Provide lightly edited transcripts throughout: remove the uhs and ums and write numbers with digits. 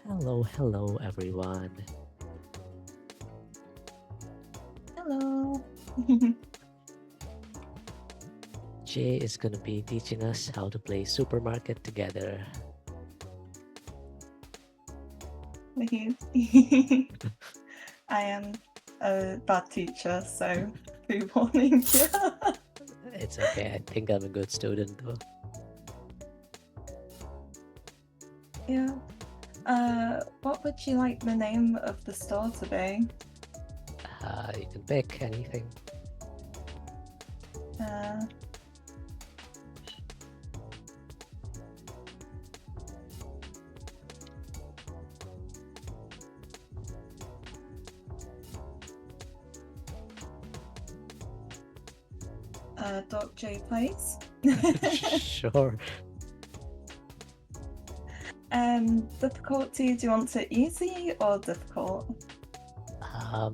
Hello everyone. Hello. Jay is gonna be teaching us how to play supermarket together. I am a bad teacher, so pre-warning you. It's okay, I think I'm a good student though. Yeah. What would you like the name of the store to be? You can pick anything. Uh, Doc J Place. Sure. Difficulty, do you want it easy or difficult? Um,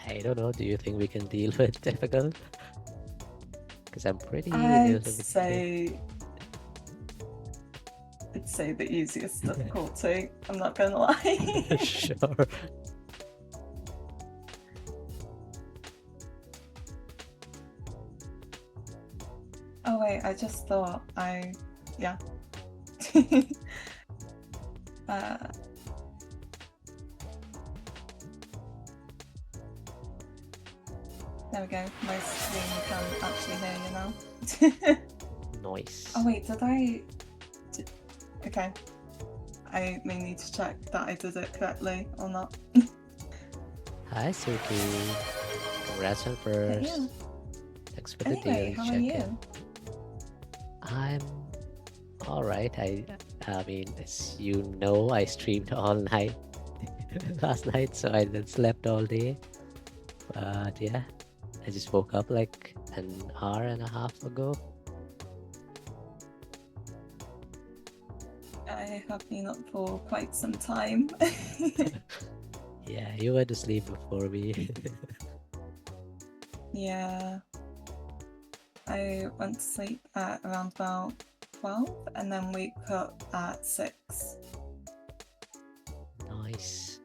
I don't know. Do you think we can deal with difficult? Because I'm pretty new I'd to the game. say I'd say the easiest difficulty. I'm not gonna lie. Sure. Oh wait, I just thought yeah. uh, there we go. My screen can actually hear you now. Nice. Oh wait, okay. I may need to check that I did it correctly or not. Hi Suki. Congrats on But yeah. first. Thanks for the Anyway, daily how are check-in. you? I'm all right. I mean, as you know, I streamed all night last night, so I then slept all day. But yeah, I just woke up like an hour and a half ago. I have been up for quite some time. Yeah, you went to sleep before me. Yeah. I went to sleep at around about 12 and then wake up at 6. Nice.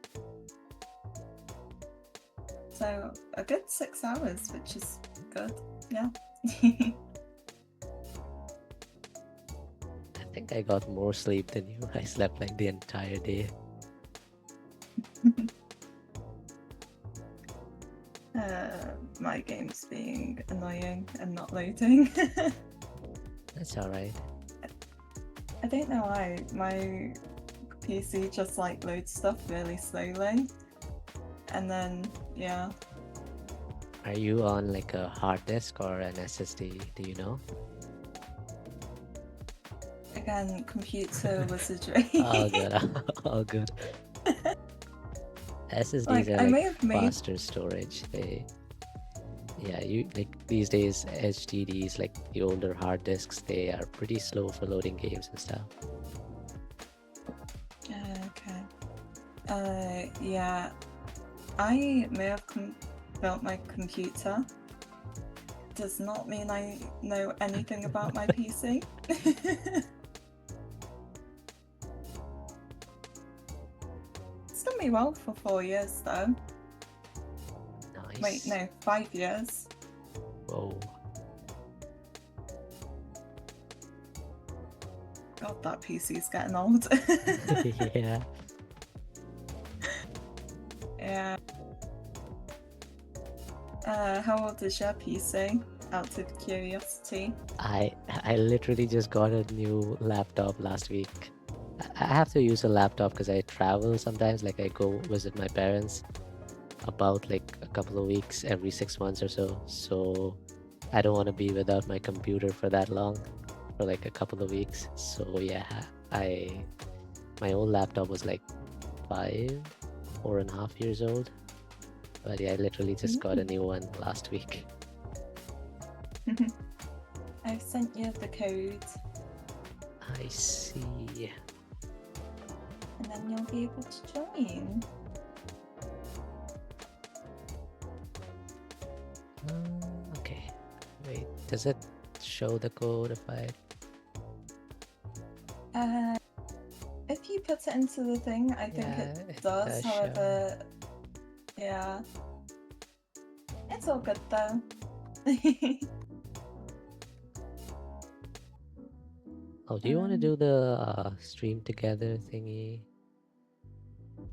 So a good 6 hours, which is good. Yeah. I think I got more sleep than you. I slept like the entire day. My game's being annoying and not loading. That's all right. I don't know why. My PC just like loads stuff really slowly. And then, yeah. Are you on like a hard disk or an SSD? Do you know? Again, computer wizardry. All good. All good. SSDs Like, are I like may have made. faster storage. Yeah, you like these days HDDs, like the older hard disks, they are pretty slow for loading games and stuff. Okay. Yeah. I may have built my computer. Does not mean I know anything about my PC. It's done me well for 4 years though. Nice. Wait, no, 5 years. Whoa. God, that PC's getting old. Yeah. Yeah. How old is your PC? Out of curiosity. I literally just got a new laptop last week. I have to use a laptop because I travel sometimes. Like I go visit my parents about like a couple of weeks every 6 months or so. So I don't want to be without my computer for that long, for like a couple of weeks. So yeah, my old laptop was like 4.5 years old. But yeah, I literally just got a new one last week. I've sent you the code. I see. And then you'll be able to join. Okay. Wait, does it show the code if I... If you put it into the thing, I think Yeah, it it does. does show. However, yeah, it's all good though. Oh, do you want to do the stream together thingy?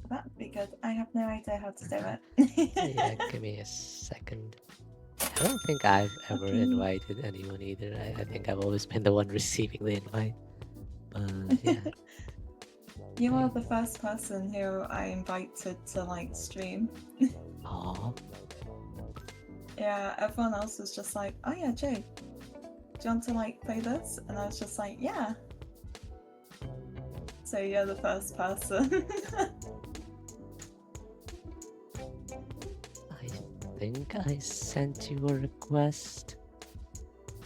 That'd be good. I have no idea how to do it. Yeah, give me a second. I don't think I've ever Okay. invited anyone either. I think I've always been the one receiving the invite. But yeah. You are the first person who I invited to like stream. Oh, Yeah, everyone else was just like, oh yeah, Jay, do you want to like play this? And I was just like, yeah. So you're the first person. I think I sent you a request.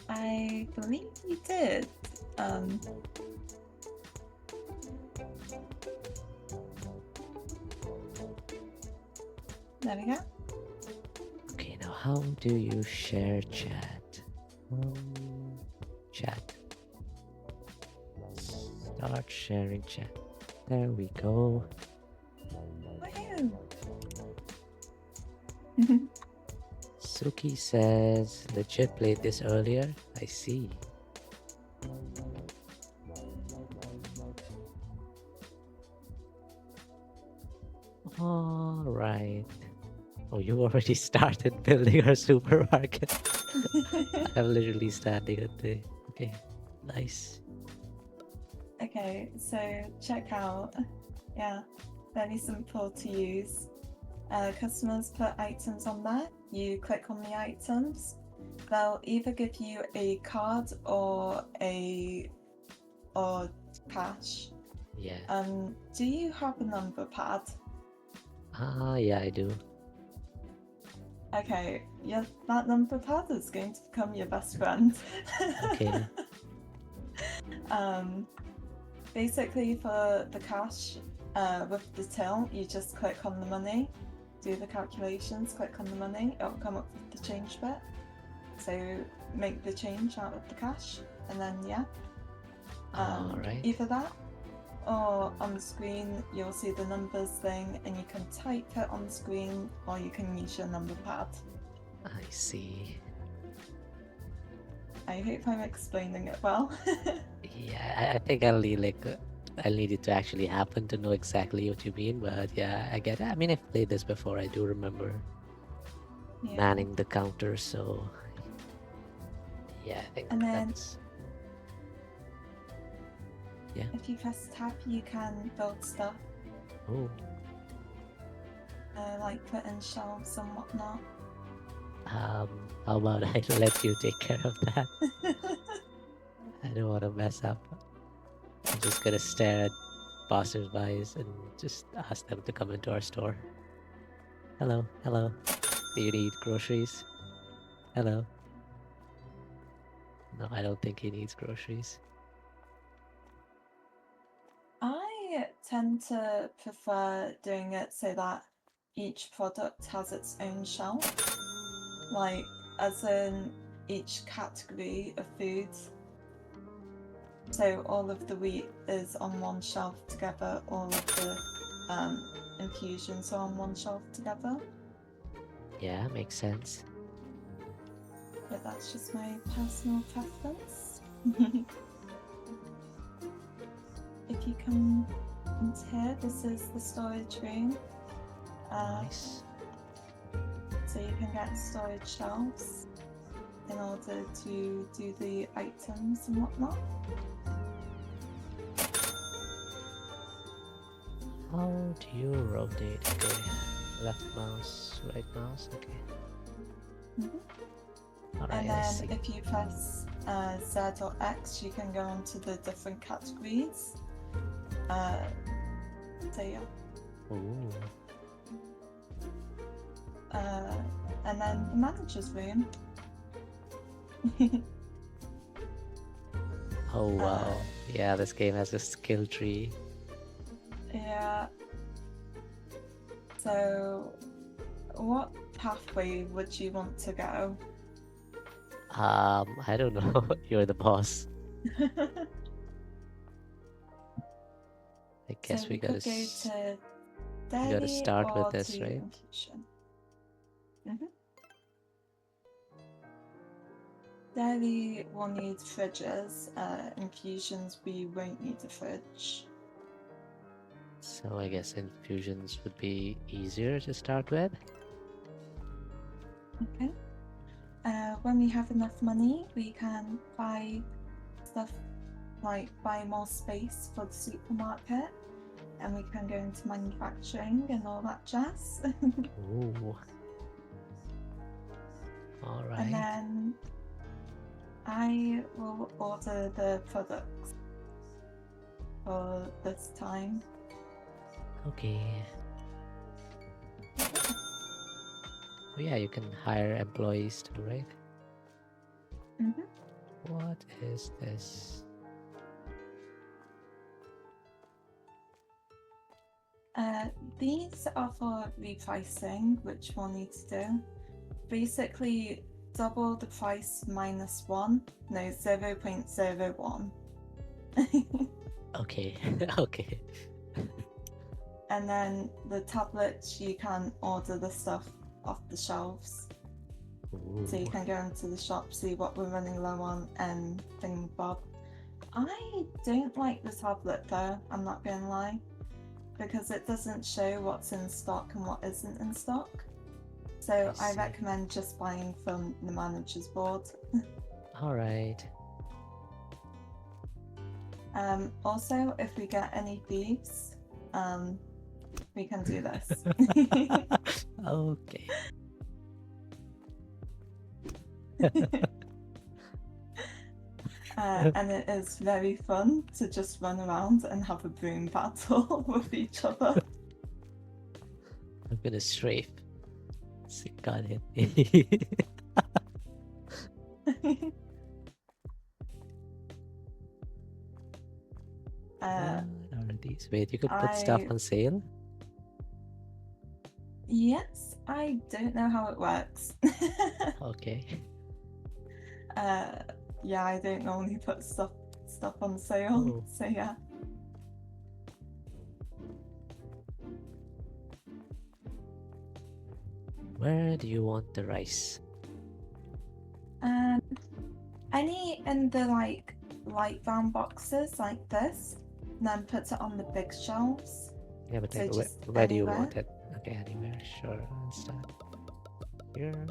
I believe you did. There we go. Okay, now how do you share chat? Chat. Start sharing chat. There we go. Woohoo! Suki says, legit played this earlier. I see. All right. Oh, you already started building our supermarket. I'm literally standing at the... Okay, nice. Okay, so check out. Yeah, very simple to use. Customers put items on there. You click on the items. They'll either give you a card or cash. Yeah. Do you have a number pad? Yeah, I do. Okay, yeah, that number pad is going to become your best friend. Okay. Basically for the cash, with the till, you just click on the money, do the calculations, click on the money, it'll come up with the change bit. So make the change out of the cash, and then yeah. Alright. Either that, or on the screen you'll see the numbers thing, and you can type it on the screen, or you can use your number pad. I see. I hope I'm explaining it well. Yeah, I think I'll need I'll need it to actually happen to know exactly what you mean, but yeah, I get it. I mean, I've played this before. I do remember manning the counter, so yeah, I think and then, that's... Yeah. if you press tab, you can build stuff. Oh. Like put in shelves and whatnot. How about I let you take care of that? I don't want to mess up. I'm just gonna stare at passersby and just ask them to come into our store. Hello, hello. Do you need groceries? Hello. No, I don't think he needs groceries. I tend to prefer doing it so that each product has its own shelf. Like, as in each category of foods. So all of the wheat is on one shelf together, all of the infusions are on one shelf together. Yeah, makes sense. But that's just my personal preference. If you come into here, this is the storage room. Nice. So you can get storage shelves in order to do the items and whatnot. How do you rotate? Okay. Left mouse, right mouse, okay. Alright, And I then see. if you press Z or X, you can go into the different categories. So yeah. Ooh. And then the manager's room. Oh wow. Yeah, this game has a skill tree. Yeah. So, what pathway would you want to go? I don't know. You're the boss. I So guess we could go to we gotta dairy start with or this, to right? infusion. Dairy will need fridges. Infusions we won't need a fridge. So I guess infusions would be easier to start with. Okay. When we have enough money, we can buy stuff like buy more space for the supermarket, and we can go into manufacturing and all that jazz. Ooh. All right. And then I will order the products for this time. Okay. Oh yeah, you can hire employees too, right? What is this? These are for repricing, which we'll need to do. Basically, double the price minus 1. No, 0.01. Okay. Okay. And then the tablets, you can order the stuff off the shelves. Ooh. So you can go into the shop, see what we're running low on, and thingbob. I don't like the tablet though, I'm not gonna lie, because it doesn't show what's in stock and what isn't in stock. So I see. recommend just buying from the manager's board. Alright. Also, if we get any thieves, we can do this. Okay. And it is very fun to just run around and have a broom battle with each other. I'm gonna strafe. See, got it. What are these? Wait, you could put stuff on sale? Yes, I don't know how it works. Okay. Yeah, I don't normally put stuff on sale, so yeah. Where do you want the rice? Any in the light brown boxes like this, and then put it on the big shelves. Yeah, but So like, just where do you anywhere. want it? Okay, anywhere. Sure. Start here.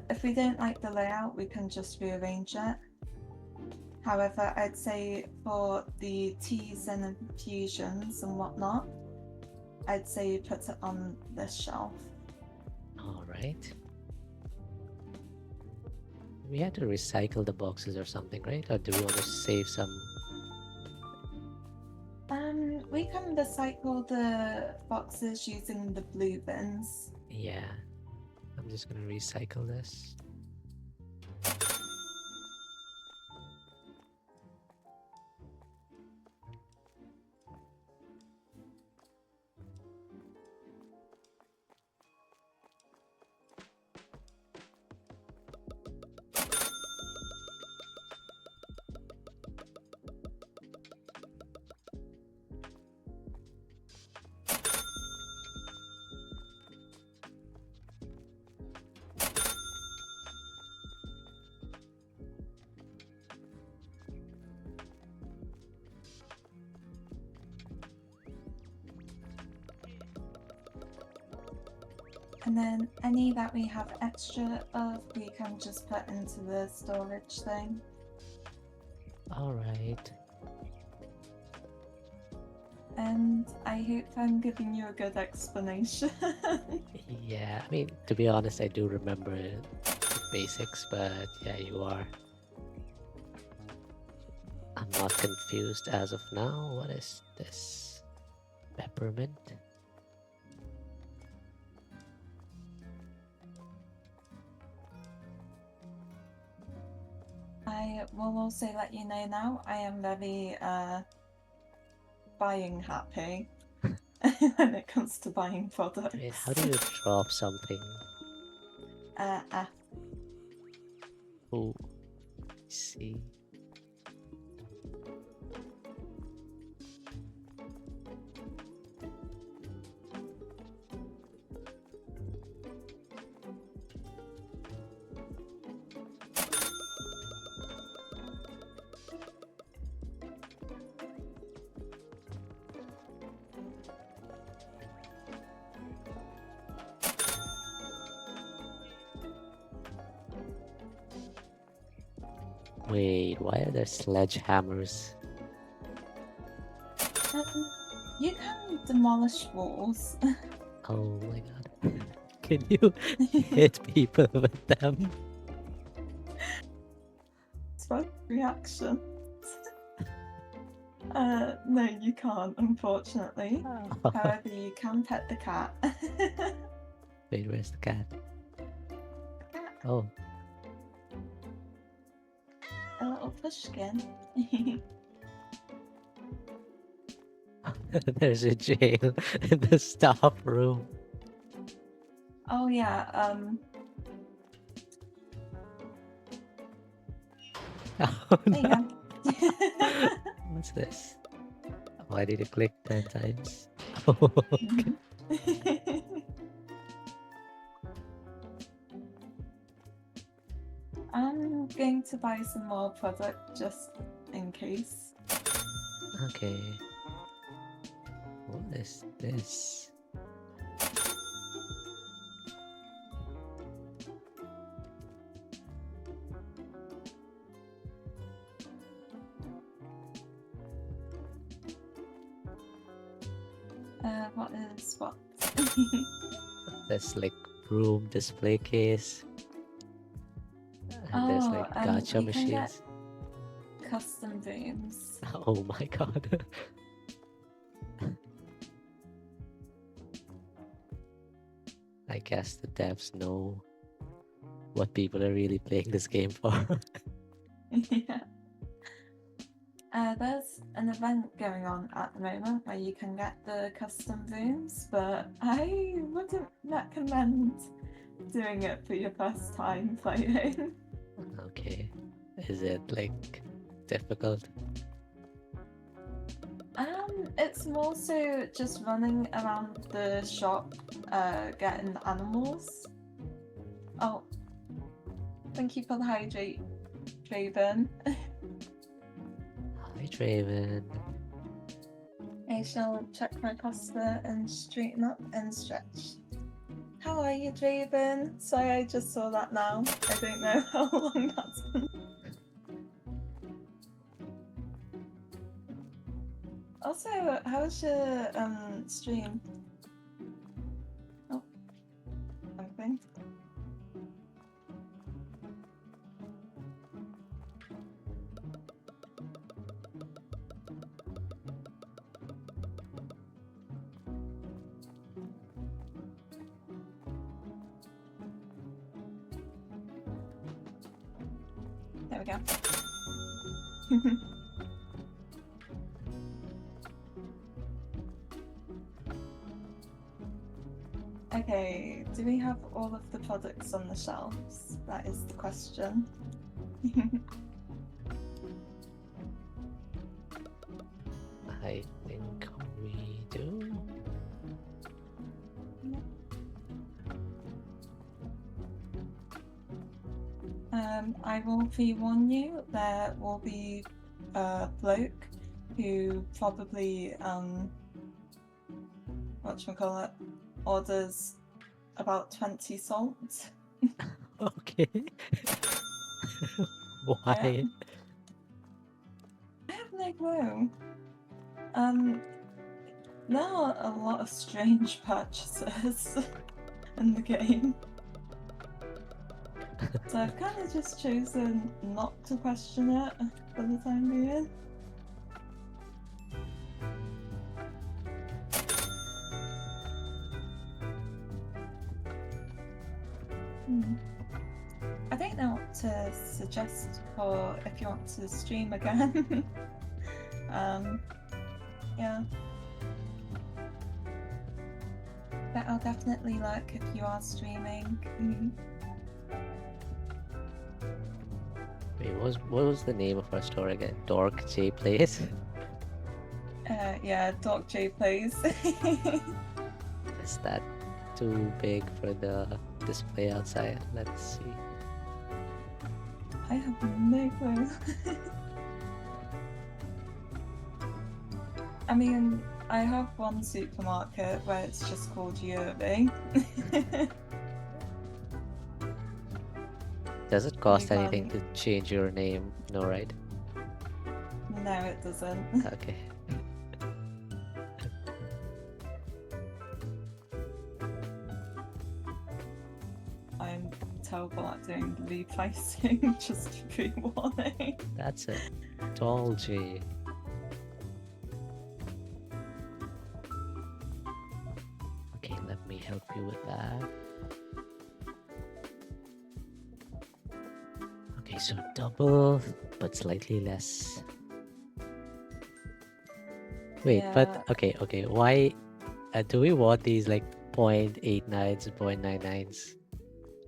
If we don't like the layout, we can just rearrange it. However, I'd say for the teas and infusions and whatnot, I'd say put it on this shelf. Alright. We had to recycle the boxes or something, right? Or do we want to save some? We can recycle the boxes using the blue bins. Yeah. I'm just gonna recycle this. And then any that we have extra of, we can just put into the storage thing. Alright. And I hope I'm giving you a good explanation. Yeah, I mean, to be honest, I do remember the basics, but yeah, you are. I'm not confused as of now. What is this? Peppermint? I will also let you know now, I am very buying happy when it comes to buying products. I mean, how do you drop something? Oh, I see. Wait, why are there sledgehammers? You can demolish walls. Oh my god. Can you hit people with them? It's my reaction. No, you can't, unfortunately. However, you can pet the cat. Wait, where's the cat? Cat, Oh, a little pushkin. there's a jail in the staff room. Oh yeah, Oh there you no. go. What's this? Oh, I need to click 10 times. Okay. I'm going to buy some more product just in case. Okay. What is this? What is what? There's like room display case. And there's like gacha you can get machines. custom rooms. Oh my god. I guess the devs know what people are really playing this game for. Yeah. There's an event going on at the moment where you can get the custom rooms, but I wouldn't recommend doing it for your first time playing. Okay. Is it like difficult? It's more so just running around the shop, getting animals. Oh, thank you for the hydrate, Draven. Hi, Draven. I shall check my posture and straighten up and stretch. How are you, Draven? Sorry, I just saw that now. I don't know how long that's been. Also, how was your stream? Oh, something. There we go. Okay, do we have all of the products on the shelves? That is the question. I think we do. I will pre-warn you, there will be a bloke who probably, whatchamacallit, orders about 20 salt. Okay. Why? I have no clue. There are a lot of strange purchases in the game. So I've kind of just chosen not to question it for the time being. I don't know what to suggest for if you want to stream again. Yeah. But I'll definitely look if you are streaming. Wait, what was the name of our store again? Dork J Place? Yeah, Doc J plays. Is that too big for the display outside? Let's see. I have no clue. I mean, I have one supermarket where it's just called Yerby. Does it And you cost anything can... to change your name? No, right? No, it doesn't. Okay. I'm terrible at doing lead pricing, just pre-warning. That's a tall J. Okay, let me help you with that. Okay, so double, but slightly less. Wait, but Yeah. okay. Why do we want these like 0.89s and 0.99s?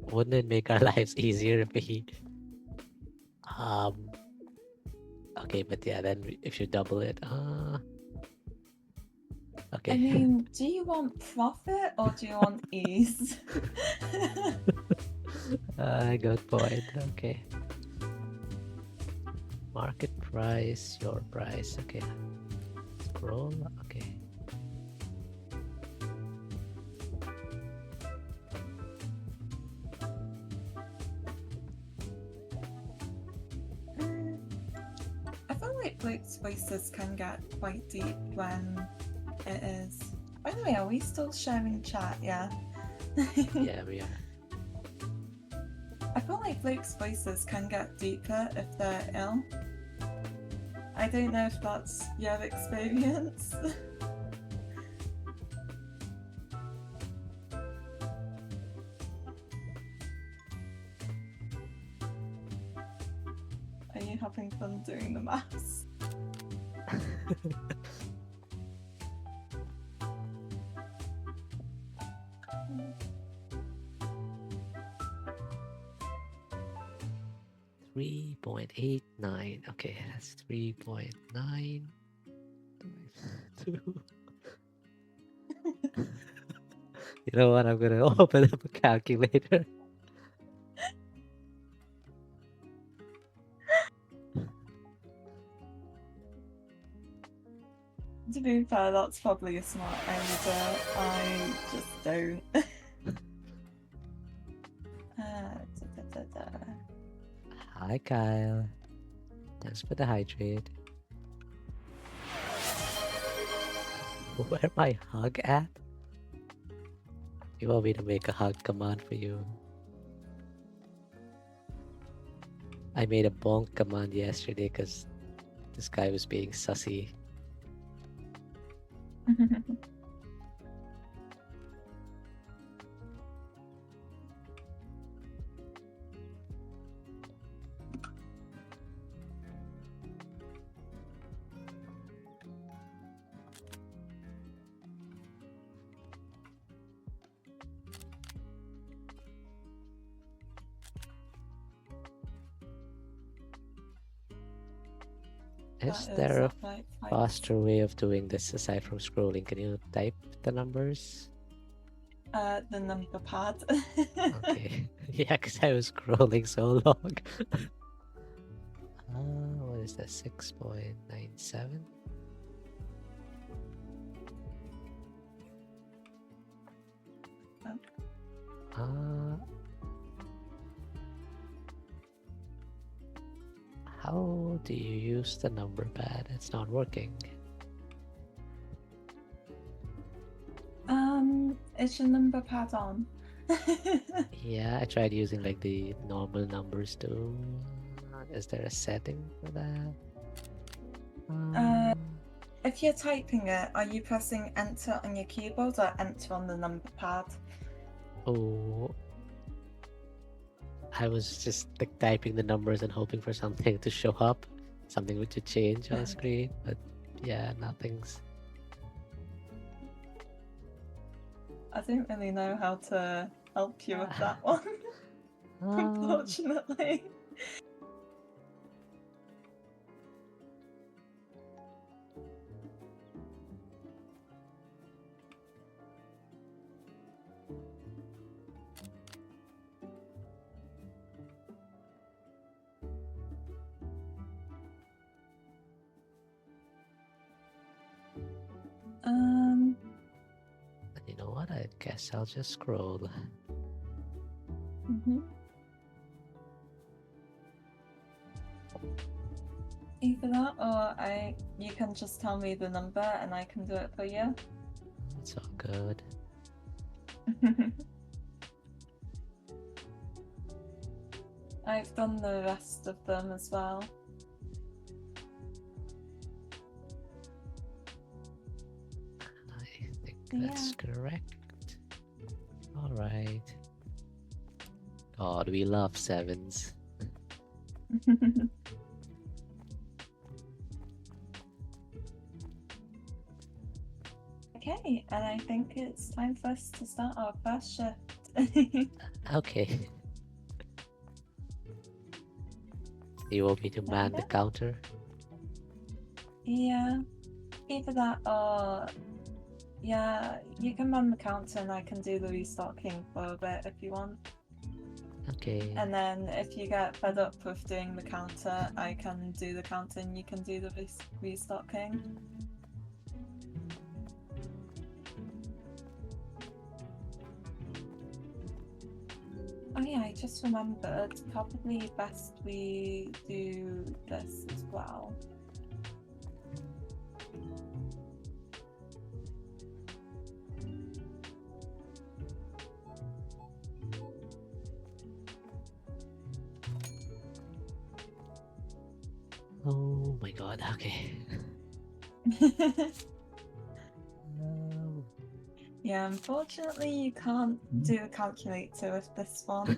Wouldn't it make our lives easier if we um okay, but yeah, then if you double it, okay. I mean, do you want profit or do you want ease? Good point. Okay. Market price, your price. Okay. Scroll. Okay. I feel like Luke's voices can get quite deep when it is. By the way, are we still sharing chat? Yeah. Yeah, we are. I feel like Luke's voices can get deeper if they're ill. I don't know if that's your experience. Are you having fun doing the maths? 3.89. Okay, that's 3.9. You know what? I'm gonna open up a calculator. To be fair, that's probably a smart idea. I just don't. Hi, Kyle. Thanks for the hydrate. Where my hug at? You want me to make a hug command for you? I made a bonk command yesterday because this guy was being sussy. Is That is there a up like faster way of doing this aside from scrolling? Can you type the numbers? the number pad. Okay. Yeah, because I was scrolling so long. What is that? 6.97? How do you use the number pad? It's not working. Is your number pad on? Yeah, I tried using like the normal numbers too. Is there a setting for that? If you're typing it, are you pressing enter on your keyboard or enter on the number pad? Oh, I was just like typing the numbers and hoping for something to show up, something to change on screen, but yeah, nothing's. I don't really know how to help you with that one, unfortunately. You know what? I guess I'll just scroll. Mhm. Either that, or you can just tell me the number and I can do it for you. It's all good. I've done the rest of them as well. I think that's correct. All right. God, we love sevens. Okay, and I think it's time for us to start our first shift. Okay. You want me to man the counter? Yeah, either that or yeah, you can man the counter and I can do the restocking for a bit if you want. Okay. And then if you get fed up with doing the counter, I can do the counter and you can do the restocking. Oh yeah, I just remembered, probably best we do this as well. Oh my god, okay. Yeah, unfortunately you can't do a calculator with this one.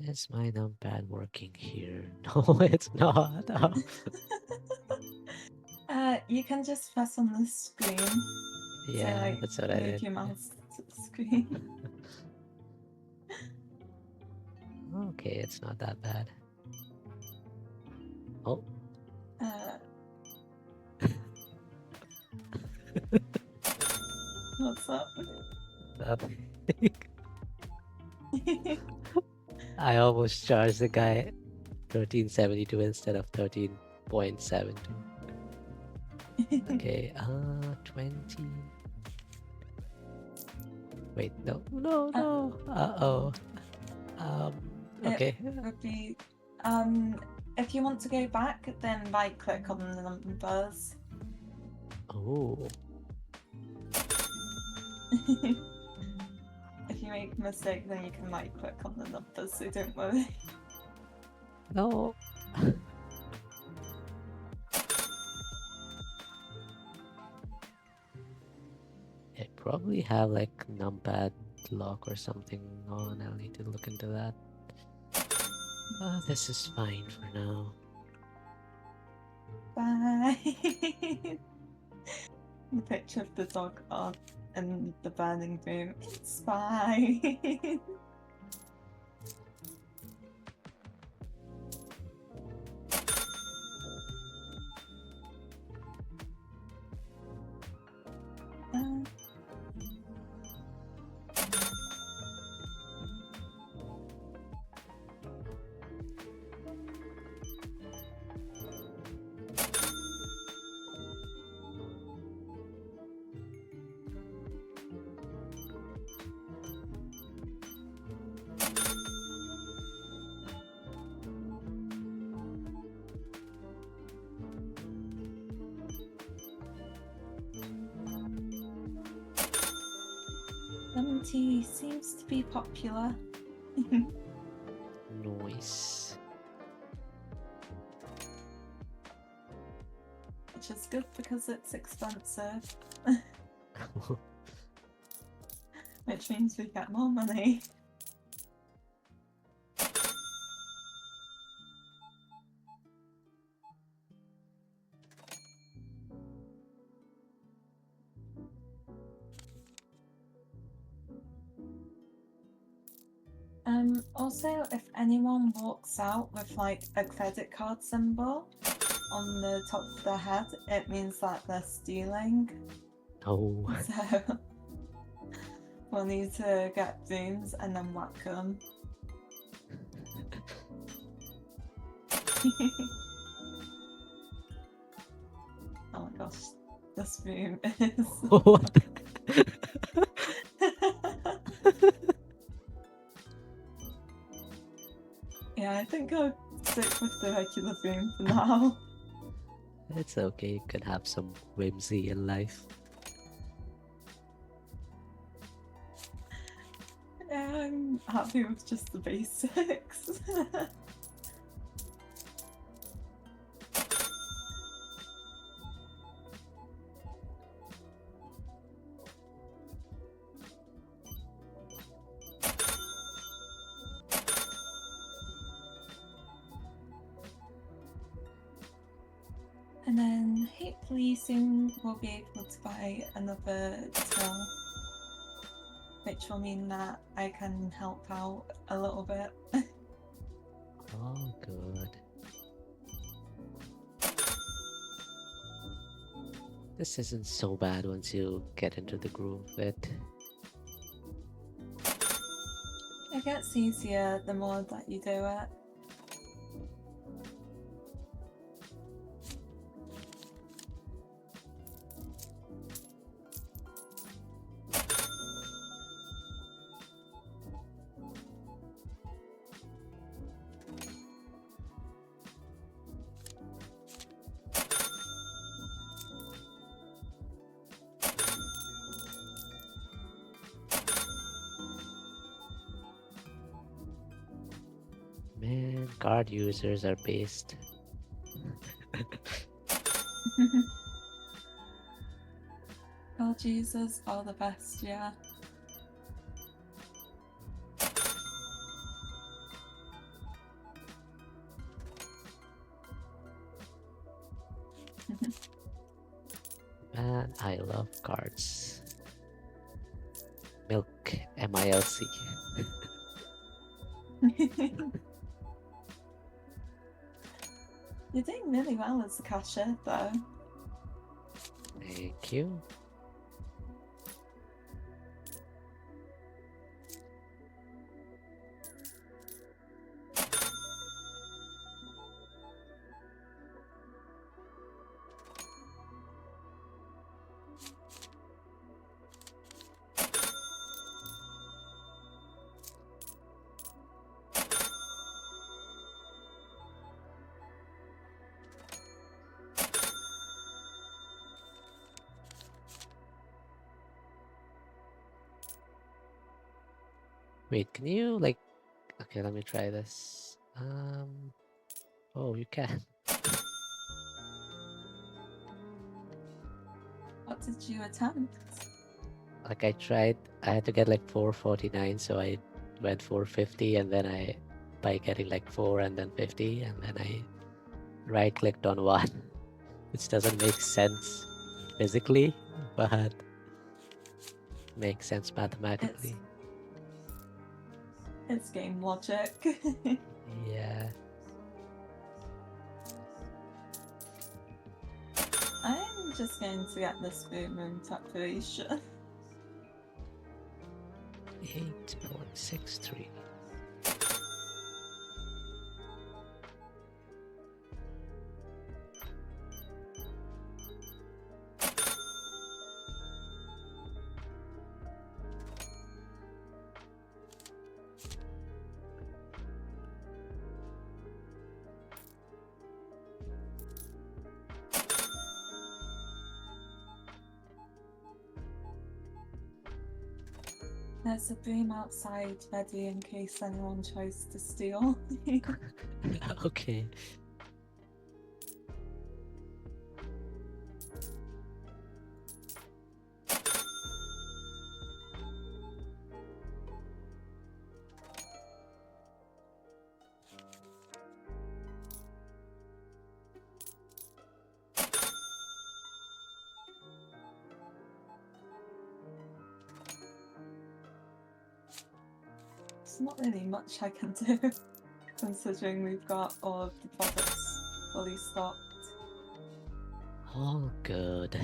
Is my numpad working here? No, it's not. You can just press on the screen. Yeah, So, like, that's what I move did. your mouse to the screen. Okay, it's not that bad. Oh. What's up? Nothing. I almost charged the guy 1372 instead of 13.72. Okay, 20. Wait, no. Uh-oh. Okay. It would be, if you want to go back, then right click on the numbers. Oh. If you make a mistake, then you can right click on the numbers, so don't worry. No. I probably have like numpad lock or something on. I'll need to look into that. This is fine for now. Bye. The picture of the dog on and the burning room. It's fine. Lemon tea seems to be popular. Nice. Which is good because it's expensive. Which means we get more money. Also, if anyone walks out with like a credit card symbol on the top of their head, it means that they're stealing. Oh. So we'll need to get brooms and then whack them. Oh my gosh, this room is. What? Yeah, I think I'll stick with the regular room for now. It's okay, you can have some whimsy in life. Yeah, I'm happy with just the basics. And then hopefully soon we'll be able to buy another till, which will mean that I can help out a little bit. Oh, good. This isn't so bad once you get into the groove of it. It gets easier the more that you do it. Man, card users are based. Oh, Jesus, all the best, yeah. Man, I love cards. Milk, MILC. You're doing really well as a cashier, though. Thank you. Wait, can you like... Okay, let me try this. Oh, you can. What did you attempt? Like I tried, I had to get like 449, so I went 450, and then by getting like 4 and then 50, and then I right clicked on one, which doesn't make sense physically, but makes sense mathematically. It's game logic. Yeah. I'm just going to get this boom room calculation. 8.63. There's a boom outside ready in case anyone tries to steal. Okay. There's not really much I can do, considering we've got all of the products fully stocked. All good.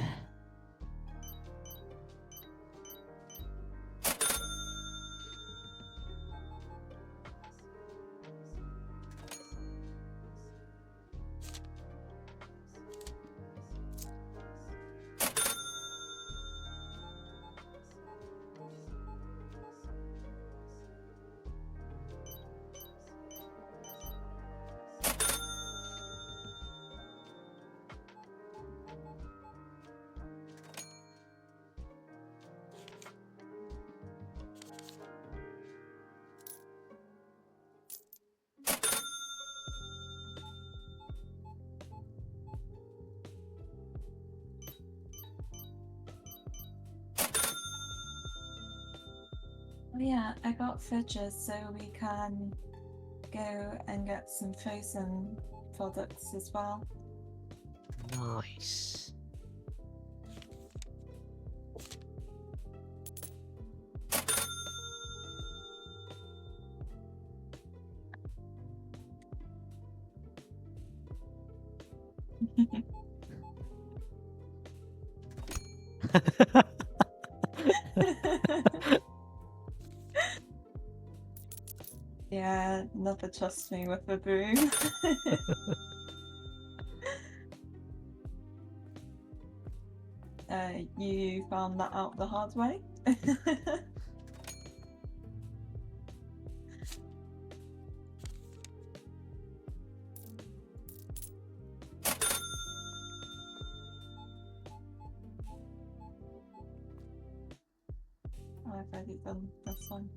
Oh yeah, I got fridges so we can go and get some frozen products as well. Nice. Yeah, never trust me with a broom. You found that out the hard way? I've already done this one.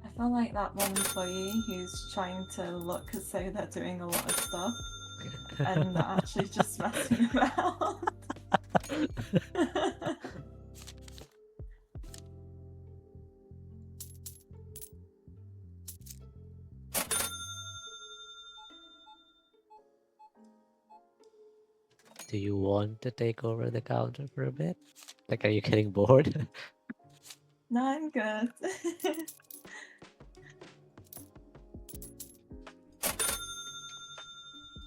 I feel like that one employee who's trying to look as though they're doing a lot of stuff and they're actually just messing around. Do you want to take over the counter for a bit? Like, are you getting bored? No, I'm good.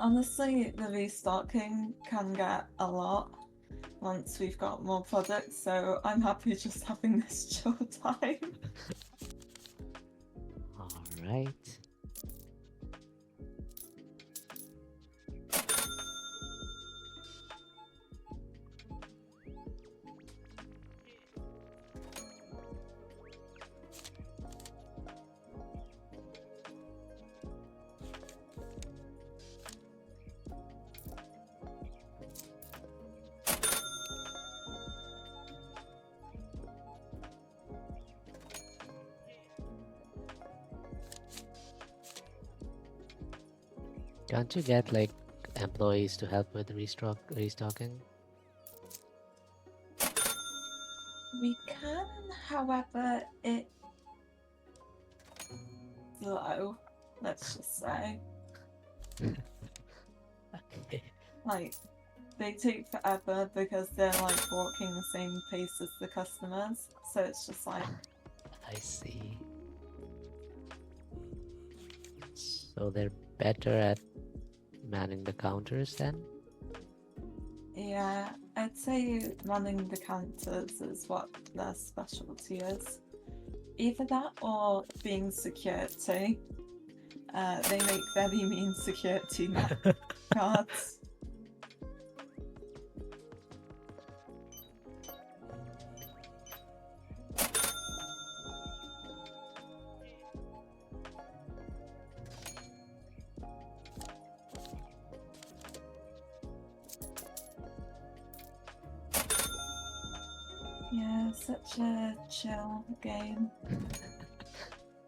Honestly, the restocking can get a lot once we've got more products, so I'm happy just having this chill time. All right. Can't you get like employees to help with restocking? We can, however, it's slow, let's just say. Okay. Like, they take forever because they're like walking the same pace as the customers, so it's just like, I see. So they're better at manning the counters then? yeah, I'd say running the counters is what their specialty is. Either that or being security. They make very mean security guards. Yeah, such a chill game.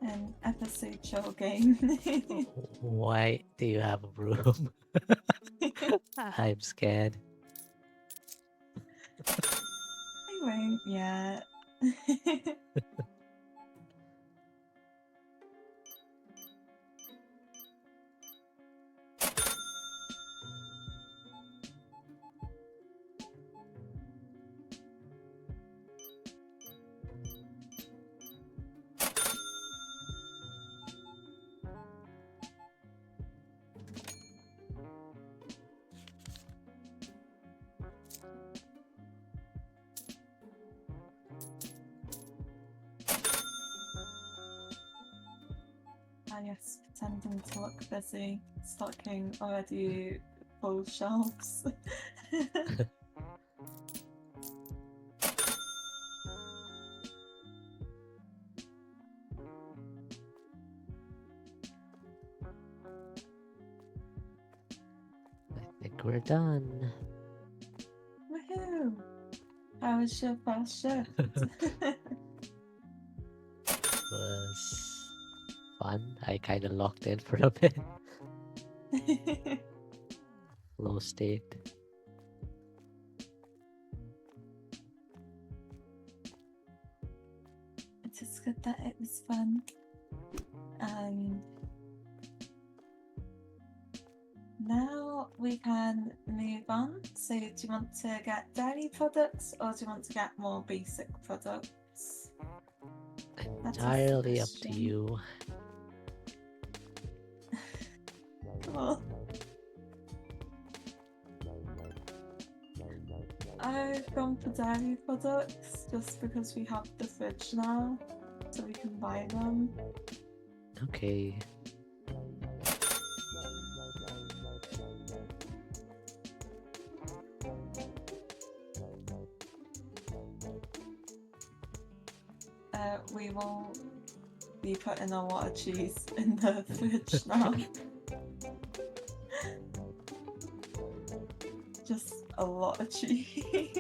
An episode chill game. Why do you have a broom? I'm scared. I won't yet. Ah, yes, pretending to look busy, stocking already full shelves. I think we're done. Woohoo! How was your first shift? Was fun. I kind of locked in for a bit. Low state. It is good that it was fun. Now we can move on. So, do you want to get dairy products or do you want to get more basic products? That is the Entirely up to question. you. Cool. I've gone for dairy products just because we have the fridge now, so we can buy them. Okay. We will be putting a lot of cheese in the fridge now. Just a lot of cheese.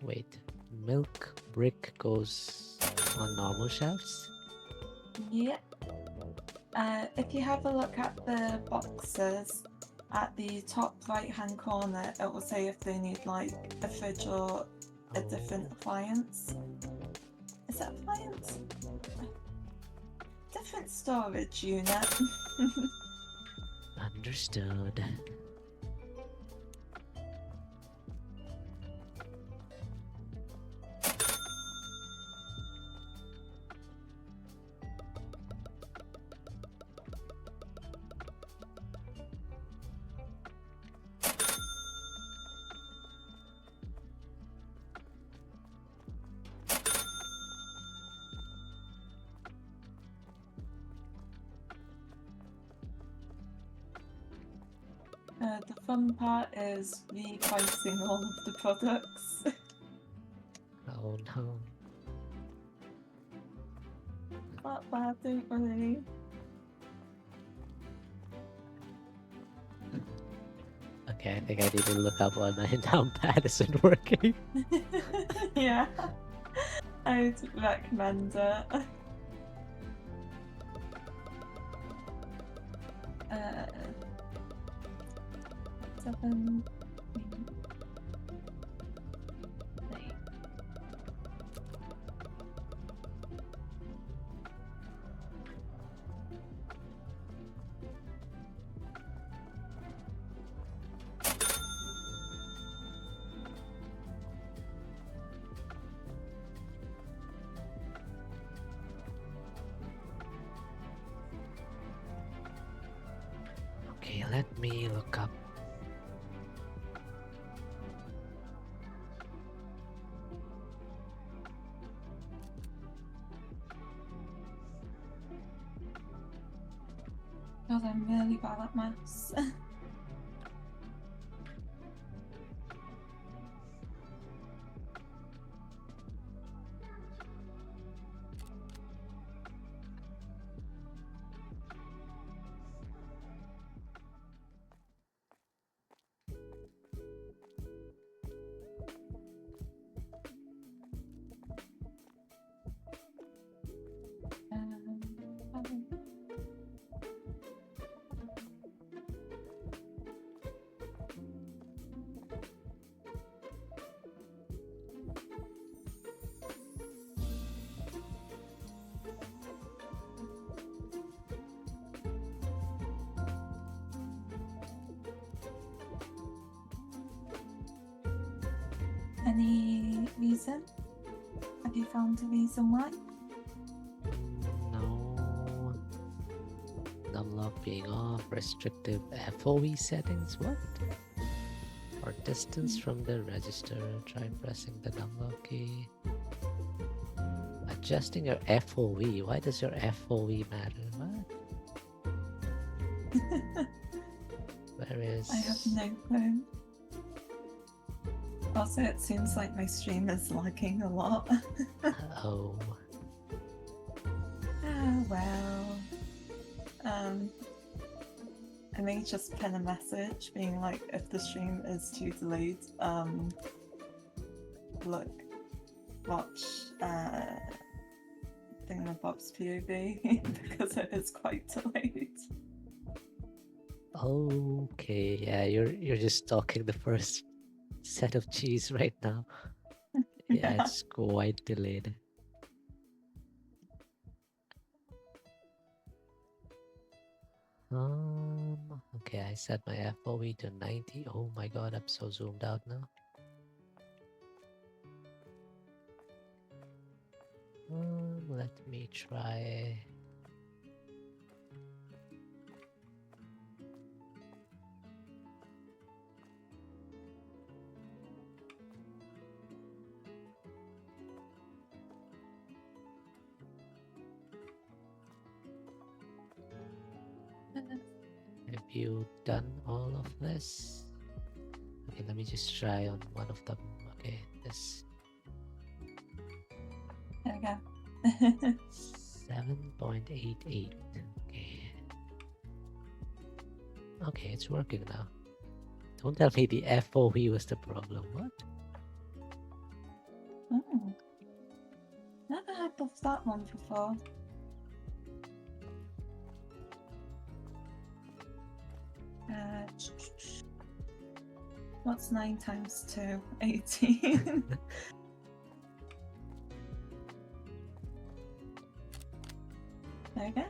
Wait. Milk brick goes on normal shelves? Yep. If you have a look at the boxes at the top right hand corner, it will say if they need like a fridge or a different appliance. Is that appliance? Different storage unit. Understood. The fun part is repricing all of the products. Oh no. Not bad, don't worry. Okay, I think I need to look up why my numpad isn't working. Yeah, I'd recommend it. Uh, 7, 8. Okay, let me look up. God, I'm really bad at maths. Um, Any reason? Have you found a reason why? No. Numlock being off. Restrictive FOE settings. What? Or distance from the register. Try pressing the numlock key. adjusting your FOV. Why does your FOV matter? What? Where is... I have no clue. Also, it seems like my stream is lagging a lot. Oh. Well. I may just pen a message being like, if the stream is too delayed, look, watch Thingamabob's POV because it is quite delayed. Okay, yeah, you're just stalking the first set of cheese right now. Yeah, it's quite delayed. Okay, I set my FOV to 90. Oh my god, I'm so zoomed out now. Let me try. Have you done all of this? Okay, let me just try on one of them. Okay, this There we go. 7.88. Okay. Okay, it's working now. Don't tell me the FOV was the problem. What? Oh. Never had of that one before. What's 9 times 2? 18. There we go.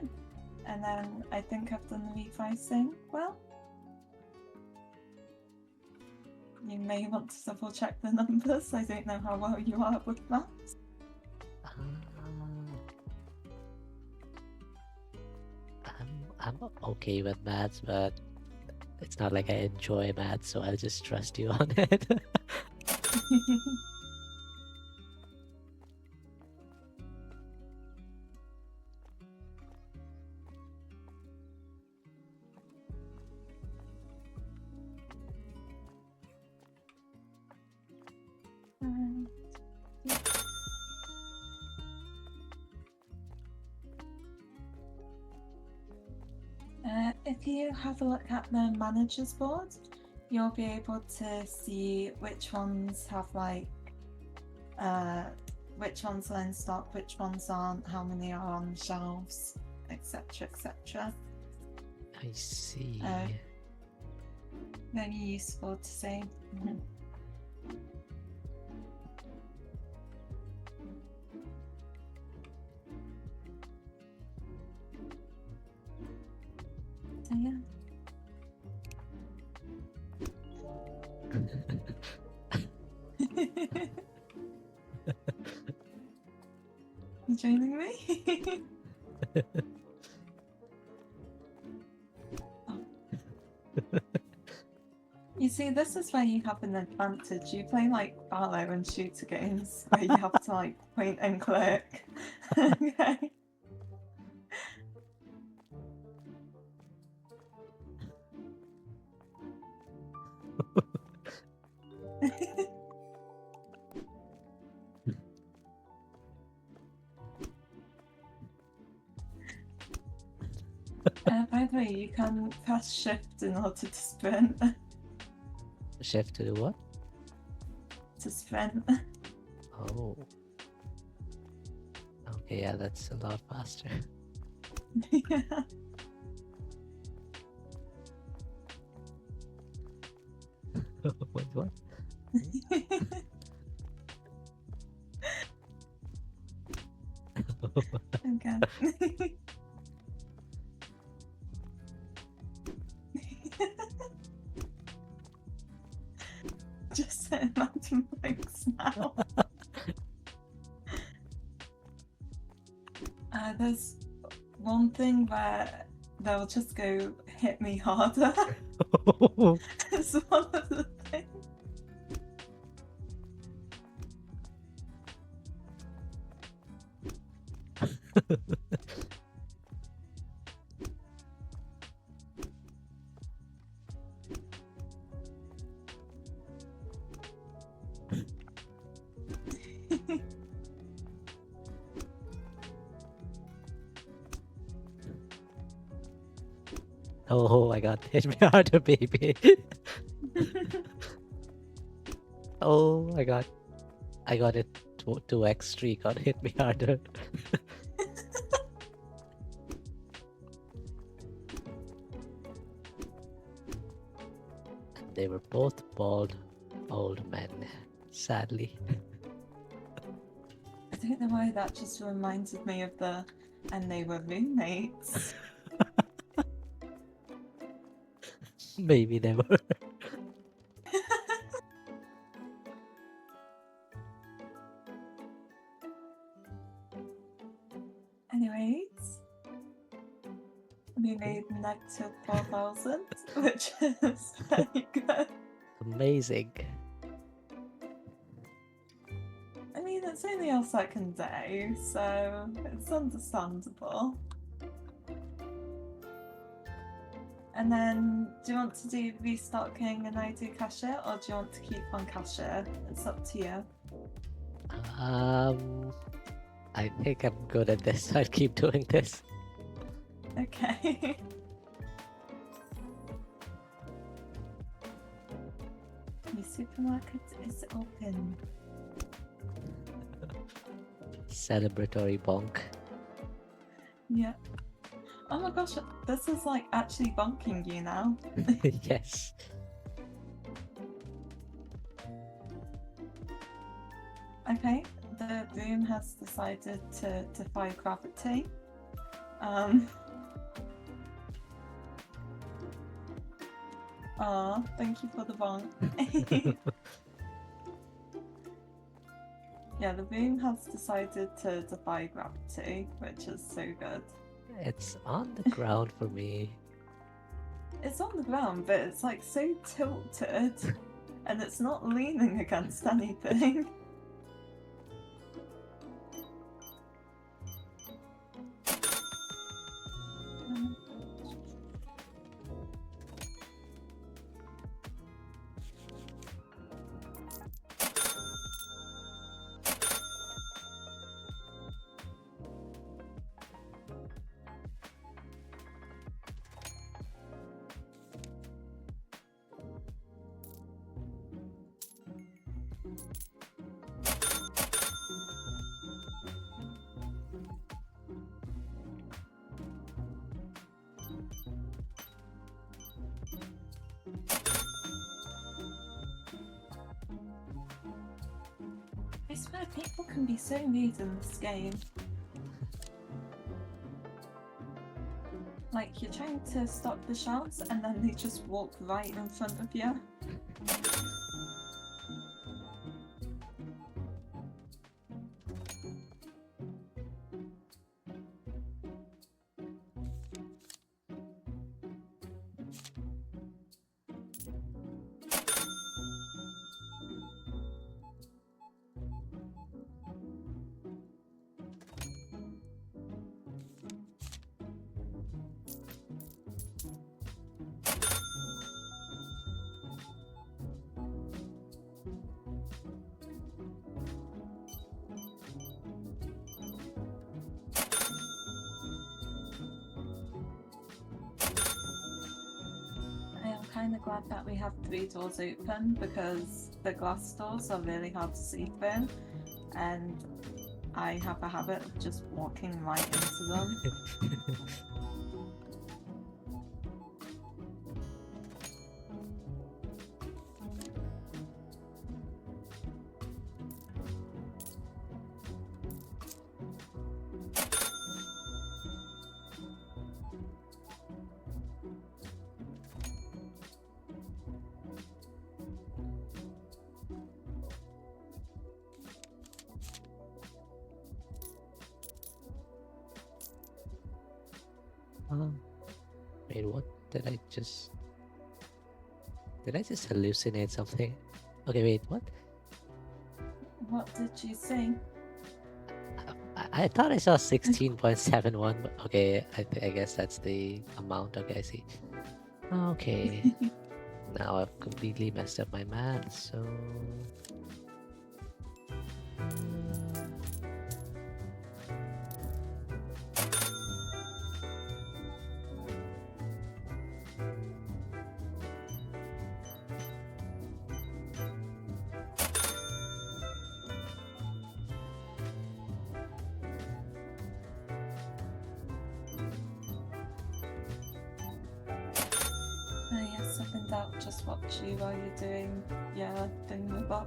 And then I think I've done the revising well. You may want to double check the numbers. I don't know how well you are with maths. I'm okay with maths, but it's not like I enjoy maths, so I'll just trust you on it. If you have a look at the managers board, you'll be able to see which ones have like which ones are in stock, which ones aren't, how many are on shelves, etc., etc. I see. Very useful to see. So yeah. You joining me? Oh. You see, this is where you have an advantage. You play like Barlow and shooter games where you have to like point and click. Okay. By the way, you can press shift in order to sprint. Shift to do what? To sprint. Oh. Okay, yeah, that's a lot faster. Yeah. What? Okay. Just imagine blinks now. There's one thing where they'll just go hit me harder. It's one of the things. Oh, I got hit me harder, baby. Oh, I got it. 2x3 got hit me harder. They were both bald old men, sadly. I don't know why that just reminded me of the and they were roommates. Maybe they were. Anyways, we made negative 4,000, which is very good. Amazing. I mean, it's only our second day, so it's understandable. And then, do you want to do restocking and I do cashier, or do you want to keep on cashier? It's up to you. I think I'm good at this. I'll keep doing this. Okay. The supermarket is open. Celebratory bonk. Yeah. Oh my gosh, this is like actually bonking you now. Yes. Okay, the room has decided to defy gravity. Thank you for the bonk. Yeah, the room has decided to defy gravity, which is so good. It's on the ground for me. It's on the ground, but it's like so tilted, and it's not leaning against anything. I swear people can be so rude in this game. Like, you're trying to stock the shelves and then they just walk right in front of you. I am kind of glad that we have 3 doors open because the glass doors are really hard to see through, and I have a habit of just walking right into them. Wait, what did I just... Did I just hallucinate something? Okay, wait, what? What did you say? I thought I saw 16.71. But okay, I guess that's the amount. Okay, I see. Okay. Now I've completely messed up my math, so. Yes, if in doubt, just watch you while you're doing your thingamabop.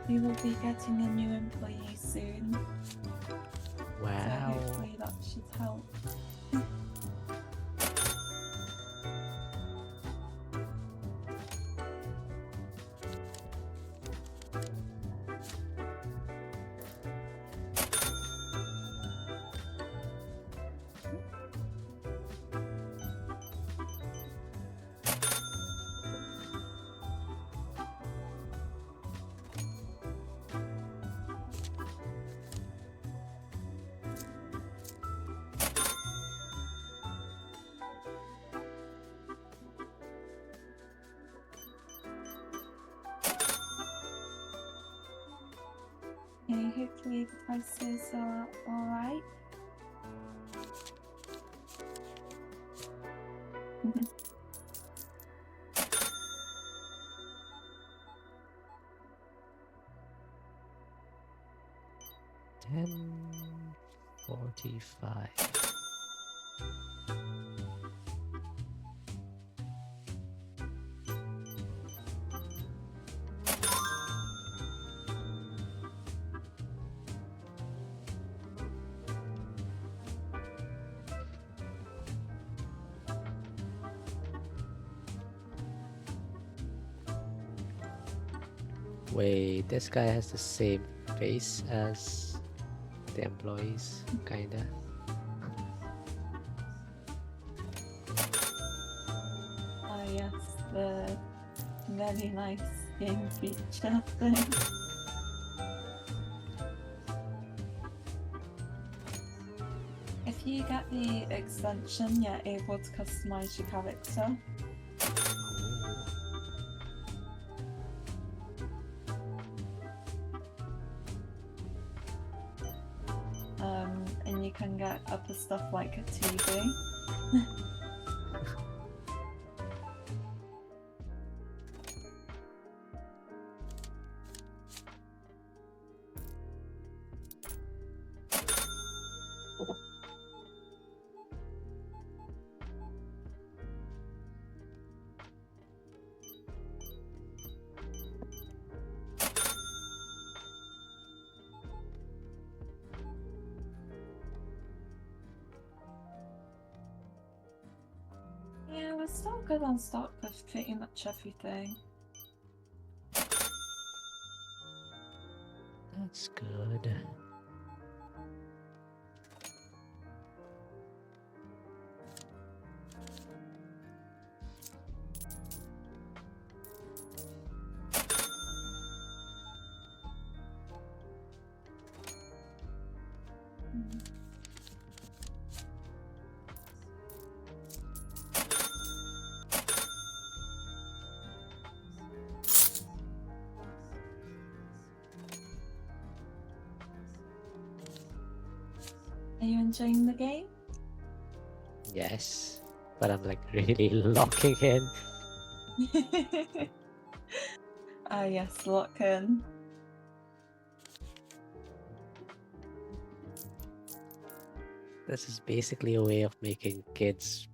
We will be getting a new employee soon, so Wow. hopefully that should help. Okay, hopefully the prices are alright. $10.45. Wait, this guy has the same face as the employees, kinda. Ah yes, the very nice game feature thing. If you get the extension, you're able to customize your character. And you can get other stuff like a TV. Yeah, we're still good on stock with pretty much everything. That's good. Are you enjoying the game? Yes, but I'm like really locking in. Ah yes, lock in. This is basically a way of making kids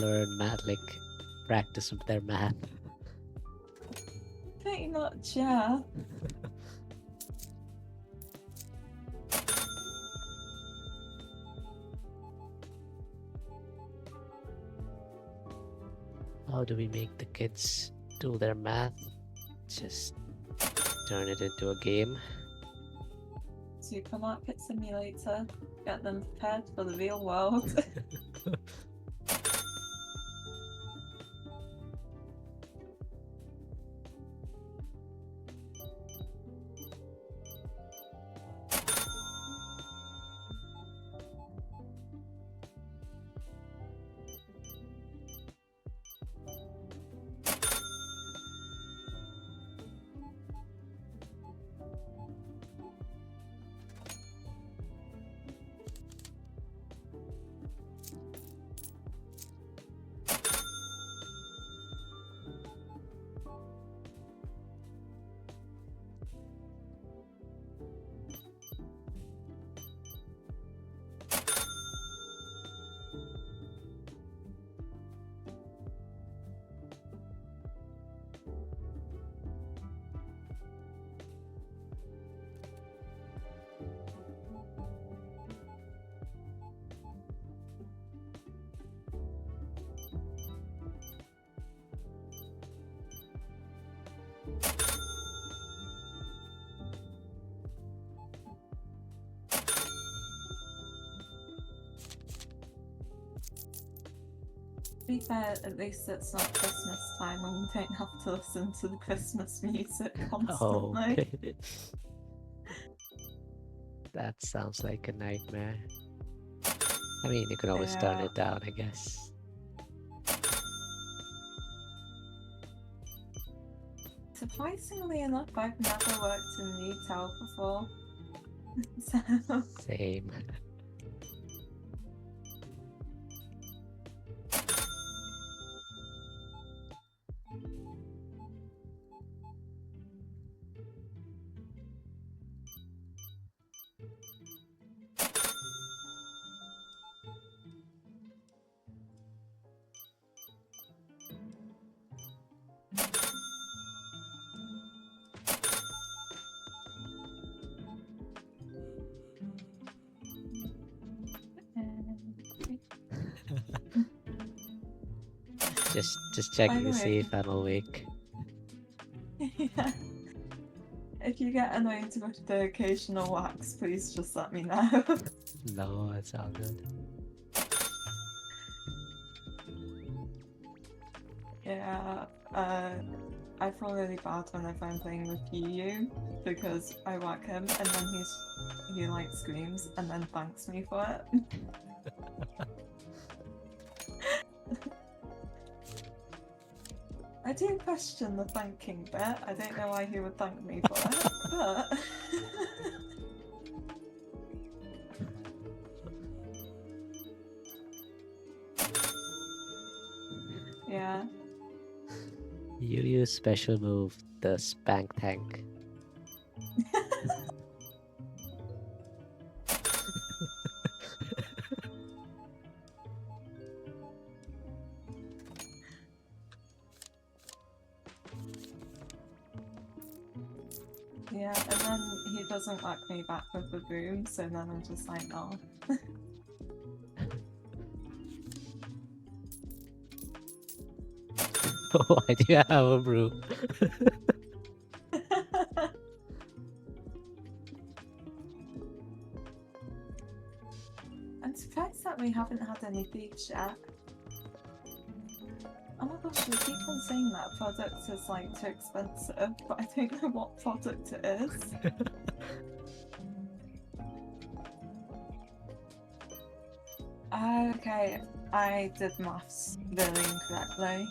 learn math, like practice their math. Pretty much, yeah. How do we make the kids do their math? Just turn it into a game. Supermarket Simulator. Get them prepared for the real world. To be fair, at least it's not Christmas time when we don't have to listen to the Christmas music constantly. Okay. That sounds like a nightmare. I mean, you can always turn Yeah. it down, I guess. Surprisingly enough, I've never worked in retail before. So, Same. Just by checking the to see way, if I'm awake. yeah. If you get annoyed with the occasional wax, please just let me know. No, it's all good. Yeah, I feel really bad whenever I'm playing with Yu because I whack him and then he like screams and then thanks me for it. I do question the thanking bit. I don't know why he would thank me for it, but yeah. You use special move, the spank tank. Yeah, and then he doesn't whack me back with the boom, so then I'm just like, oh. Why do you have a broom? I'm surprised that we haven't had any thieves yet. Oh my gosh, we keep on saying that product is like too expensive, but I don't know what product it is. Okay, I did maths really incorrectly.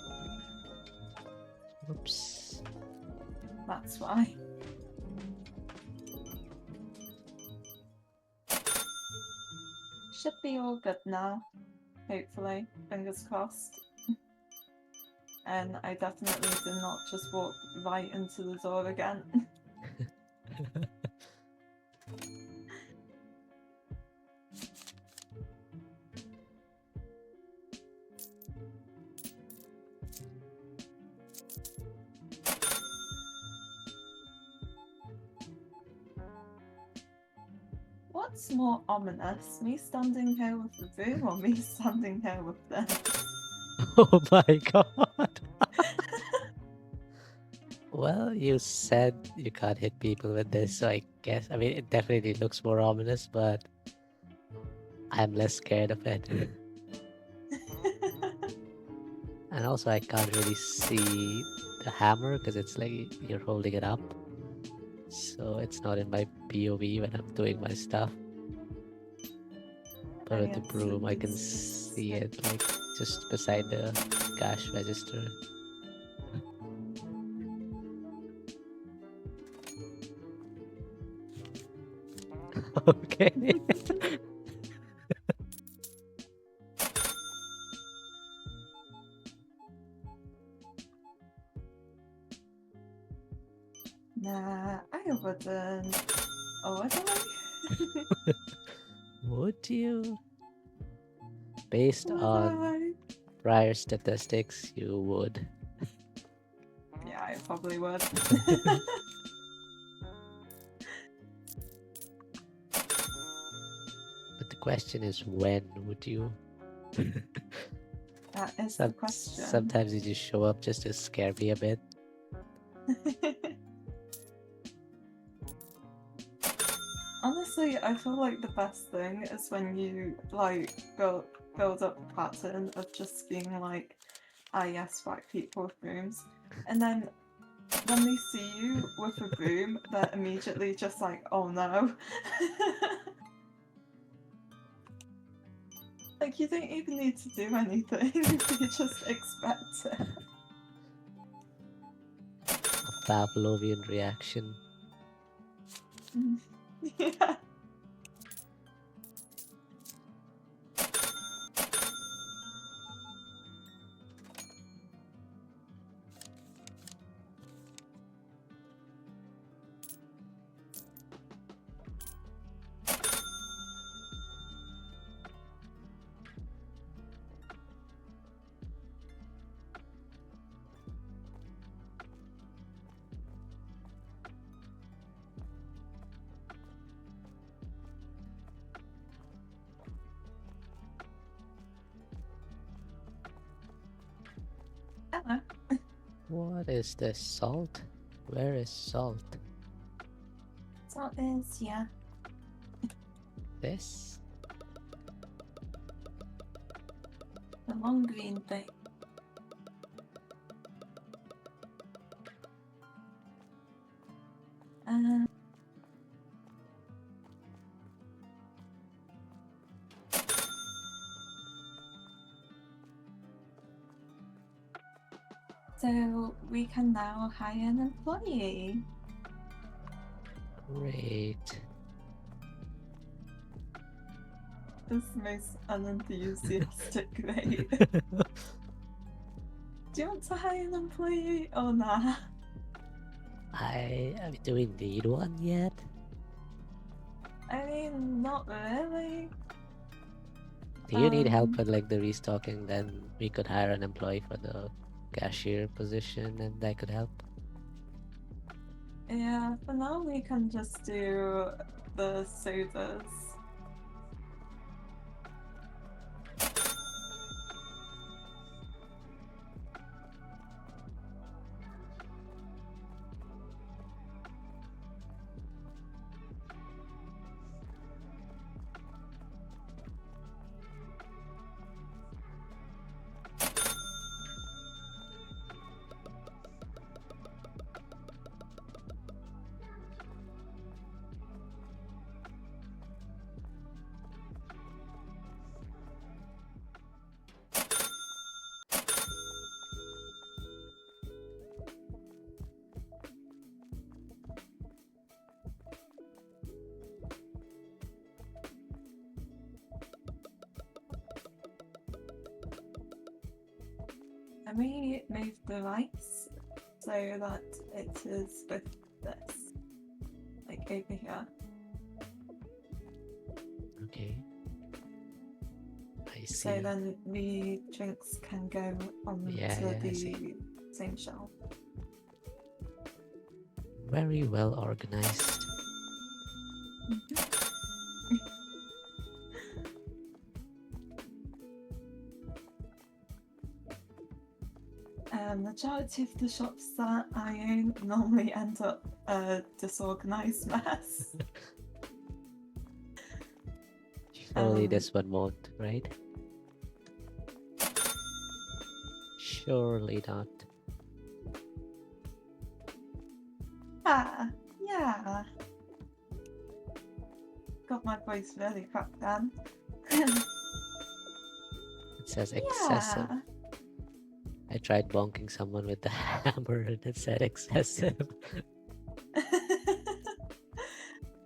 Oops. That's why. Should be all good now, hopefully. Fingers crossed. And I definitely did not just walk right into the door again. What's more ominous, me standing here with the broom or me standing here with this? Oh my god. Well, you said you can't hit people with this, so I guess, I mean, it definitely looks more ominous, but I'm less scared of it. And also, I can't really see the hammer because it's like you're holding it up. So it's not in my POV when I'm doing my stuff. But with the Yes, broom, I it can is see it like just beside the cash register. Okay. Nah, I wouldn't. Oh, would I? Would you? Based Would on I? prior statistics, you would. Yeah, I probably would. But the question is, when would you? That is the question. Sometimes you just show up just to scare me a bit. Honestly, I feel like the best thing is when you like build up a pattern of just being like, ah yes, whack people with brooms, and then when they see you with a broom, they're immediately just like, oh no. Like you don't even need to do anything; you just expect it. A Pavlovian reaction. Yeah. Hello. What is this? Salt? Where is salt? So is yeah. This? The long green thing. So we can now hire an employee. Great. This most unenthusiastic way. Do you want to hire an employee or nah? Do we need one yet? I mean, not really. Do you need help with like the restocking? Then we could hire an employee for the cashier position and I could help. Yeah, for now we can just do the sodas. Let me move the lights so that it is with this, like over here. Okay. I see. So then the drinks can go onto the same shelf. Very well organized. majority of the shops that I own normally end up a disorganized mess. Surely this one won't, right? Surely not. Yeah. Got my voice really cracked down. It says excessive. Yeah. I tried bonking someone with the hammer and it said excessive.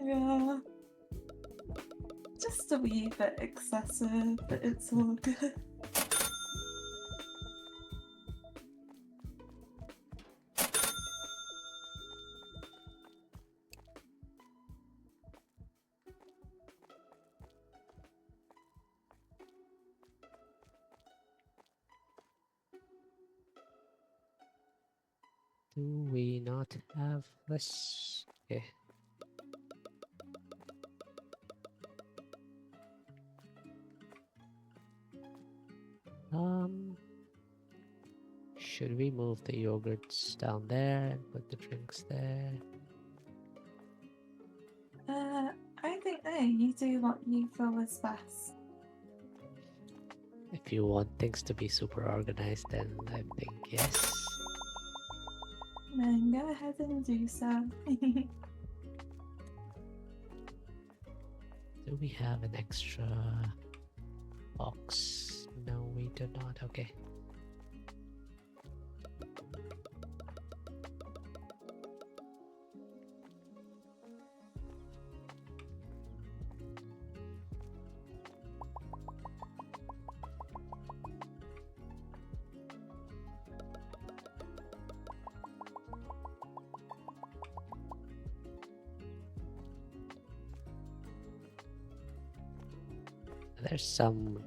Yeah. Just a wee bit excessive, but it's all good. Do we not have this? Okay. Should we move the yogurts down there and put the drinks there? I think no, you do what you feel is best. If you want things to be super organized, then I think yes. Then go ahead and do so. Do we have an extra box? No, we do not. Okay. There's some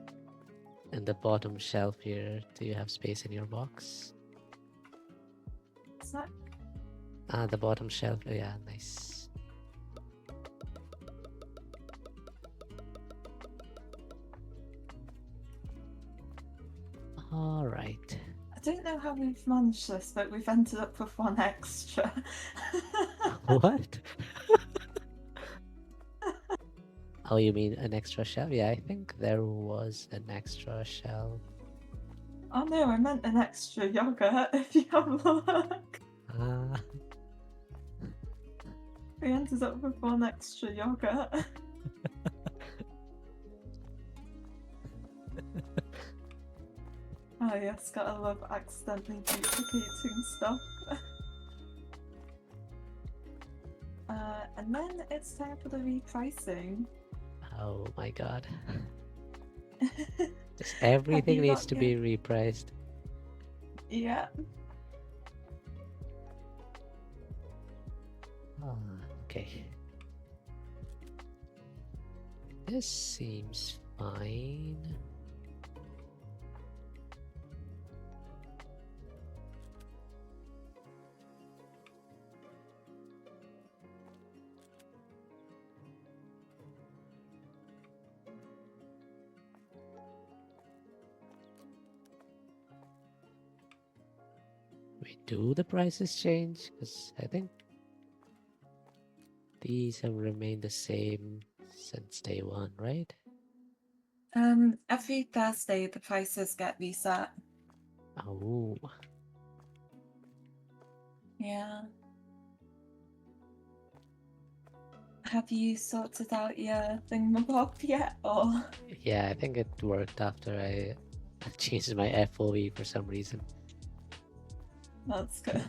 in the bottom shelf here. Do you have space in your box? What's that? The bottom shelf. Oh, yeah, nice. All right. I don't know how we've managed this, but we've ended up with one extra. What? Oh, you mean an extra shelf? Yeah, I think there was an extra shelf. Oh no, I meant an extra yogurt, if you have a look. We ended up with one extra yogurt. Oh yes, gotta love accidentally duplicating stuff. And then it's time for the repricing. Oh my god. Just everything you needs got to your- be repriced. Yeah. Okay. This seems fine. Wait, do the prices change? Because I think these have remained the same since day one, right? Every Thursday the prices get reset. Oh, Yeah. Have you sorted out your thingamabob yet, or? yeah, I think it worked after I changed my FOE for some reason. That's good.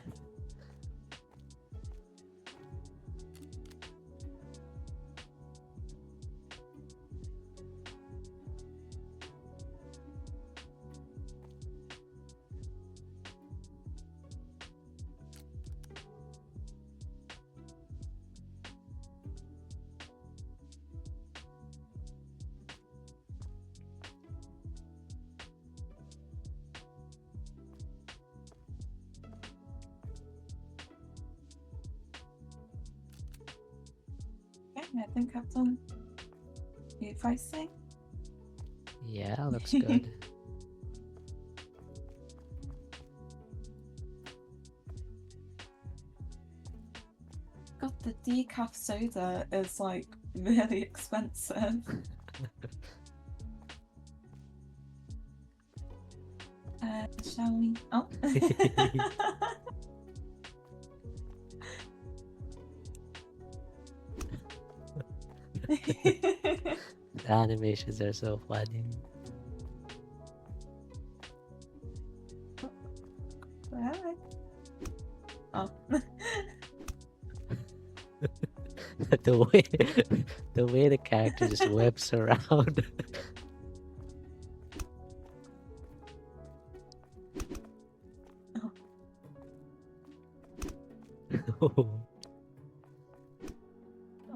Okay, I think I've done repricing. Yeah, looks good. the decaf soda is like really expensive. Shall we? Oh. The animations are so funny. Alright. Oh. The way the character just whips around. Oh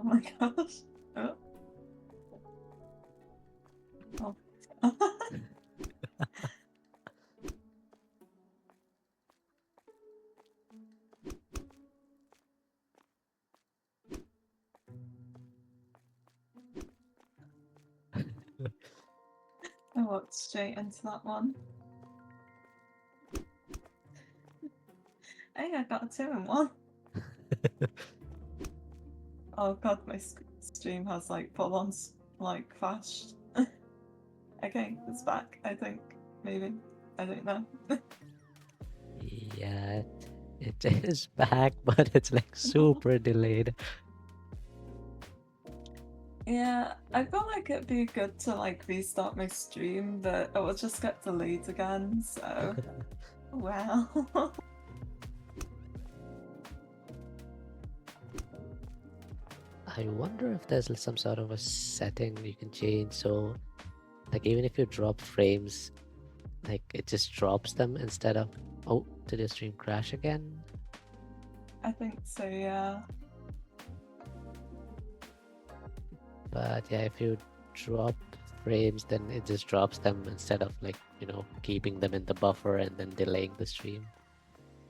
my gosh. Oh. Oh. I walked straight into that one. Hey, I got a 2 in 1. Oh god, my stream has like full on like crashed. Okay, it's back, I think. Maybe. I don't know. Yeah, it is back, but it's like super delayed. Yeah, I feel like it'd be good to like restart my stream, but it will just get delayed again, so well. I wonder if there's some sort of a setting you can change so like even if you drop frames, like it just drops them instead of, oh, did your stream crash again? I think so, yeah. But yeah, if you drop frames, then it just drops them instead of like, you know, keeping them in the buffer and then delaying the stream.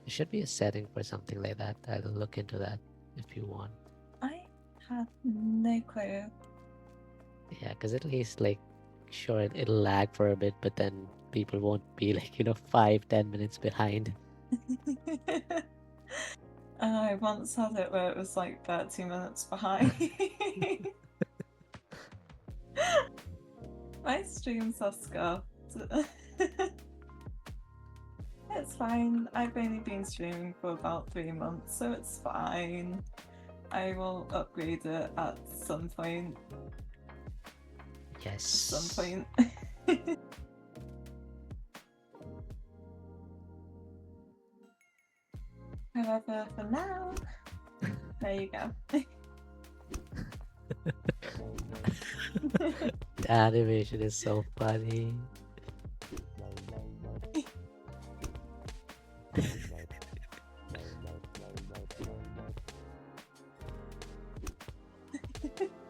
There should be a setting for something like that. I'll look into that if you want. I have no clue. Yeah, because at least like, sure, it'll lag for a bit, but then people won't be like, you know, 5-10 minutes behind. I once had it where it was like 30 minutes behind. My streams are scuffed. It's fine. I've only been streaming for about 3 months, so it's fine. I will upgrade it at some point. Yes. Some point. However, for now, there you go. The animation is so funny.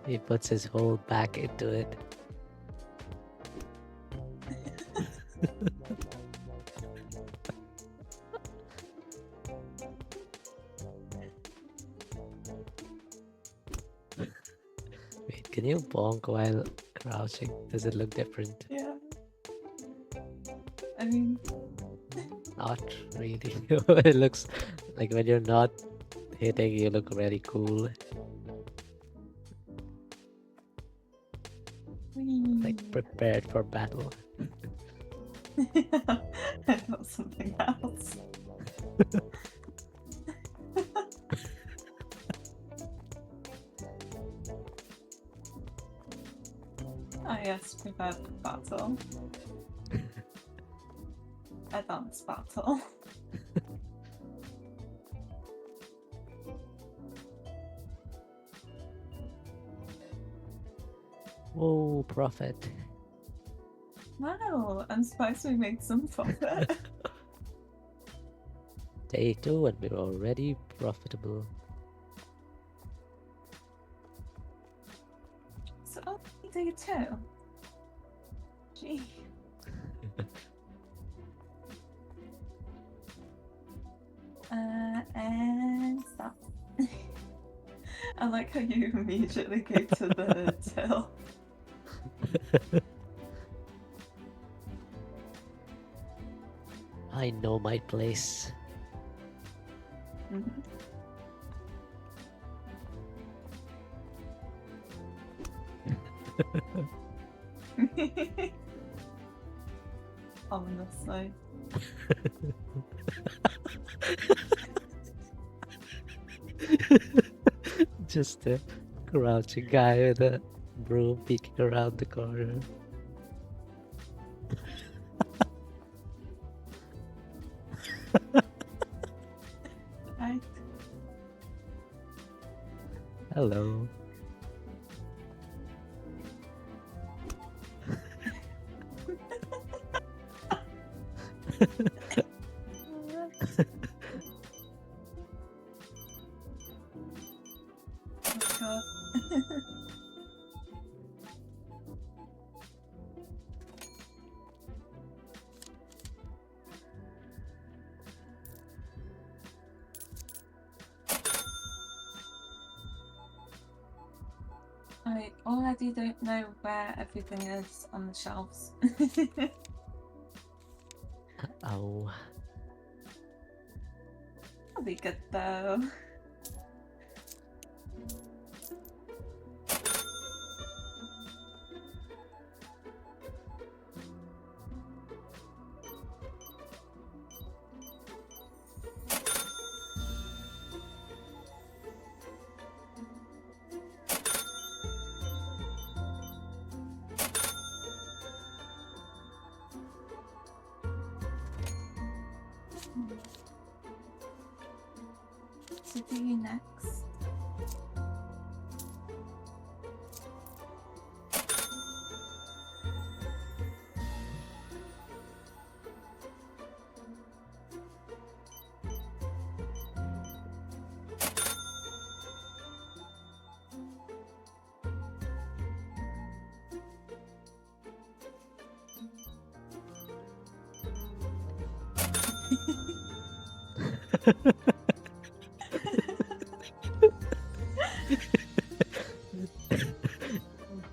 He puts his whole back into it. Wait, can you bonk while crouching? Does it look different? Yeah. I mean, Not really. It looks like when you're not hitting, you look very cool. Like prepared for battle. I thought something else. Ah yes, prepared for battle. Advanced battle. Whoa, profit. Wow, I'm surprised we made some profit. Day 2 and we're already profitable. So only day 2. Gee. And stop. I like how you immediately go to the till. I know my place. Mhm. Honestly. Just a crouching guy with a broom peeking around the corner. Right. Hello. Oh god. I already don't know where everything is on the shelves. Oh. That'll be good though. To do you next.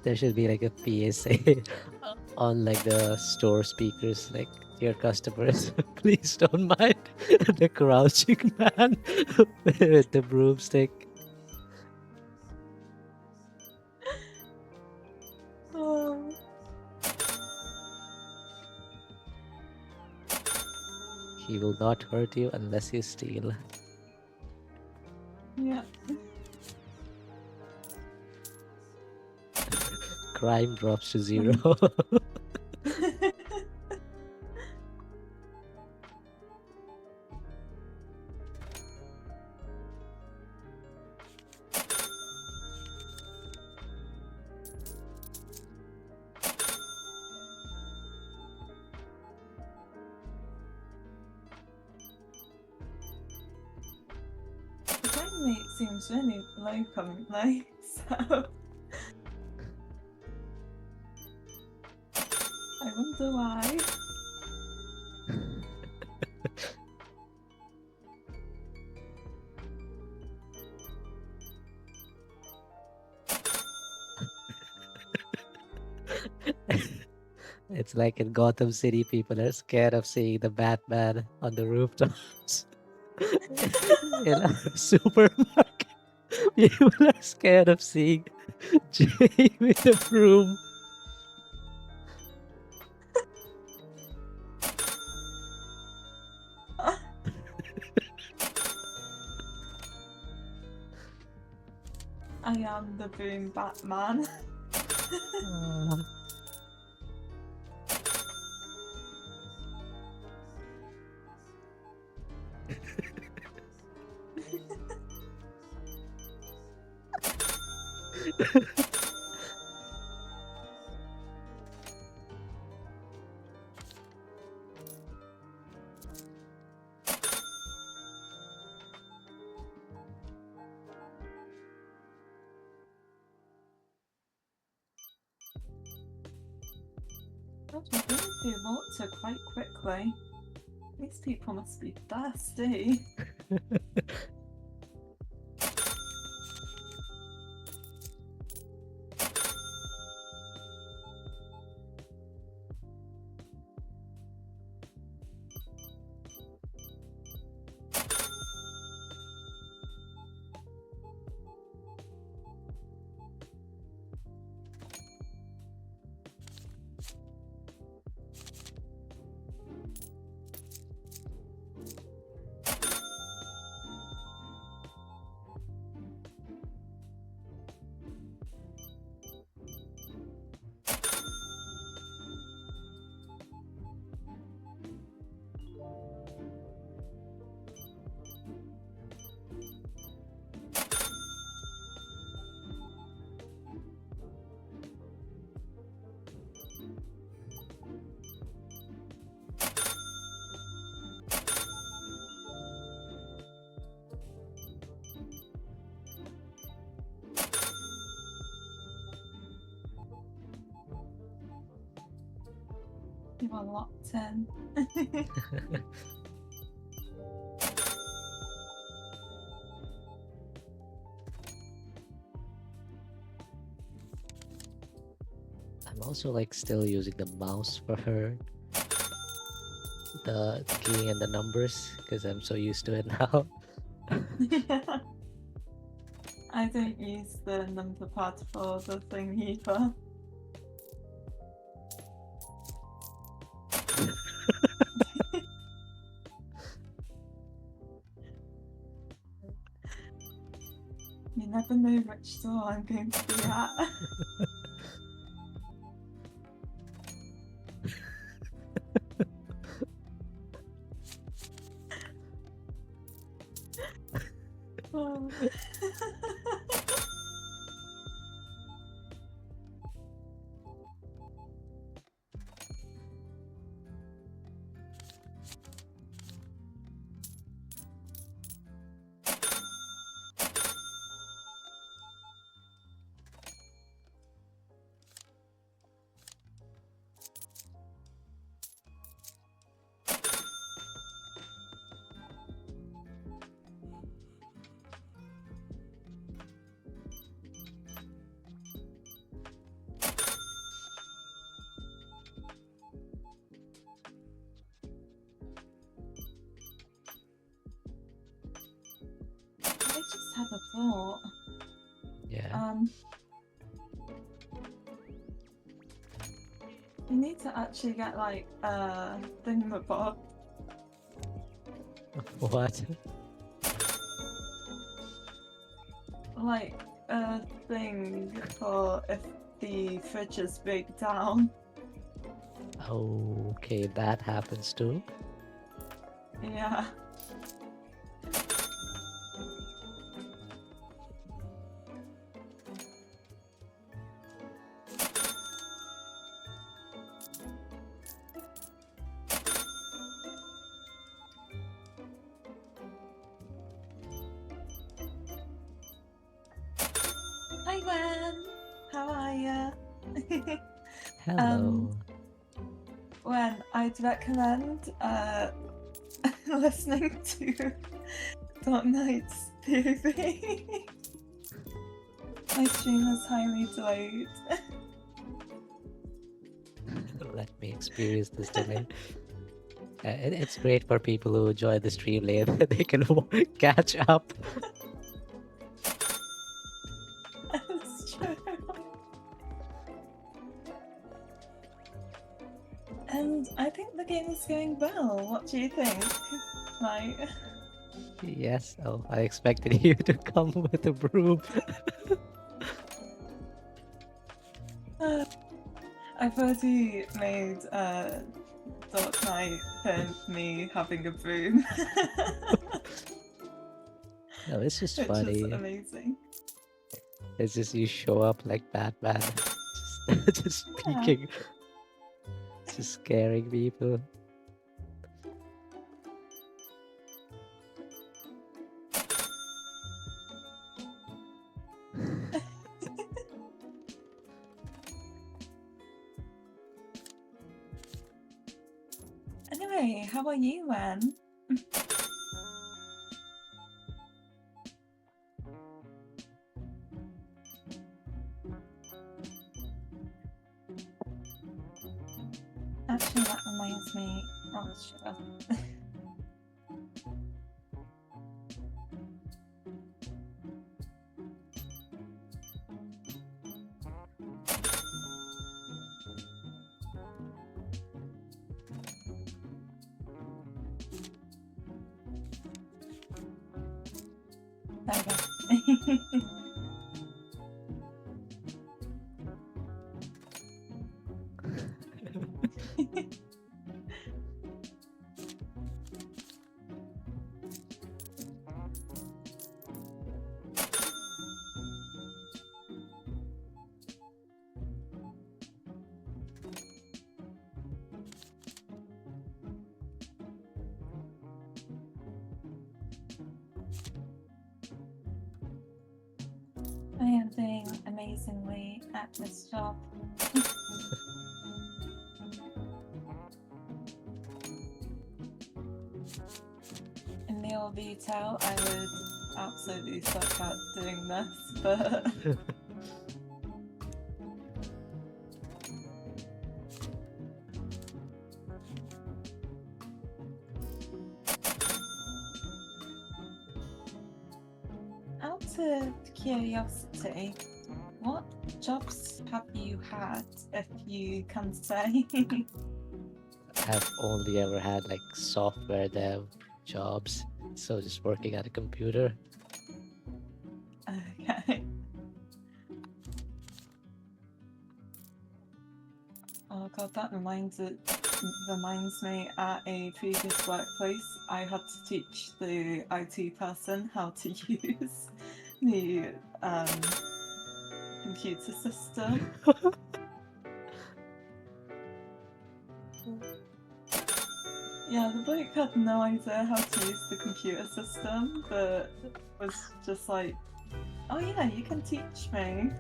There should be like a PSA on like the store speakers, like, dear customers, please don't mind the crouching man with the broomstick. Oh. He will not hurt you unless you steal. Yeah. Crime drops to 0. The frame rate seems really low currently, so I wonder why. It's like in Gotham City, people are scared of seeing the Batman on the rooftops. In a supermarket, people are scared of seeing Jay with a broom. I am the boom Batman. Uh, God, we're going through water quite quickly. These people must be thirsty. You are locked in. I'm also like still using the mouse for her, the keying and the numbers, because I'm so used to it now. Yeah. I don't use the number pad for the thing either. You never know which store I'm going to be at. Oh. I just have a thought. Yeah. You need to actually get like a thingamabob. What? Like a thing for if the fridges break down. Okay, that happens too. Yeah. Hi Gwen, how are ya? Hello. Gwen, I'd recommend listening to Dark Knight's POV. My stream is highly delayed. Let me experience this delay. It's great for people who join the stream late. They can catch up. That's true. And I think the game is going well. What do you think? Like, Yes. Oh, I expected you to come with a broom. I've already made Dark Knight film me having a broom. No, it's just Which funny. is amazing. It's just you show up like Batman, just Yeah. speaking, just scaring people. Anyway, how are you, Wen? Actually, that reminds me. Oh, sure. There we go. I am doing amazingly at this job. full detail, I would absolutely suck at doing this, but out of curiosity, what jobs have you had, if you can say? I've only ever had like software dev jobs, so just working at a computer. Okay. Oh god, that reminds me, at a previous workplace, I had to teach the IT person how to use the computer system. Yeah, the bloke had no idea how to use the computer system, but was just like, oh yeah, you can teach me.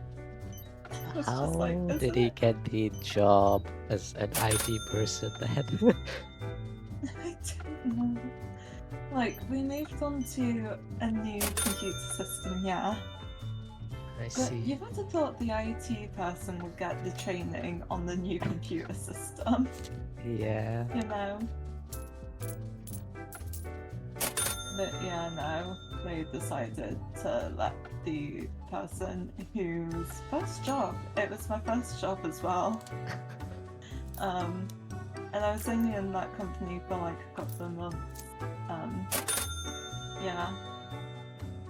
It's just like, How did isn't he it? get the job as an IT person then? I don't know. Like, we moved on to a new computer system, yeah. I But see. you would have thought the IT person would get the training on the new computer system, Yeah. you know? But yeah, no, they decided to let the person whose first job, it was my first job as well. And I was only in that company for like a couple of months. Yeah,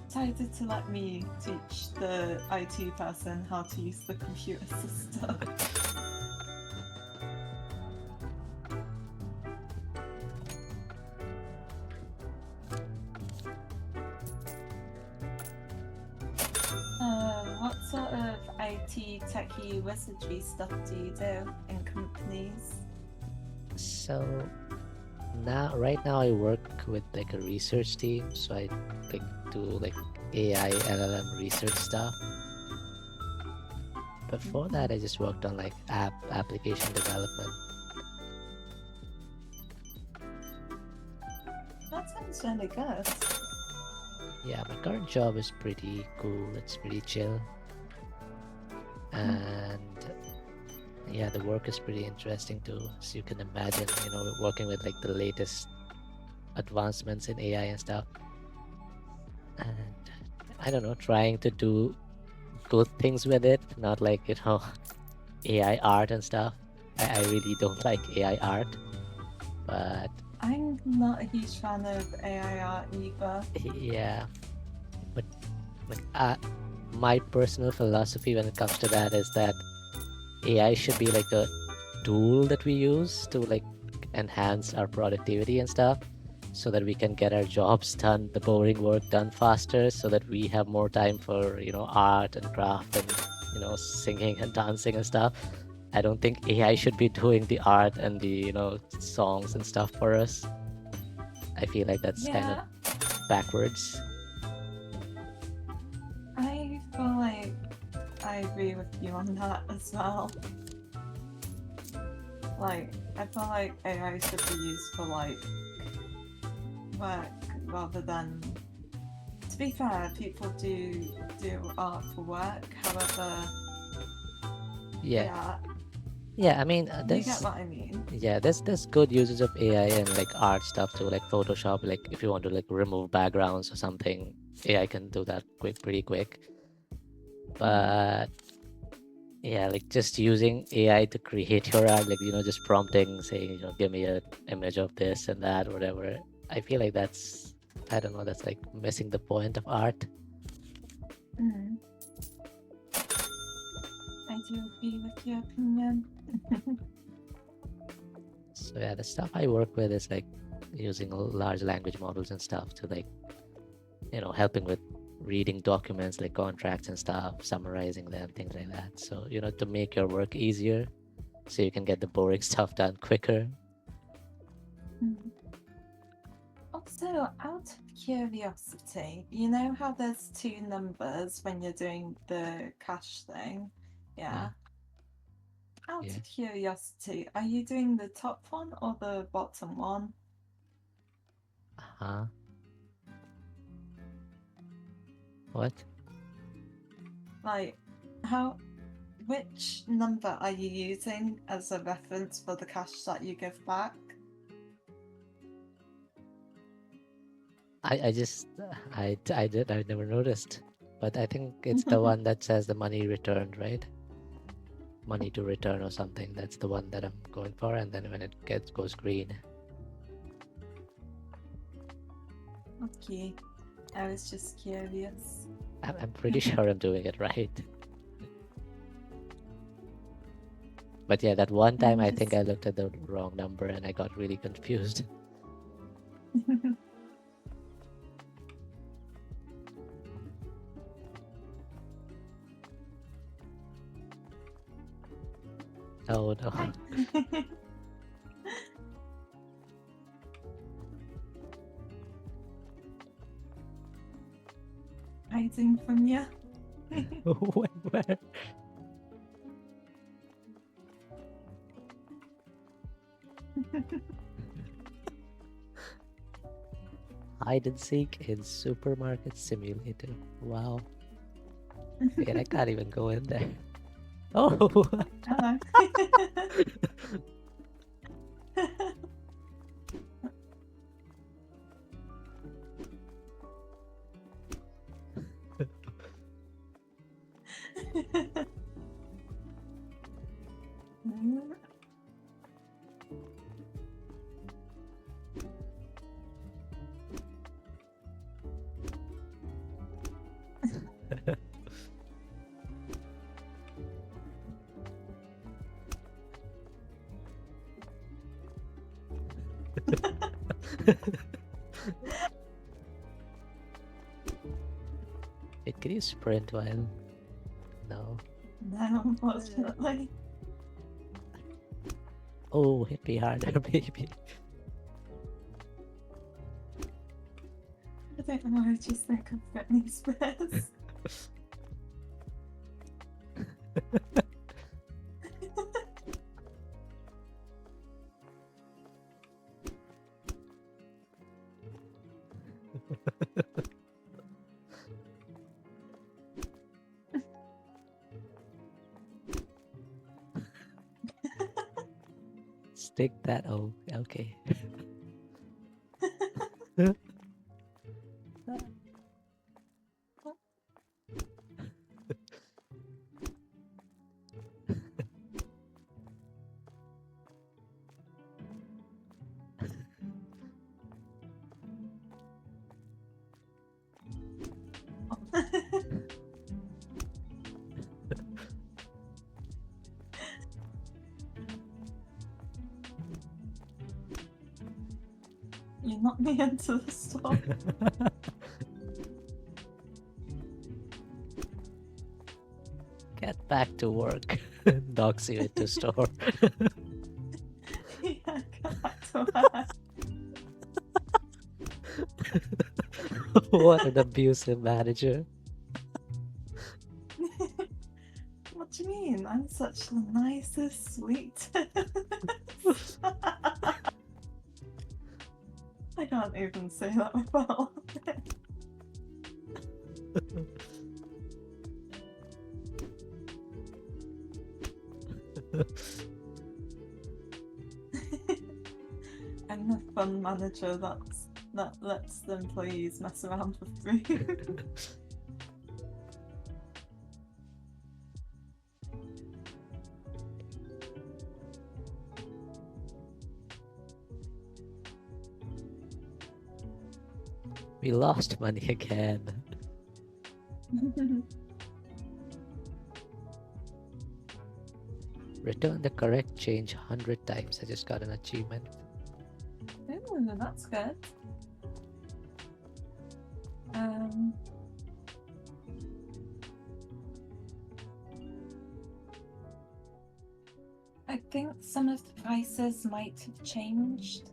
decided to let me teach the IT person how to use the computer system. What sort of IT techie wizardry stuff do you do in companies? So right now I work with like a research team, so I like do like AI LLM research stuff. Before that, I just worked on like application development. That sounds really good. Yeah, my current job is pretty cool. It's pretty chill, and yeah, the work is pretty interesting too. So you can imagine, working with like the latest advancements in AI and stuff, and I don't know, trying to do good things with it, not like AI art and stuff. I really don't like AI art, but I'm not a huge fan of AI art either. yeah, but like my personal philosophy when it comes to that is that AI should be like a tool that we use to like enhance our productivity and stuff so that we can get our jobs done, the boring work done faster, so that we have more time for art and craft and singing and dancing and stuff. I don't think AI should be doing the art and the songs and stuff for us. I feel like that's kind of Yeah, backwards. I feel like I agree with you on that as well. Like, I feel like AI should be used for like work rather than. To be fair, people do art for work. However, Yeah, yeah, yeah. I mean, you get what I mean. there's good uses of AI and like art stuff too, like Photoshop. Like if you want to like remove backgrounds or something, AI can do that pretty quick. But yeah, like just using AI to create your art, like just prompting, saying, give me a image of this and that, or whatever. I feel like that's, I don't know, that's like missing the point of art. Mm, I do agree with your opinion. So yeah, the stuff I work with is like using large language models and stuff to like, helping with reading documents like contracts and stuff, summarizing them, things like that. So, to make your work easier so you can get the boring stuff done quicker. Also, out of curiosity, you know how there's two numbers when you're doing the cash thing? Mm, Yeah. Out yeah. of curiosity, are you doing the top one or the bottom one? Huh? What? Like, which number are you using as a reference for the cash that you give back? I never noticed, but I think it's the one that says the money returned, right? Money to return or something. That's the one that I'm going for, and then when it goes green. Okay, I was just curious. I'm pretty sure I'm doing it right. But yeah, that one time I think I looked at the wrong number and I got really confused. Oh no. Hiding from you. Where? Hide and seek in Supermarket Simulator. Wow. Man, I can't even go in there. Oh! Hello. Wait, can you sprint while? No. No, unfortunately. Oh, hit me harder, baby. I don't know, I just think of Britney Spears. Stick that. Oh, okay. You knocked me into the store. Get back to work. Knocks you into store. Yeah, go back to work. What an abusive manager. What do you mean? I'm such the nicest, sweet. I can't even say that without. I'm the fun manager that lets the employees mess around with food. We lost money again. Return the correct change 100 times. I just got an achievement. Ooh, that's good. I think some of the prices might have changed.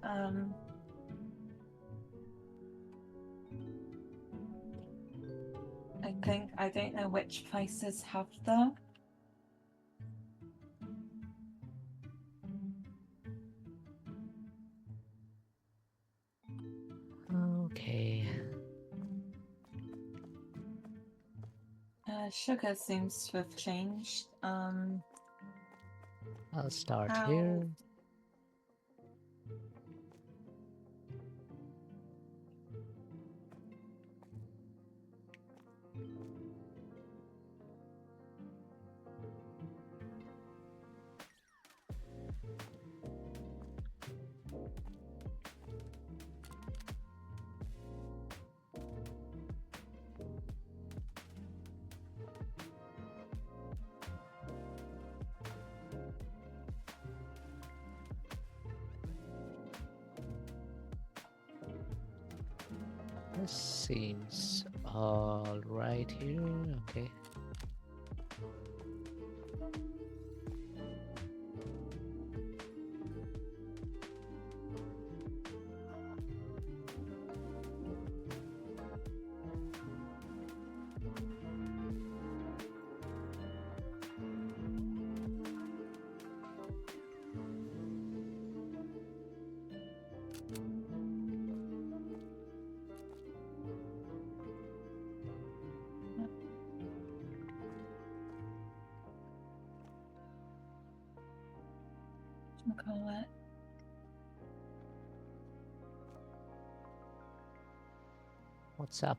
I don't know which prices have though. Okay. Sugar seems to have changed. I'll start How? here. This seems all right here. Okay. Call it? What's up?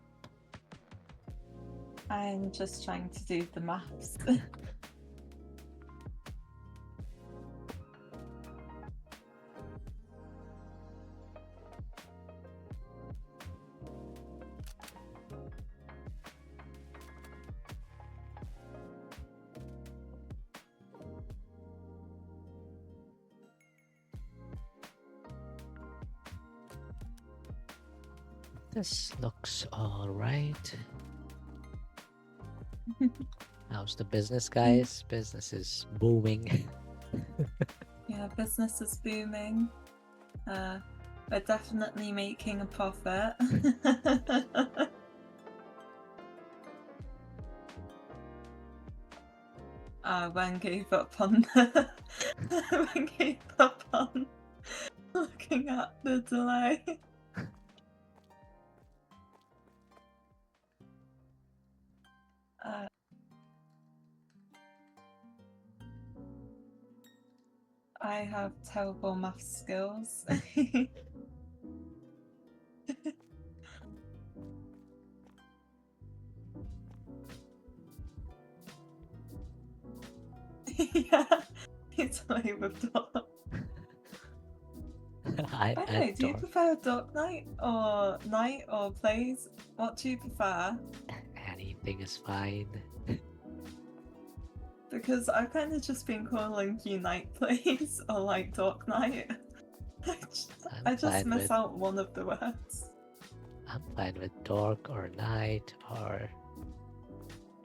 I'm just trying to do the maths. This looks all right. How's the business, guys? Business is booming. Yeah, business is booming. We're definitely making a profit. Wen gave up on Wen gave up on looking at the delay. I have terrible math skills. Yeah, it's away with Dark. I By the way, do you adore prefer Dark Knight or Plays? What do you prefer? anything is fine. Because I've kind of just been calling you Night Plays or like Dark Knight. I just fine miss with out one of the words. I'm fine with dark or night or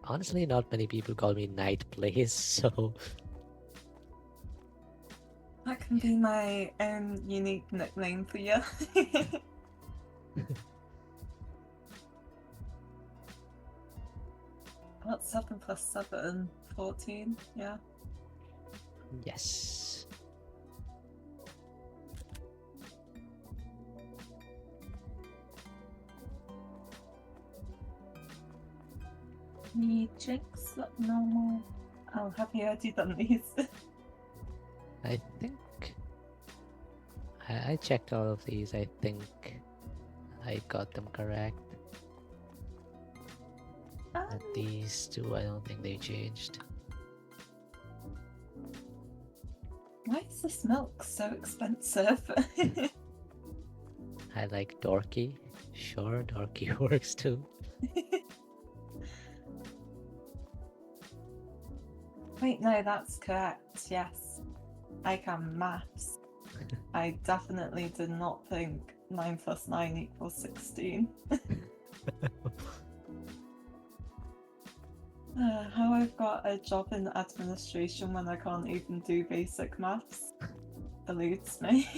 honestly not many people call me night plays, so That can be my own unique nickname for you. What's 7 plus 7? 14, yeah. yes. Me drinks look normal. Oh, have you already done these? I think I checked all of these. I think I got them correct. But these two, I don't think they changed. Why is this milk so expensive? I like dorky. Sure, dorky works too. Wait, no, that's correct. Yes, I can maths. I definitely did not think 9 plus 9 equals 16. How I've got a job in administration when I can't even do basic maths eludes me.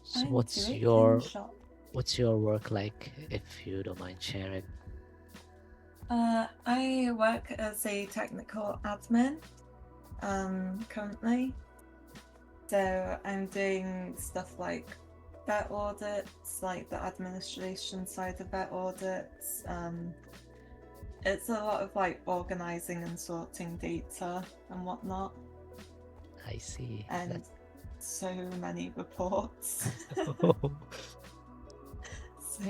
So I'm what's doing your shop. what's your work like, if you don't mind sharing? I work as a technical admin currently. So I'm doing stuff like vet audits, like the administration side of vet audits. It's a lot of like organizing and sorting data and whatnot, I see. and so many reports. So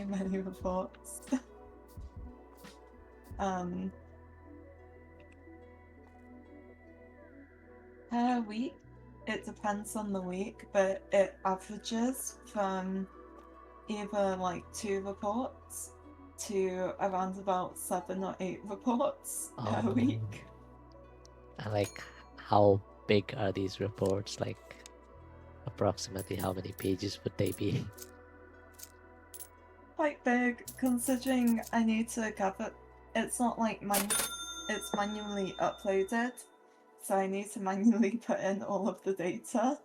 many reports. Per week, it depends on the week, but it averages from either like 2 reports to around about 7 or 8 reports per Oh, week. and like how big are these reports? Like approximately how many pages would they be? Quite big, considering I need to gather. It's not like it's manually uploaded, so I need to manually put in all of the data,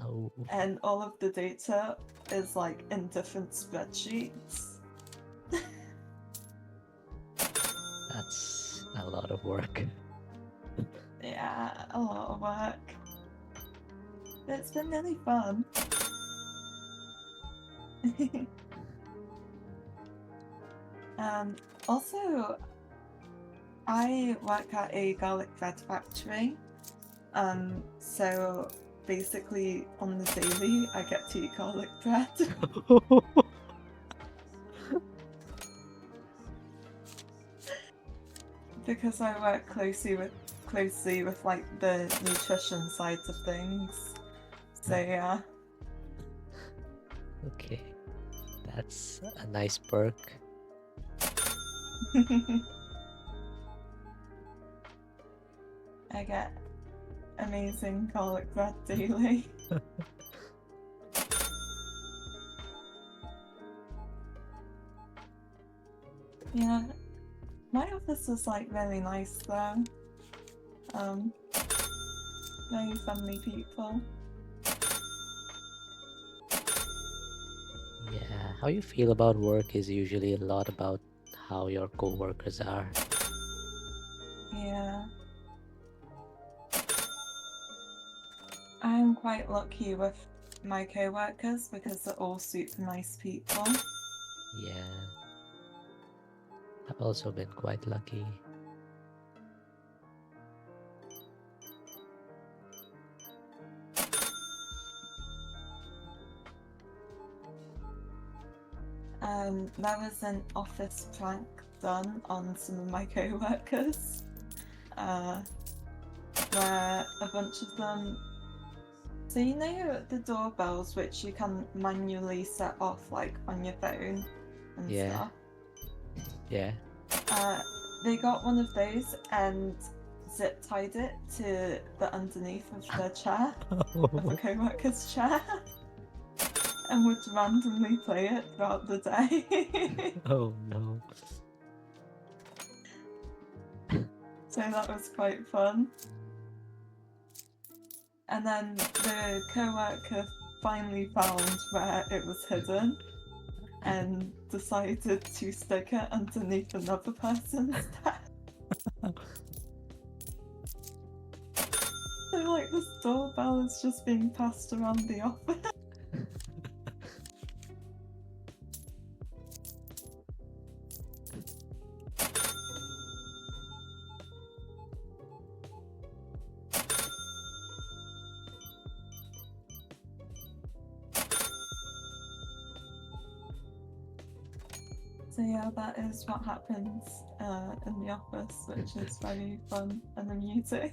Oh, and all of the data is like in different spreadsheets. that's a lot of work. Yeah, a lot of work. It's been really fun. Also, I work at a garlic bread factory. So basically on the daily, I get to eat garlic bread. Because I work closely with like the nutrition side of things. So yeah. Okay, that's a nice perk. I get amazing garlic bread daily. Yeah, my office is like really nice though. Very friendly people. Yeah, how you feel about work is usually a lot about how your co-workers are. Yeah. I'm quite lucky with my co-workers because they're all super nice people. Yeah, I've also been quite lucky. There was an office prank done on some of my co-workers, where a bunch of them. So you know the doorbells which you can manually set off like on your phone and Yeah, stuff. yeah. They got one of those and zip tied it to the underneath of their chair, of a co-worker's chair, and would randomly play it throughout the day. Oh no. So that was quite fun. And then the co-worker finally found where it was hidden and decided to stick it underneath another person's desk. So like this doorbell is just being passed around the office. So yeah, that is what happens in the office, which is very fun and amusing.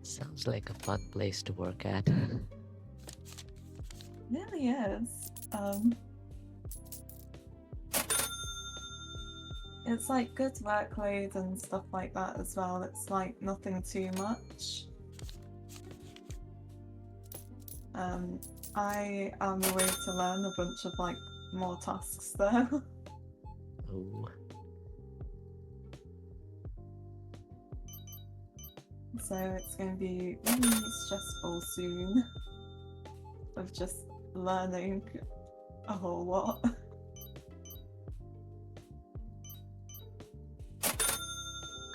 Sounds like a fun place to work at. Really is. It's like good workload and stuff like that as well. It's like nothing too much. I am a way to learn a bunch of like more tasks though. Oh, So it's going to be really stressful soon of just learning a whole lot.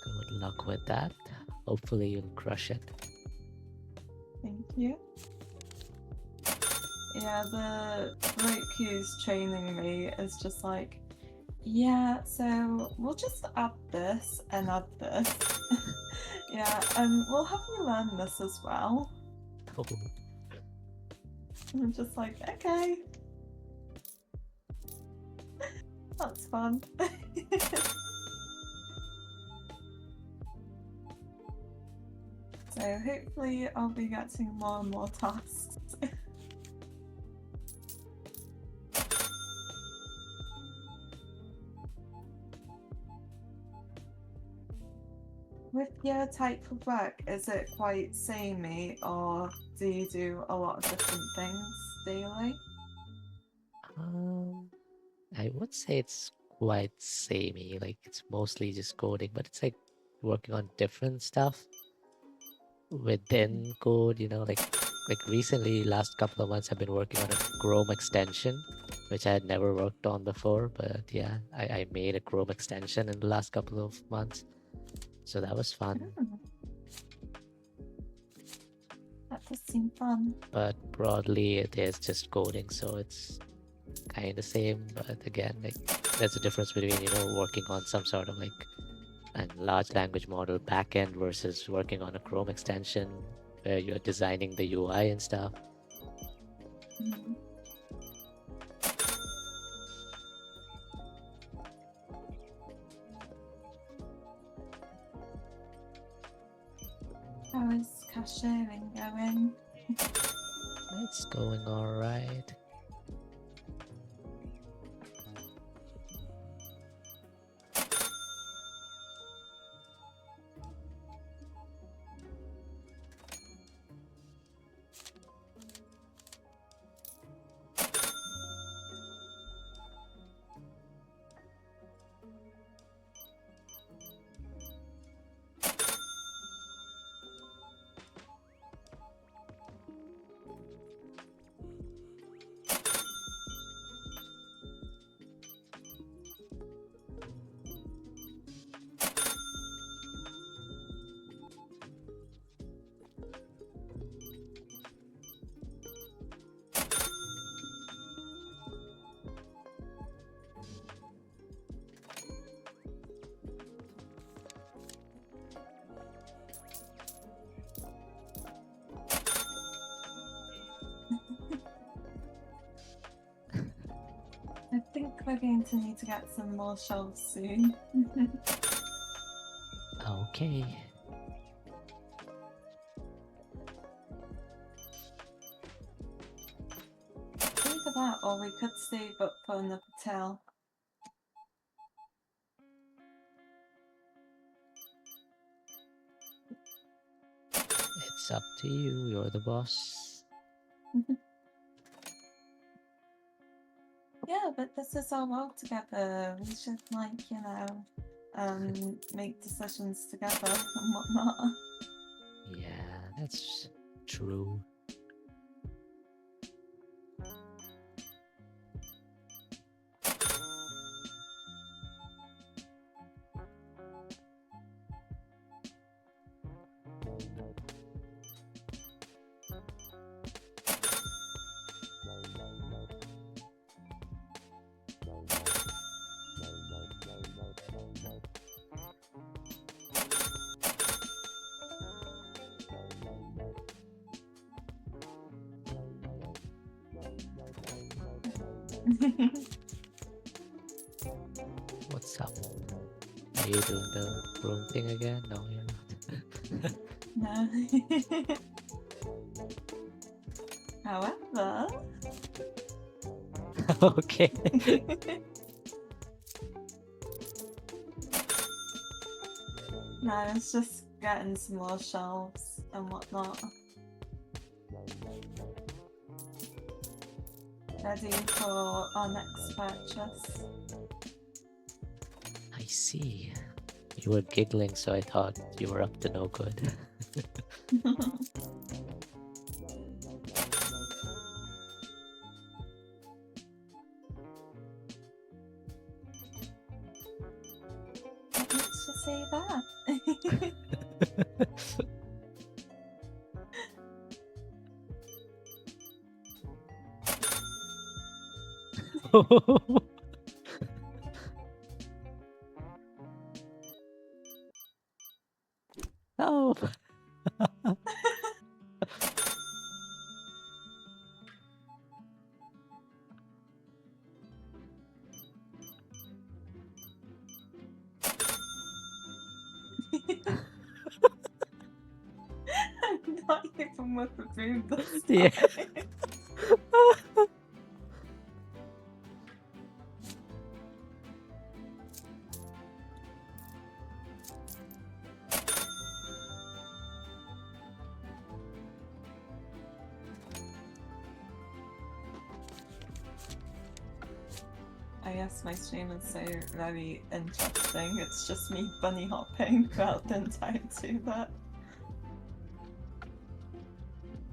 good luck with that. Hopefully you'll crush it. Thank you. Yeah, the bloke who's training me is just like, yeah, so we'll just add this and add this. Yeah, and we'll have you learn this as well. Oh, I'm just like, okay. That's fun. So hopefully I'll be getting more and more tasks. With your type of work, is it quite samey, or do you do a lot of different things daily? I would say it's quite samey. Like it's mostly just coding, but it's like working on different stuff within code. Like recently, last couple of months, I've been working on a Chrome extension, which I had never worked on before. But yeah, I made a Chrome extension in the last couple of months, so that was fun. That does seem fun. But broadly, it is just coding, so it's kind of same. But again, like there's a difference between working on some sort of like a large language model backend versus working on a Chrome extension where you're designing the UI and stuff. Mhm. How is cashiering going? It's going all right. I think we're going to need to get some more shelves soon. Okay. Either that, or we could save up for another tail. It's up to you. You're the boss. Yeah, but this is our world together. We should, like, make decisions together and whatnot. Yeah, that's true. What's up? Are you doing the room thing again? No, you're not. No. However, Okay. no, it's just getting some more shelves and whatnot. Ready for our next purchase. I see. You were giggling, so I thought you were up to no good. What makes you say that? No. Not even with the broom this Yeah. time. I guess my stream is so very interesting. It's just me bunny hopping throughout the entire tuber.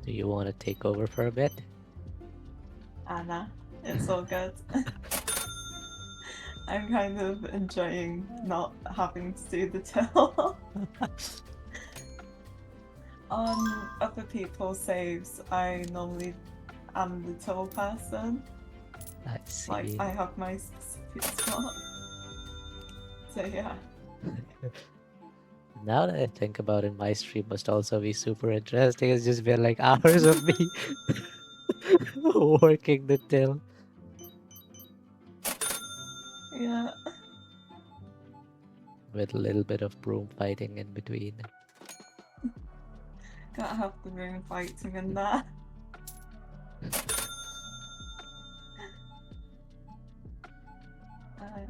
Do you want to take over for a bit? Anna, it's all good. I'm kind of enjoying not having to do the till. On other people's saves, I normally am the till person. I Like, see. I have my specific spot. So yeah. Now that I think about it, my stream must also be super interesting. It's just been like hours of me working the till. Yeah. With a little bit of broom fighting in between. Gotta have the room fighting in there. Uh,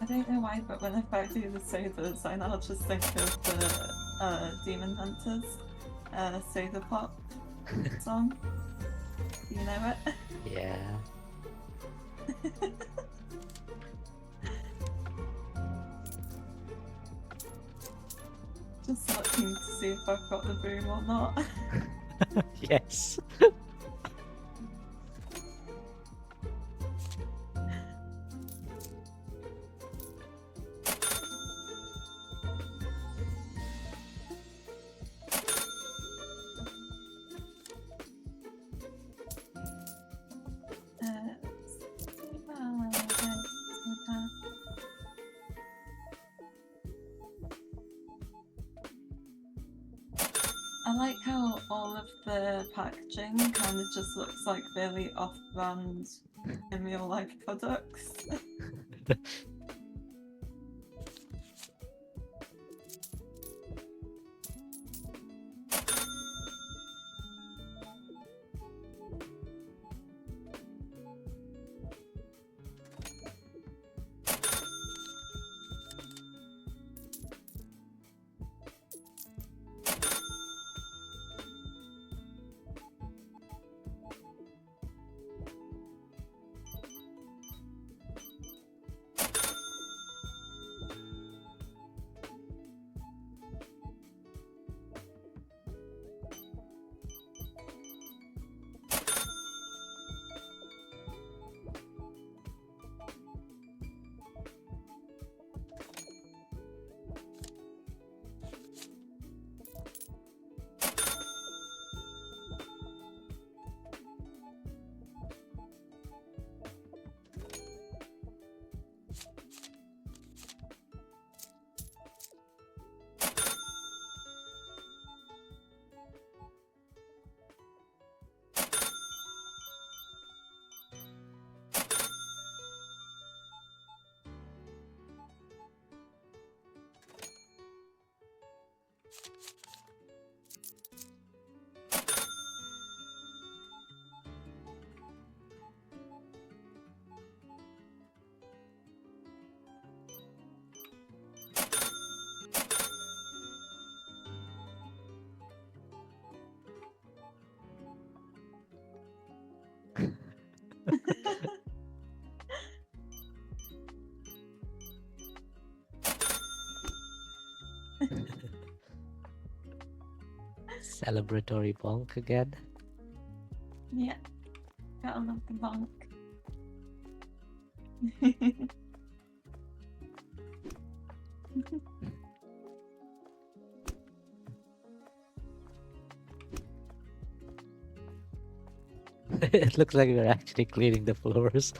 I don't know why, but whenever I do the sodas, I now just think of the Demon Hunters soda pop song. You know it? Yeah. Just looking to see if I've got the broom or not. Yes. I like how all of the packaging kind of just looks like really off-brand in real life products. Celebratory bonk again. Yeah, gotta love the bonk. It looks like we're actually cleaning the floors.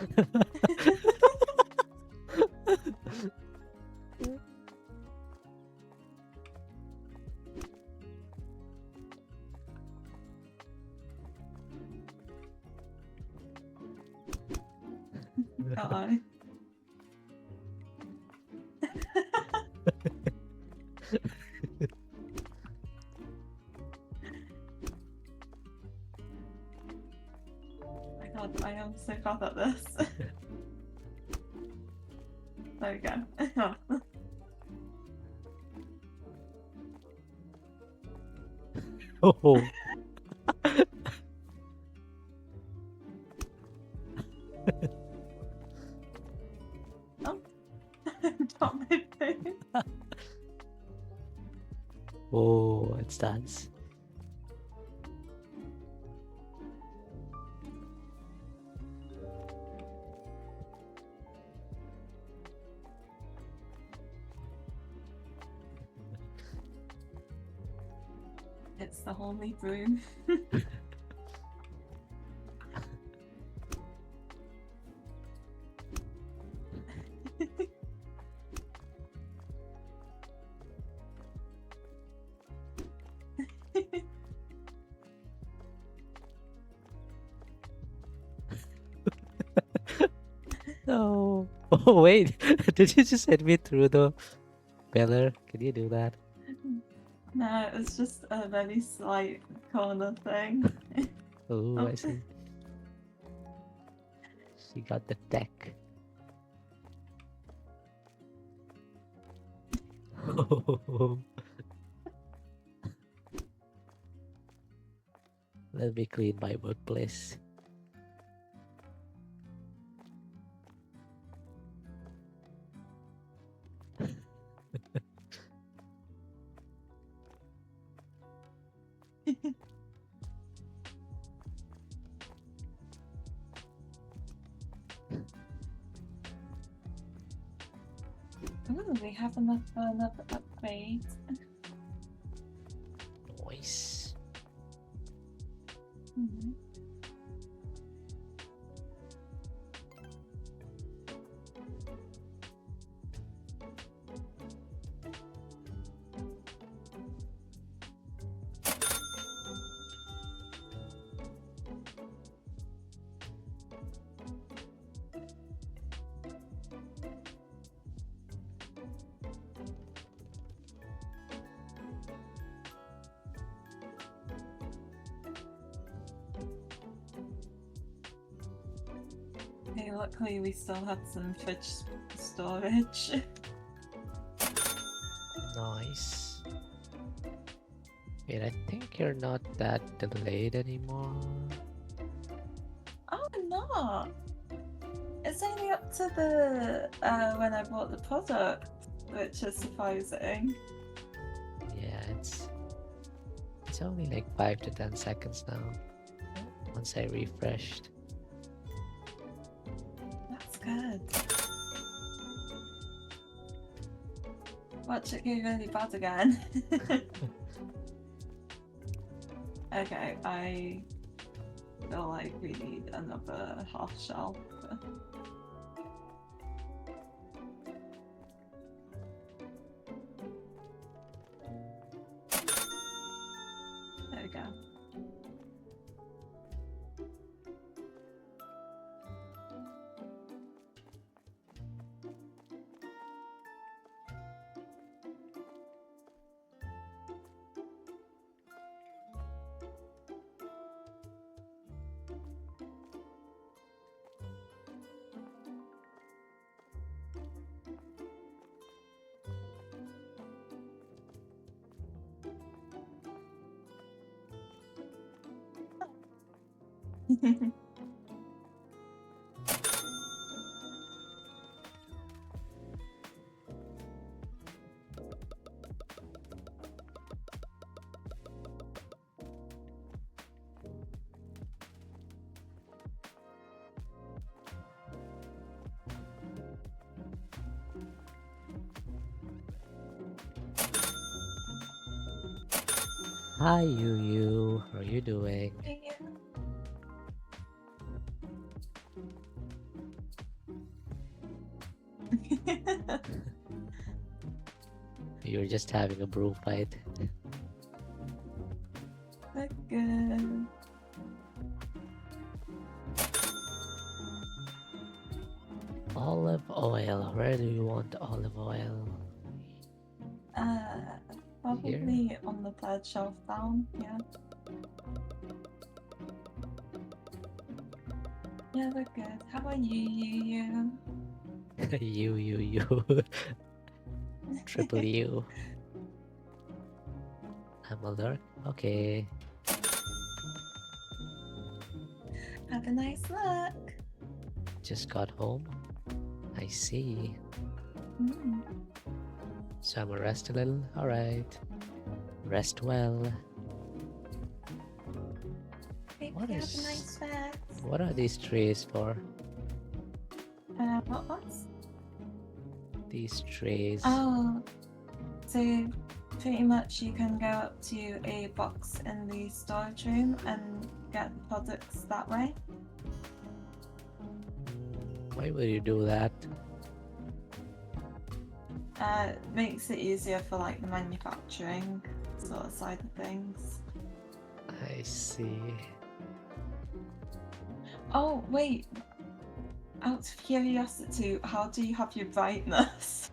God. My God, I am so bad at this. There we go. Oh, Oh, not my phone. oh, it starts. It's the holy broom. No. Oh, wait. Did you just hit me through the pillar? Can you do that? No, it's just a very slight corner thing. Oh, Oh. I see. She got the tech. Let me clean my workplace. Ooh, we have enough for another upgrade. Nice. Mhm. Okay, luckily we still had some fridge storage. Nice. Wait, I think you're not that delayed anymore. Oh, I'm not. It's only up to the when I bought the product, which is surprising. Yeah, it's only like 5 to 10 seconds now. Once I refreshed. That's good. Watch it go really bad again. Okay, I feel like we need another half shell. There we go. Hi, you. How are you doing? Yeah. You're just having a brew fight. They're good. Olive oil. Where do you want olive oil? Uh, Here? Probably on the third shelf down. Yeah. Yeah, they're good. How about you? You. Triple U. I'm alert. Okay. Have a nice look. Just got home. I see. Mm. So I'm gonna rest a little. Alright. Rest well. Hope What you have a is... nice rest. What are these trays for? What's? These trays. Oh, so pretty much you can go up to a box in the storage room and get products that way. Why would you do that? Makes it easier for like the manufacturing sort of side of things. I see. Oh, wait. Out of curiosity, how do you have your brightness?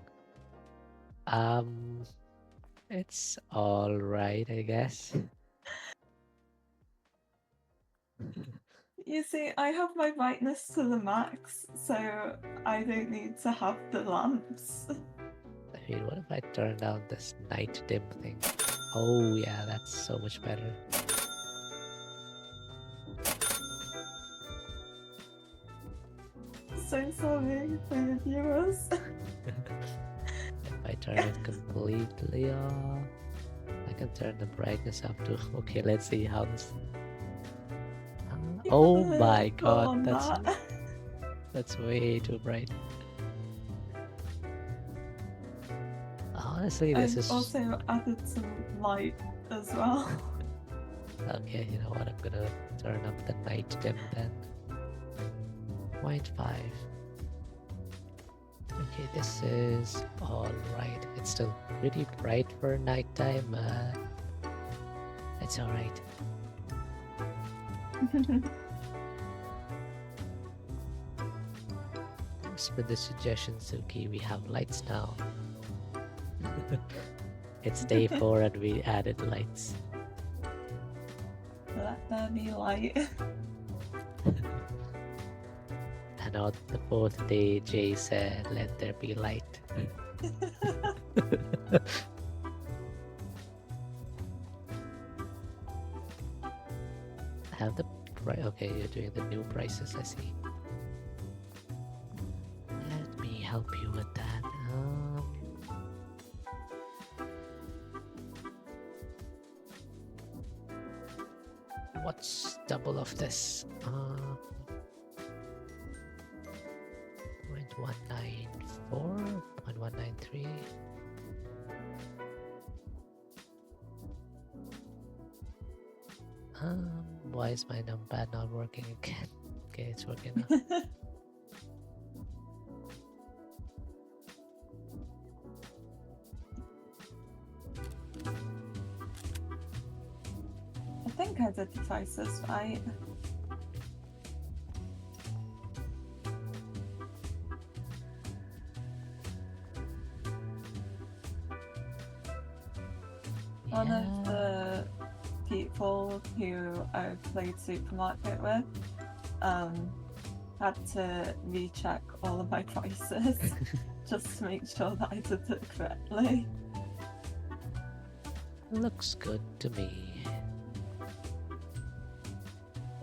It's alright, I guess. You see, I have my brightness to the max, so I don't need to have the lamps. I mean, what if I turn down this night dim thing? Oh yeah, that's so much better. So sorry for the viewers. If I turn it completely off, I can turn the brightness up to... Okay, let's see how this... Oh my god, that's way too bright. Honestly, this I've is... also added some light as well. Okay, you know what, I'm gonna turn up the night dim then. 0.5. Okay, this is alright. It's still pretty bright for nighttime, but it's alright. Thanks for the suggestion, Suki. We have lights now. It's day 4 and we added lights. Let there be light. And on the 4th day, Jay said, let there be light. Have the price. Okay, you're doing the new prices, I see. Let me help you with that. What's double of this? 0.194, 0.193. Why is my numpad not working again? Okay, it's working now. I think I did the prices right. One of the people who I played supermarket with had to recheck all of my prices just to make sure that I did it correctly. Looks good to me.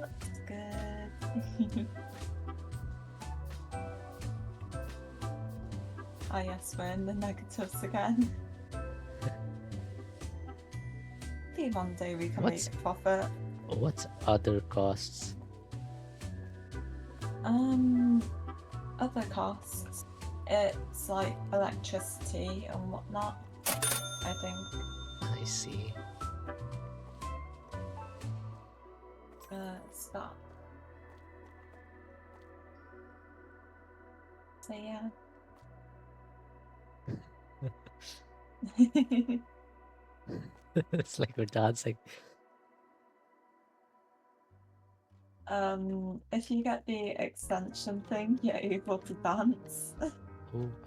Looks good. Ah yes, we're in the negatives again. Maybe one day we can make a profit. What's other costs? Other costs. It's like electricity and whatnot, I think. I see. stop. So yeah. It's like we're dancing. If you get the extension thing, you're able to dance. Oh,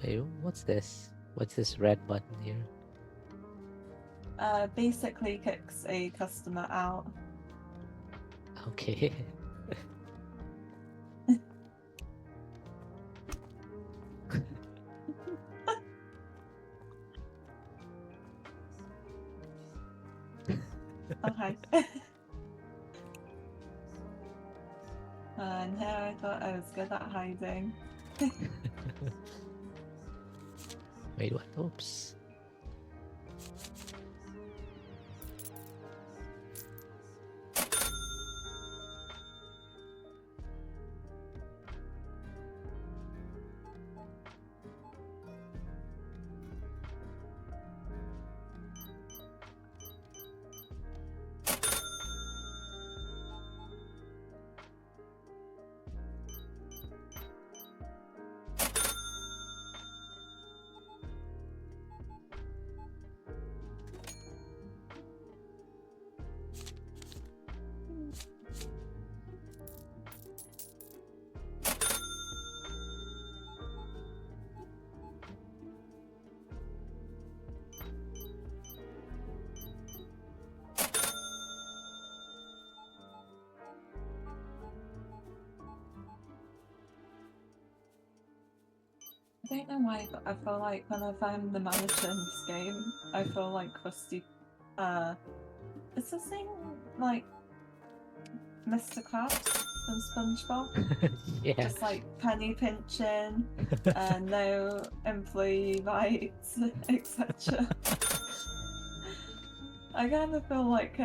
hey, what's this? What's this red button here? Basically kicks a customer out. Okay. Okay. And here I thought I was good at hiding. Wait, what? Oops. I don't know why, but I feel like whenever I'm the manager in this game, I feel like Krusty. It's the same like Mr. Krabs from SpongeBob. Yeah. Just like penny pinching, no employee rights, etc. I kind of feel like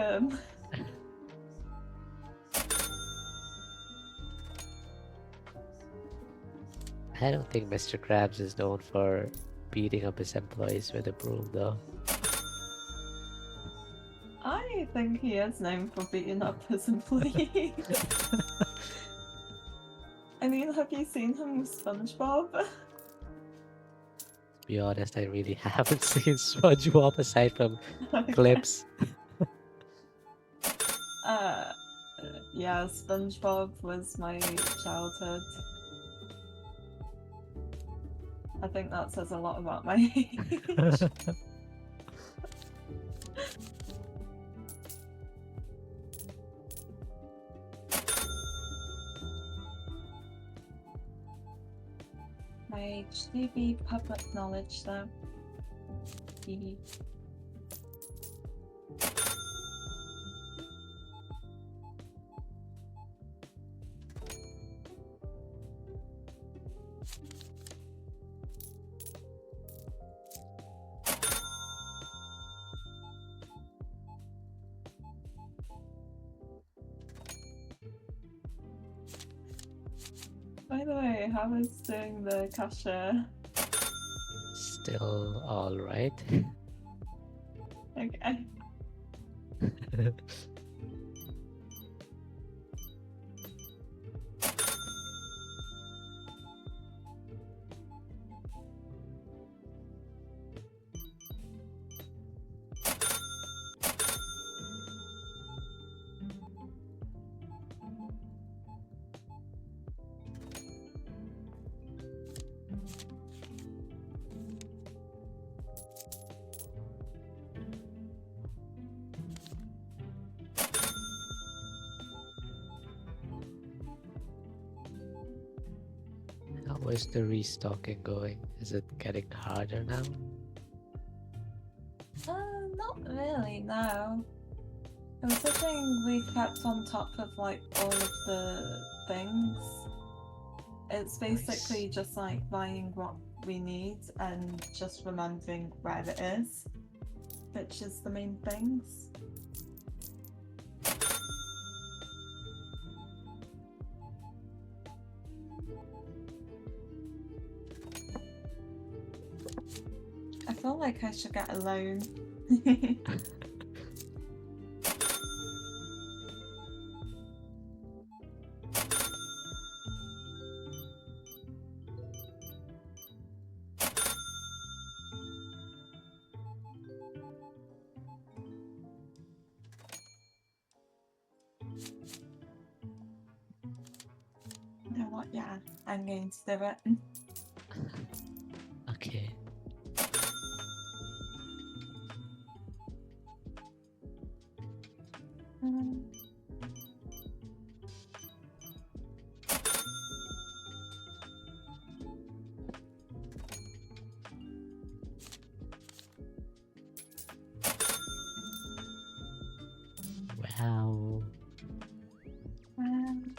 I don't think Mr. Krabs is known for beating up his employees with a broom, though. I think he is known for beating up his employees. I mean, have you seen him with SpongeBob? To be honest, I really haven't seen SpongeBob aside from clips. Yeah, SpongeBob was my childhood. I think that says a lot about my age. My HDB public knowledge though. By the way, how is doing the cashier? Still alright. Okay. How is the restocking going? Is it getting harder now? Not really, no. Considering we've kept on top of like all of the things, it's basically just like buying what we need and just remembering where it is, which is the main things. I feel like I should get a loan. Yeah, I'm going to do it. Okay. Um, Wow. um,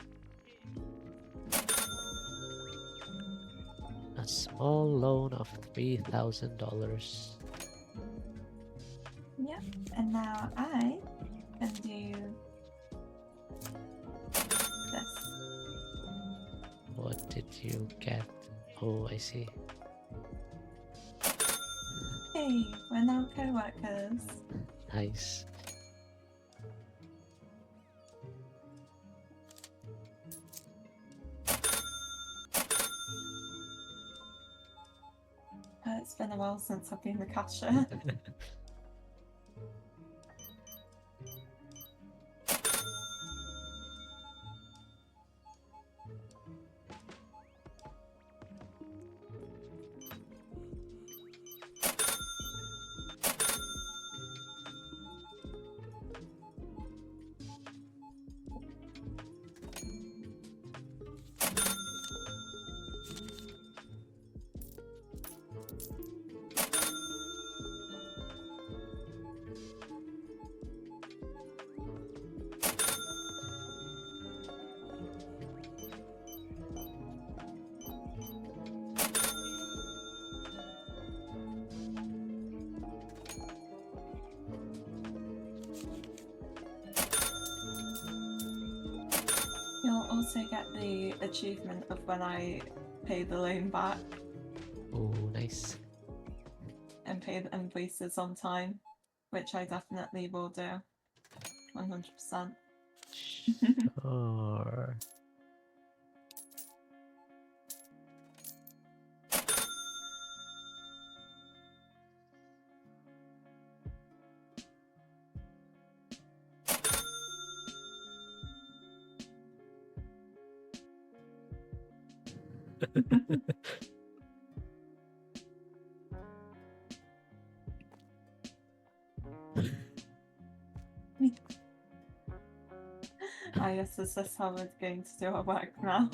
A small loan of $3,000. yep, and now I can do this. What did you get? Oh, I see. Hey, we're now co-workers. Nice. It's been a while since I've been the cashier. You'll also get the achievement of when I pay the loan back Oh, nice. and pay the invoices on time, which I definitely will do. 100%. Sure. I guess this is how we're going to do our work now.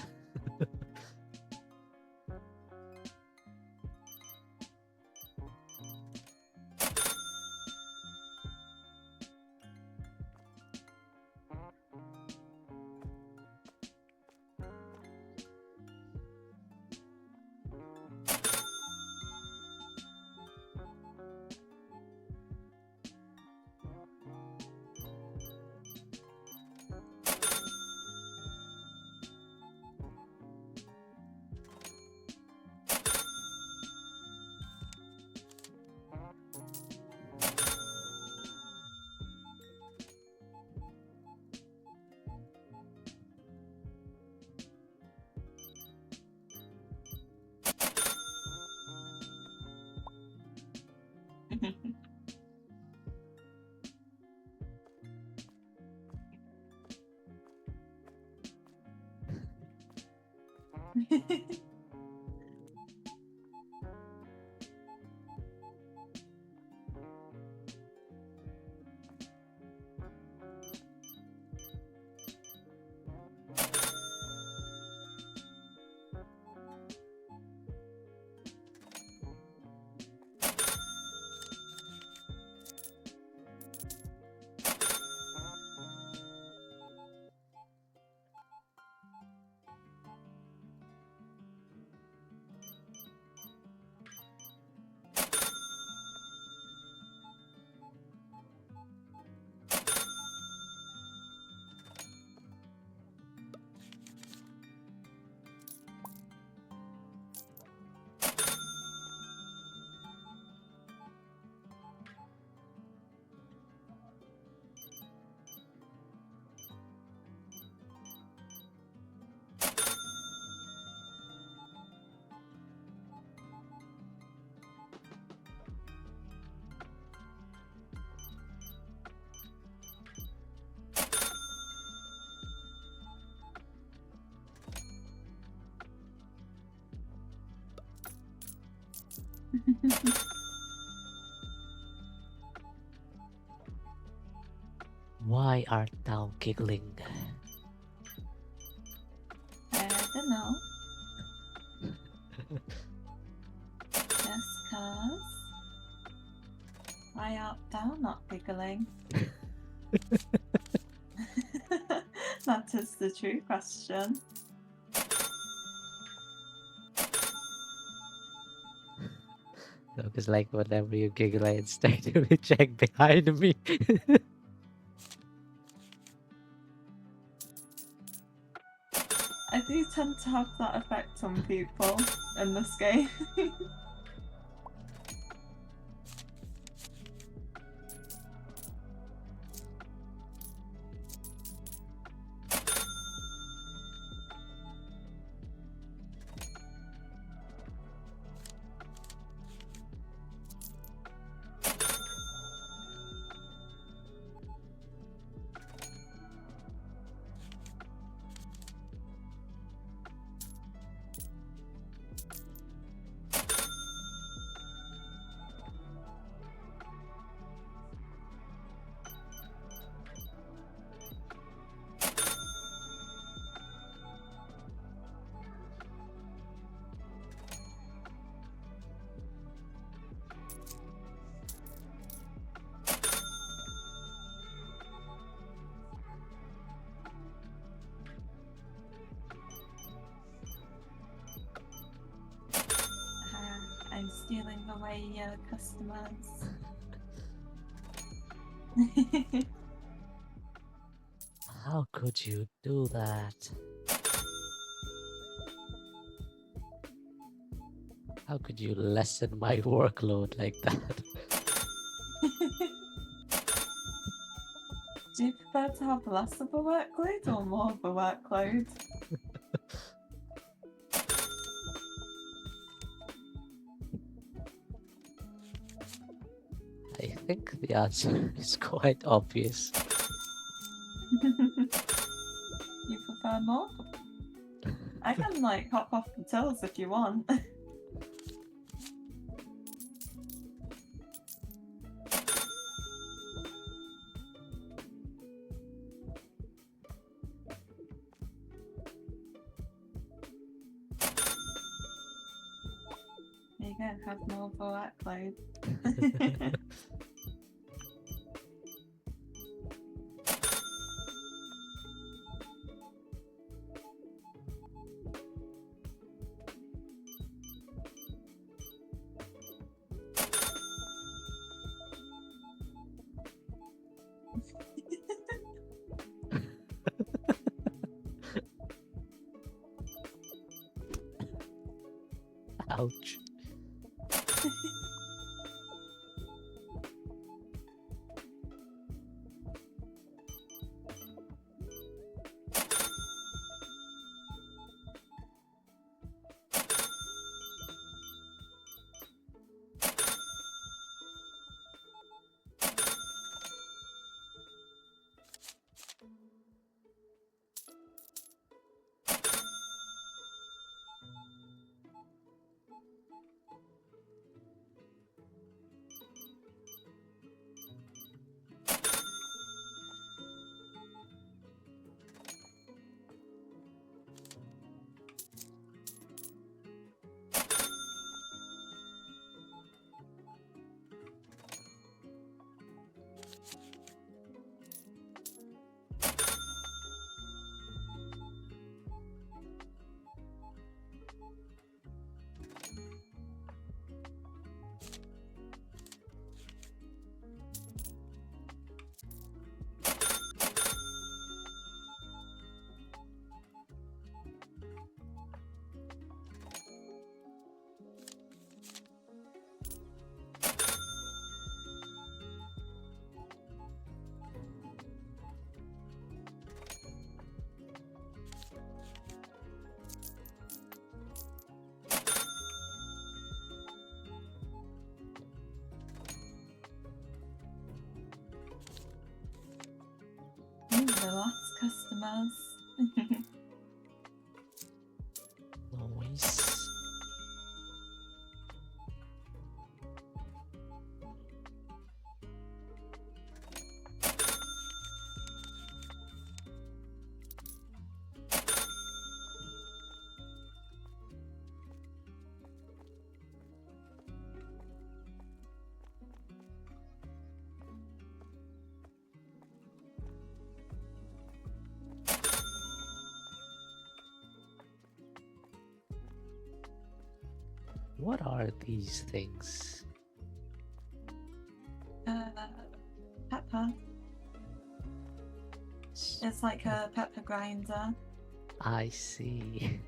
Why art thou giggling? I don't know. Just cause. Why art thou not giggling? That is the true question. No, because like whenever you giggle, I instinctively check behind me. I do tend to have that effect on people in this game. I'm stealing away your customers. How could you do that? How could you lessen my workload like that? Do you prefer to have less of a workload or more of a workload? I think the answer is quite obvious. You prefer more? I can like hop off the tills if you want. There you go, have more of a workload. Ouch. The last customers. Noise. What are these things? Pepper. It's like a pepper grinder. I see.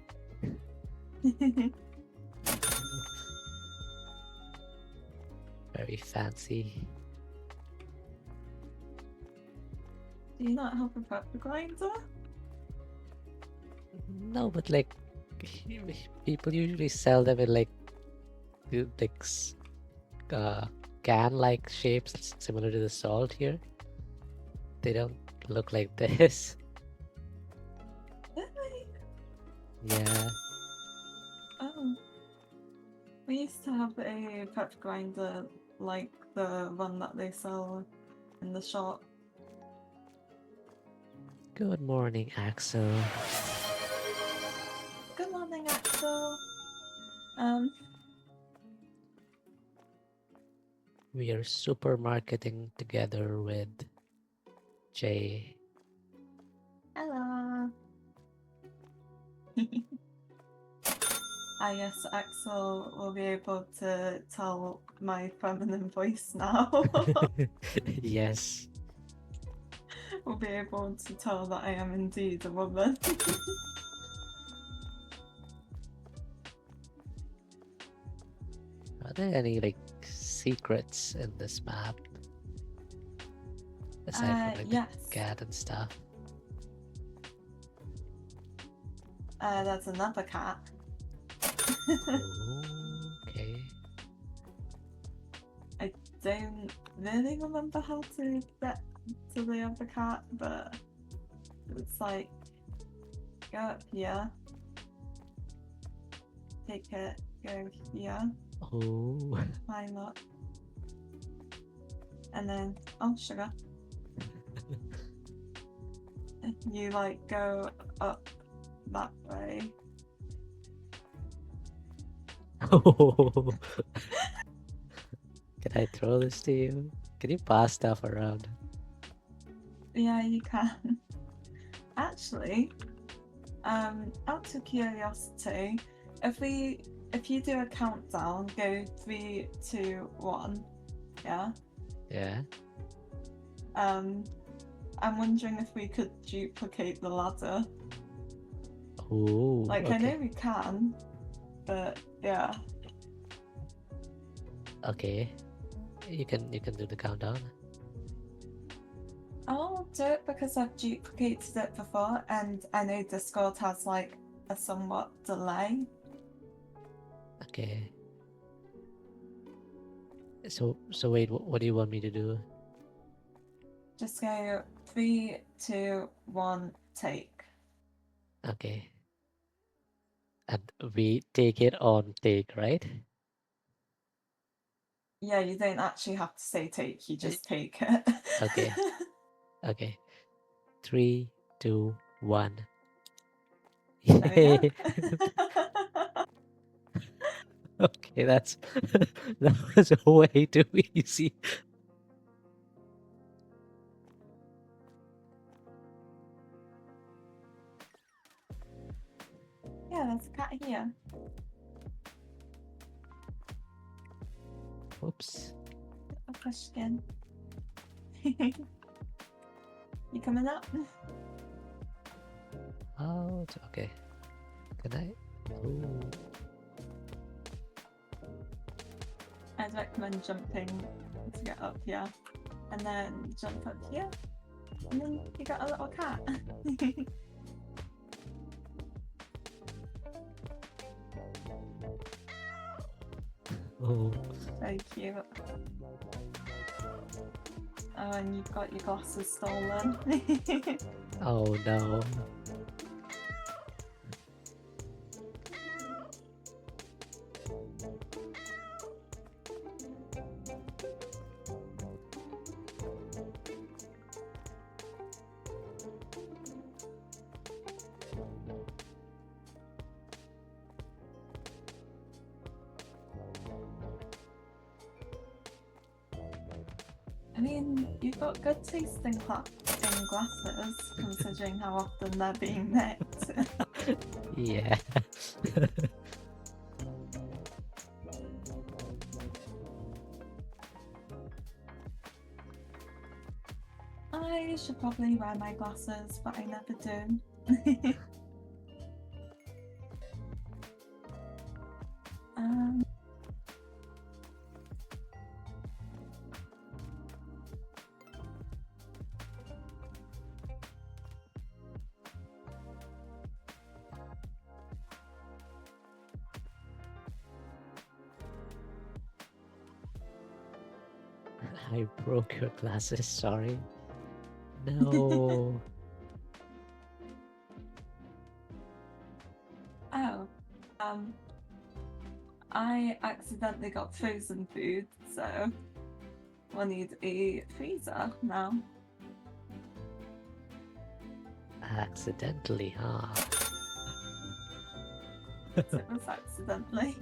Very fancy. Do you not have a pepper grinder? No, but like people usually sell them in like can-like shapes similar to the salt here. They don't look like this. Really? Yeah. Oh. We used to have a pepper grinder like the one that they sell in the shop. Good morning, Axel. Good morning, Axel. We are supermarketing together with Jay. Hello. Yes, Axel will be able to tell my feminine voice now. Yes. Will be able to tell that I am indeed a woman. Are there any like secrets in this map? Aside from like yes. the cat and stuff. There's another cat. Okay. I don't really remember how to get to the other cat, but it's like, go up here, take it, go here, Oh. climb up, and then, oh, sugar. You like go up that way. Oh. Can I throw this to you? Can you pass stuff around? Yeah, you can. Actually, out of curiosity, if you do a countdown, go 3, 2, 1, yeah. Yeah. I'm wondering if we could duplicate the ladder. Oh. Like, okay. I know we can, but yeah. Okay. You can do the countdown. I'll do it because I've duplicated it before, and I know Discord has like a somewhat delay. Okay. So wait, what do you want me to do? Just go 3, 2, 1, take. Okay. And we take it on take, right? Yeah, you don't actually have to say take, you just take it. Okay. Okay. 3, 2, 1. There we Yay. go. Okay, that was way too easy. Yeah, there's a cat here. Oops. A pushkin. You coming up? Oh, okay. Can I? Ooh. I'd recommend jumping to get up here. And then jump up here. And then you got a little cat. Oh. Very cute. Oh, and you've got your glasses stolen. Oh no. I mean, you've got good taste in glasses, considering how often they're being nicked. Yeah. I should probably wear my glasses, but I never do. um, I broke your glasses, sorry. No. oh, I accidentally got frozen food, so we'll need a freezer now. Accidentally, huh? So it was accidentally.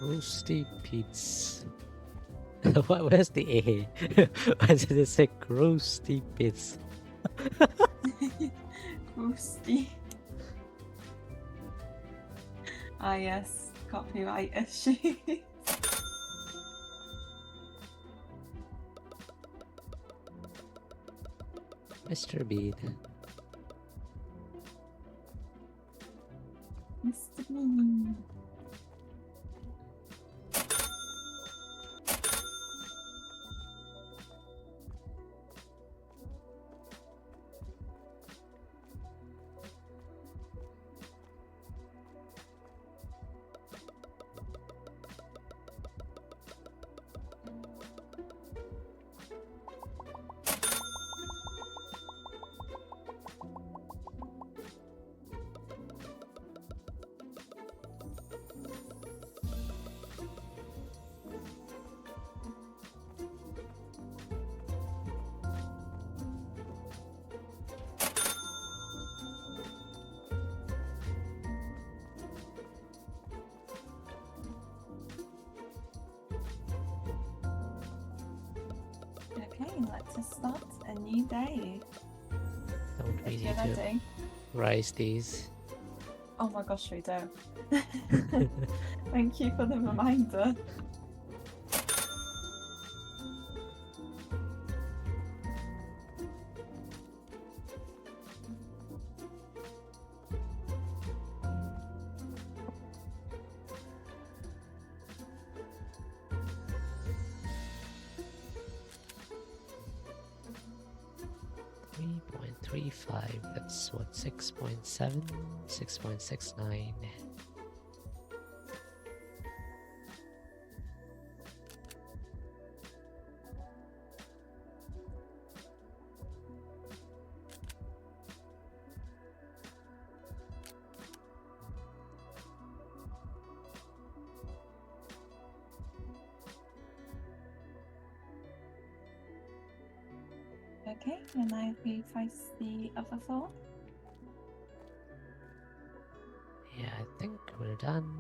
Roasty Pits. Where's the A? Why did it say Roasty Pits? Roasty. Ah yes, copyright issue. Mr. Bean. Mr. Bean. Okay, let's start a new day. Don't we If need you're to ready. rise these? Oh my gosh, we do. Thank you for the reminder. .35, that's what, 6.7, 6.69. Okay, and I replace the other four. Yeah, I think we're done.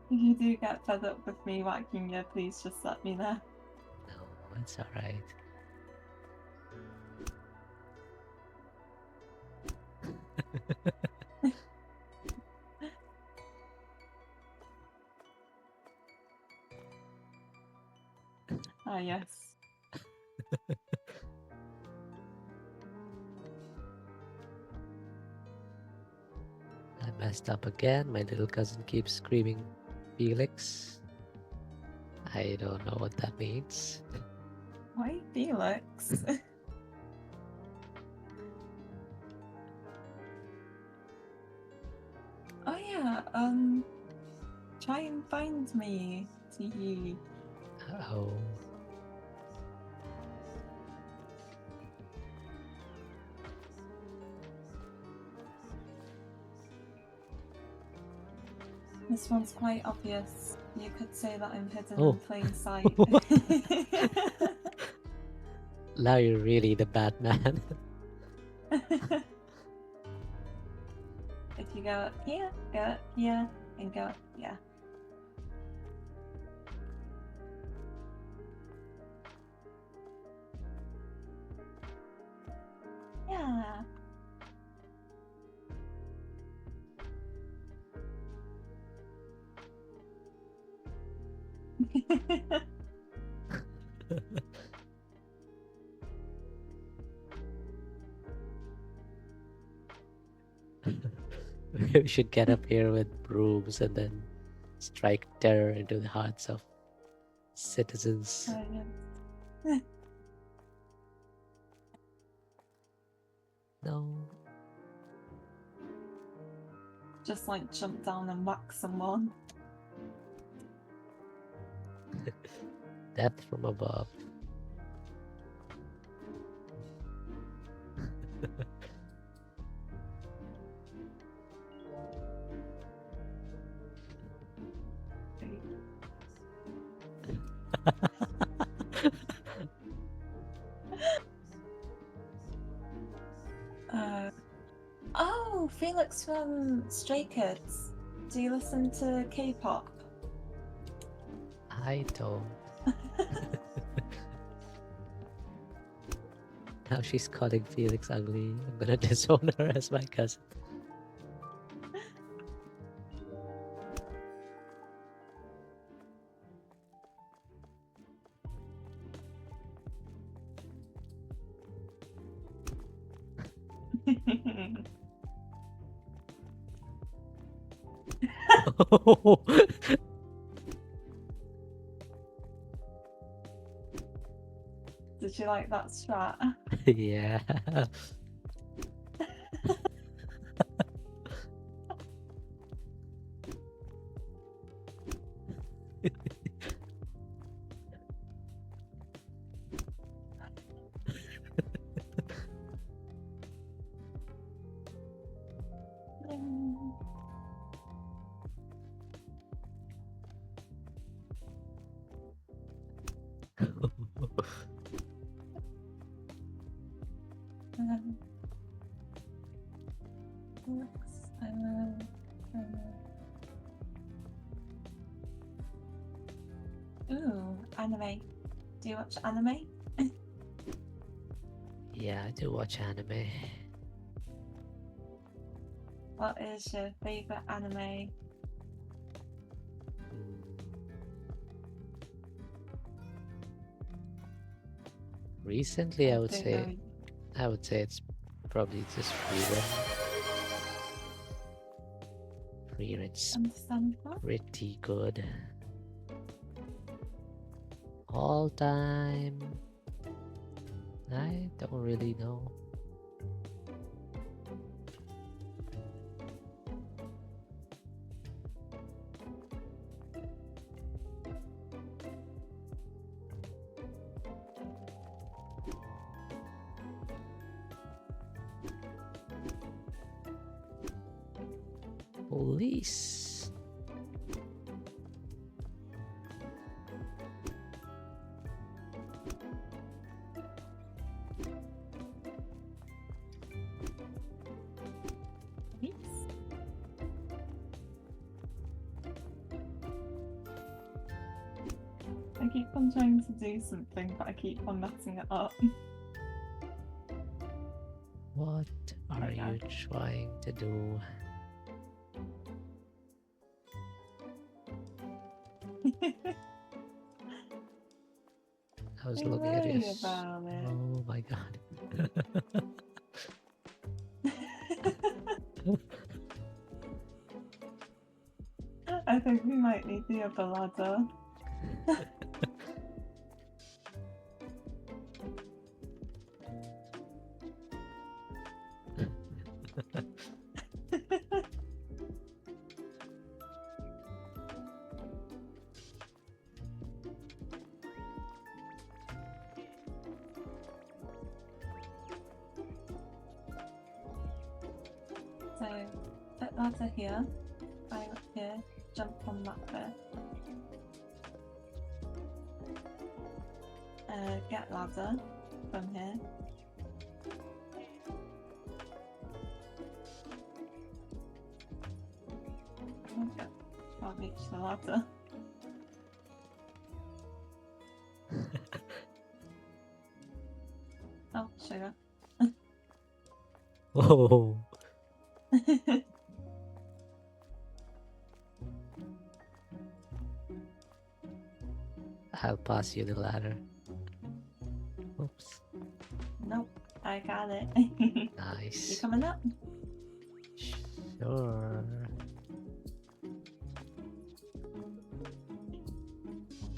If you do get fed up with me whacking you, please just let me know. No, it's alright. Ah, yes. I messed up again. My little cousin keeps screaming Felix. I don't know what that means. Why Felix? Oh yeah, try and find me. Tee. Uh-oh. This one's quite obvious. You could say that I'm hidden Oh. in plain sight. Now you're really the Batman. If you go here, and go here. Yeah. We should get up here with brooms and then strike terror into the hearts of citizens. No. Just like jump down and whack someone. Death from above. Oh, Felix from Stray Kids. Do you listen to K-pop? I don't. Now she's calling Felix ugly. I'm gonna disown her as my cousin. Did you like that strat? Yeah. Ooh, anime. Do you watch anime? Yeah, I do watch anime. What is your favorite anime? Recently, I would say it's probably just Freerun's Understandable. pretty good. All time, I don't really know. Police. I keep on trying to do something, but I keep on messing it up. What are you trying to do? I was looking at you. Oh my god. I think we might need the upper ladder. So, put ladder here, climb up here, jump on that bit. Get ladder, from here. Okay. I'll reach the ladder. Oh, sugar. Oh, I'll pass you the ladder. Oops. Nope, I got it. You Nice. coming up? Sure.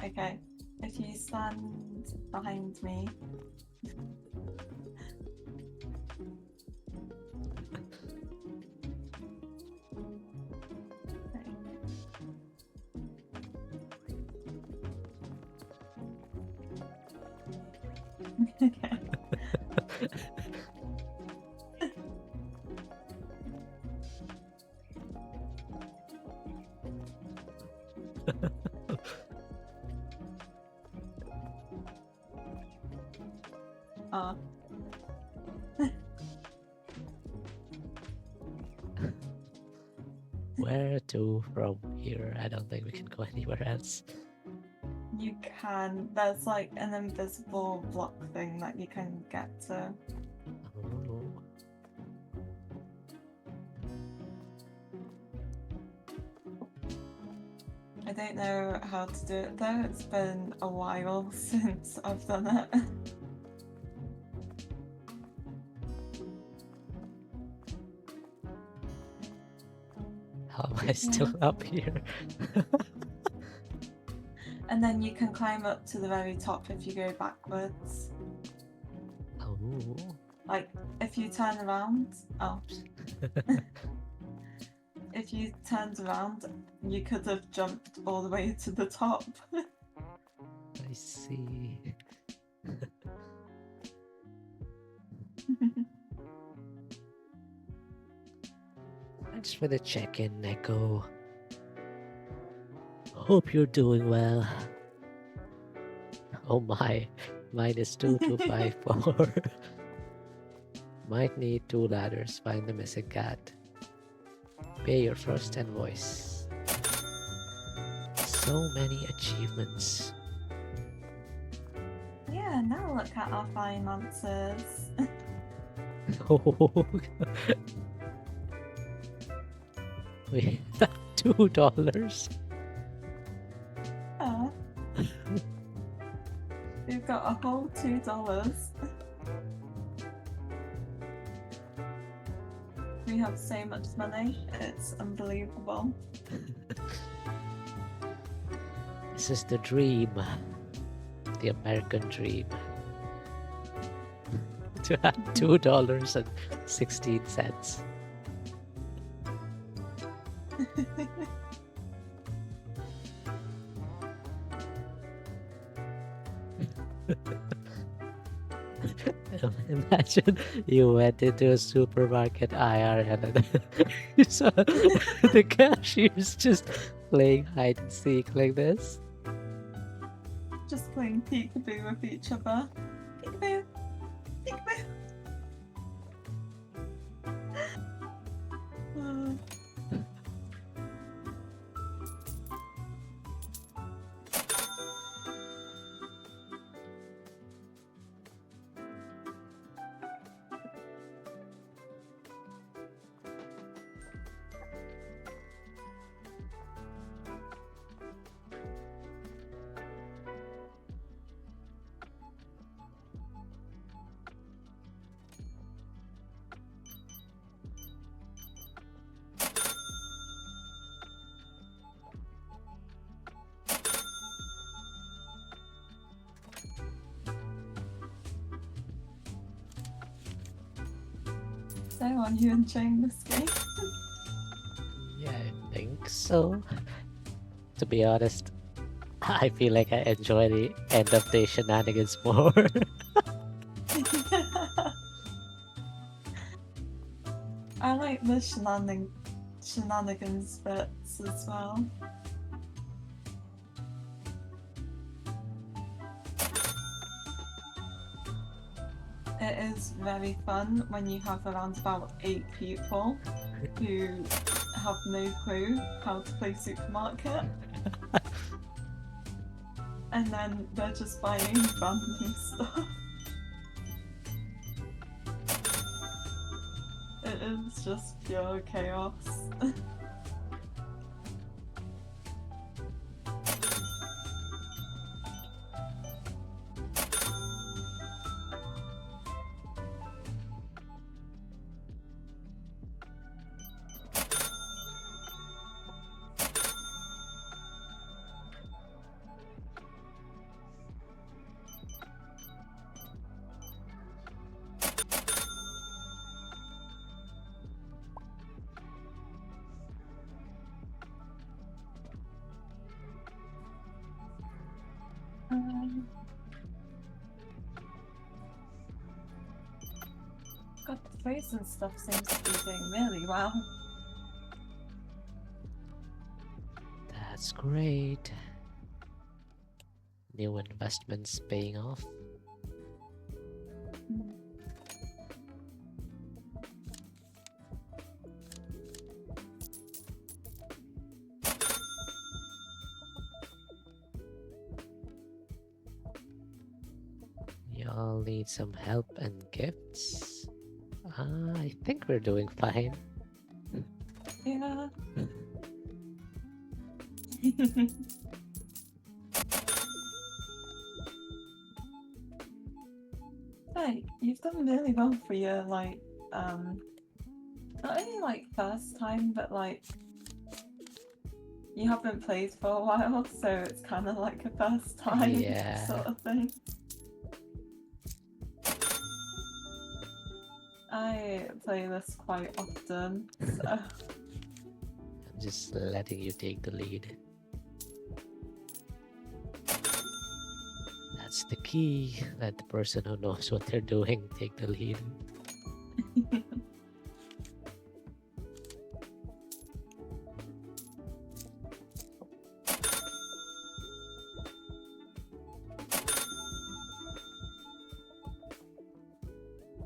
Okay. If you stand behind me. Okay. Oh. Where to from here? I don't think we can go anywhere else. You can. There's like an invisible block thing that you can get to. Oh. I don't know how to do it though. It's been a while since I've done it. How am I still up here? And then you can climb up to the very top if you go backwards. Oh. Like, if you turn around, oh. If you turned around, you could have jumped all the way to the top. I see. Thanks for the check-in, Neko. Hope you're doing well. Oh my, mine is 2254. Might need 2 ladders. Find the missing cat. Pay your first invoice. So many achievements. Yeah, now look at our finances. Oh, we have $2. Yeah. We've got a whole $2. We have so much money, it's unbelievable. This is the dream. The American dream. To have $2.16. Imagine you went into a supermarket IRL and you saw the cashiers just playing hide and seek like this. Just playing peekaboo with each other. Peekaboo! Peekaboo! So, are you enjoying this game? Yeah, I think so. To be honest, I feel like I enjoy the end of day shenanigans more. I like the shenanigans bits as well. it is very fun when you have around about 8 people who have no clue how to play supermarket. And then they're just buying random stuff. It is just pure chaos. God, the frozen stuff seems to be doing really well. That's great. New investments paying off. Y'all need some help and gifts? I think we're doing fine. Yeah. Hey, you've done really well for your not only like first time, but like you haven't played for a while, so it's kind of like a first time Yeah. sort of thing. I play this quite often, so I'm just letting you take the lead. That's the key. Let the person who knows what they're doing take the lead.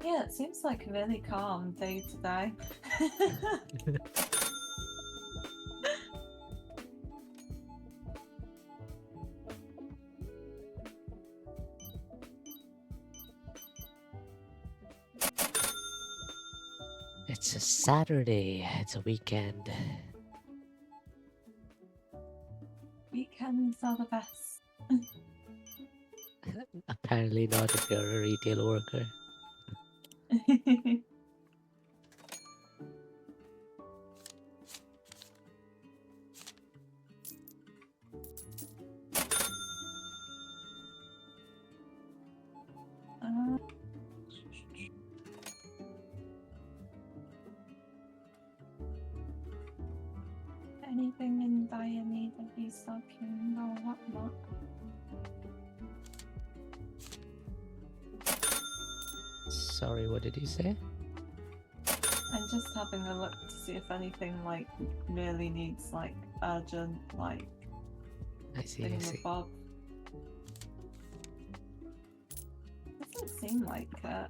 yeah, it seems like really calm day to day. It's a Saturday. It's a weekend. Weekends are the best. Apparently not if you're a retail worker. Uh, anything in dire need of restocking or whatnot? Sorry, what did you say? I'm just having a look to see if anything like really needs like urgent like I see, I see. thingamabob. Doesn't seem like it.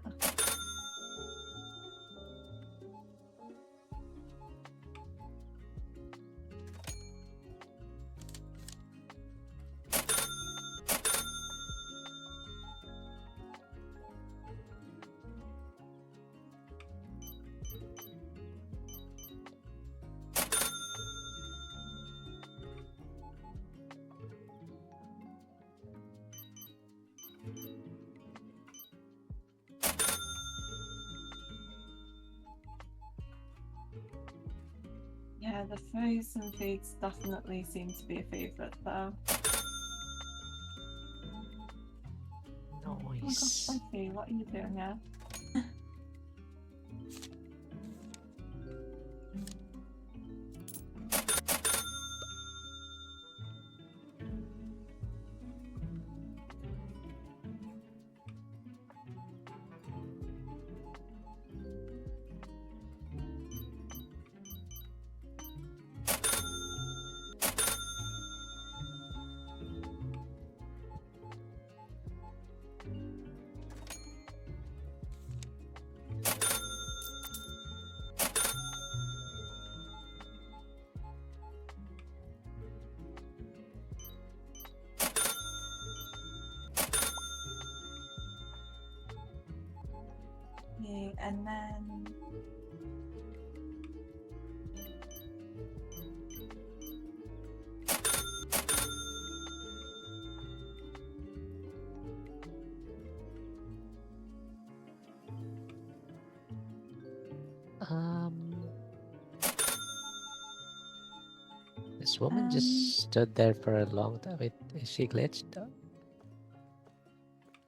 Yeah, the frozen foods definitely seem to be a favourite though. Oh my gosh, Nice. Sophie, what are you doing here? Okay, and then Um, this woman just stood there for a long time. Wait, is she glitched?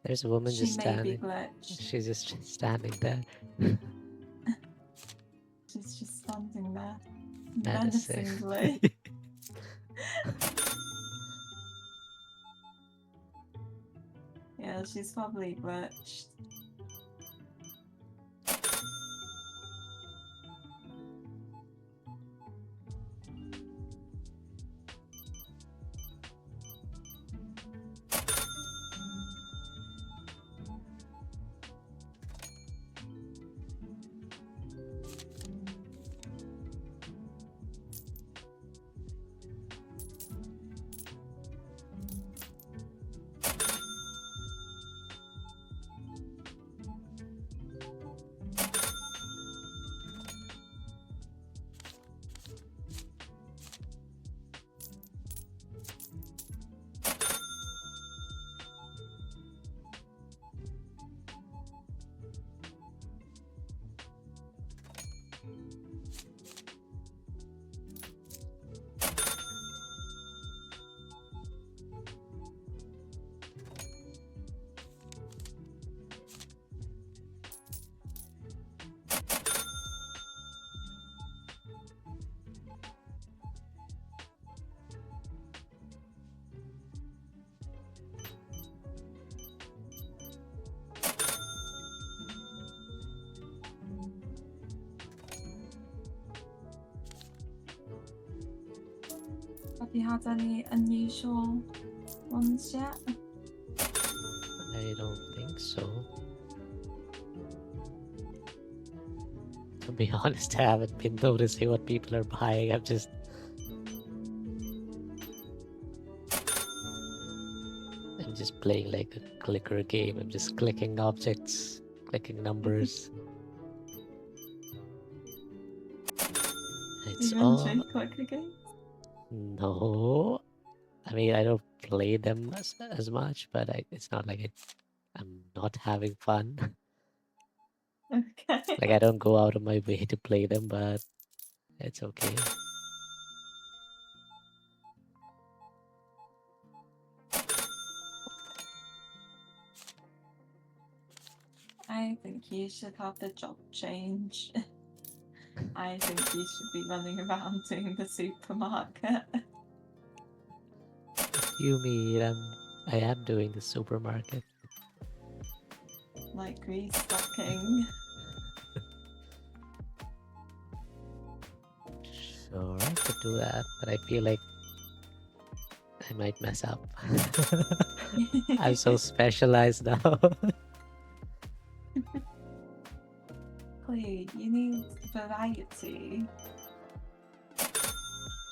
There's a woman she just may be standing. glitched. She's just standing there. She's just standing there Menacing. menacingly. Yeah, she's probably glitched. Have you had any unusual ones yet? I don't think so. To be honest, I haven't been noticing what people are buying. I'm just playing like a clicker game. I'm just clicking objects, clicking numbers. It's You all enjoy clicker games? no. I mean, I don't play them as much, but it's not like I'm not having fun. Okay. Like I don't go out of my way to play them, but it's okay. I think you should have the job change. I think you should be running around doing the supermarket. You mean I am doing the supermarket. Like restocking. Sure, I could do that, but I feel like I might mess up. I'm so specialized now. Chloe, you need variety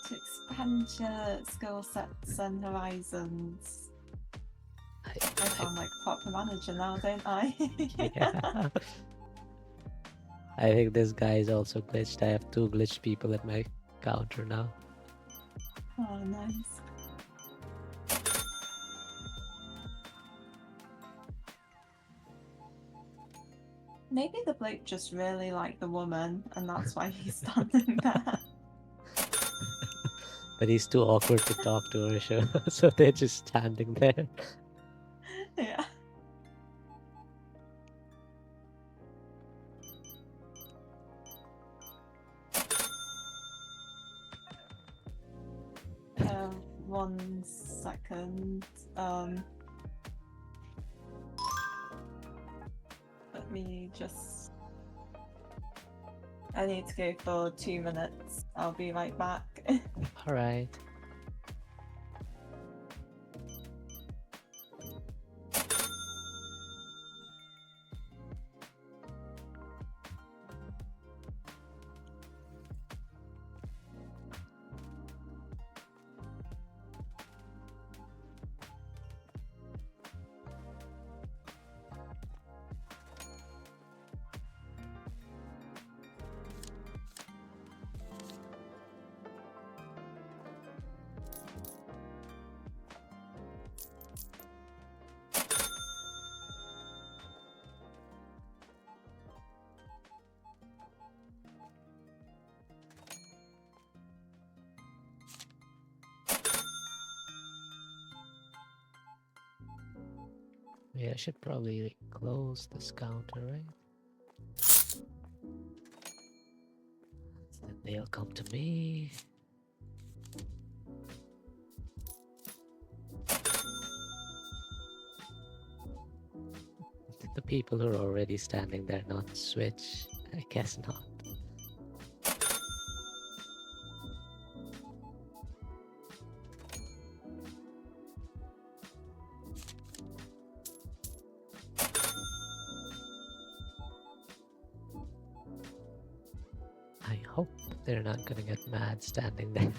to expand your skill sets and horizons. I sound like a proper manager now, don't I? Yeah. I think this guy is also glitched. I have 2 glitched people at my counter now. Oh, nice. Maybe the bloke just really liked the woman, and that's why he's standing there. But he's too awkward to talk to her, so they're just standing there. Yeah. Uh, 1 second. Let me just. I need to go for 2 minutes. I'll be right back. All right. Yeah, I should probably close this counter, right? Then they'll come to me. Did the people who are already standing there not switch? I guess not. I hope they're not gonna get mad standing there.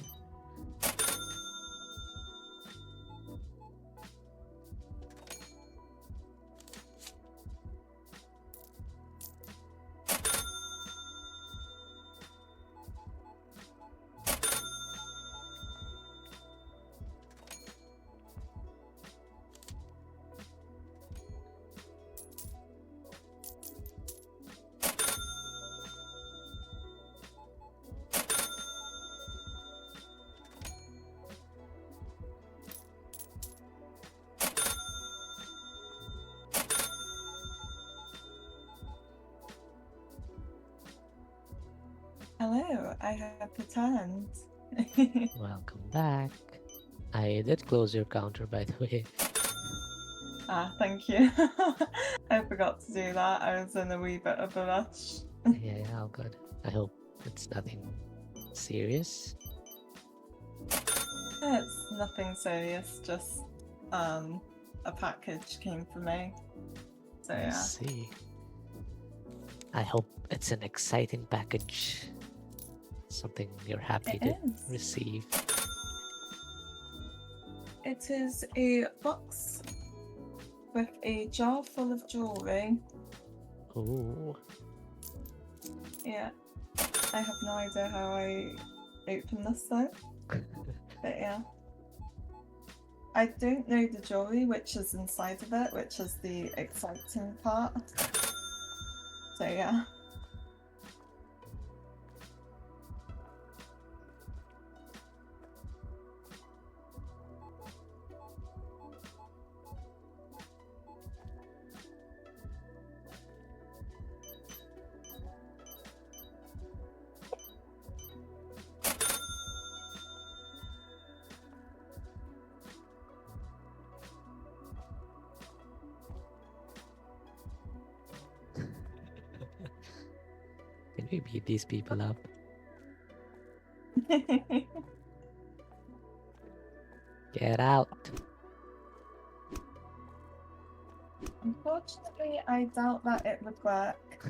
Hello, I have returned. Welcome back. I did close your counter, by the way. Thank you. I forgot to do that. I was in a wee bit of a rush. Yeah, all good. I hope it's nothing serious. It's nothing serious, just a package came for me. So I yeah. see. I hope it's an exciting package. Something you're happy It to is. receive. It is a box with a jar full of jewellery. Ooh. Yeah. I have no idea how I open this though. But yeah. I don't know the jewellery which is inside of it, which is the exciting part. So yeah. Can we beat these people up? Get out. Unfortunately, I doubt that it would work.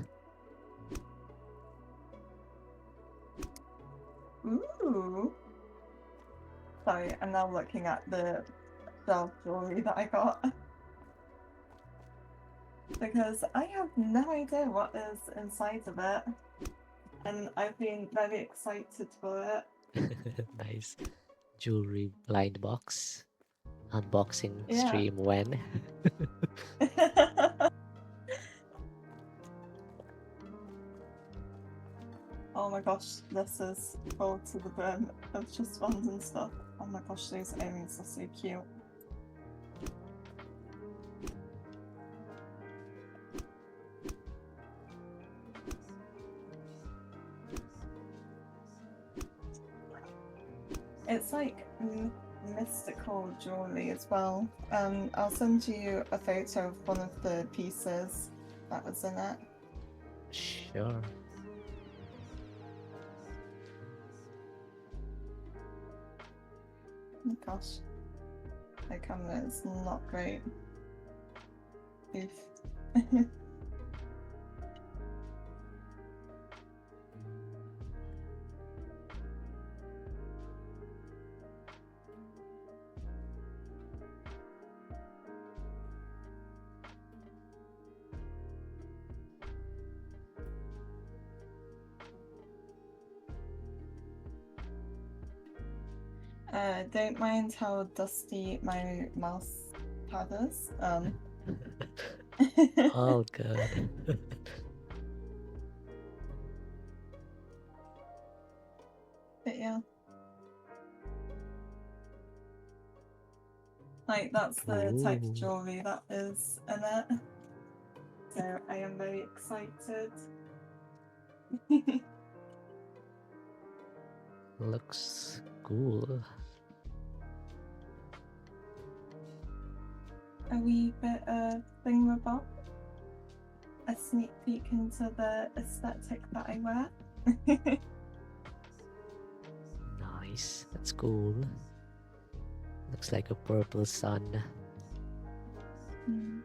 Ooh. Sorry, I'm now looking at the shelf jewellery that I got. Because I have no idea what is inside of it. And I've been very excited for it. Nice. Jewelry blind box. Unboxing Yeah. stream when? Oh my gosh, this is full to the brim of just random stuff. Oh my gosh, those earrings are so cute. It's like mystical jewelry as well. I'll send you a photo of one of the pieces that was in it. Sure. Oh gosh, my camera is not great. Oof. Don't mind how dusty my mouse pad is. All good. But yeah. Like, that's the type of Ooh. jewelry that is in it. So I am very excited. Looks cool. A wee bit of thingamabob. A sneak peek into the aesthetic that I wear. Nice. That's cool. Looks like a purple sun. Mm.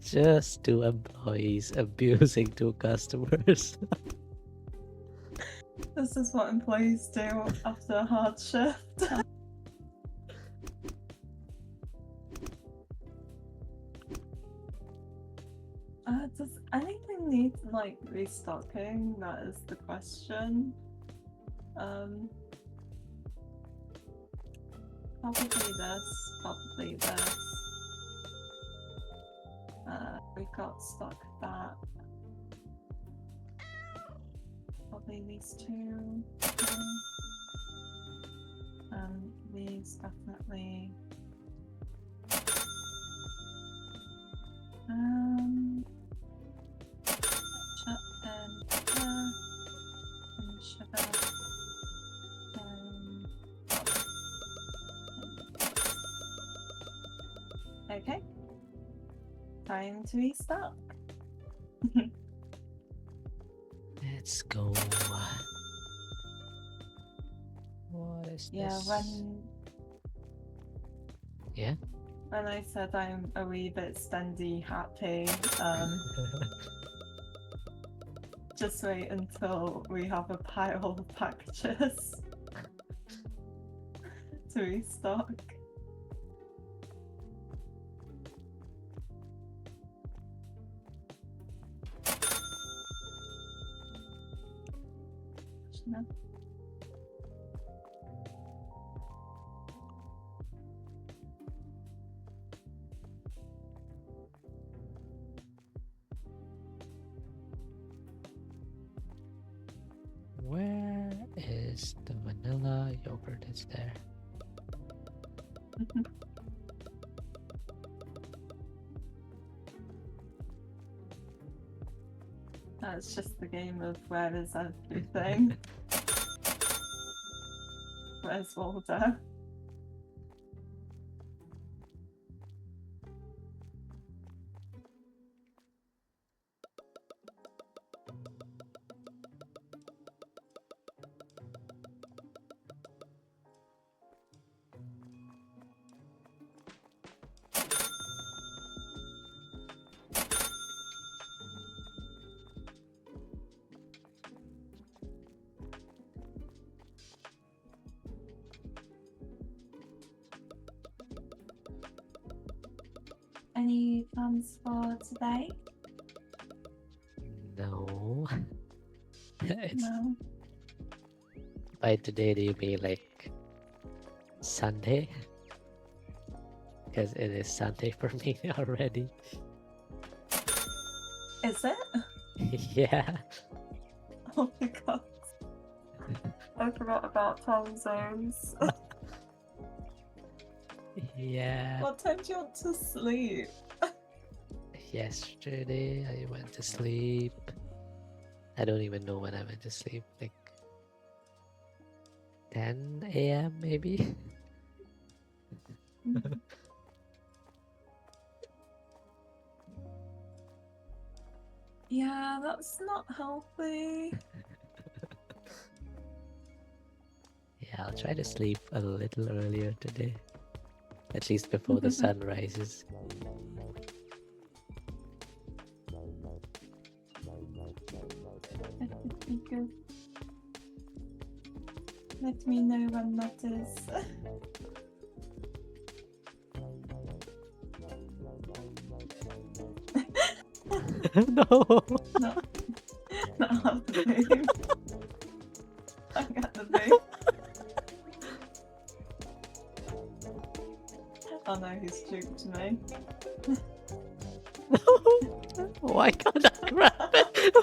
Just two employees abusing two customers. This is what employees do after a hard shift. Does anything need like restocking? That is the question. Probably this, probably this. We've got stock that. Probably these two. And these definitely. And sugar. Okay. Time to restock. Let's go. What is Yeah, this? Yeah? when I said I'm a wee bit spendy happy, just wait until we have a pile of packages to restock. No. Where is the vanilla yogurt? It's there. That's just the game of where is everything? Where's Waldo? Any plans for today? No. It's No. by today do you mean like Sunday? Because it is Sunday for me already. Is it? Yeah. Oh my god. I forgot about time zones. Yeah. What time do you want to sleep? Yesterday I went to sleep. I don't even know when I went to sleep. Like 10 a.m. maybe? Yeah, that's not healthy. Yeah, I'll try to sleep a little earlier today. At least before the sun rises. That would be good. Let me know when that is. No. Not have the boom. I got the boom. Oh no, he's juked me. Why can't I grab it?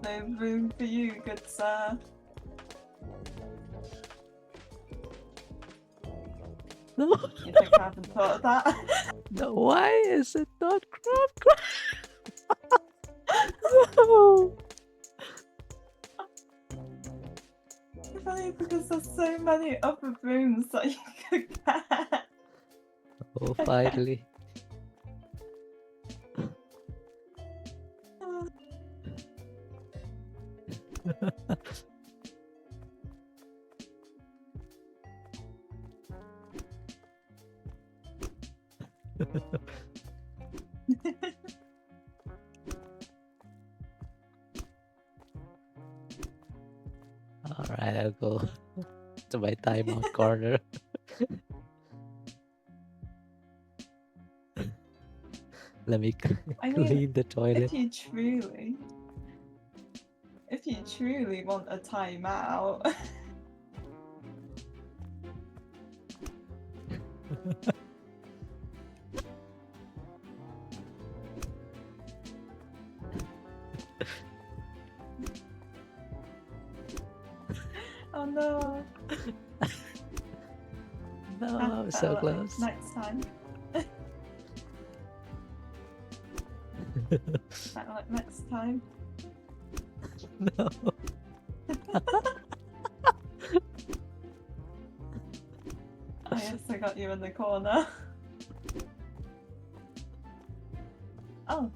No room for you, good sir. No. You think I haven't thought of that? No. Why is it not grab? No. Funny because there's so many other rooms that you could get. Oh, finally. All right, I'll go to my timeout corner. Let me I mean, clean the toilet. if you truly want a timeout, oh no. No, I'm so close. Next time. Better luck next time. No. Oh yes, I got you in the corner. Oh.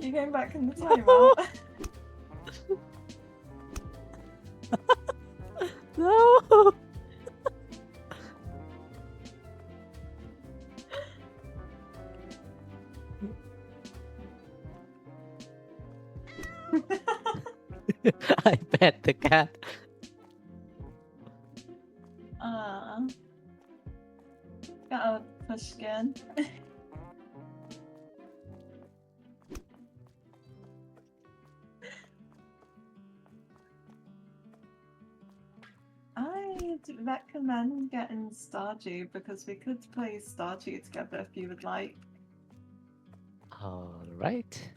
You going back in the timeout? No. I bet the cat. Got a push again. I'd recommend getting Stardew because we could play Stardew together if you would like. All right.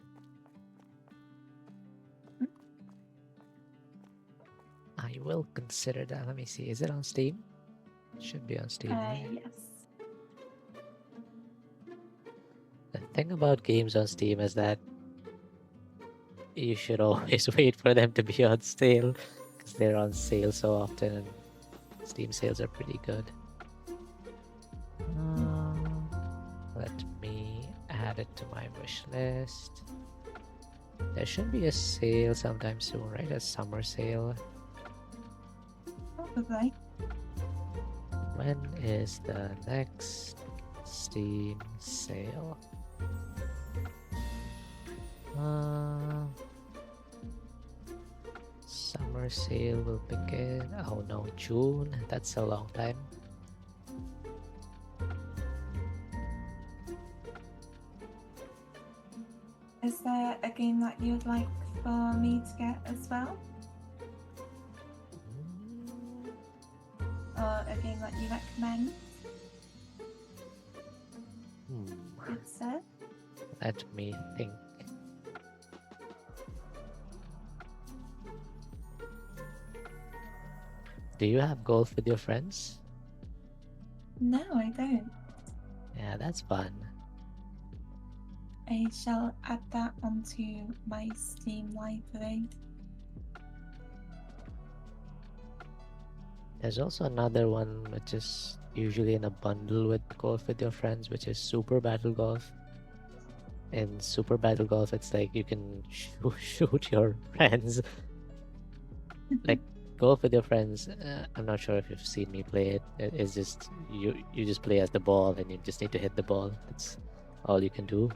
I will consider that. Let me see. Is it on Steam? It should be on Steam. Right? Yes. The thing about games on Steam is that you should always wait for them to be on sale because they're on sale so often and Steam sales are pretty good. Let me add it to my wish list. There should be a sale sometime soon, right? A summer sale. Probably. When is the next Steam sale? Summer sale will begin. Oh no, June. That's a long time. Is there a game that you'd like for me to get as well? Or a game that you recommend? Good sir. Let me think. Do you have golf with your friends? No, I don't. Yeah, that's fun. I shall add that onto my Steam library. There's also another one which is usually in a bundle with golf with your friends, which is Super Battle Golf. In Super Battle Golf, it's like you can shoot your friends. Like golf with your friends. I'm not sure if you've seen me play it. It's just you just play as the ball and you just need to hit the ball. That's all you can do.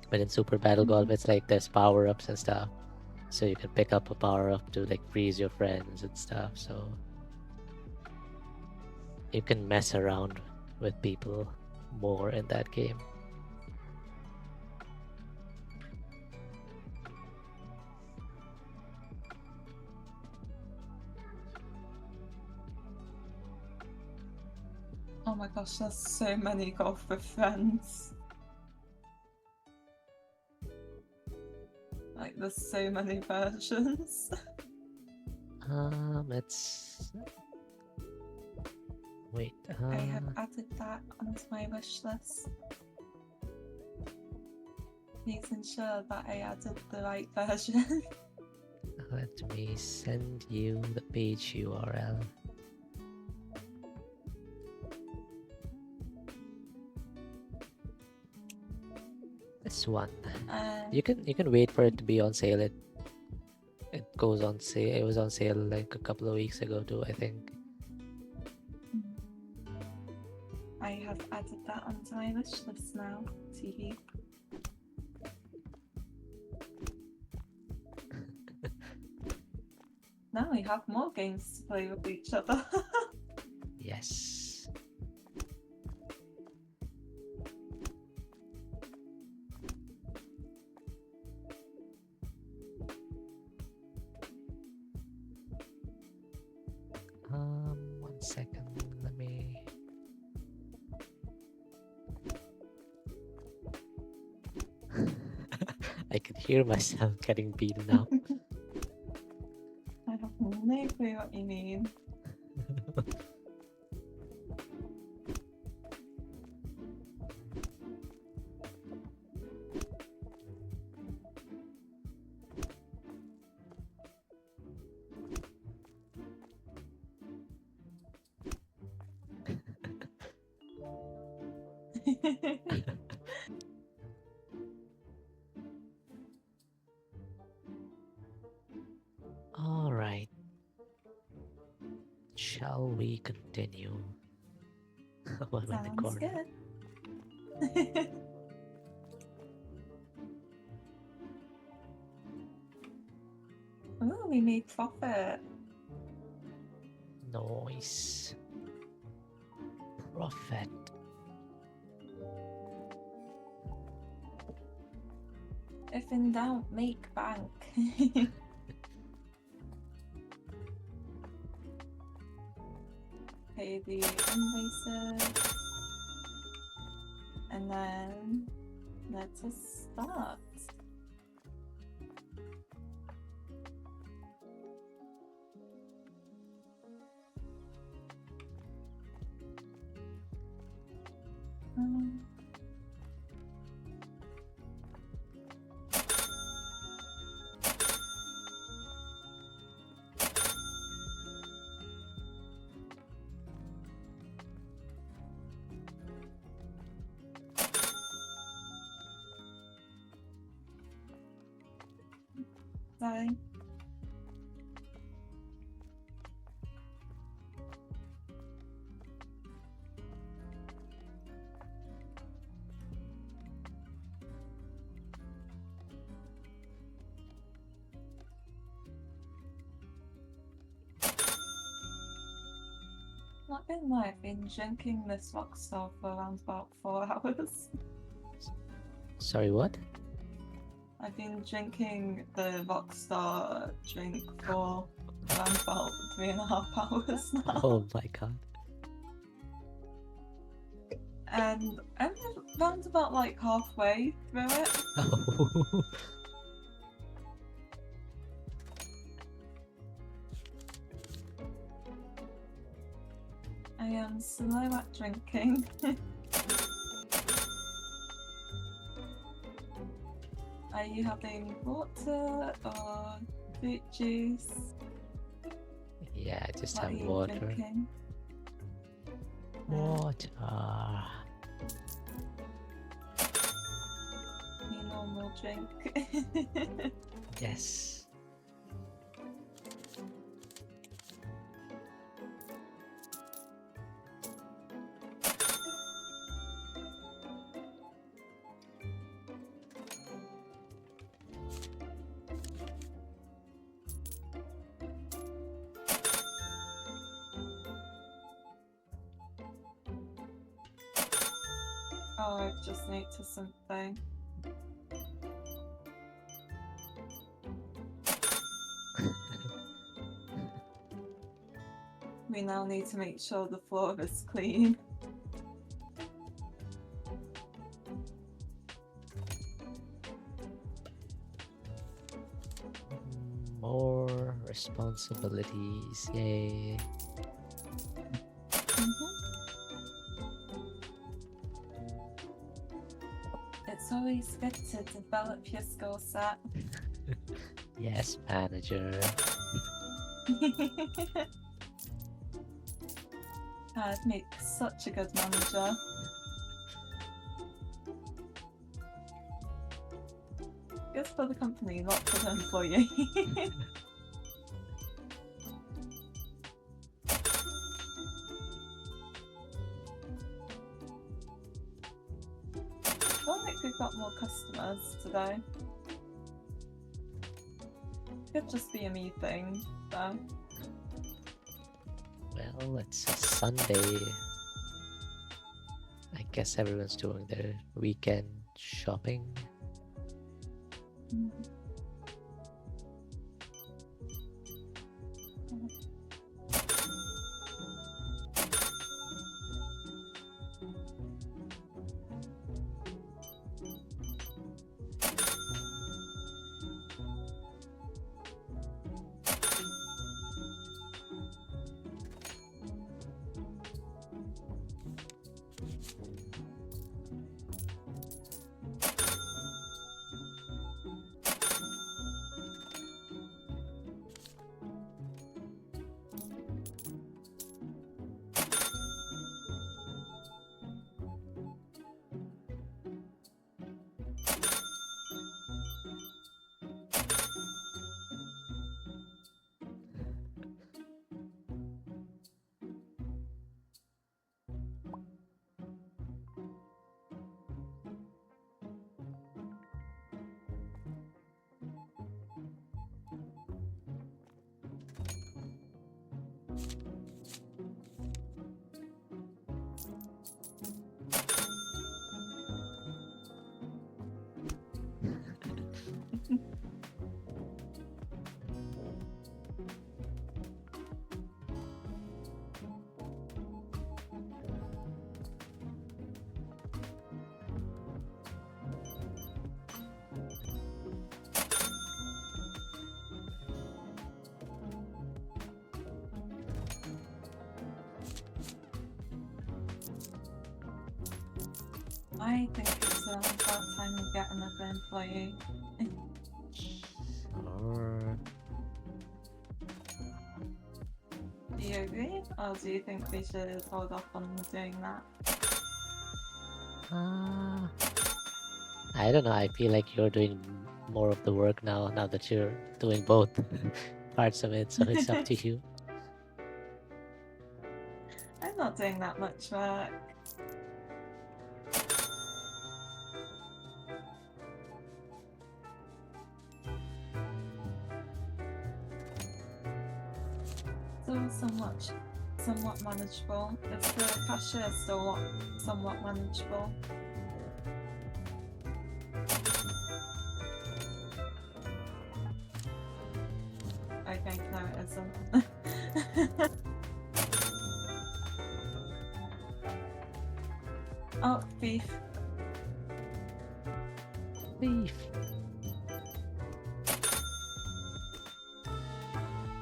But in Super Battle Golf, it's like there's power-ups and stuff. So you can pick up a power-up to like freeze your friends and stuff. So you can mess around with people more in that game. Oh my gosh, there's so many golf with friends. Like, there's so many versions. It's wait. I have added that onto my wish list. Please ensure that I added the right version. Let me send you the page URL. This one. You can wait for it to be on sale. It goes on sale. It was on sale like a couple of weeks ago too, I think. I have added that onto my wish list now. TV. Now we have more games to play with each other. Yes. One second. Let me. I can hear myself getting beaten up. I have no clue what you mean. All right. Shall we continue? I'm in the Sounds corner. good. Oh, we made profit. Noise. Profit. If in doubt, make bank. Pay the invoices. And then let us start. Um, Sorry. Not gonna lie, I've been drinking this Rockstar for around about 4 hours. Sorry, what? I've been drinking the Rockstar drink for around about 3.5 hours now. Oh my god. And I'm around about like halfway through it. I am slow at drinking. Are you having water or fruit juice? Yeah, I just What are have you water. drinking? Water. Your normal drink. Yes. Oh, I've just noticed something. We now need to make sure the floor is clean. More responsibilities, yay. It's always good to develop your skill set. Yes, manager. I'd make such a good manager. Good for the company, not for the employee. I feel like we've got more customers today. Could just be a me thing, though. Well, it's a Sunday. I guess everyone's doing their weekend shopping. I think it's about time we get another employee. Or Do you agree? Or do you think we should hold off on doing that? I don't know. I feel like you're doing more of the work now that you're doing both parts of it, so it's up to you. I'm not doing that much work. Still somewhat manageable. Is the cashier still somewhat manageable? Okay, no it isn't. Oh, beef. Beef.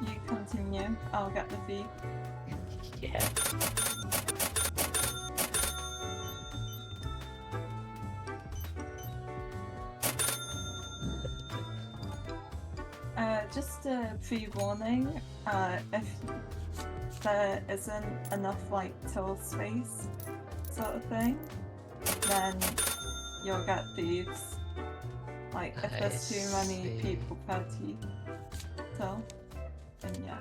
You continue. I'll get the beef. Yeah. Just a pre-warning, if there isn't enough like till space sort of thing, then you'll get thieves. Like if I there's too many see. people per till, then yeah.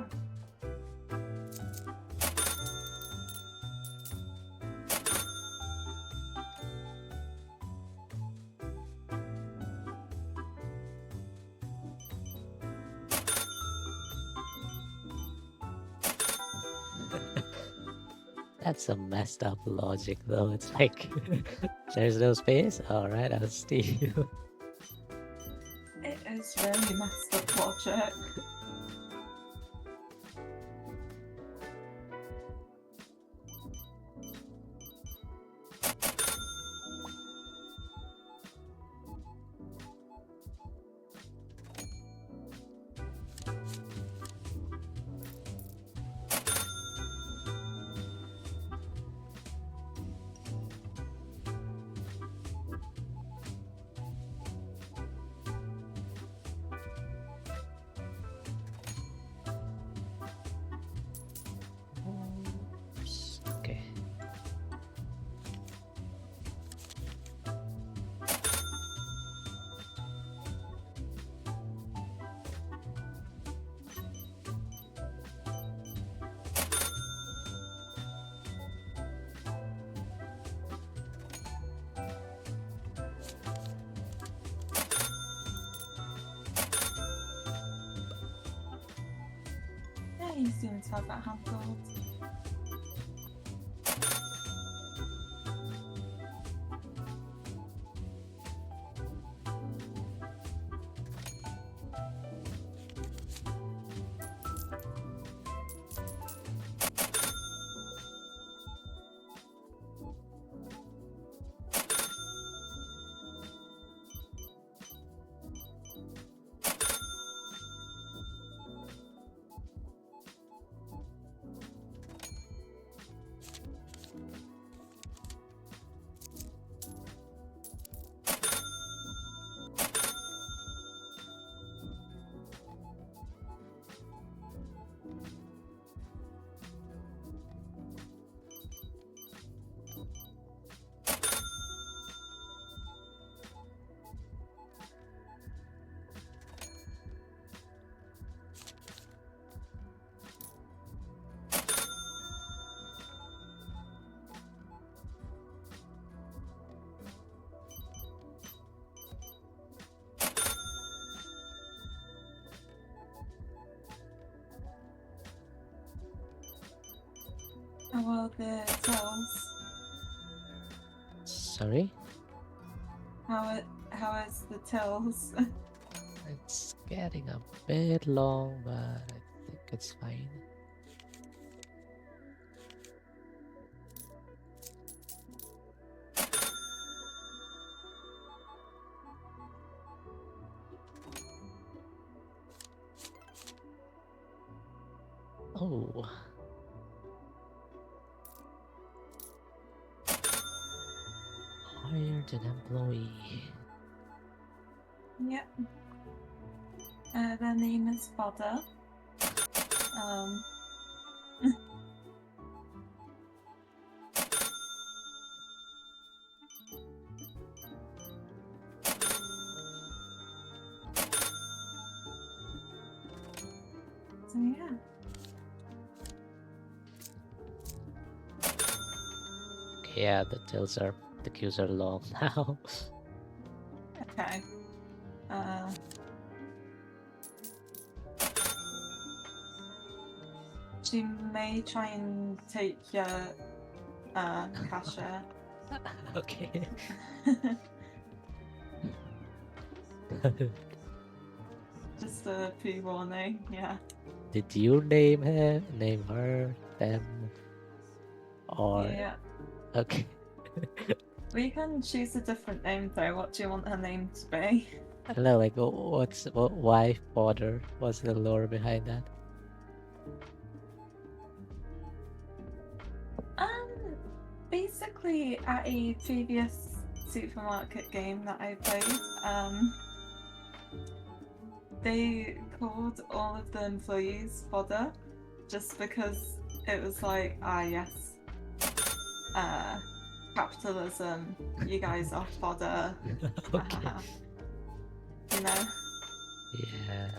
That's some messed up logic, though. It's like, there's no space? Alright, I'll steal. It is really messed up logic. Okay. Yeah, you seem to have that handled. How are the tills? Sorry? How is the tills? It's getting a bit long, but I think it's fine. Oh. Hired an employee. Yep. Their name is Fodder. So yeah. Okay, yeah, the queues are long now. Okay. She may try and take your cashier. Okay. Just a pre-warning, yeah. Did you name him, name her, them, or Yeah. okay? We can choose a different name though. What do you want her name to be? I don't know, like why fodder? What's the lore behind that? Basically, at a previous supermarket game that I played, they called all of the employees fodder just because it was like, yes, capitalism, you guys are fodder. Okay. You know? Yeah.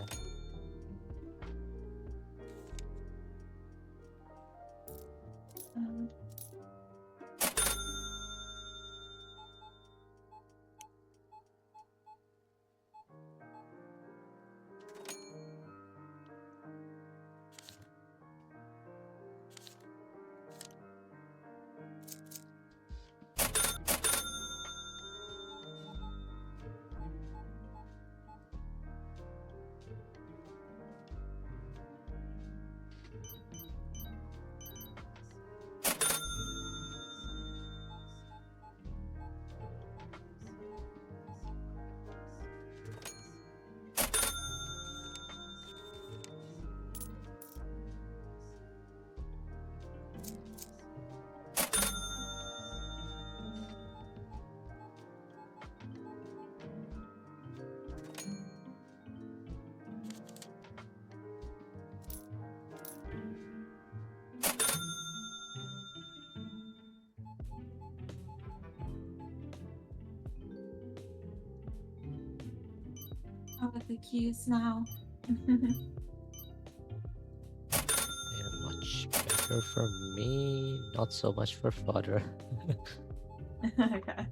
Cover the queues now. They're much better for me, not so much for fodder. Okay.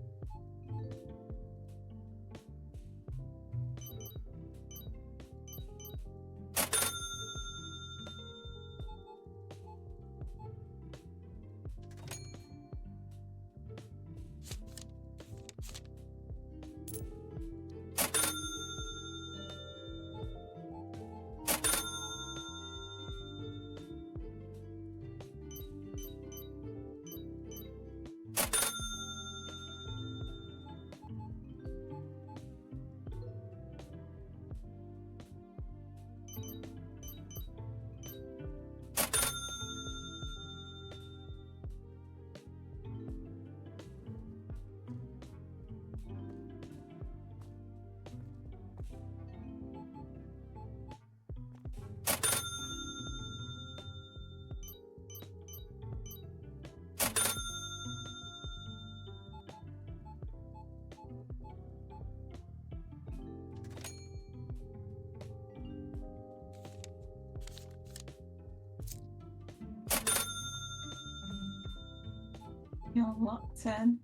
You're locked in.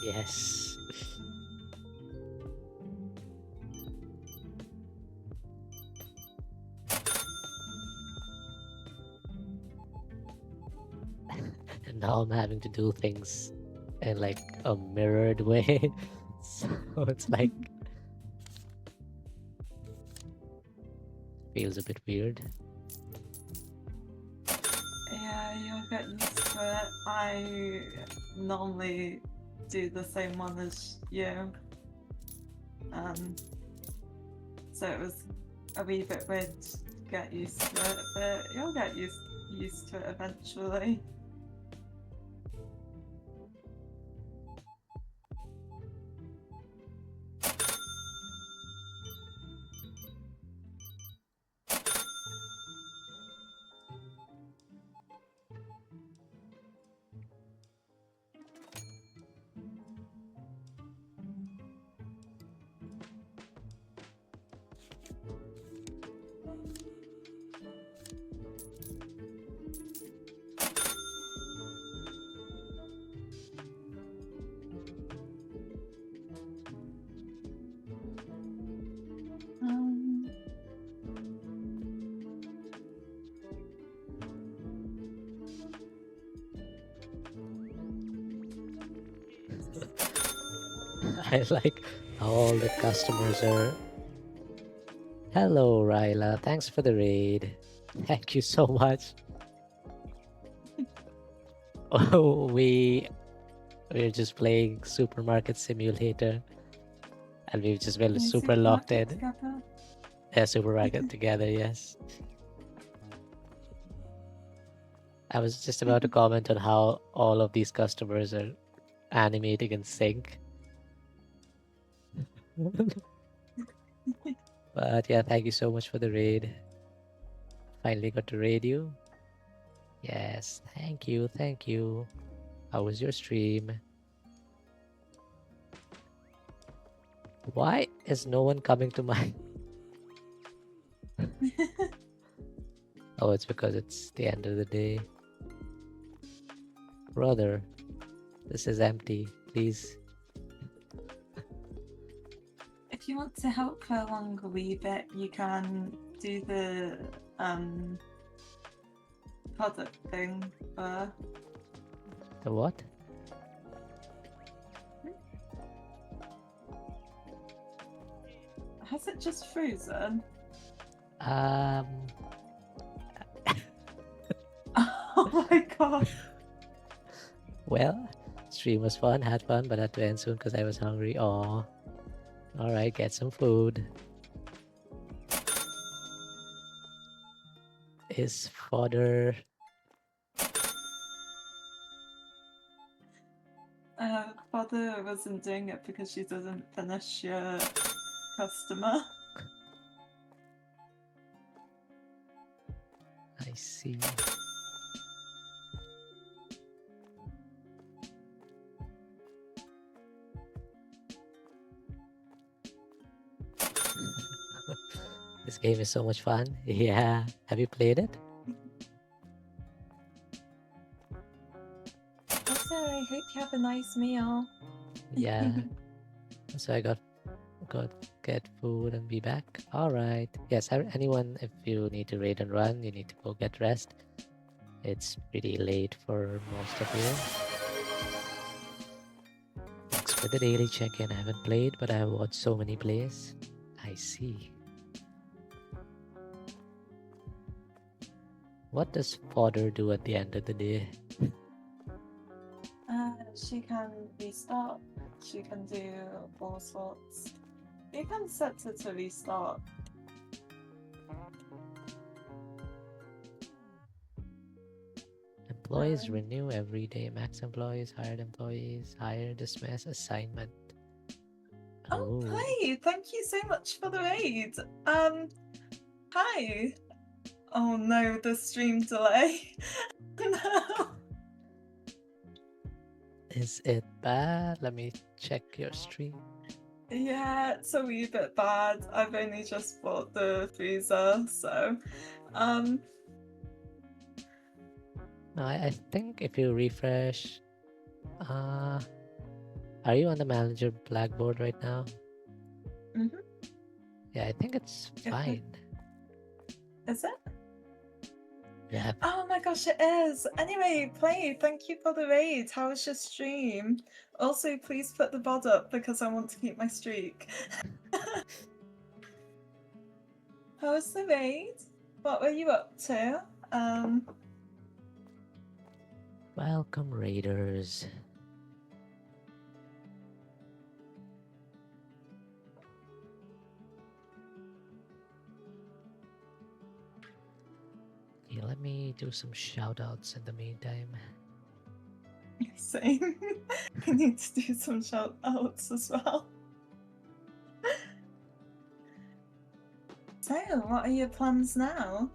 Yes. And now I'm having to do things in like a mirrored way. So it's like feels a bit weird. Yeah, you'll get used to it. I normally do the same one as you. So it was a wee bit weird to get used to it, but you'll get used to it eventually. Um, I like how all the customers are. Hello, Ryla. Thanks for the raid. Thank you so much. Oh, we're just playing Supermarket Simulator, and we've just been can we super locked supermarket in. together? Yeah, Supermarket together. Yes. I was just about to comment on how all of these customers are animating in sync. But yeah, thank you so much for the raid. Finally got to raid you. Yes, thank you, thank you. How was your stream? Why is no one coming to my... Oh, it's because it's the end of the day. Brother, this is empty. Please. If you want to help her along a wee bit, you can do the product thing for. The what? Has it just frozen? Um, Oh my god. well, stream was fun, had fun, but had to end soon because I was hungry. Aw. Alright, get some food. Is fodder... Father wasn't doing it because she doesn't finish your customer. I see. This game is so much fun. Yeah. Have you played it? Also, I hope you have a nice meal. Yeah. So I got get food and be back. All right. Yes. Anyone, if you need to raid and run, you need to go get rest. It's pretty late for most of you. Thanks for the daily check-in. I haven't played, but I have watched so many plays. I see. What does fodder do at the end of the day? She can restart. She can do all sorts. You can set it to restart. Employees renew every day. Max employees, hired employees, hire, dismiss, assignment. Oh, Play! Thank you so much for the raid. Hi. Oh no, the stream delay. No. Is it bad? Let me check your stream. Yeah, it's a wee bit bad. I've only just bought the freezer, so No, I think if you refresh, are you on the manager blackboard right now? Mhm. Yeah, I think it's fine. Is it? Yeah. Oh my gosh, it is. Anyway, Play, thank you for the raid. How was your stream? Also, please put the bod up because I want to keep my streak. How was the raid? What were you up to? Welcome, Raiders. Okay, let me do some shout outs in the meantime. Same. I need to do some shout outs as well. So, what are your plans now?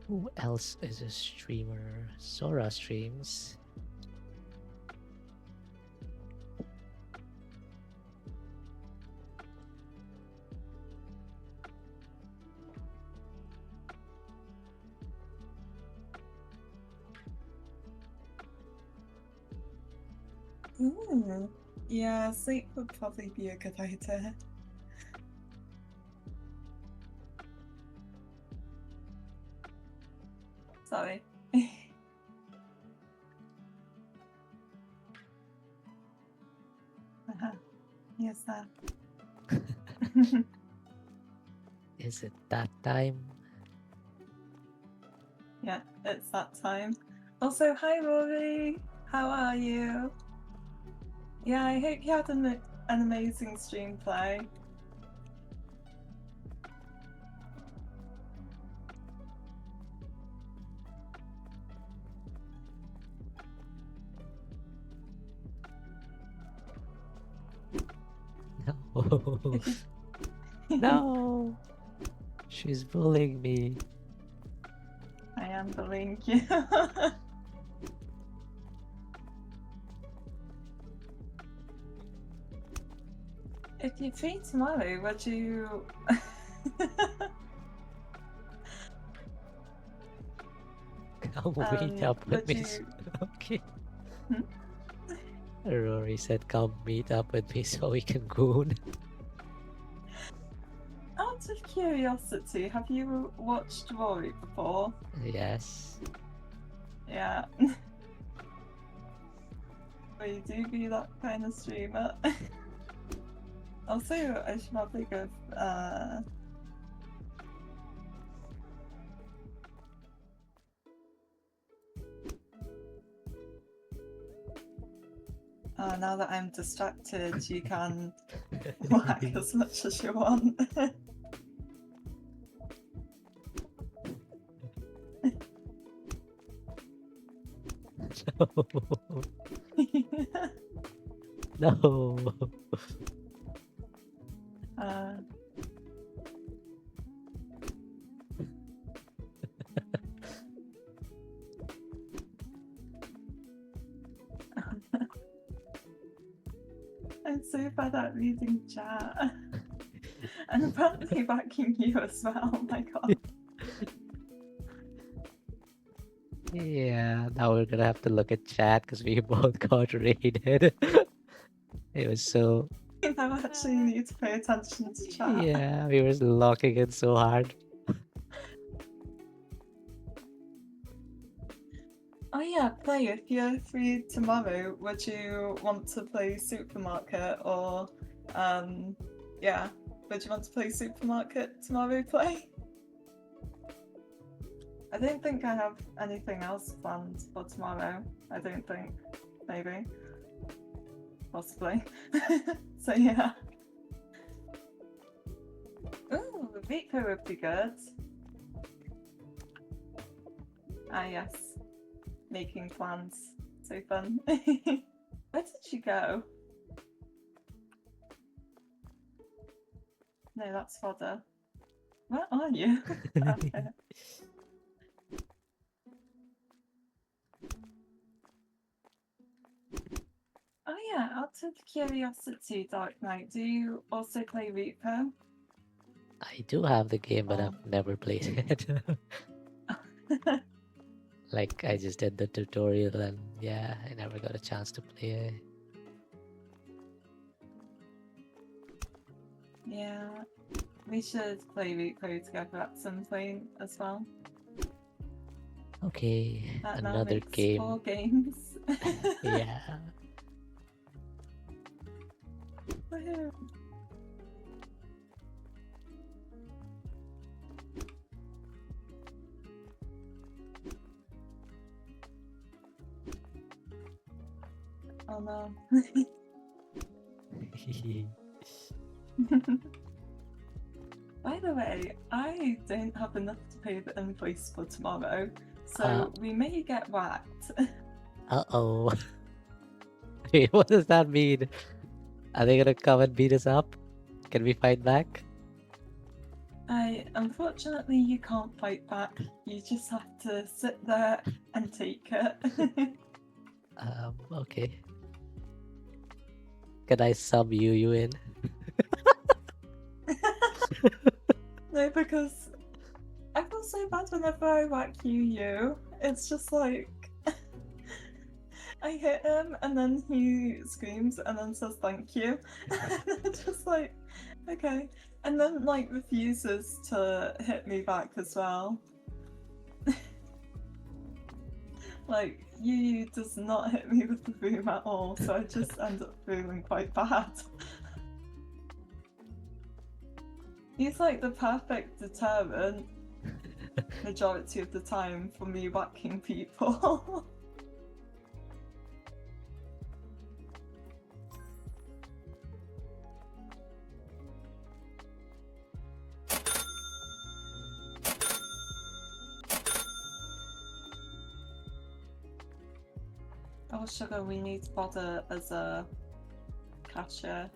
Who else is a streamer? Sora streams. Ooh. Yeah, sleep would probably be a good idea. Sorry. Yes, sir. Is it that time? Yeah, it's that time. Also, hi Rory. How are you? Yeah, I hope you had an amazing stream play. No. No. She's bullying me. I am bullying you. If you're free tomorrow, would you... Come meet up with would me. you... Okay. Hmm? Rory said, come meet up with me so we can goon. Out of curiosity, have you watched Rory before? Yes. Yeah. But you do be that kind of streamer. Also, I should probably go. Now that I'm distracted, you can whack as much as you want. No. No. I'm so bad at reading chat. And apparently backing you as well. Oh my god. Yeah, now we're gonna have to look at chat because we both got raided. It was so. You now actually need to pay attention to chat. Yeah, we were locking in so hard. Oh yeah, play. If you're free tomorrow, would you want to play Supermarket or yeah, would you want to play Supermarket tomorrow, play? I don't think I have anything else planned for tomorrow. I don't think. Maybe. Possibly. So yeah. Ooh, Rico would be good. Ah yes. Making plans. So fun. Where did you go? No, that's fodder. Where are you? Okay. Oh yeah, out of curiosity, Dark Knight, do you also play Repo? I do have the game, but Oh. I've never played it. Like, I just did the tutorial and yeah, I never got a chance to play it. Yeah, we should play Repo together at some point as well. Okay, That now another makes game. 4 games. Yeah. Woohoo. Oh no. By the way, I don't have enough to pay the invoice for tomorrow, so we may get whacked. Uh-oh. Wait, what does that mean? Are they gonna come and beat us up? Can we fight back? Unfortunately, you can't fight back. You just have to sit there and take it. Okay. Can I sub you in? No, because I feel so bad whenever I whack you. It's just like I hit him and then he screams and then says thank you. And it's just like, okay. And then like refuses to hit me back as well. Like Yu does not hit me with the boom at all, so I just end up feeling quite bad. He's like the perfect deterrent majority of the time for me whacking people. Oh sugar, we need fodder as a cashier.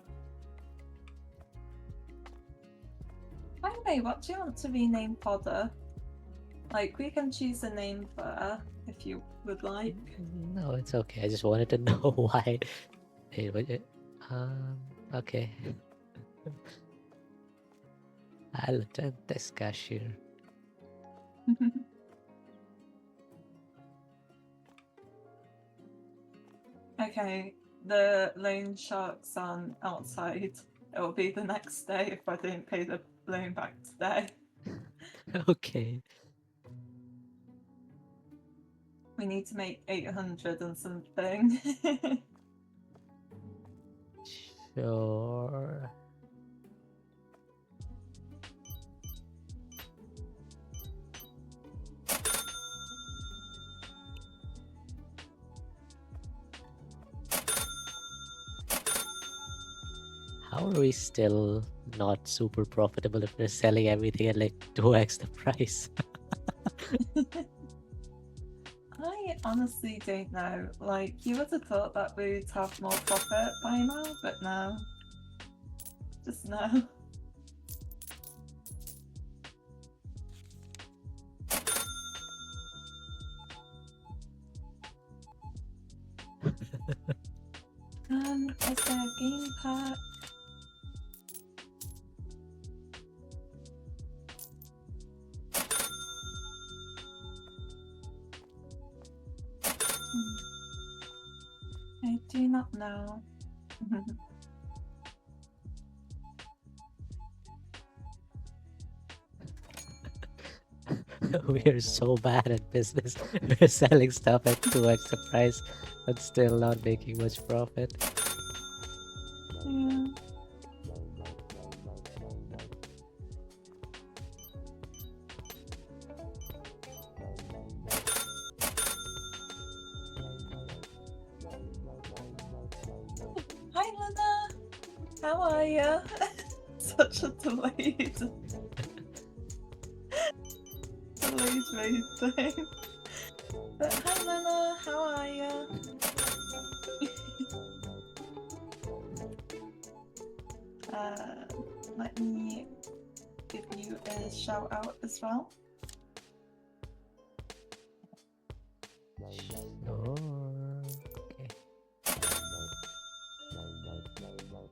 By the way, what do you want to rename fodder? Like, we can choose a name for her if you would like. No, it's okay. I just wanted to know why. Okay. I'll attend this cashier. Okay, the loan sharks aren't outside. It will be the next day if I don't pay the loan back today. Okay. We need to make 800 and something. Sure. How are we still not super profitable if we're selling everything at like 2x the price? I honestly don't know. Like, you would have thought that we'd have more profit by now, but no. Just no. Is there a game pack? I do not know. We are so bad at business. We're selling stuff at 2x the price, but still not making much profit. Yeah. Hi, Luna. How are you? Such a delayed raid thing. But hi, Luna. How are you? Let me give you a shout out as well. Sure.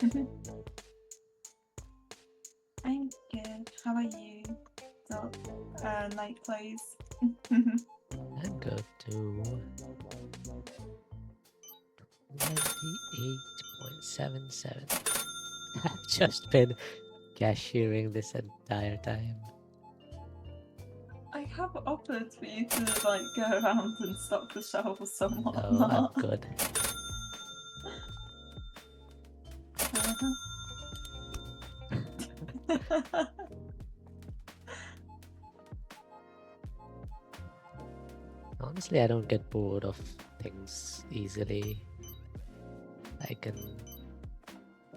Okay. I'm good. How are you? So, night plays. I'm good too. 98.77. I've just been cashiering this entire time. I have offered for you to like go around and stock the shelves somewhat. No, I'm good. Honestly, I don't get bored of things easily. I can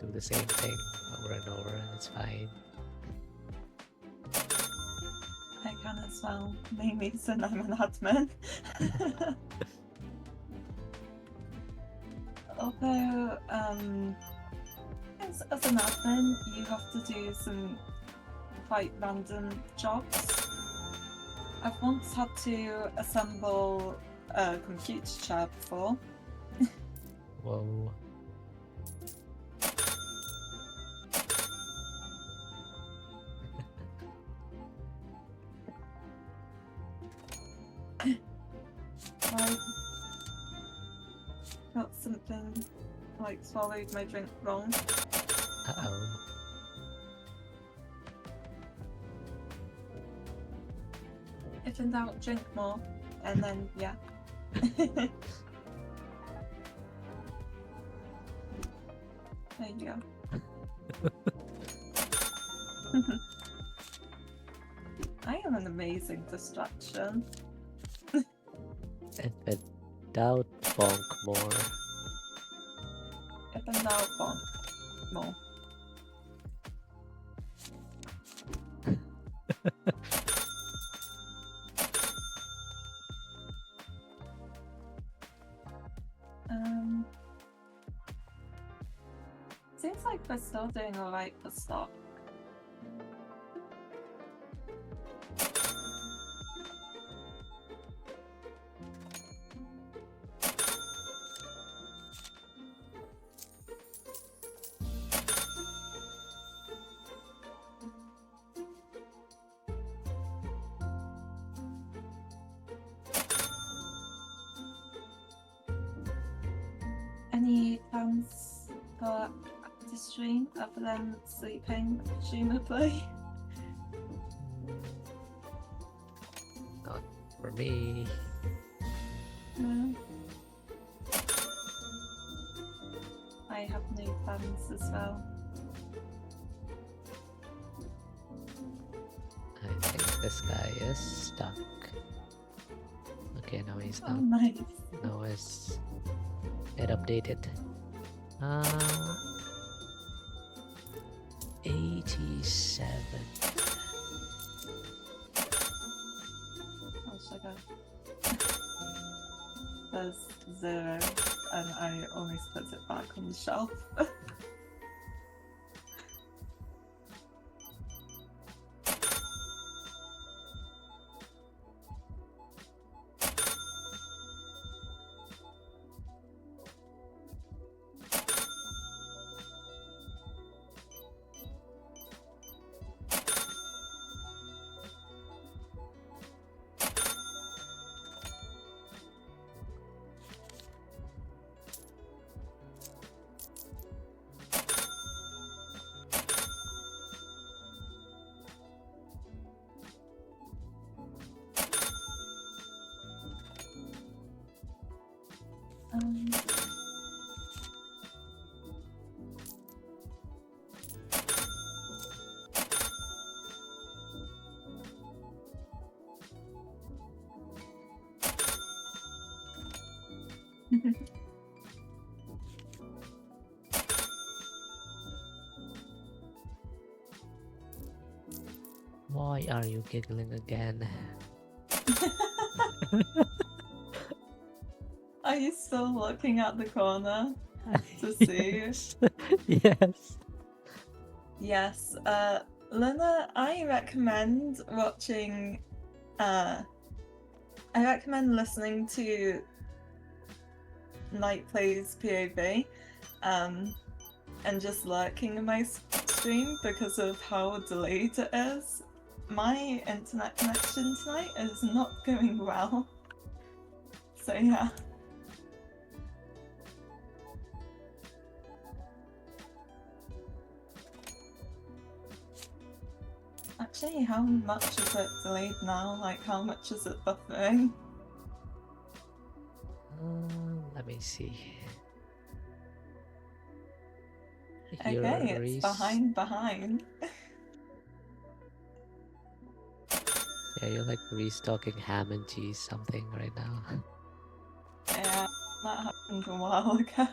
do the same thing over and over and it's fine. I can as well. Main reason I'm an admin. Although, as an admin, you have to do some quite random jobs. I've once had to assemble a computer chair before. Whoa. Right. Got something like swallowed my drink wrong. Uh-oh. If in doubt, drink more, and then yeah. There you go. I am an amazing distraction. And without bonk more. If in doubt, bonk more. Seems like we're still doing alright for stock. Any plans for the stream other than sleeping, presumably? Not for me. No. I have no plans as well. I think this guy is stuck. Okay, now he's Oh, not. nice. Now it's get updated. 87. Oh, sugar. There's 0, and I almost put it back on the shelf. Um, Why are you giggling again? Are you still looking at the corner to see? Yes. Yes. Yes. Luna, I recommend watching. I recommend listening to Night Plays POV, and just lurking in my stream because of how delayed it is. My internet connection tonight is not going well. So yeah. Actually, how much is it delayed now? Like, how much is it buffering? Let me see. Okay, it's behind. Yeah, you're like restocking ham and cheese something right now. Yeah, that happened a while ago.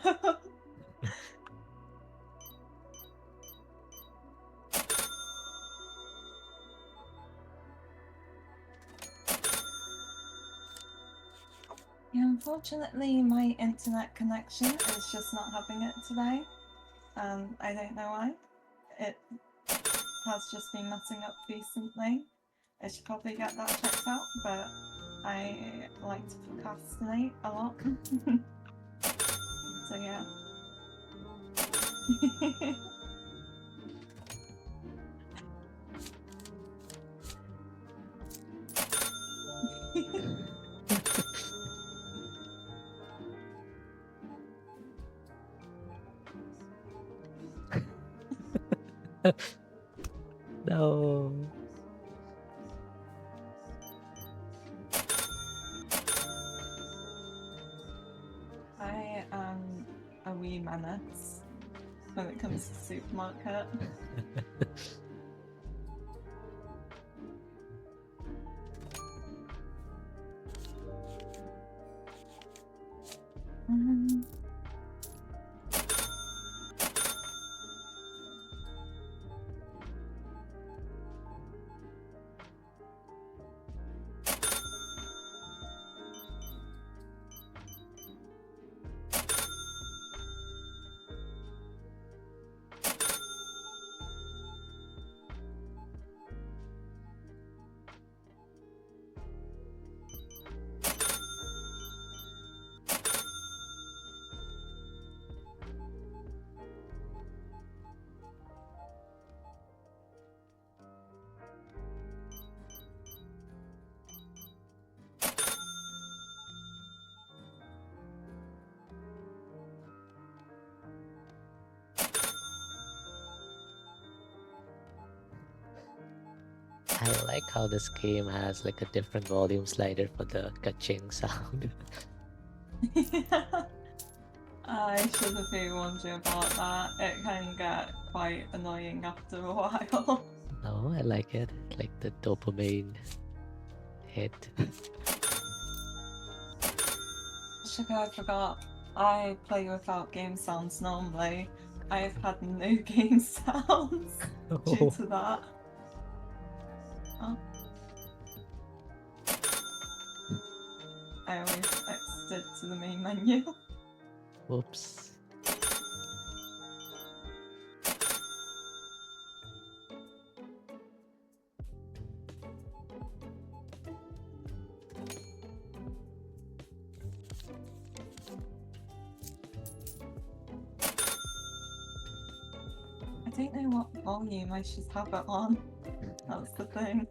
Yeah, unfortunately, my internet connection is just not having it today. I don't know why. It has just been messing up recently. I should probably get that checked out, but I like to procrastinate a lot. So yeah. No. I am a wee menace when it comes to supermarket. Um, I like how this game has like a different volume slider for the ka-ching sound. I should have warned you about that. It can get quite annoying after a while. No, I like it. Like the dopamine hit. Sugar, I forgot. I play without game sounds normally. I've had no game sounds due to that. Oh. I always exited to the main menu. Whoops. I don't know what volume I should have it on. That's the thing.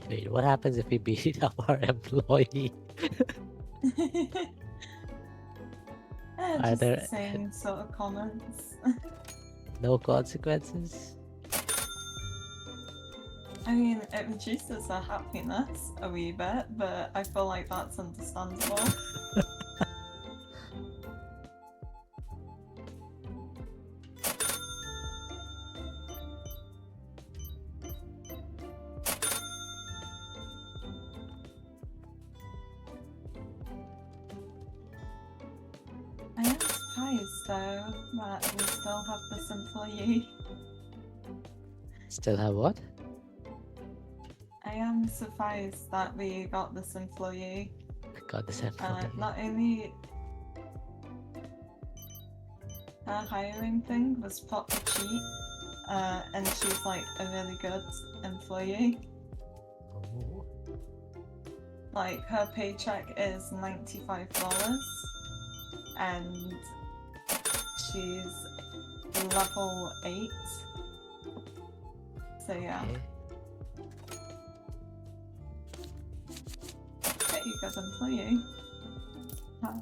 Wait, what happens if we beat up our employee? Are Just there the same sort of comments. no consequences? I mean, it reduces their happiness a wee bit, but I feel like that's understandable. I am surprised though that we still have this employee. Still have what? I am surprised that we got this employee. I got this employee. Not only her hiring thing was proper cheap, and she's like a really good employee. Oh. Like her paycheck is $95, and she's level 8. So yeah, Okay. pretty good employee. Huh.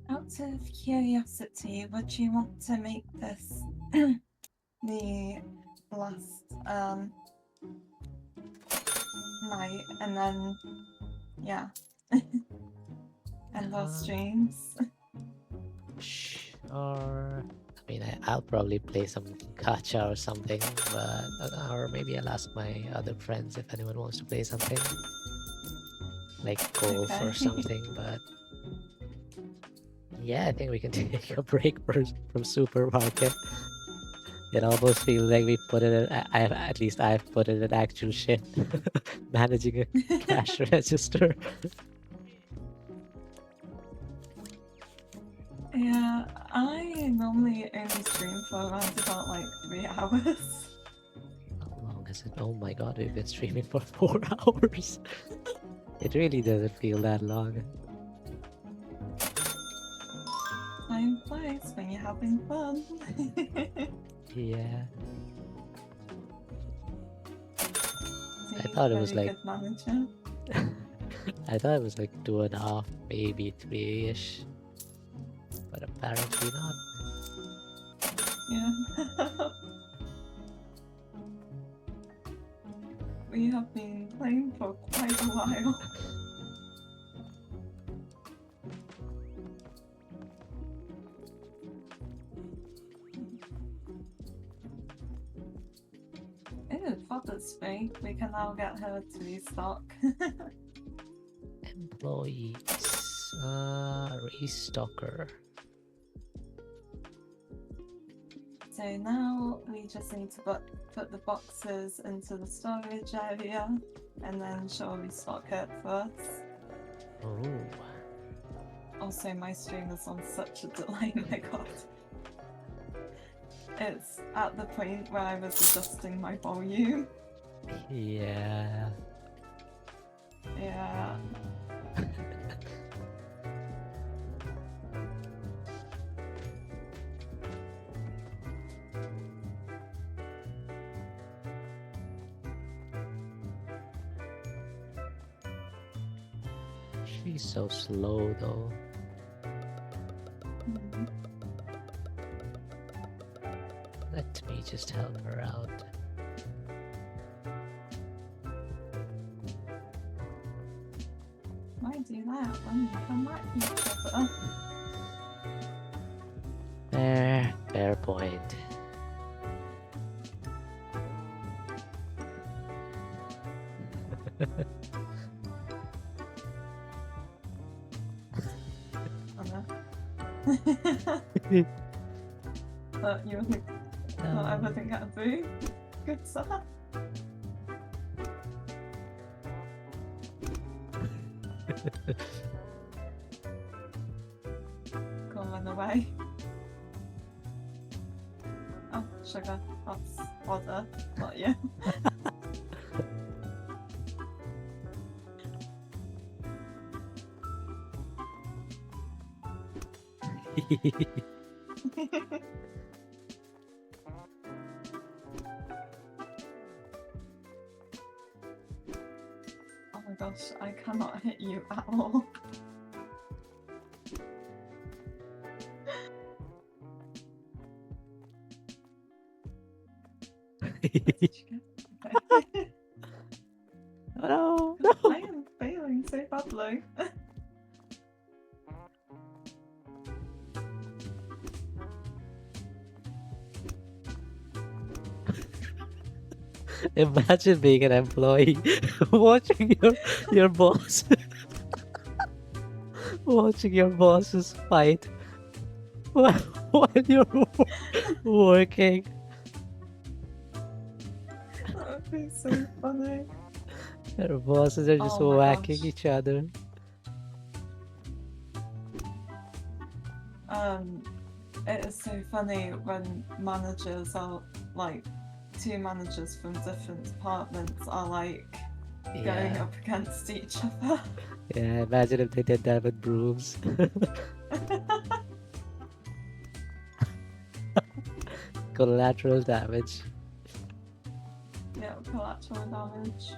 Out of curiosity, would you want to make this the last night and then yeah end our streams? Sure. I mean, I'll probably play some gacha or something, but or maybe I'll ask my other friends if anyone wants to play something like golf or Okay. something. But yeah, I think we can take a break from supermarket. It almost feels like we put it. At least I've put it in actual shit, managing a cash register. Yeah, I normally only stream for around about like 3 hours. How long is it? Oh my god, we've been streaming for 4 hours. It really doesn't feel that long. Time flies when you're having fun. Yeah. See, I thought it was very like good manager. I thought it was like 2.5, maybe 3-ish. But apparently not. Yeah. We have been playing for quite a while. Ew, Father's Day. We can now get her to restock. Employees. Restocker. So now we just need to put the boxes into the storage area and then she'll restock it for us. Oh. Also, my stream is on such a delay, my god. It's at the point where I was adjusting my volume. Yeah. Yeah. She's so slow though. Mhm. Let me just help her out. Why do that when you can like each other? Fair point. But you think not everything got a boo? Good stuff. Go on away. sugar. That's water, not you. Oh my gosh, I cannot hit you at all. No, no. I am failing so badly. Imagine being an employee watching your boss watching your bosses fight while you're working. That would be so funny. Your bosses are just Oh my whacking gosh. each other. It is so funny when managers are like two managers from different departments are like going Yeah, up against each other. yeah. Imagine if they did that with brooms. Collateral damage. Yeah, collateral damage.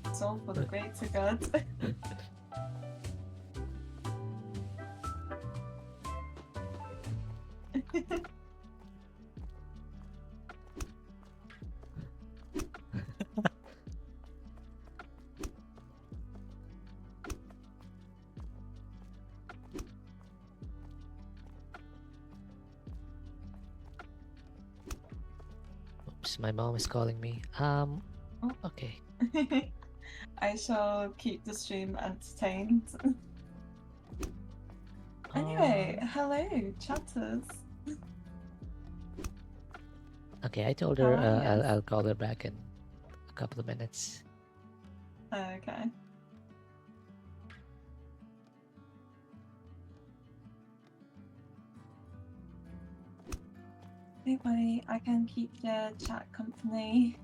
It's all for the greater good. Oops, my mom is calling me. Okay. I shall keep the stream entertained. Anyway, hello, chatters. Okay, I told How her are you? I'll call her back in a couple of minutes. Okay. Anyway, I can keep the chat company.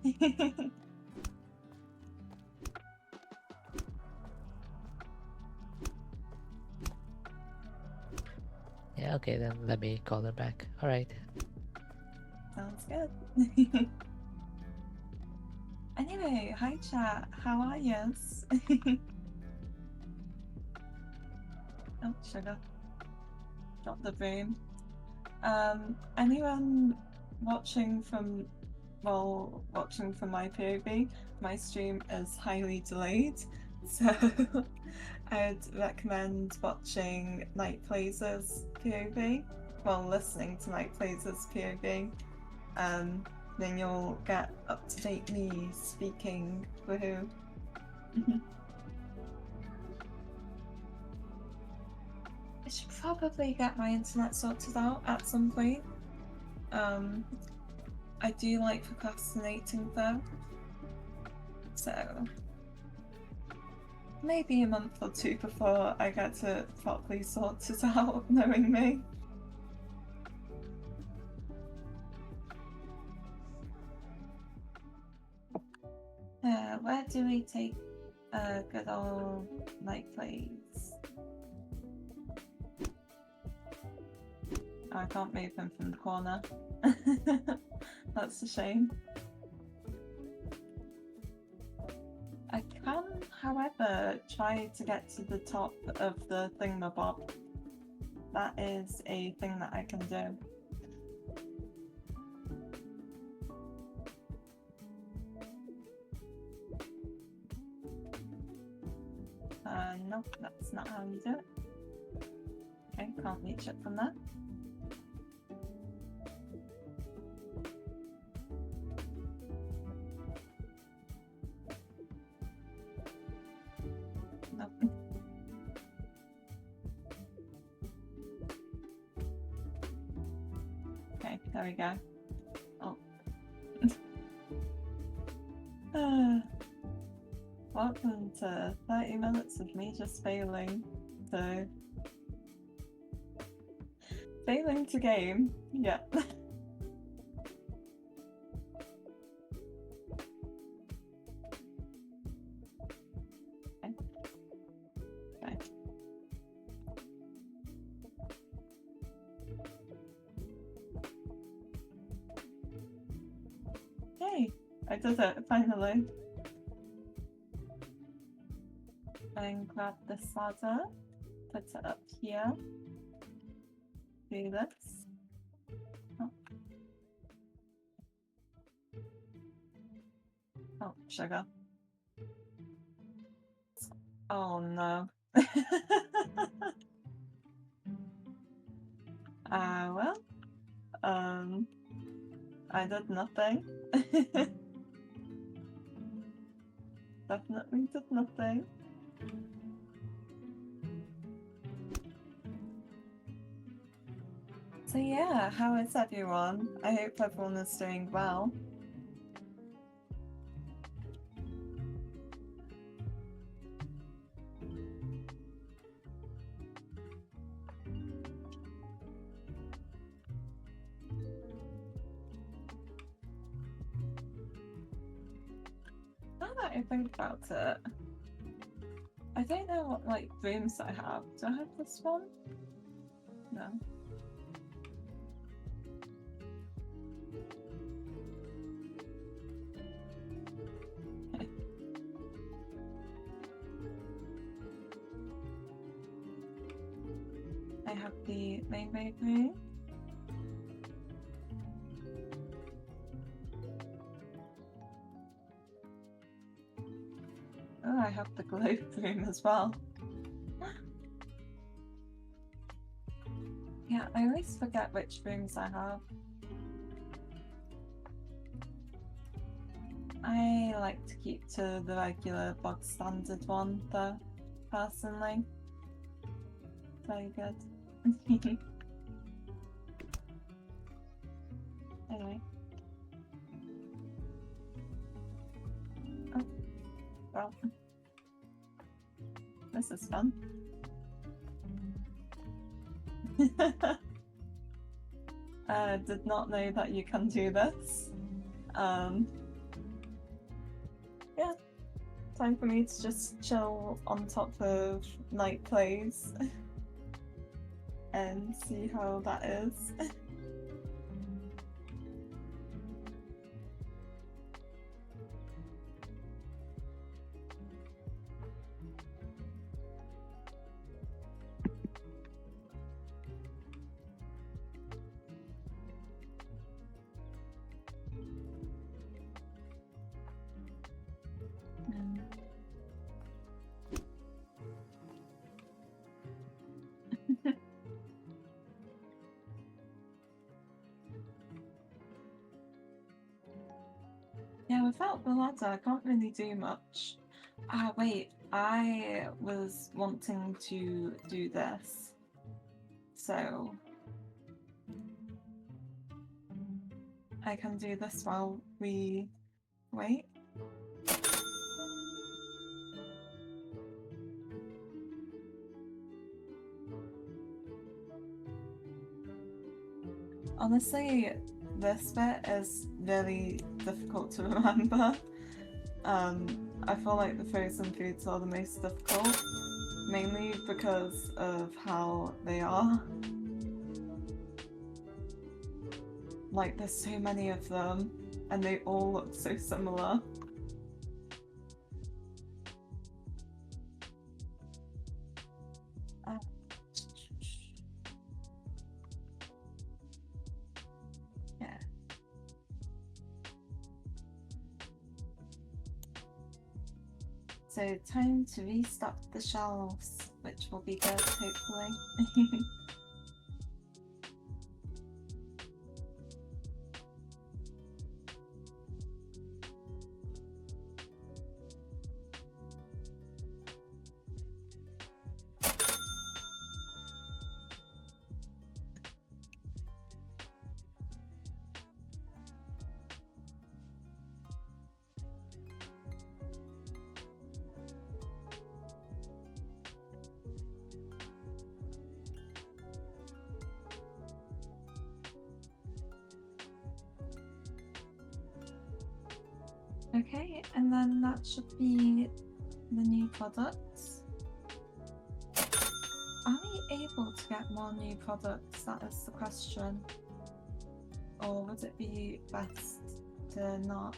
Yeah, okay, then let me call her back. All right. Sounds good. Anyway, hi chat, how are yous? Oh, sugar. Drop the broom. Anyone watching from my POV, my stream is highly delayed, so I'd recommend watching Night Plays' POV, well, listening to Night Plays' POV. Then you'll get up to date me speaking. Woohoo! I should probably get my internet sorted out at some point. I do like procrastinating though, so maybe a month or two before I get to properly sort it out, knowing me. Where do we take good old Night Plays? I can't move him from the corner. That's a shame. I can, however, try to get to the top of the thingamabob. That is a thing that I can do. No, that's not how you do it. Okay, can't reach it from there. Nope. Okay, there we go. Oh. Welcome to 30 minutes of me just failing. So Failing to game. Yeah. Okay. Hey, I did it finally. And grab this ladder, put it up here. Do this. Oh, oh sugar. Oh no. Well, I did nothing. Definitely did nothing. So yeah, how is everyone? I hope everyone is doing well. Now that I think about it, I don't know what like rooms I have. Do I have this one? No. I have the main room. Oh, I have the globe room as well. Yeah, I always forget which rooms I have. I like to keep to the regular bog standard one though, personally. Very good. Anyway. Oh, well. This is fun. Did not know that you can do this. Yeah, time for me to just chill on top of night plays and see how that is. Yeah, without the ladder, I can't really do much. Wait, I was wanting to do this. So I can do this while we wait. Honestly, this bit is really difficult to remember. I feel like the frozen foods are the most difficult, mainly because of how they are. Like, there's so many of them, and they all look so similar. Yeah. So time to restock the shelves, which will be good, hopefully. Okay, and then that should be the new products. Are we able to get more new products? That is the question. Or would it be best to not?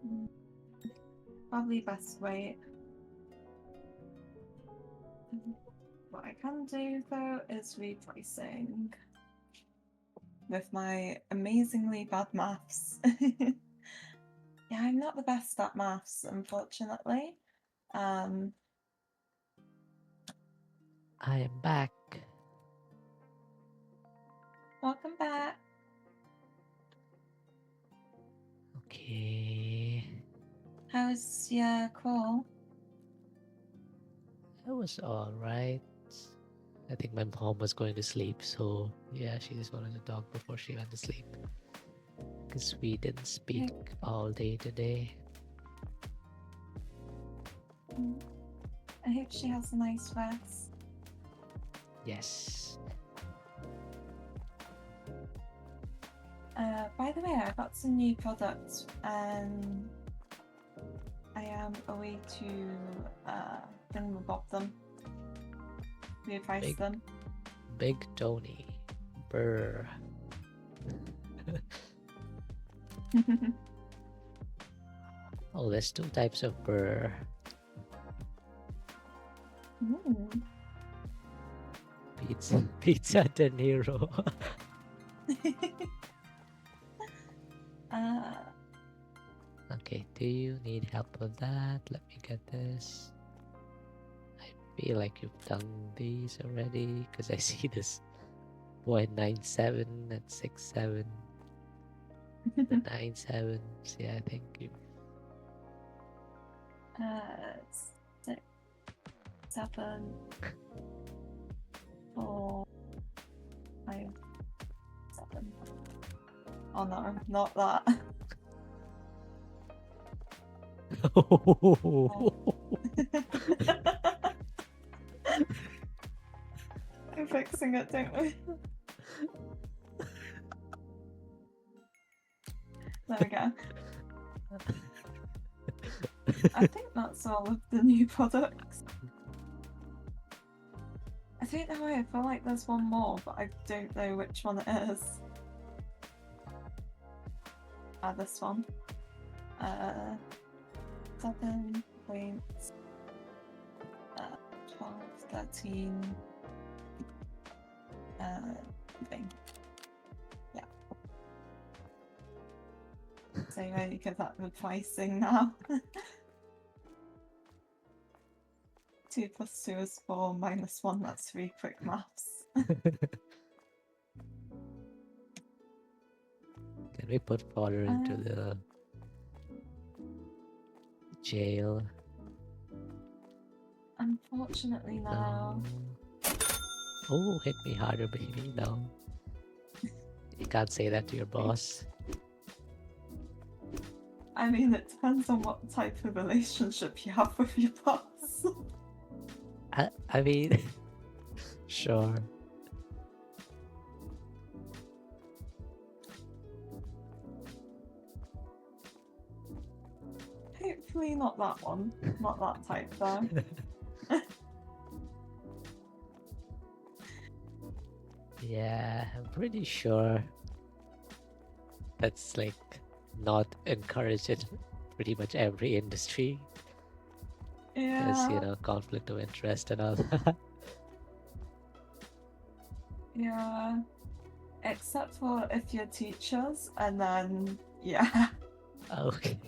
Hmm. Probably best wait. What I can do though is repricing with my amazingly bad maths. Yeah, I'm not the best at maths, unfortunately. I am back. Welcome back. Okay. How's your call? It was alright. I think my mom was going to sleep, so yeah, she just wanted to talk before she went to sleep. Because we didn't speak all day today. I hope she has a nice rest. Yes. By the way, I got some new products and I am away to thingamabob them. Reprice them. Big Tony. Brr. Oh, there's 2 types of burr. Pizza De Niro. Okay, do you need help with that? Let me get this. I feel like you've done these already because I see this 0.97 and 6.7. The 9.7s. Yeah, I think you. 6, 7, 4, 5, 7. Oh no, not that. I'm fixing it, don't we? There we go. I think that's all of the new products. I don't know why, I feel like there's one more, but I don't know which one it is. This one. 7 points. 12, 13. Thing. Yeah. So you only give that the pricing now. 2 plus 2 is 4, minus 1, that's 3 quick maths. Can we put fodder into the jail? Unfortunately, no. Oh, hit me harder, baby. No. You can't say that to your boss. I mean, it depends on what type of relationship you have with your boss. I mean, sure. Hopefully not that one. Not that type, though. Yeah, I'm pretty sure that's like not encouraged in pretty much every industry. Yeah. There's, you know, conflict of interest and all that. Yeah. Except for if you're teachers, and then, yeah. Okay.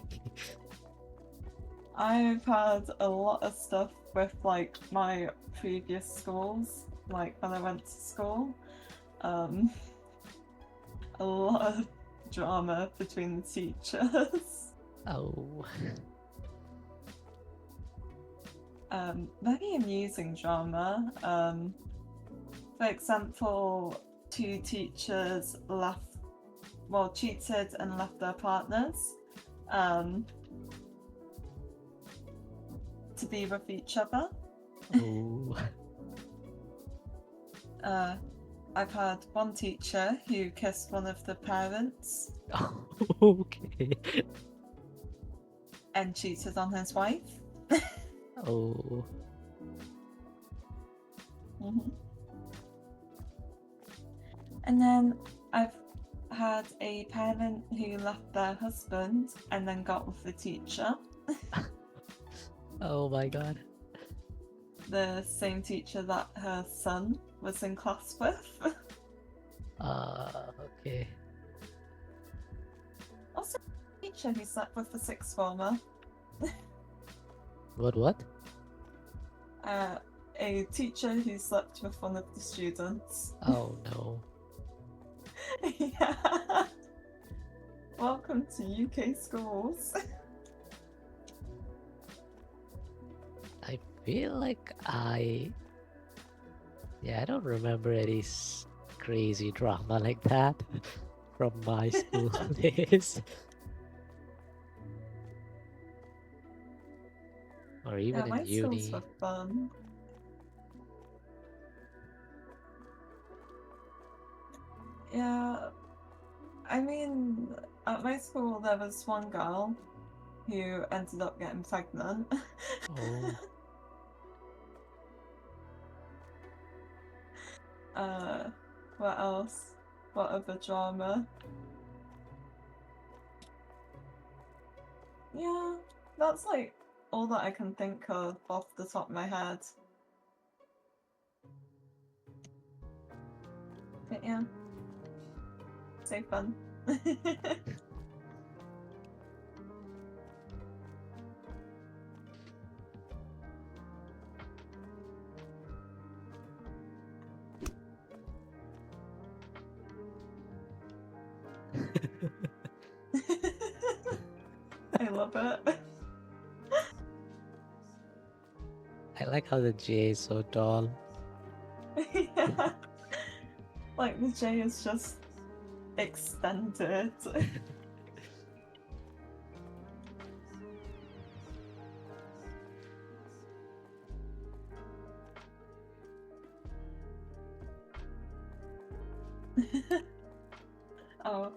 I've had a lot of stuff with, like, my previous schools, like, when I went to school. A lot of drama between the teachers. Oh. Very amusing drama. For example, 2 teachers cheated and left their partners to be with each other. Oh. I've had one teacher who kissed one of the parents Okay. and cheated on his wife. Oh. Mhm. And then I've had a parent who left their husband and then got with the teacher, Oh my god. the same teacher that her son was in class with. Okay. Also, a teacher who slept with the sixth former. What? A teacher who slept with one of the students. Oh no. Yeah. Welcome to UK schools. I feel like I don't remember any crazy drama like that from my school days. Or Yeah, even in my schools were uni. fun. Yeah, I mean, at my school there was one girl who ended up getting pregnant. Oh. uh, what else? What other drama? Yeah, that's like all that I can think of off the top of my head. But yeah, so fun. I love it. I like how the J is so tall. Yeah, like the J is just extended. Oh,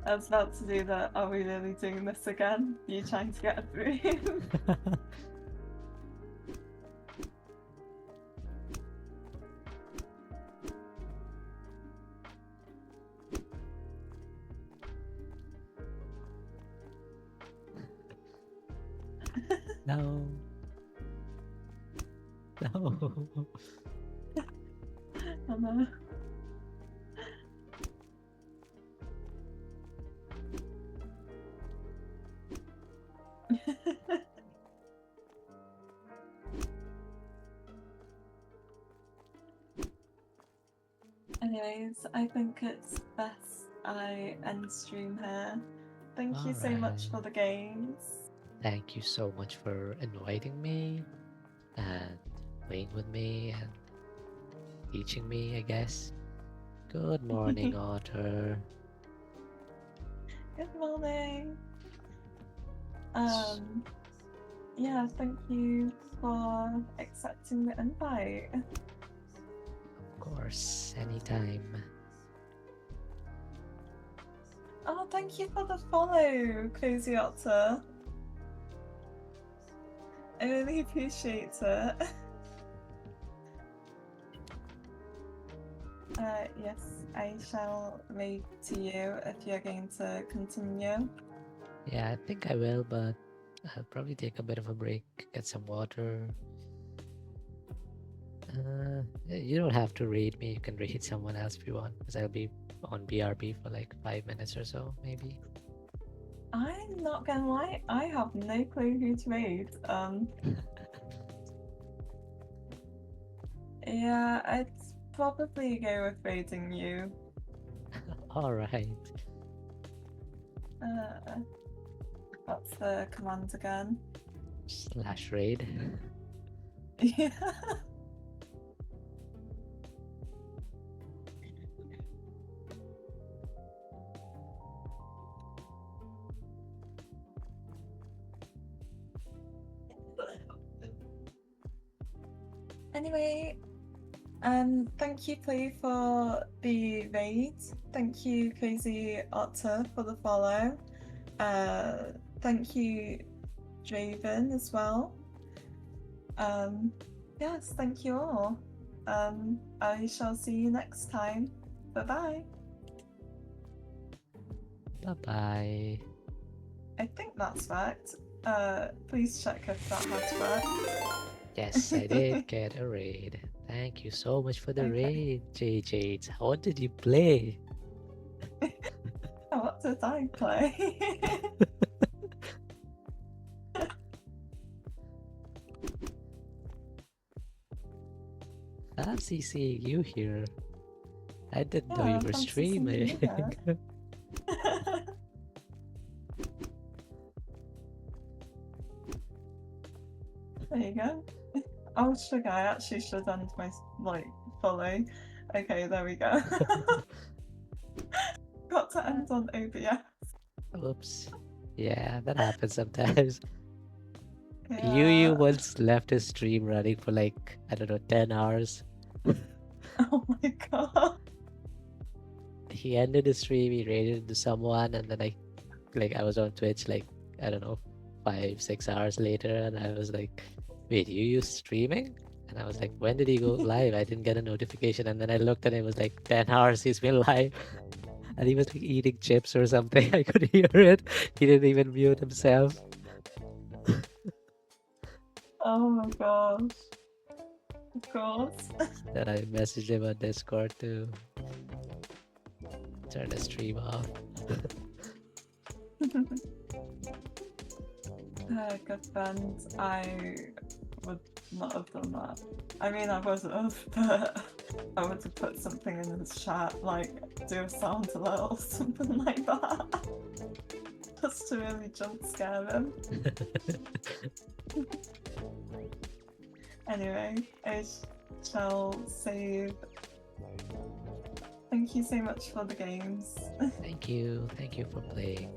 I was about to do that. Are we really doing this again? You trying to get a dream? No. No. Oh no. Anyways, I think it's best I end stream here. Thank you so much for Alright. the games. Thank you so much for inviting me and playing with me and teaching me, I guess. Good morning, Otter. Good morning. Yeah, thank you for accepting the invite. Of course, anytime. Oh, thank you for the follow, Cozy Otter. I really appreciate it. Yes, I shall wait to you if you're going to continue. Yeah, I think I will, but I'll probably take a bit of a break, get some water. You don't have to read me. You can read someone else if you want, because I'll be on BRB for like 5 minutes or so, maybe. I'm not gonna lie, I have no clue who to read. Yeah, I'd probably go with raiding you. Alright. What's the command again? /raid. Yeah. Anyway, Thank you, Play, for the raid. Thank you, Crazy Otter, for the follow. Thank you, Draven, as well. Yes, thank you all. I shall see you next time. Bye-bye. Bye-bye. I think that's worked. Please check if that has worked. Yes, I did get a raid. Thank you so much for the Okay. raid, JJ. What did you play? What did I play? Fancy seeing you here. I didn't know Yeah, you were fancy seeing you streaming. here. There you go. Oh, sugar, I actually should end my follow. Okay, there we go. Got to end on OBS. Oops. Yeah, that happens sometimes. You Yeah. once left his stream running for like, I don't know, 10 hours. Oh my god. He ended the stream, he raided into someone, and then I was on Twitch like, I don't know, 5-6 hours later, and I was like, wait, you streaming? And I was like, when did he go live? I didn't get a notification, and then I looked and it was like 10 hours he's been live. And he was like eating chips or something. I could hear it. He didn't even mute himself. Oh my gosh. Of course. Then I messaged him on Discord to turn the stream off. Good friend. I would not have done that. I mean, I would have, but I would have put something in his chat, like do a sound alert or something like that, just to really jump scare him. Anyway, I shall save. Thank you so much for the games. Thank you. Thank you for playing.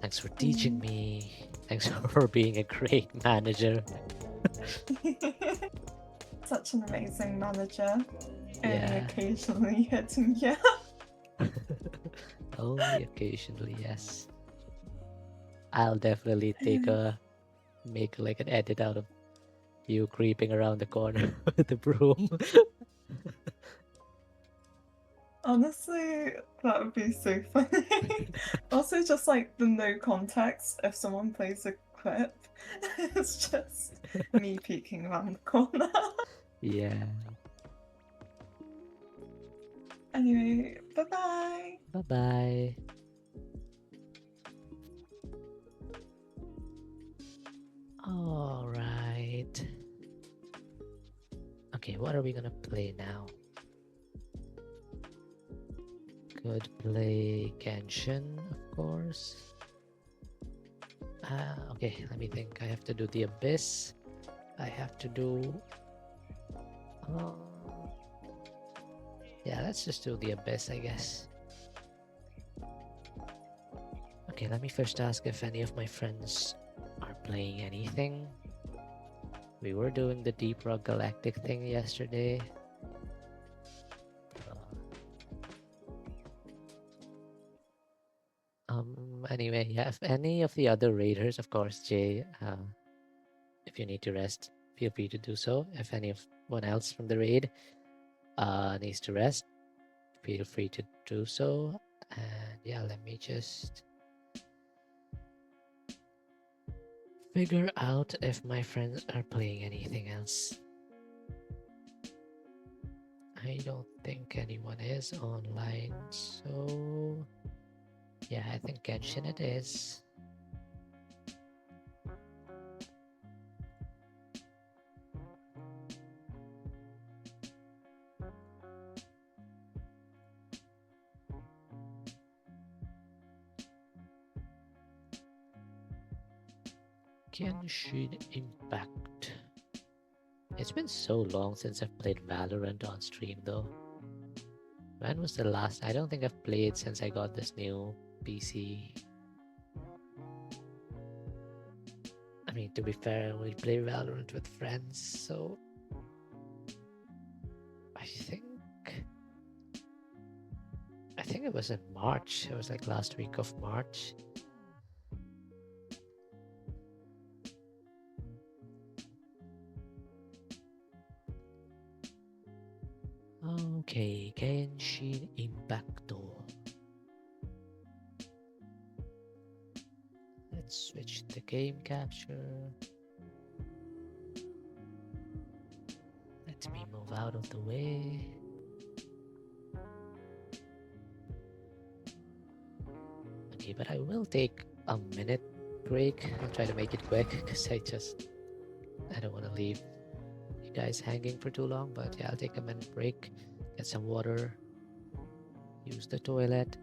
Thanks for teaching me. Thanks for being a great manager. Such an amazing manager. Only Yeah. occasionally hitting you. Only occasionally, yes. I'll definitely make like an edit out of you creeping around the corner with the broom. Honestly, that would be so funny. Also, just like the no context, if someone plays a clip, it's just me peeking around the corner. Yeah. Anyway, bye-bye. Bye-bye. All right. Okay, what are we gonna play now? Could play Genshin, of course. Okay, let me think. I have to do the Abyss. I have to do... yeah, let's just do the Abyss, I guess. Okay, let me first ask if any of my friends are playing anything. We were doing the Deep Rock Galactic thing yesterday. Anyway, yeah, if any of the other raiders, of course, Jay, if you need to rest, feel free to do so. If anyone else from the raid needs to rest, feel free to do so. And yeah, let me just figure out if my friends are playing anything else. I don't think anyone is online, so yeah, I think Genshin it is. Genshin Impact. It's been so long since I've played Valorant on stream though. When was the last? I don't think I've played since I got this new PC. I mean, to be fair, we play Valorant with friends, so think it was in March. It was like last week of March. Okay, Genshin Impacto. Let's switch the game capture. Let me move out of the way. Okay, but I will take a minute break. I'll try to make it quick because I don't want to leave you guys hanging for too long. But yeah, I'll take a minute break, get some water, use the toilet.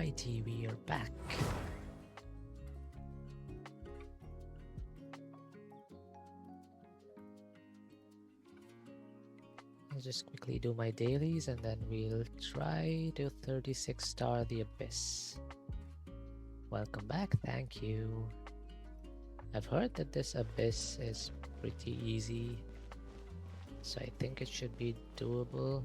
Alrighty, we are back. I'll just quickly do my dailies and then we'll try to 36 star the Abyss. Welcome back, thank you. I've heard that this Abyss is pretty easy, so I think it should be doable.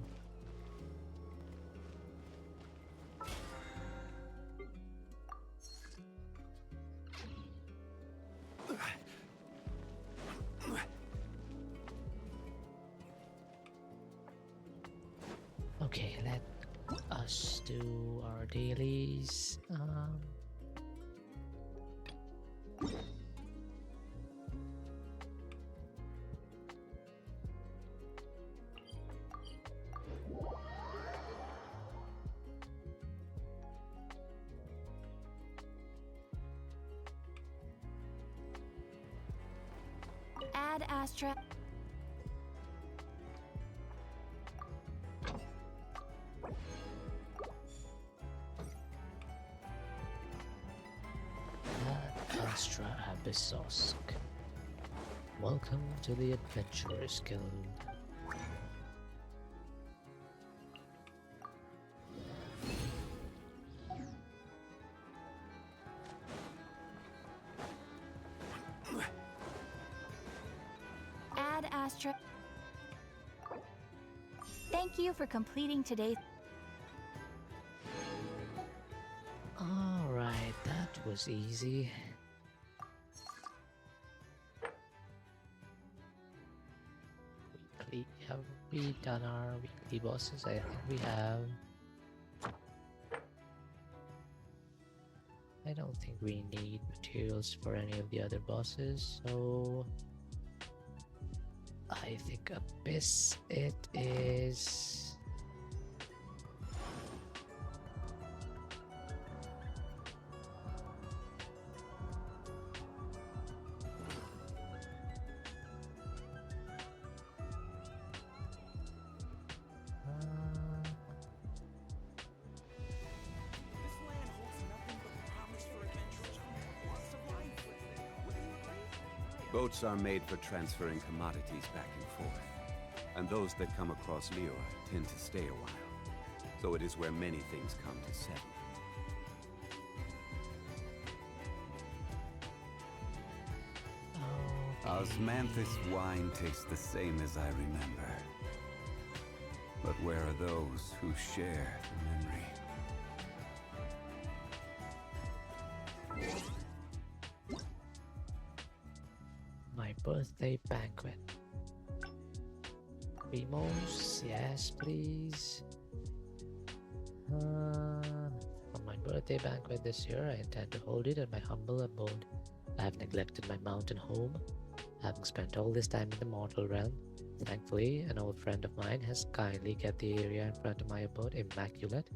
Okay, let us do our dailies. Add Astra. Astra Abyssosk. Welcome to the Adventurers Guild. Add Astra. Thank you for completing today's. Alright, that was easy. Weekly, have we done our weekly bosses? I think we have. I don't think we need materials for any of the other bosses, so I think Abyss it is. Boats are made for transferring commodities back and forth, and those that come across Liyue tend to stay a while, so it is where many things come to settle. Osmanthus wine tastes the same as I remember. But where are those who share the memory? My birthday banquet. Primos, yes please. For my birthday banquet this year, I intend to hold it at my humble abode. I have neglected my mountain home, having spent all this time in the mortal realm. Thankfully, an old friend of mine has kindly kept the area in front of my abode immaculate.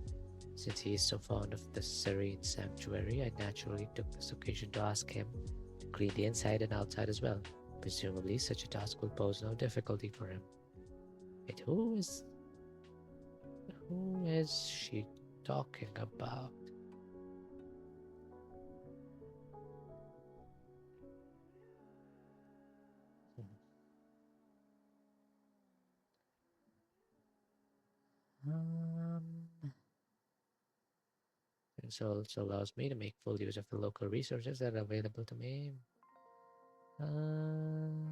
Since he is so fond of the serene sanctuary, I naturally took this occasion to ask him to clean the inside and outside as well. Presumably, such a task will pose no difficulty for him. Wait, who is she talking about? This also allows me to make full use of the local resources that are available to me. I'm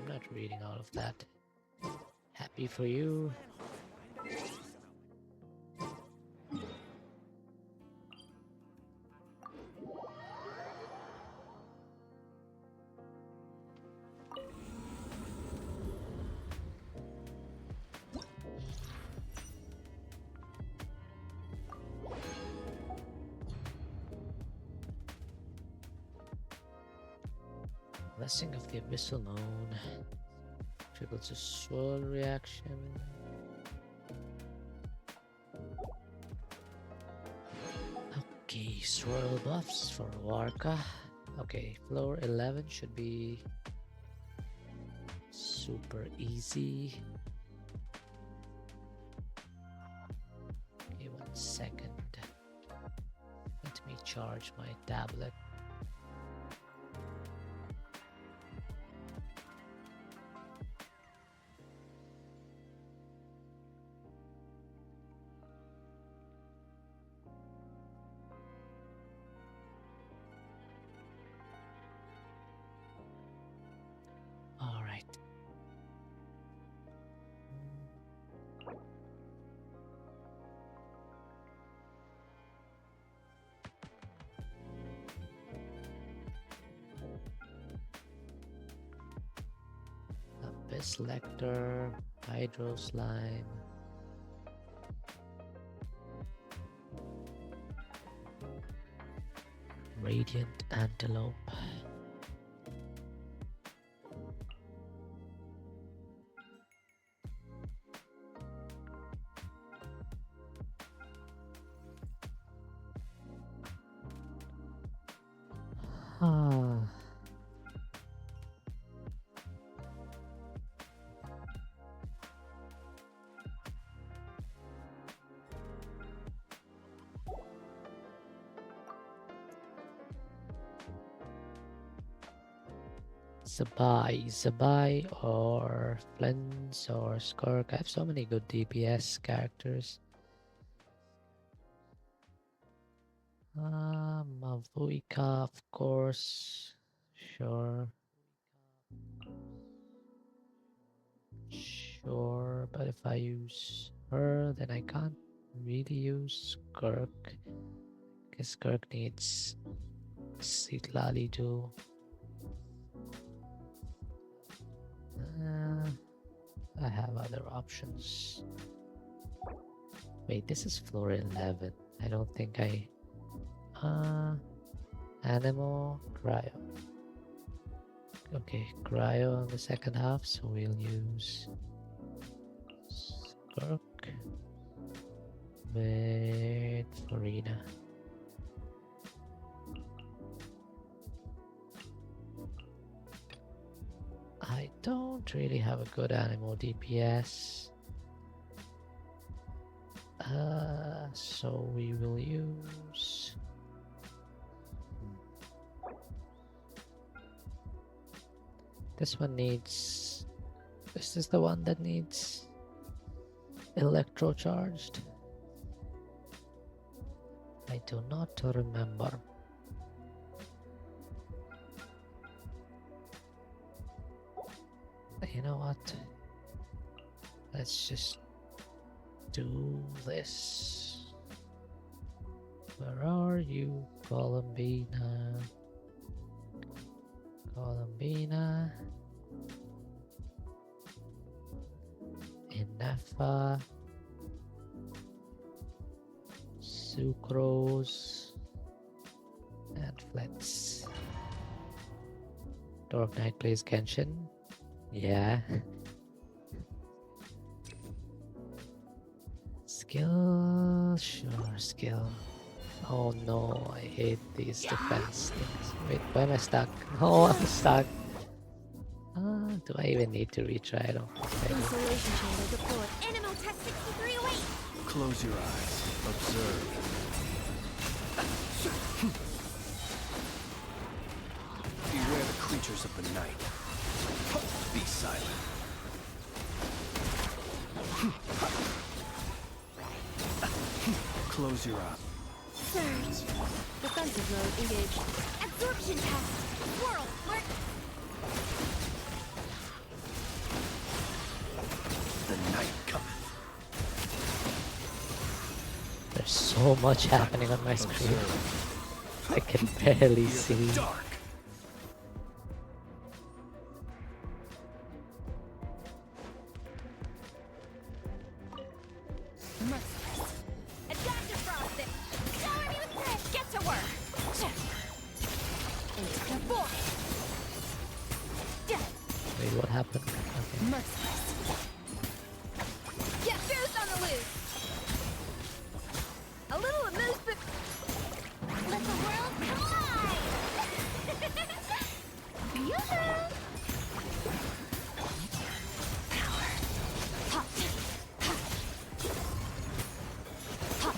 not reading all of that. Happy for you. Blessing of the Abyssal Moon. Triggers a swirl reaction. Okay, swirl buffs for Warka. Okay, floor 11 should be super easy. Okay, 1 second. Let me charge my tablet. All right. Abyss Lecter, Hydro Slime. Radiant Antelope. Ah. Zabai or Flens or Skirk. I have so many good DPS characters. Mavuika, of course. Sure. Sure, but if I use her, then I can't really use Skirk. Because Skirk needs Sitlali too. I have other options. Wait, this is floor 11. I don't think I... Anemo, Cryo. Okay, Cryo on the second half, so we'll use Skirk with Farina. I don't really have a good Anemo DPS. So we will use... This one needs... Is this the one that needs electro charged? I do not remember. You know what? Let's just do this. Where are you, Columbina? Columbina. Inafa. Sucrose. And Flets. Dwarf Knight plays Genshin. Yeah. Skill, sure, skill. Oh no, I hate these defense things. Wait, why am I stuck? Oh, I'm stuck. Do I even need to retry? I don't think I do. Installation chamber deployed. Animal test 6308. Close your eyes. Observe. Beware the creatures of the night. Be silent. Close your eyes. Surge. Defensive mode engaged. Absorption test. Whirl. Mark. The night cometh. There's so much happening on my screen. Observe. I can barely Fear the see. dark. Merciless. Adaptive frosting. Shower me with this. Get to work. Into the void. Wait, what happened? Okay. Merciless. Get boost on the loose. A little amusement. Let the world collide. Yoo-hoo. Power. Hop. Hop.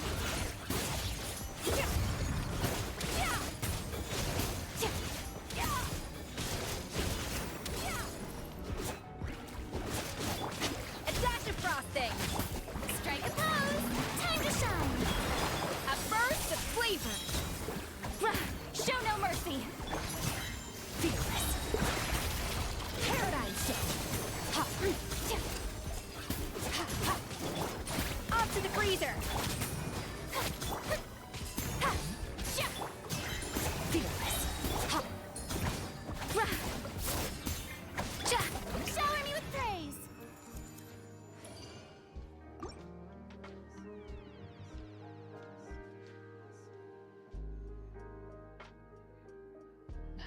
faster! Fearless. Shower me with praise!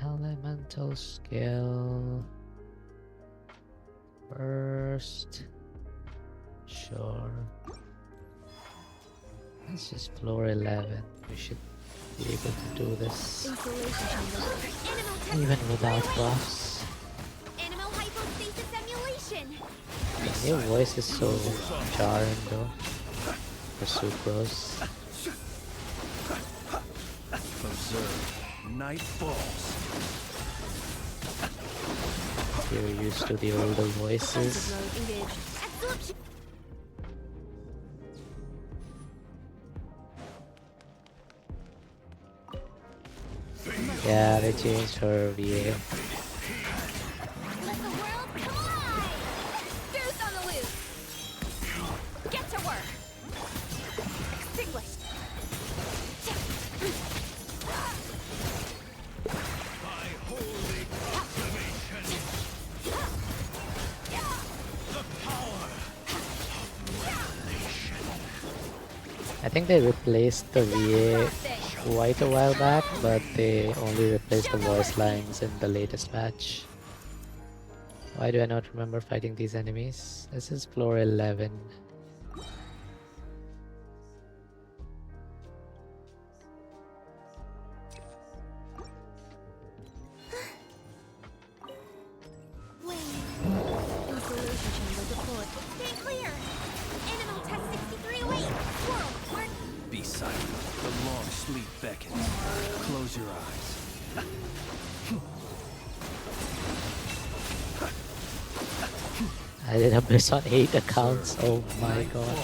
Elemental skill first. Sure. Let's just floor 11. We should be able to do this Insulation chamber. Animal test even without 6308. buffs. Animal hypostasis emulation. The new voice is so jarring though. For Sucrose. Observe. Night falls. You're used to the older voices. Mode engaged. Absorption. Yeah, they changed her VA. Let the world come alive! Goose on the loose! Get to work! Extinguished! I think they replaced the VA quite a while back, but they only replaced the voice lines in the latest patch. Why do I not remember fighting these enemies? This is floor 11. Insulation chamber deployed. Stay clear! Animal test 6308. Swirl, mark. Be silent. The long sleep beckons. Close your eyes. I did a miss on 8 accounts. Oh my god.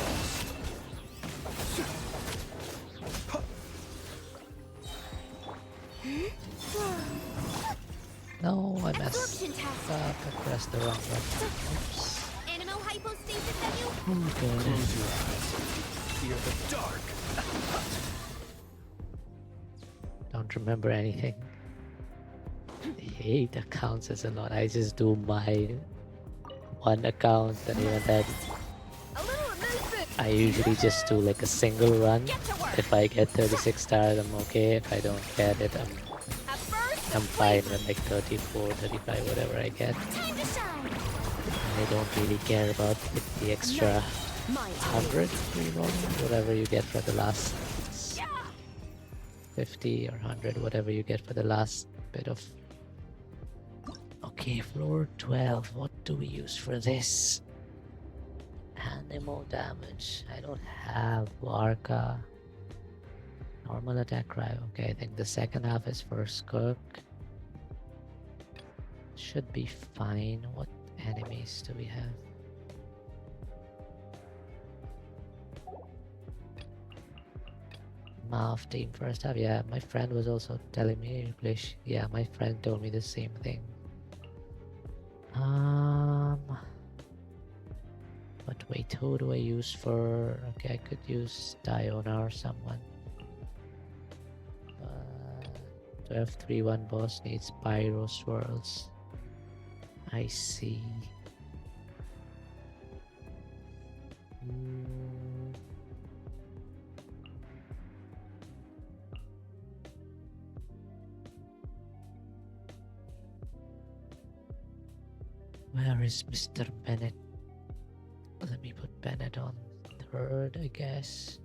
No, I messed Absorption test. up. I pressed the wrong button. Oops. Animal hypostasis emulation. Oh god. Close your eyes. Fear the dark. Don't remember anything. 8 accounts is a lot. I just do my one account, and even then A little movement. I usually just do like a single run. Get to work. If I get 36 stars, I'm okay. If I don't get it, At first, I'm fine with like 34, 35, whatever I get. time to shine. I don't really care about the extra My 100 rerolling, whatever you get for the last Yeah. 50 or 100, whatever you get for the last bit of. Okay, floor 12. What do we use for this? Animal damage. I don't have Varka. Normal attack cry. Okay, I think the second half is for Skirk. Should be fine. What enemies do we have? Mav team first half. Yeah, my friend was also telling me. Yeah, my friend told me the same thing. But wait, who do I use for? Okay, I could use Diona or someone. 12-3-1 boss needs Pyro Swirls. I see. Where is Mr. Bennett? Let me put Bennett on third, I guess.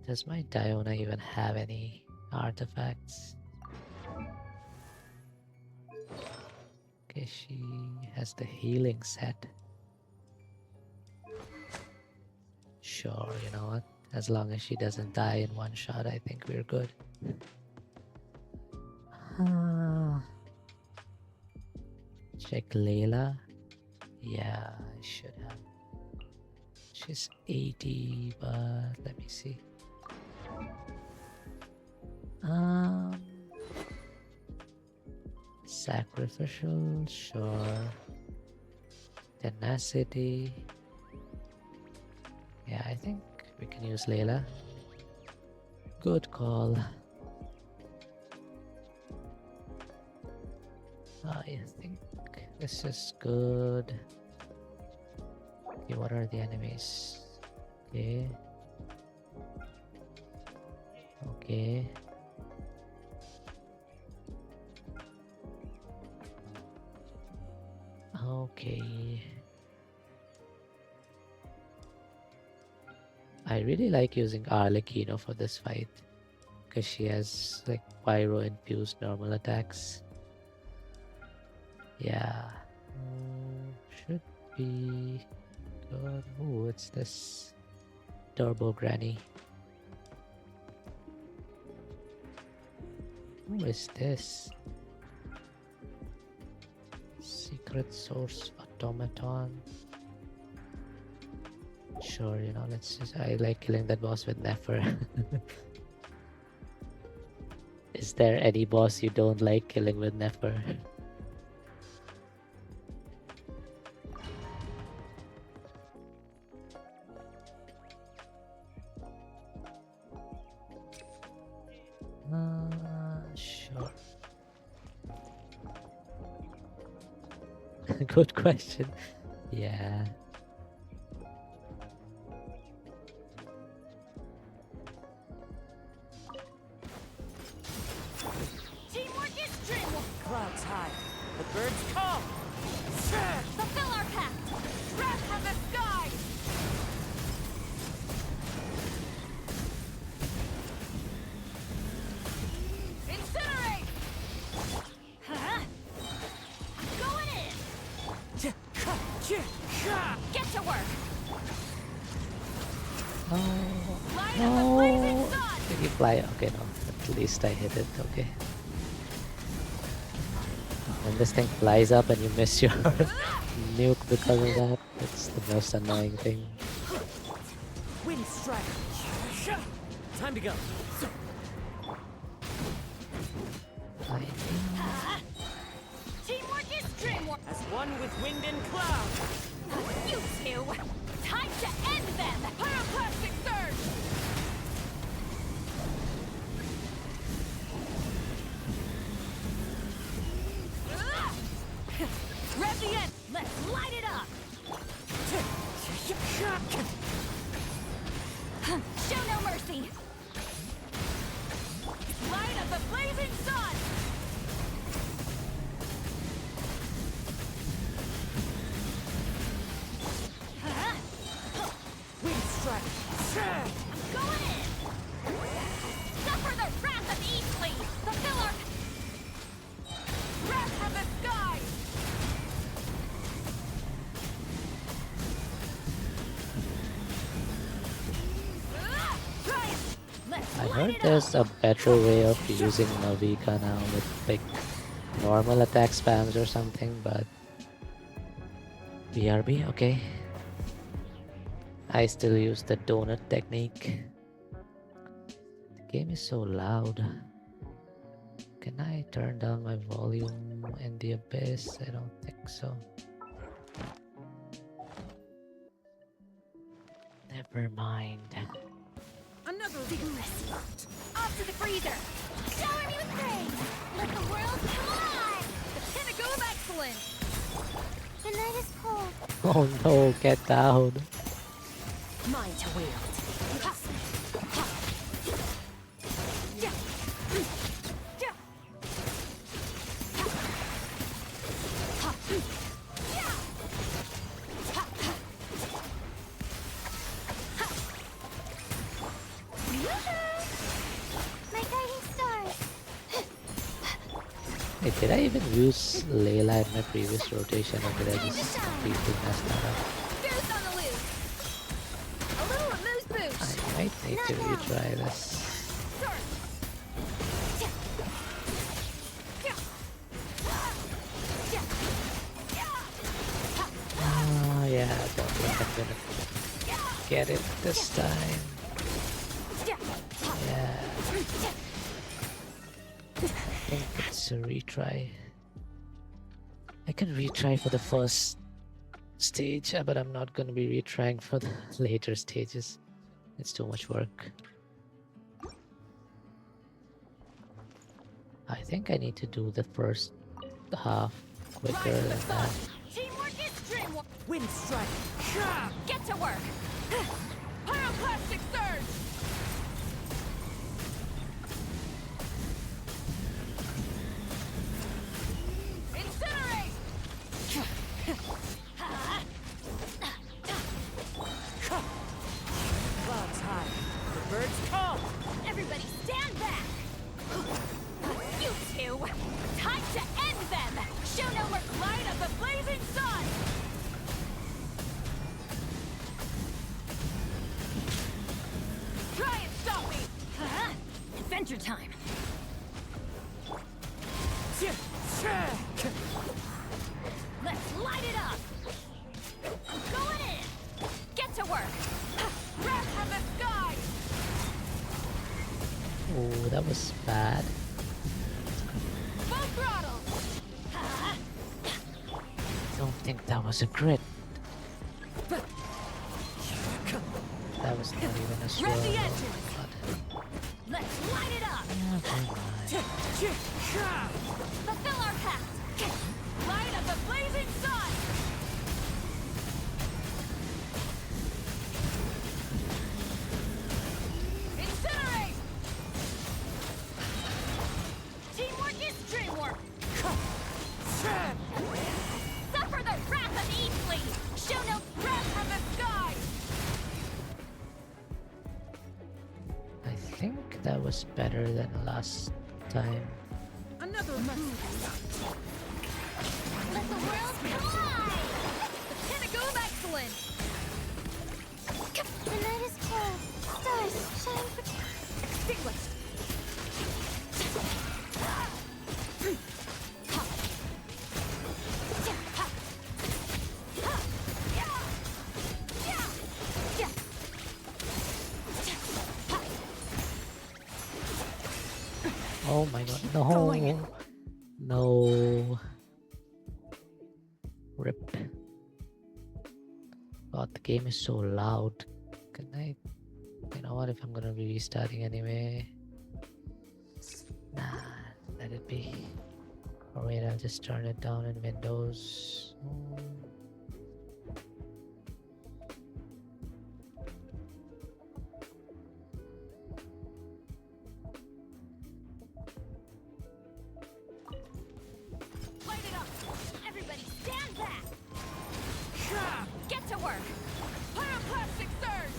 Does my Diona even have any artifacts? Okay, she has the healing set. Sure, you know what? As long as she doesn't die in one shot, I think we're good. Check Layla. Yeah, I should have. She's 80, but let me see. Sacrificial, sure. Tenacity. Yeah, I think we can use Layla. Good call. I think this is good. Okay, what are the enemies? Okay. Okay. Okay. I really like using Arlecchino for this fight because she has like pyro infused normal attacks. Yeah. Should be good. Oh, it's this Turbo Granny. Who is this? Secret Source Automaton. Sure, you know, let's just. I like killing that boss with Nefer. Is there any boss you don't like killing with Nefer? Sure. Good question. Yeah. Teamwork is dreamwork. Clouds high. The birds come. Fulfill our pact. Wrath from the sky. Incinerate. Huh? Going in. Get to work. Oh, Light up the blazing no. sun. Did you fly? Okay, no. At least I hit it. Okay. When this thing flies up and you miss your nuke because of that, it's the most annoying thing. Wind strike. Time to go. I think Teamwork is dreamwork. As one with wind and cloud. You two. Time to end them. Pyroclastic surge. Rev the end. Let's light it up. Show no mercy. Light of the blazing sun. Wind strike. Going in. Suffer the wrath of Eastleigh. Fulfill our wrath from the sky. Let's I light heard it up. there's a better way of using Navika now with like normal attack spams or something, but BRB, okay. I still use the donut technique. The game is so loud. Can I turn down my volume in the abyss? I don't think so. Never mind. Another vigorous. Off to the freezer. Shower me with praise. Let the world come alive. The pinnacle of excellence. The night is cold. Oh no, get down. Mine to wield. My guiding stars. Hey, did I even use Layla in my previous rotation or did I just completely mess that up? Goose on the loose. A little amuse bouche. I might need to retry this. Ah, yeah, I don't think I'm gonna get it this time. Yeah. I think it's a retry. can retry for the first stage, but I'm not going to be retrying for the later stages. It's too much work. I think I need to do the first half quicker than that. Teamwork is dreamwork. Wind strike. Get to work. Pyroclastic surge. Incinerate. Clouds high. The birds call. Everybody stand back. You two. Time to end them. Show no more light of the blazing sun. Try and stop me. Adventure time. Let's light it up. Going in. Get to work. Breath from the sky. Oh, that was bad. Full throttle. I don't think that was a crit. That was not even a swirl. Rev the Oh, engines. God. Let's light it up. Never mind. Fulfill our pact. Light of the blazing sun. Incinerate. Teamwork is dreamwork. Suffer the wrath of Eastly. Show no breath from the sky. I think that was better than last time. Another move. Let the world collide. The pinnacle of excellence. The night is cold. Stars shine for Extinguished. Oh my god, no! No. Rip. God, the game is so loud. Can I... You know what, if I'm gonna be restarting anyway... Nah, let it be. Or wait, I'll just turn it down in Windows. Light it up. Everybody stand back. Get to work. Pyroclastic surge.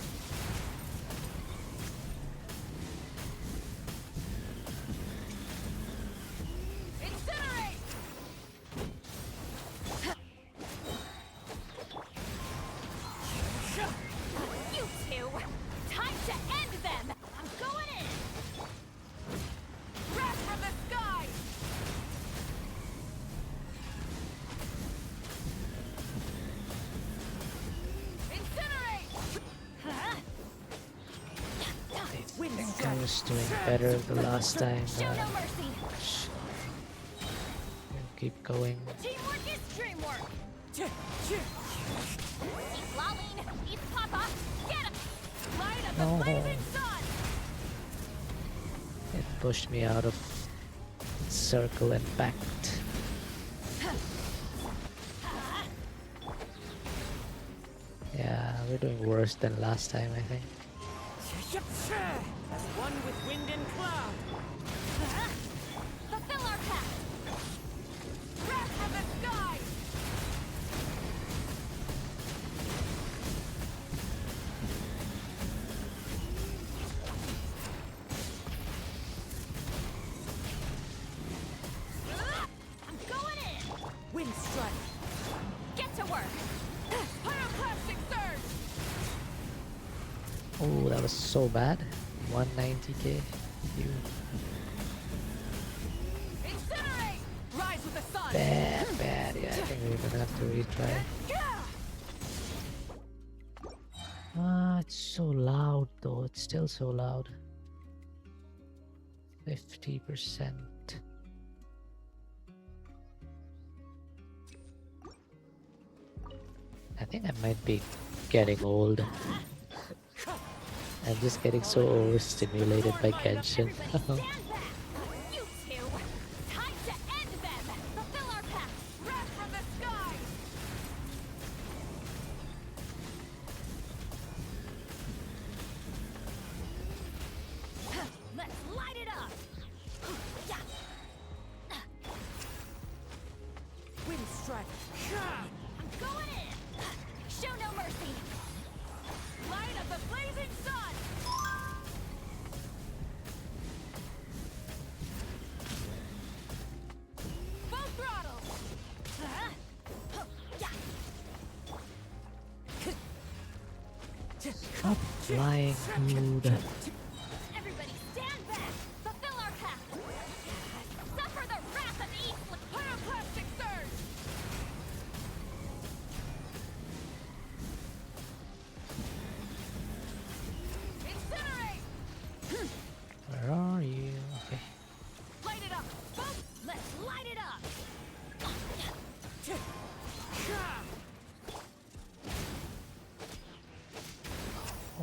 Incinerate. You two. Time to end them. I'm going in. Breath from the sky. Incinerate. I think I was doing better the last time. Show no mercy. Keep going. Teamwork is dreamwork. He's lolling. He's Papa. Get him. Light of the No. blazing sun. It pushed me out of circle and backed. Yeah, we're doing worse than last time, I think. As one with wind and cloud. Fulfill our pact. Breath from the sky. I'm going in. Wind strike. Get to work. Pyroclastic surge. Oh, that was so bad. 190k. You Incinerate. Rise with the sun. bad. Yeah, I think we're gonna have to retry. Ah, it's so loud though. It's still so loud. 50%. I think I might be getting old. I'm just getting so overstimulated by Genshin. Everybody stand back! You two! Time to end them! Fulfill our pact! Wrath from the sky! Let's light it up! Wind strike. I'm going in! Show no mercy! Light of the blazing sun! Full throttle! Stop flying, dude. Everybody stand back! Fulfill our pact! Suffer the wrath of Eastland! Pyroclastic surge! Incinerate! Where are you? Okay. Light it up! Boom! Let's light it up!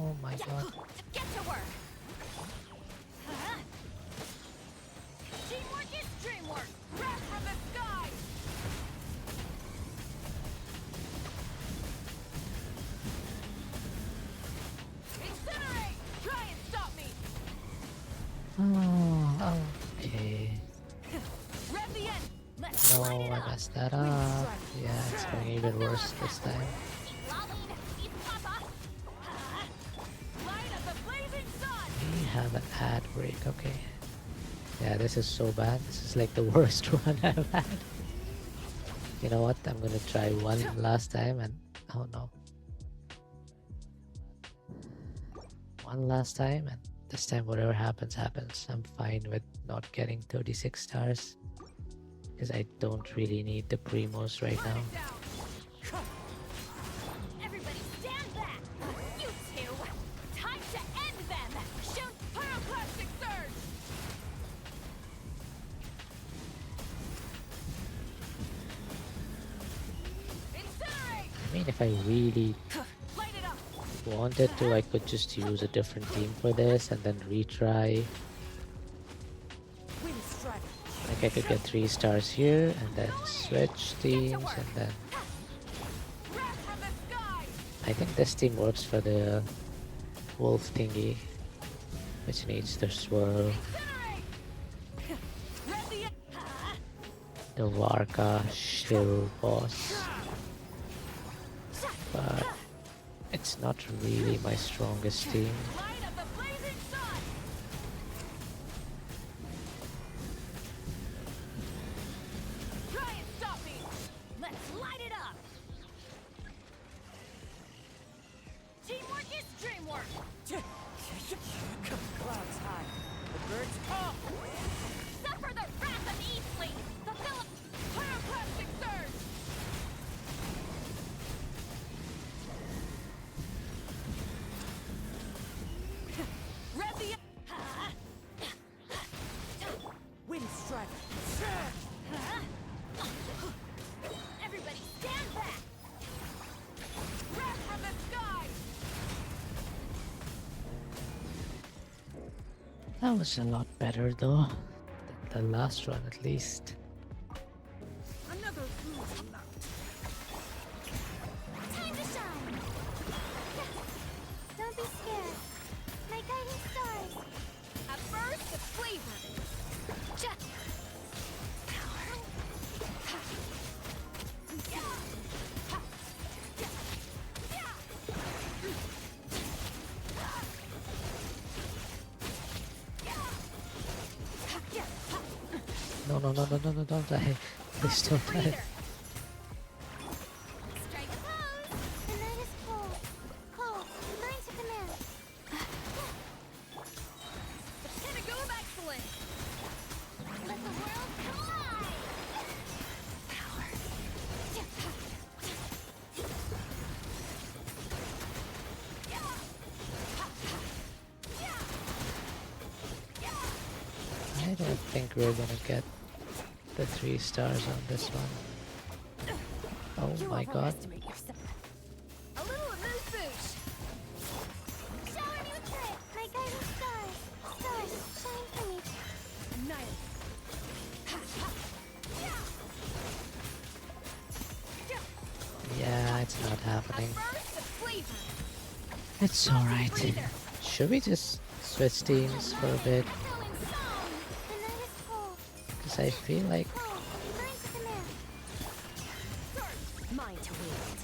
Oh my god. Get to work! Teamwork is dreamwork! Wrath from the sky! Incinerate! Try and stop me! Oh, okay. Rev the end! Let's No, light it I up! messed that up. Yeah, it's going even worse this time. Lolling, eat Papa! Light of the blazing sun! We have an ad break, okay. Yeah, this is so bad. This is like the worst one I've had. You know what? I'm gonna try one last time and oh no. One last time and this time whatever happens, happens. I'm fine with not getting 36 stars. Because I don't really need the Primos right now. Down! Everybody stand back! You two! Time to end them! Shoot pyroclastic surge! Incinerate! I mean, if I really Light it up! wanted to, I could just use a different team for this and then retry. Wind strike. Like I could get 3 stars here and then switch teams and then Wrath from the sky! I think this team works for the wolf thingy, which needs the swirl, Incinerate! Rev the end! the Varka shill boss, but it's not really my strongest team. Light of the blazing sun! Try and stop me! Let's light it up! Teamwork is dreamwork! Clouds high. The birds call. Suffer the wrath of Eastling! Fulfill pyroclastic surge! Rev the Wind strike. Everybody stand back! Wrath from the sky! That was a lot better though, than the last one at least. Another blue mount. Time to shine. Don't be scared. My guiding stars. At first, the flavor! Check! No, no, no, no, no, no, don't die. Please don't die. Breather! Strike pose! The night is cold. Cold. Mine to command. The pinnacle of excellence! Let the world collide! Power! I don't think we're gonna get the 3 stars on this one. Oh You my god. overestimate yourself. happening. burst of flavor. It's Up to the alright. freezer. Should we just switch teams for a bit? Echoing song. The night is cold. Because I feel like Cold. Burn to command. Sword. Mine to wield.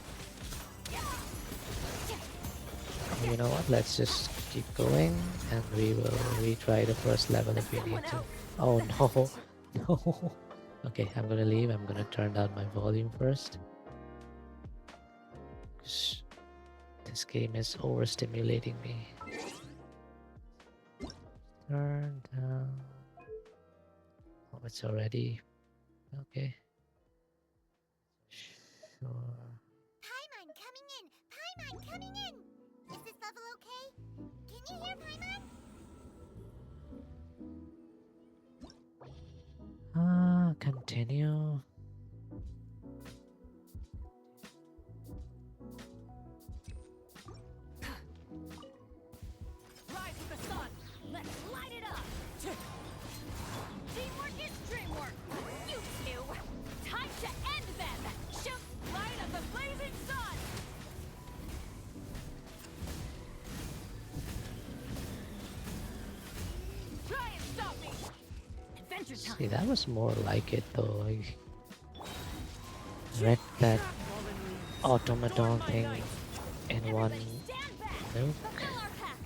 you know what, let's just keep going and we will retry the first level if we need to. Oh no, no. Okay, I'm gonna leave. I'm gonna turn down my volume first. 'Cause this game is overstimulating me. Turn down. Oh, it's already okay. Sure. Paimon coming in! Paimon coming in! Is this level okay? Can you hear Paimon? Continue. Rise with the sun. Let's light it up. Teamwork is dreamwork. You two. Time to end them. Shoot light of the blazing sun. Try and stop me. Adventure time. See, that was more like it though. I read that automaton thing in one Everybody stand back. nuke. Fulfill our pact.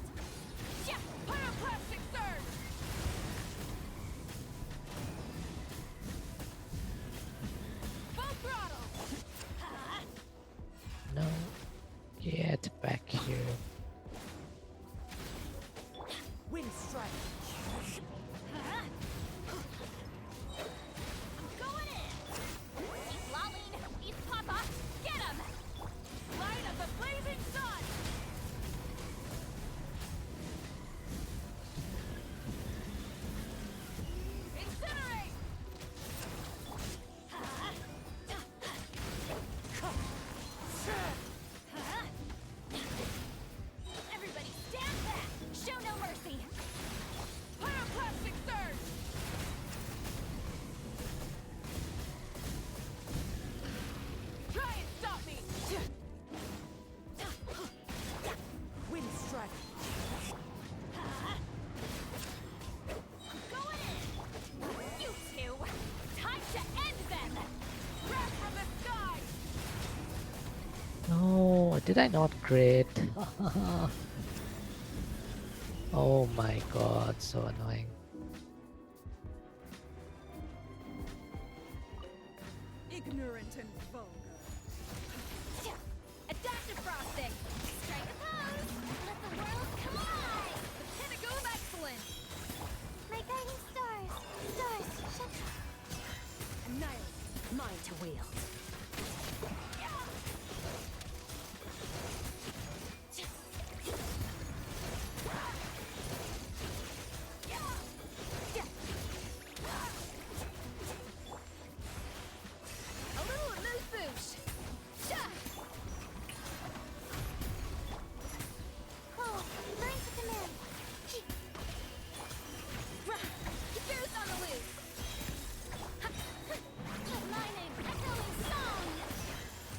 Yeah, pyroclastic surge. Full throttle. No, get back here. Wind strike. Going in. He's lolling. He's Papa. Get him. Light of the blazing sun. Incinerate. Everybody stand back. Show no mercy. Pyroclastic surge. Try and stop me. Wind strike. Going in. You two. Time to end them. Crash from the sky. No, did I not crit? Oh my god, so annoying. Ignorant and vulgar. Adaptive frosting. Strike a pose. Let the world come alive. The pinnacle of excellence. My guiding stars. Stars, shut up. Annihilate. Mine to wield. A little amuse bouche. Cold. Burn to command. Boost on the loose. Mining. Echoing song.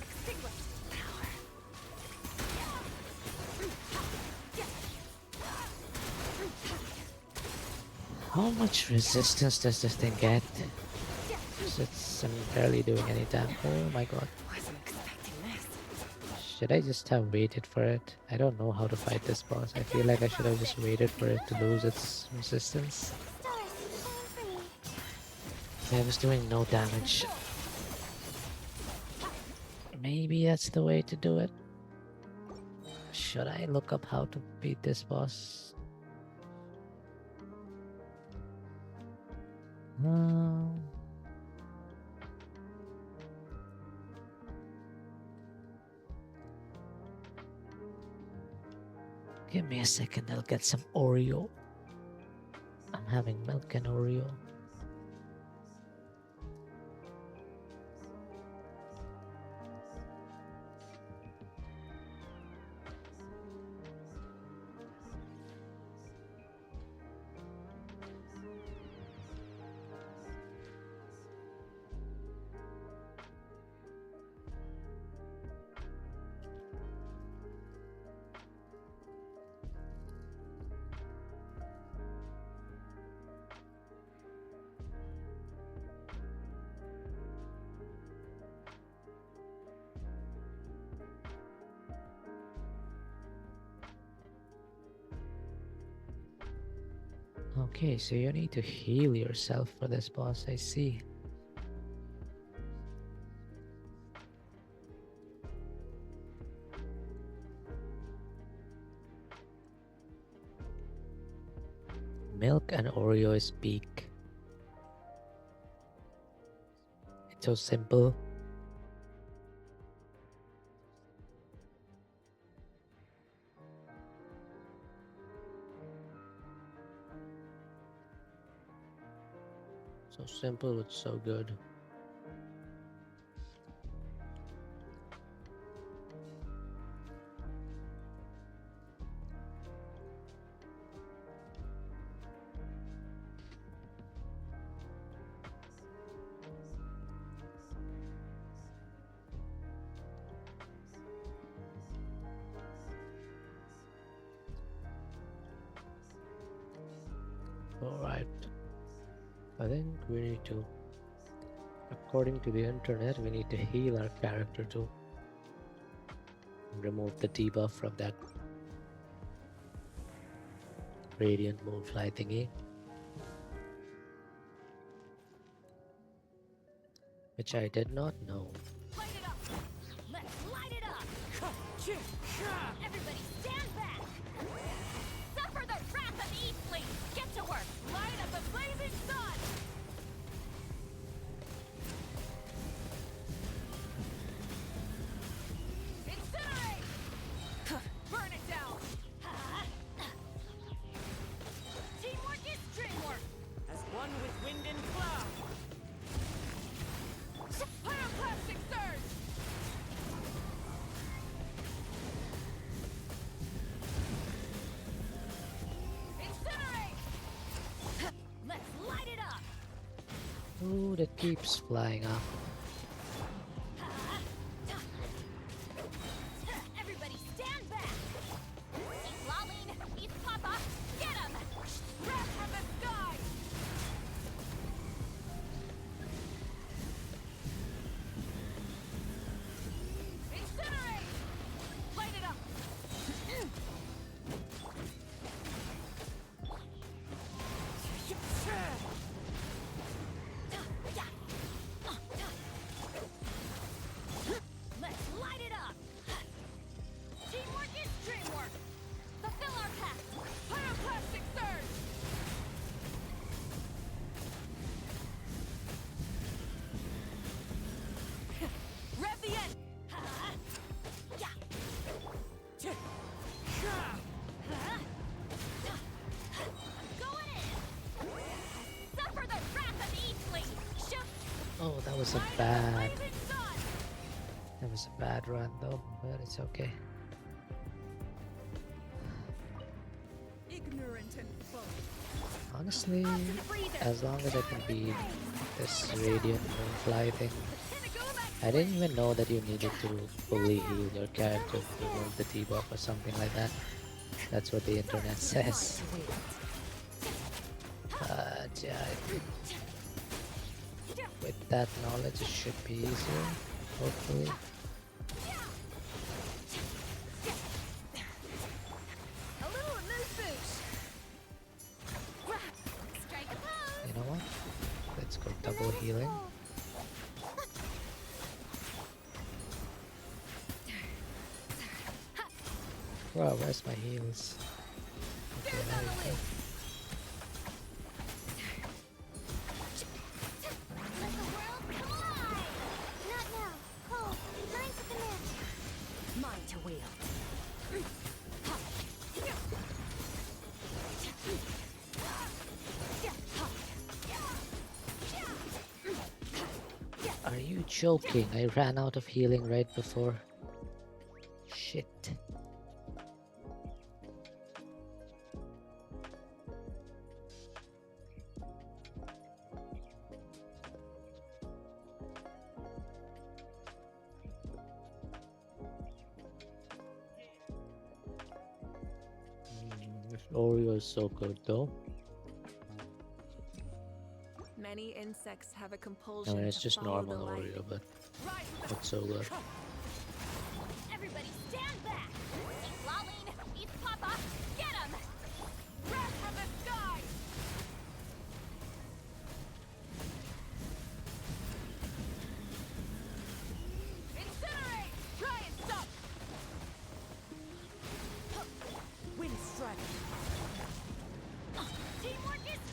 Extinguished power. How much resistance does this thing get? 'Cause it's barely doing any damage. Oh my god. Wasn't expecting this. Should I just have waited for it? I don't know how to fight this boss. I feel like I should have just waited for it to lose its resistance. Stars, shine free. I was doing no damage. Maybe that's the way to do it. Should I look up how to beat this boss? Um, Give me a second, I'll get some Oreo. I'm having milk and Oreo. Okay, so you need to heal yourself for this boss, I see. Milk and Oreo is peak. It's so simple. So simple, it's so good. Alright. I think we need to, according to the internet, we need to heal our character too. Remove the debuff from that radiant moonfly thingy. Which I did not know. Light it up! Let's light it up! Everybody stand back! Suffer the wrath of Eastling! Get to work! Light up the blazing sun! Incinerate! Burn it down! Teamwork is dreamwork! As one with wind and cloud. Pyroclastic surge! Incinerate! Let's light it up! Ooh, that keeps flying up. Everybody stand back! Eat Lolling! Eat Papa! Get him! Wrath from the sky. Incinerate! Light it up! Let's light it up! Teamwork is dreamwork! Fulfill our pact! Pyroclastic surge! Rev the end! Going in! Suffer the wrath of Eastling! Shoot! Oh, that was a Light up the bad. blazing sun! That was a bad run though, but it's okay. Ignorant and bold. Honestly, Up to the freezer! as long as I can beat this radiant moonfly thing, Pinnacle back! I didn't even know that you needed to fully heal your character to remove the debuff or something like that. That's what the internet says. But yeah, I think with that knowledge it should be easier, hopefully. A little amuse bouche! Strike a pose! You know what? Let's go double healing. Wow, where's my heals? Okay, there we go. Let the world come alive! Not now. Cole, mine's at the match. Mine to wield. Are you joking? I ran out of healing right before. Shit. This Oreo is so good though. Many insects have a I compulsion mean, it's to just follow normal the light. Oreo, but Rise with the it's so good. Everybody stand back! Eat Lolling! Eat Papa! Get him! Wrath from the sky.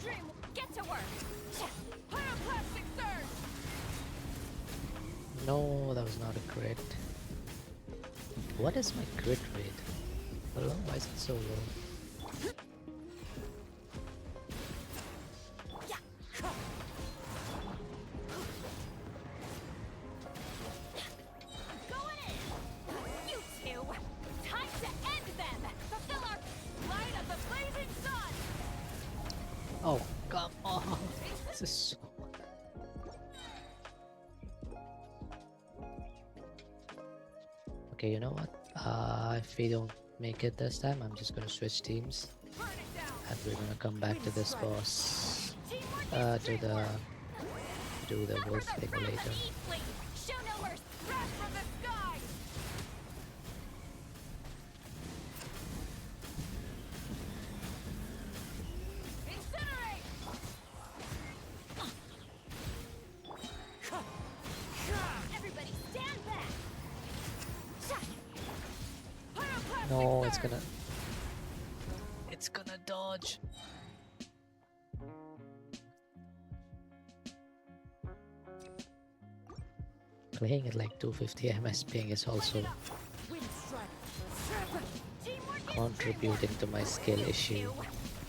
Dream, get to work. Pyroclastic surge. No, that was not a crit. What is my crit rate? Hello, why is it so low? Going in. You two, time to end them. Fulfill our light of the blazing sun. Oh, come on. This is so... Okay, you know what? If we don't make it this time, I'm just gonna switch teams. Burn it down. And we're gonna come back to this boss. Teamwork is Do the Suffer wolf the thing wrath of later. E-Fleet. Show no mercy. Wrath from the sky. Incinerate. Everybody stand back. Pyroclastic No, it's surge. gonna... It's gonna dodge. Playing at like 250 ms ping is also Wind strike. Teamwork is contributing to my skill issue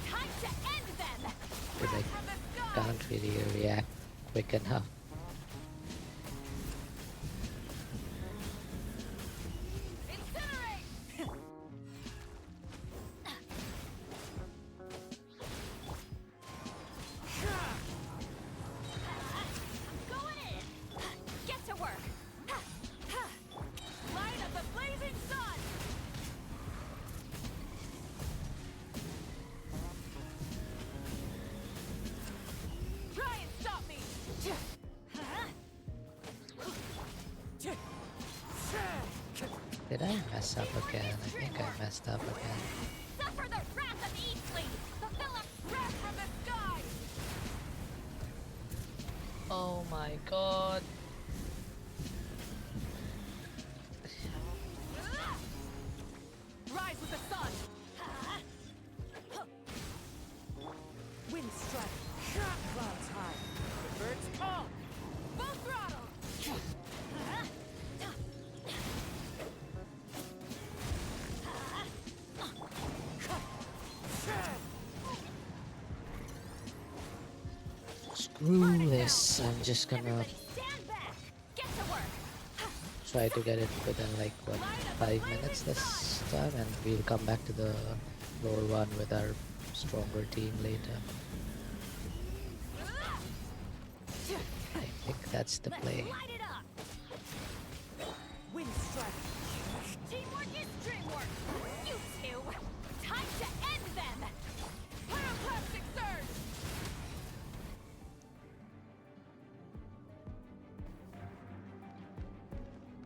time to end them. because I From the sky. can't really react quick enough. Incinerate. Going in. Get to work. Light of the blazing sun. Try and stop me. Did I mess up again? I think I messed up again. Suffer the wrath of E-Fleet. Fulfill a wrath from the sky. Oh my god. Rise with the sun. Wind strike. Clouds high. The birds call. Full throttle. Screw this. I'm just gonna Everybody stand back. Get to work. try to get it within like what 5 minutes this time, and we'll come back to the lower one with our stronger team later. I think that's the Let's play. light it up. Wind strike. Teamwork is dreamwork. You two, time to end them. Pyroclastic surge.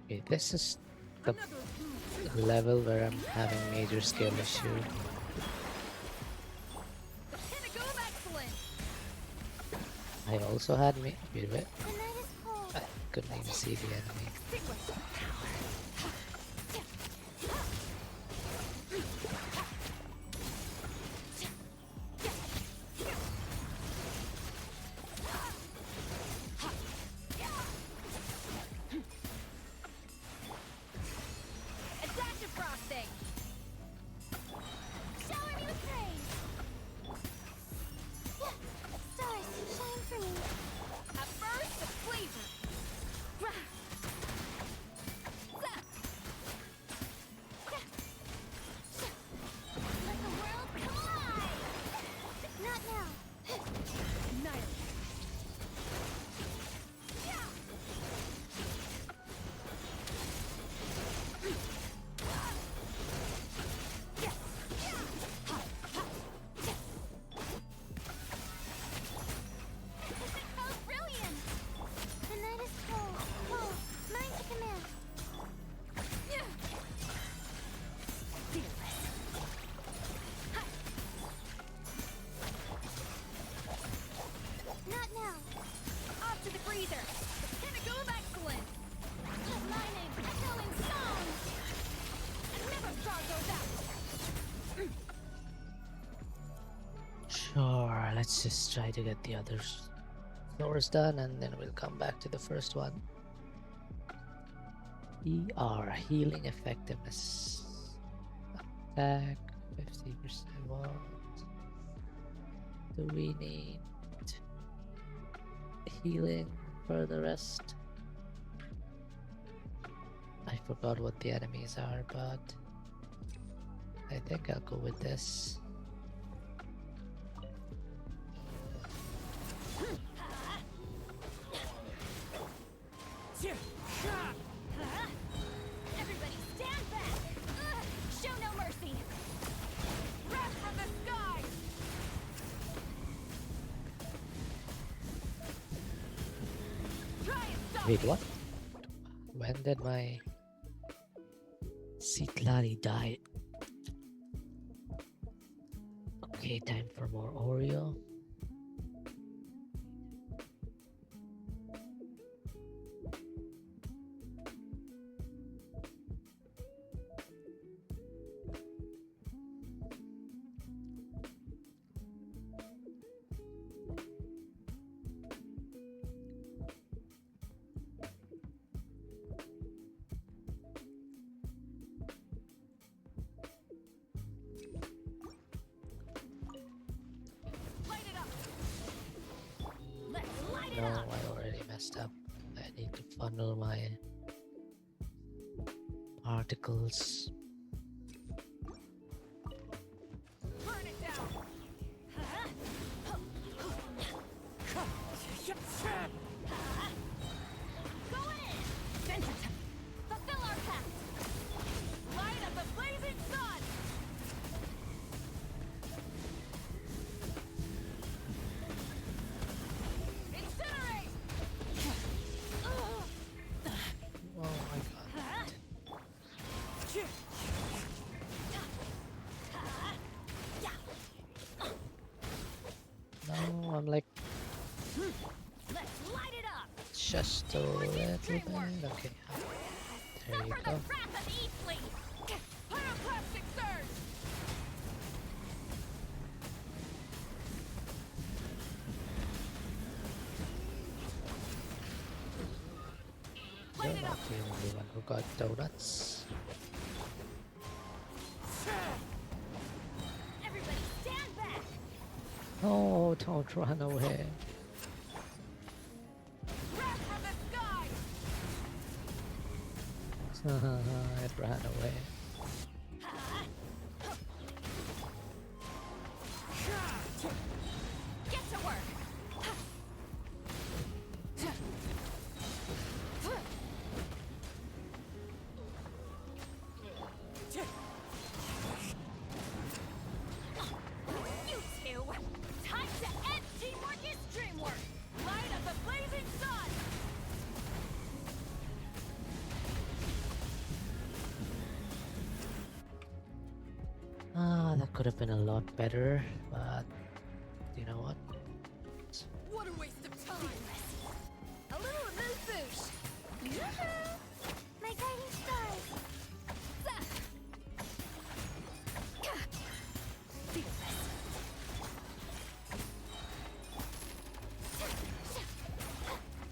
Okay, this is the Another level where I'm having major skill issue. The pinnacle of excellence. I also had me. Wait, wait. The night is cold. I couldn't even see the enemy. Extinguish power. Adaptive frosting. Shower me with praise. Stars, shine for me. A burst of flavor. Let the world come alive. Not now. Annihilate. Oh, brilliant. The night is cold. Cold. Mine to command. Not now. Off to the freezer. The pinnacle of excellence. Lining, echoing song. Never star goes out. Sure, Let's just try to get the other floors done and then we'll come back to the first one. ER, healing effectiveness. Attack, 50%. What do we need? Healing for the rest. I forgot what the enemies are, but I think I'll go with this. Everybody stand back! Ugh, show no mercy! Wrath from the sky! Try and stop Wait, what? When did my Citlali die? Okay, time for more Oreo. Light it up! Let's light it No, up! I already messed up. I need to funnel my particles. Burn it down! Going in! Send it! Fulfill our pact! Light of the blazing sun! Incinerate! Oh my god. No, I'm like Let's light it up! just a little bit. Okay, there you Suffer go. the wrath of Eastleigh! Pyroclastic surge! You're Light it not up! the only one who got donuts. Everybody stand back! Oh, don't run away. Wrath from the sky! It ran away. Get to work! You two! Time to end teamwork is dreamwork! Light of the blazing sun! Ah, that could have been a lot better, but you know what? What a waste of time! A little amuse-bouche! Yoo-hoo! My guiding stars.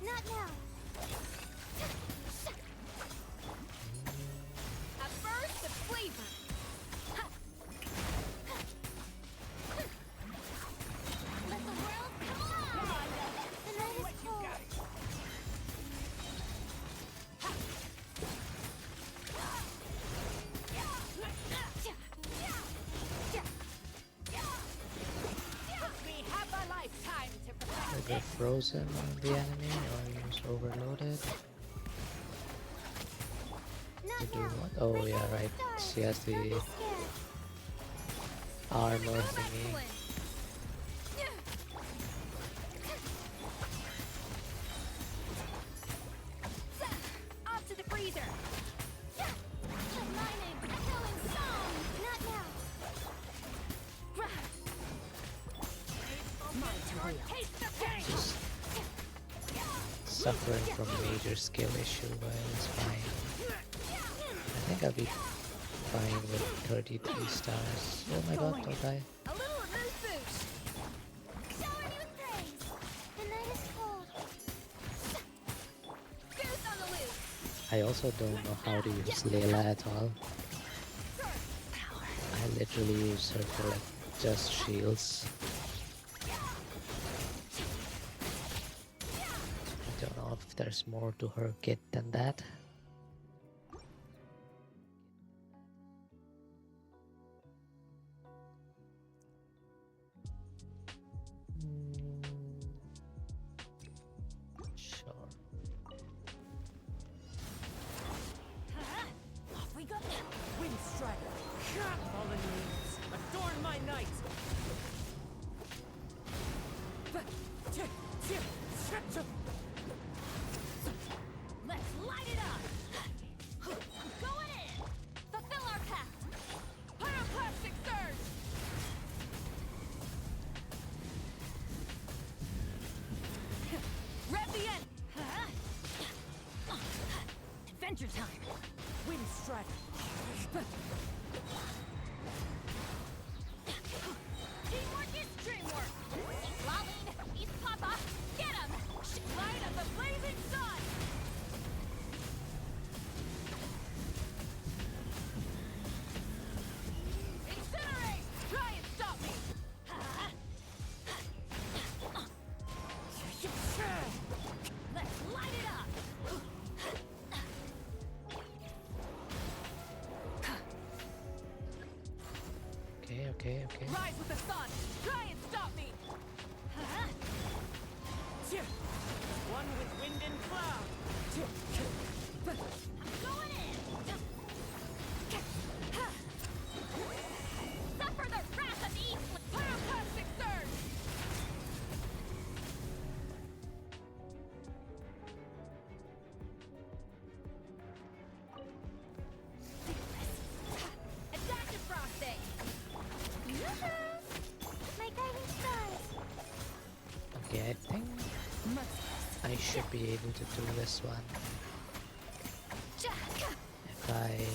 Not now. A burst of flavor! Let the world come alive. The night is cold. We have a lifetime to I perfect go it! frozen on the enemy or use overloaded. Not To do now. what? Oh My yeah, guiding right. stars. She has Don't be the scared. armor Pinnacle of thingy. excellence! Off to the freezer! The mining, echoing song. Not now. Taste the pain! Suffering from major skill issue, but it's fine. I think I'll be fine with 33 stars. Oh my god, don't die. A little amuse-bouche! Show I also don't know how to use Layla at all. I literally use her for like just shields. I don't know if there's more to her kit than that. Sure. Off we go. Wind strider. Fallen leaves. Adorn my night. Let's light it up! I'm going in! Fulfill our pact! Pyroclastic surge! Rev the end! Adventure time! Wind strider. Teamwork is dreamwork! Lolling, East Papa, get him! Light of the blazing sun! Incinerate! Try and stop me! Let's light it up! Okay. Rise with the sun! Try and stop me! One with wind and cloud. I'm going in! Suffer the wrath of the East! Pyroclastic surge! Adaptive frosting! My guiding stars. Okay, I think I should be able to do this one. If I...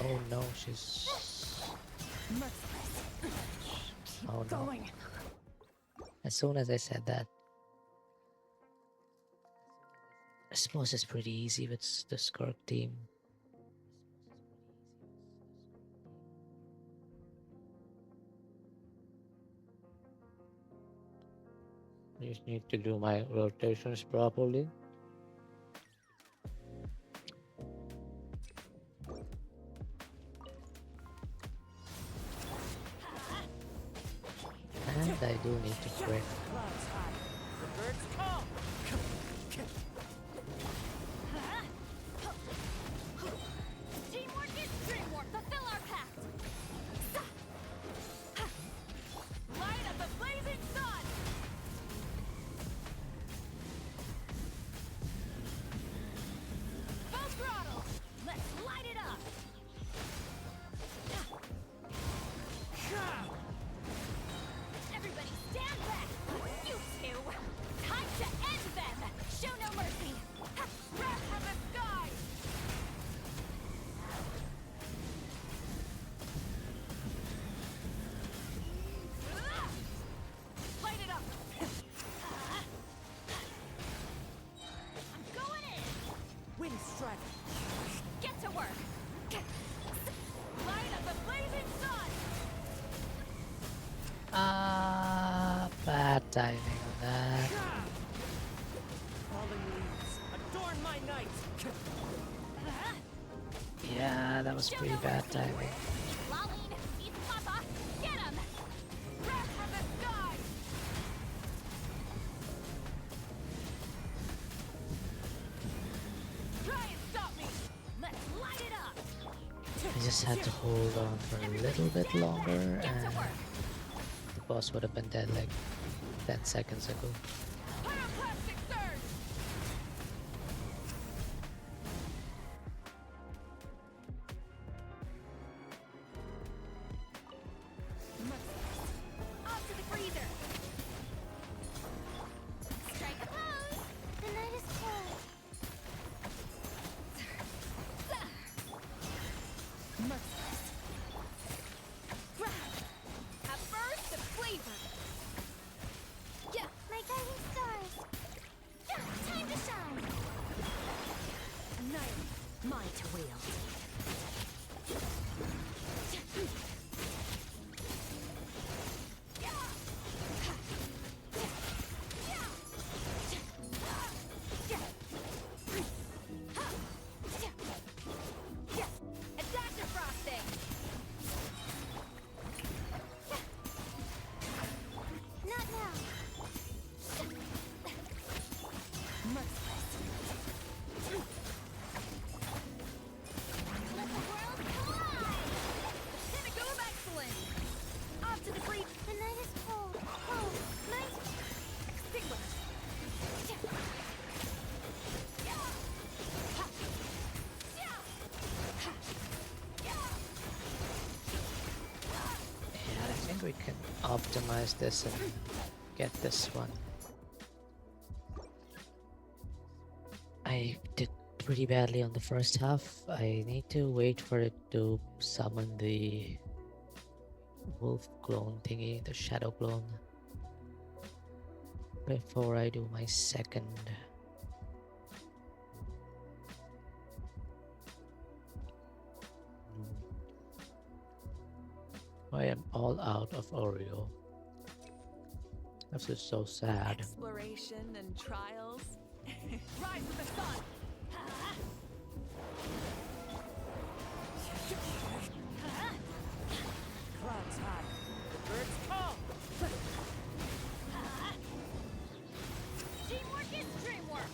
Oh no, she's... Oh no. As soon as I said that. I suppose it's pretty easy with the Skirk team. I just need to do my rotations properly. And I do need to crit. Clouds high. The birds call. Teamwork is dreamwork! Fulfill our pact! Light of the blazing sun! Full throttle! Let's light it up! Everybody stand back! You two! Time to end them! Show no mercy! Wrath of the sky! Light it up! I'm going in! Wind strider. Get to work! Light of the blazing sun! Bad timing on that. Fallen leaves. Adorn my night. Yeah, that was pretty bad timing. Lolling, East Papa, get him! Wrath from the sky! Try and stop me! Let's light it up! I just had to hold on for a little bit longer Get to and work! the boss would have been dead like 10 seconds ago. Pyroclastic surge! Off to the freezer! Strike a pose. The night is cold. A burst of flavor! Yeah! My guiding optimize this and get this one. I did pretty badly on the first half. I need to wait for it to summon the wolf clone thingy, the shadow clone, before I do my second. I am all out of Oreo. This is so sad. Exploration and trials. Rise with the sun! Clouds high. The birds call. Teamwork is dreamwork.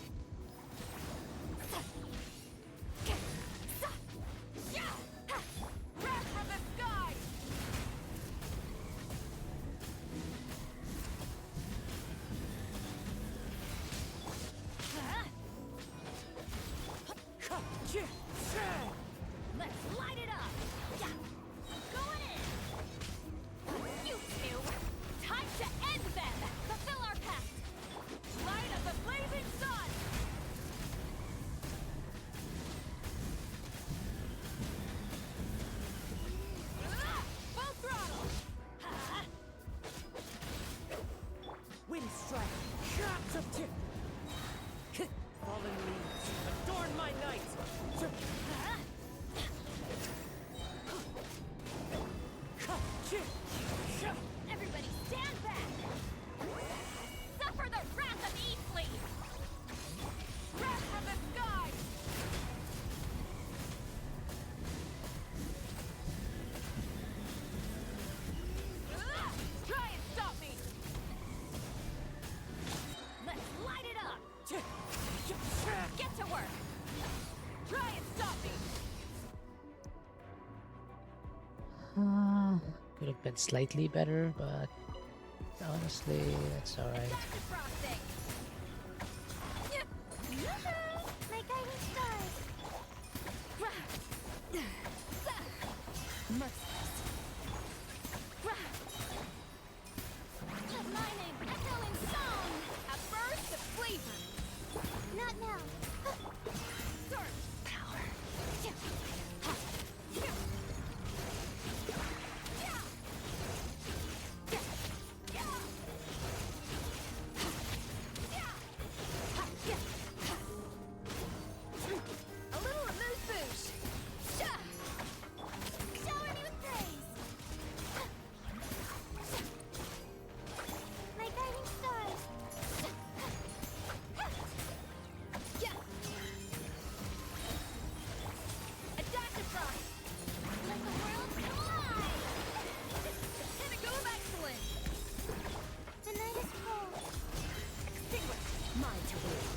Wrath from the sky! Let's light it up. Yeah. I'm going in. You two. Time to end them. Fulfill our pact. Light of the blazing sun! Full throttle! Wind strike. Fallen leaves. Adorn my night. Everybody stand back. Suffer the wrath of Eastleaf. Wrath from the sky! Try and stop me! Let's light it up. Get to work. Try and stop me! Could have been slightly better, but honestly, that's alright. That's frosting. My guiding stars. Merciless. Let my name echo in song. A burst of flavor! Not now. Surge power. A little amuse-bouche! Shower me with praise. My guiding stars. A dash of frost! Let the world collide. Pinnacle of excellence! The night is cold. Extinguish! Mine to wield.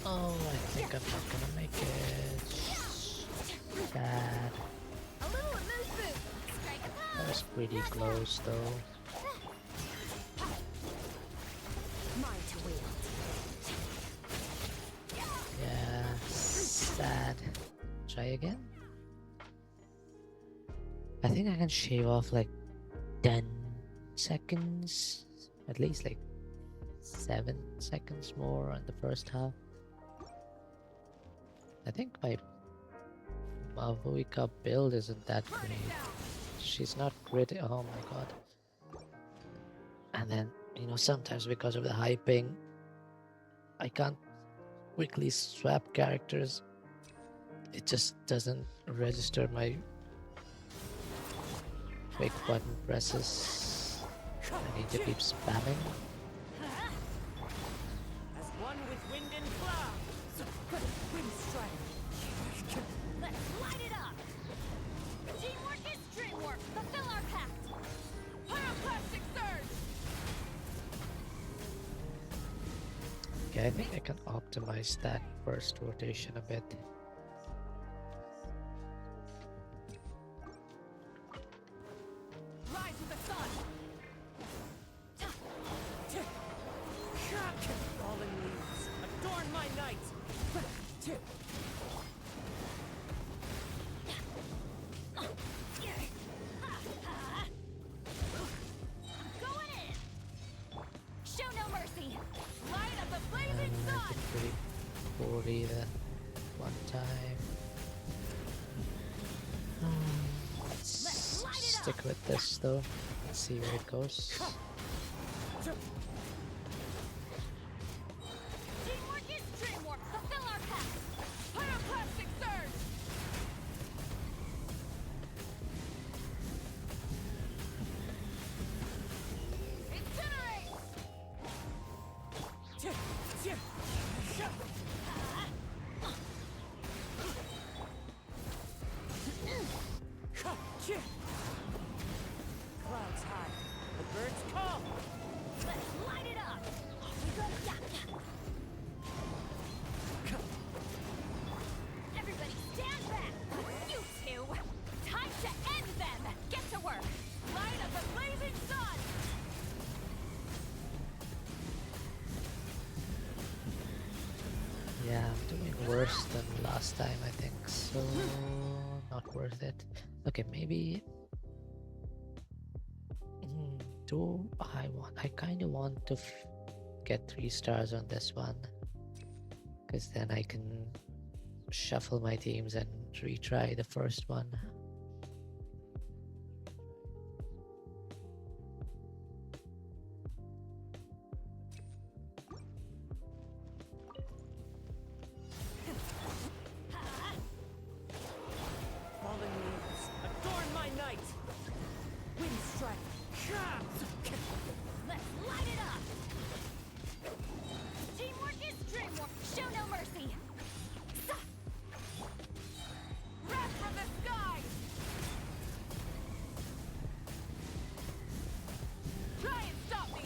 Oh, I think I'm not gonna make it. Bad. A little amuse-bouche! Strike a That pose. was pretty close though. Mine to wield. Yeah, sad. Try again. I think I can shave off like 10 seconds, at least like 7 seconds more on the first half. I think my Mavuika build isn't that Burn great. it down! She's not great. Oh my god. And then, you know, sometimes because of the hyping, I can't quickly swap characters. It just doesn't register my quick button presses. I need to keep spamming. As one with wind and cloud. Wind strike. Let's light it up. Teamwork is dreamwork. Fulfill our pact. Pyroclastic surge! Okay, I think I can optimize that first rotation a bit. Rise with the sun! Fallen leaves. Adorn my night. story the one time. Let's stick with this though. Let's see where it goes. Teamwork is dreamwork. Fulfill our path. Pyroclastic surge. Incinerate. Clouds high. The birds call. Let's light it up. Off we go. Everybody stand back. You two. Time to end them. Get to work. Light of the blazing sun. Yeah, I'm doing worse than last time, I think, so not worth it. Okay, maybe. Do I want? I kind of want to get 3 stars on this one, because then I can shuffle my teams and retry the first one. Fallen leaves, adorn my night. Wind strike. Let's light it up. Teamwork is dreamwork. Show no mercy. Wrath from the sky. Try and stop me.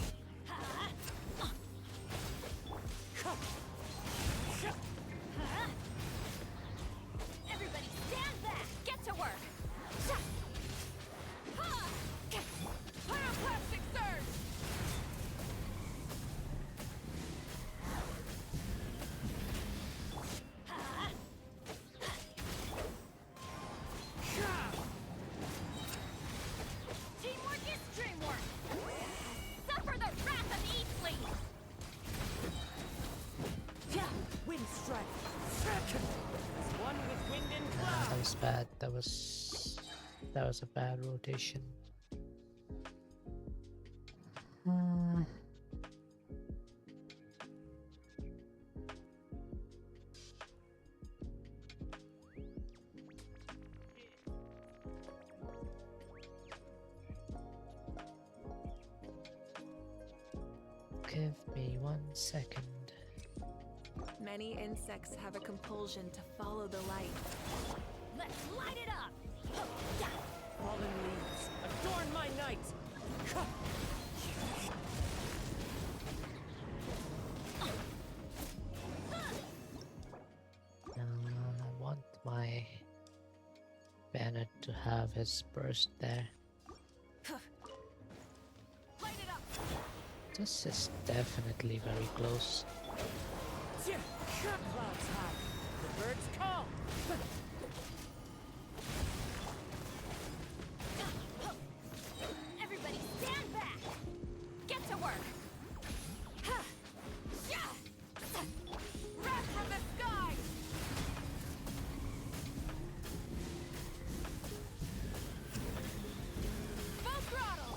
Everybody stand back. Get to work. Pyroclastic surge. Teamwork is dreamwork. Suffer the wrath of Eastling. Wind strike. As one with wind and That cloud. was bad. That was a bad rotation. Give me 1 second. Many insects have a compulsion to follow the light. Let's light it up. Fallen leaves, adorn my night. I want my Bennett to have his burst there. Light it up. This is definitely very close. Clouds high. The birds call. Everybody stand back. Get to work. Wrath from the sky. Full throttle.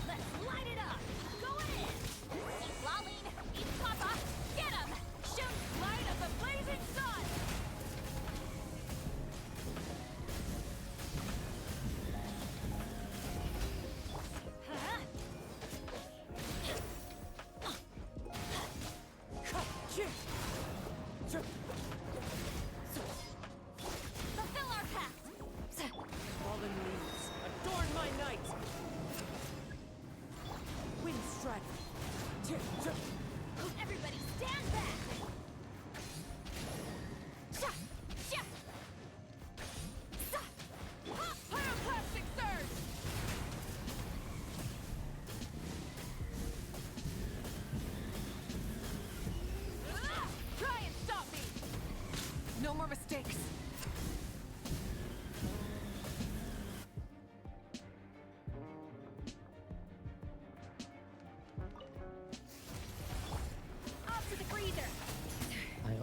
Let's light it up. Going in. Eat Laline. Eat Papa. Get him. Shoot. Light of the blazing sun. Fulfill our pact. Fallen leaves, adorn my night. Wind strike. Everybody stand back. Pyroclastic surge. Try and stop me. No more mistakes.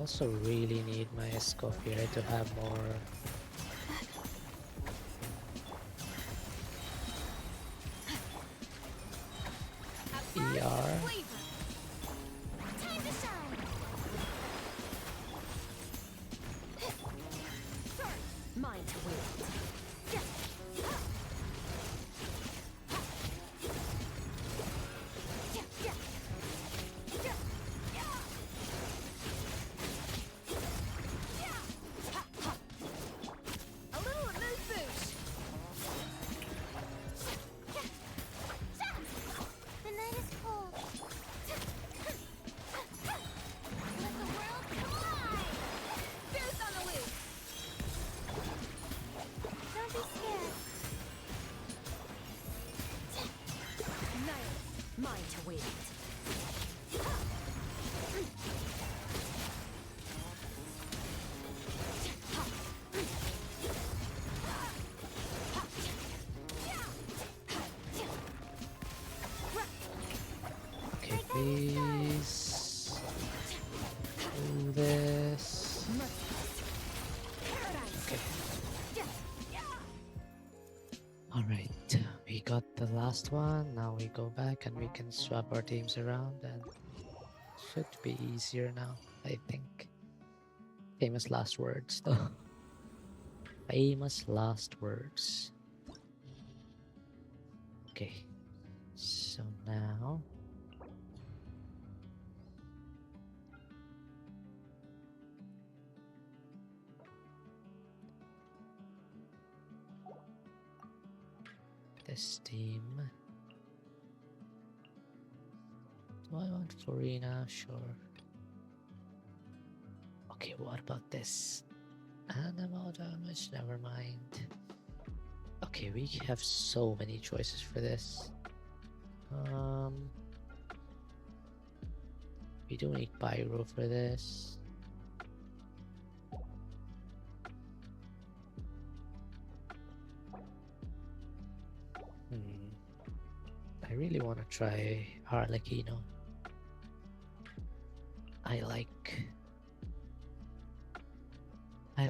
also really need my scope here to have more ER. Flavor. Time to shine. Mine to wield. A little amuse-bouche. The night is cold. Let the world collide. Boost on the loose. Don't be scared. Night. Mine to wield. Okay, please do this. Okay. Alright, we got the last one. Now we go back and we can swap our teams around and should be easier now, I think. Famous last words though. Famous last words. Okay, so now this team. Do I want Florina? Sure. Okay, what about this? Animal damage, never mind. Okay, we have so many choices for this. We do need Pyro for this. I really want to try Harlequino. I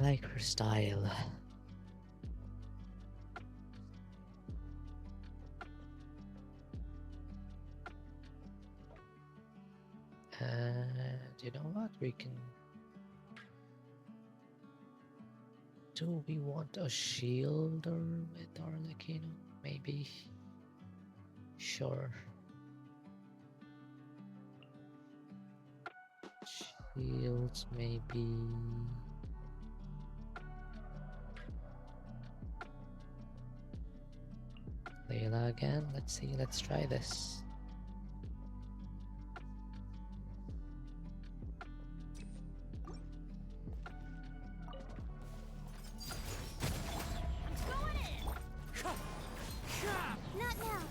like her style. And you know what? We can. Do we want a shielder with Arlecchino? Maybe. Sure. Shields, maybe. Layla again. Let's see. Let's try this. Going in. Not now.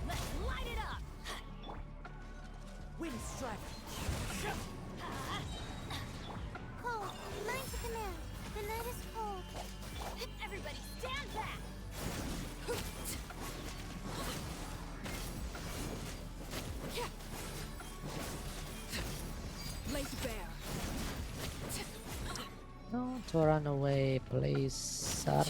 Let's light it up. Wind strike. Cold. Mine to command. The night is cold. Everybody stand back. Laid bare. Don't run away, please, sir.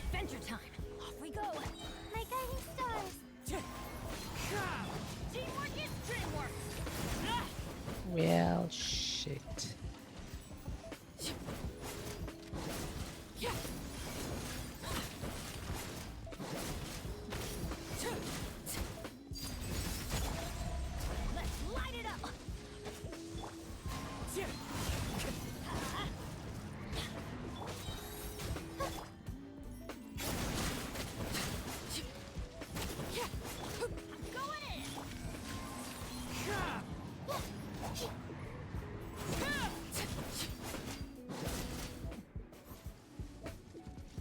Adventure time. Off we go. My guiding stars. Teamwork is dreamwork. Well, shit. Let's light it up. Going in.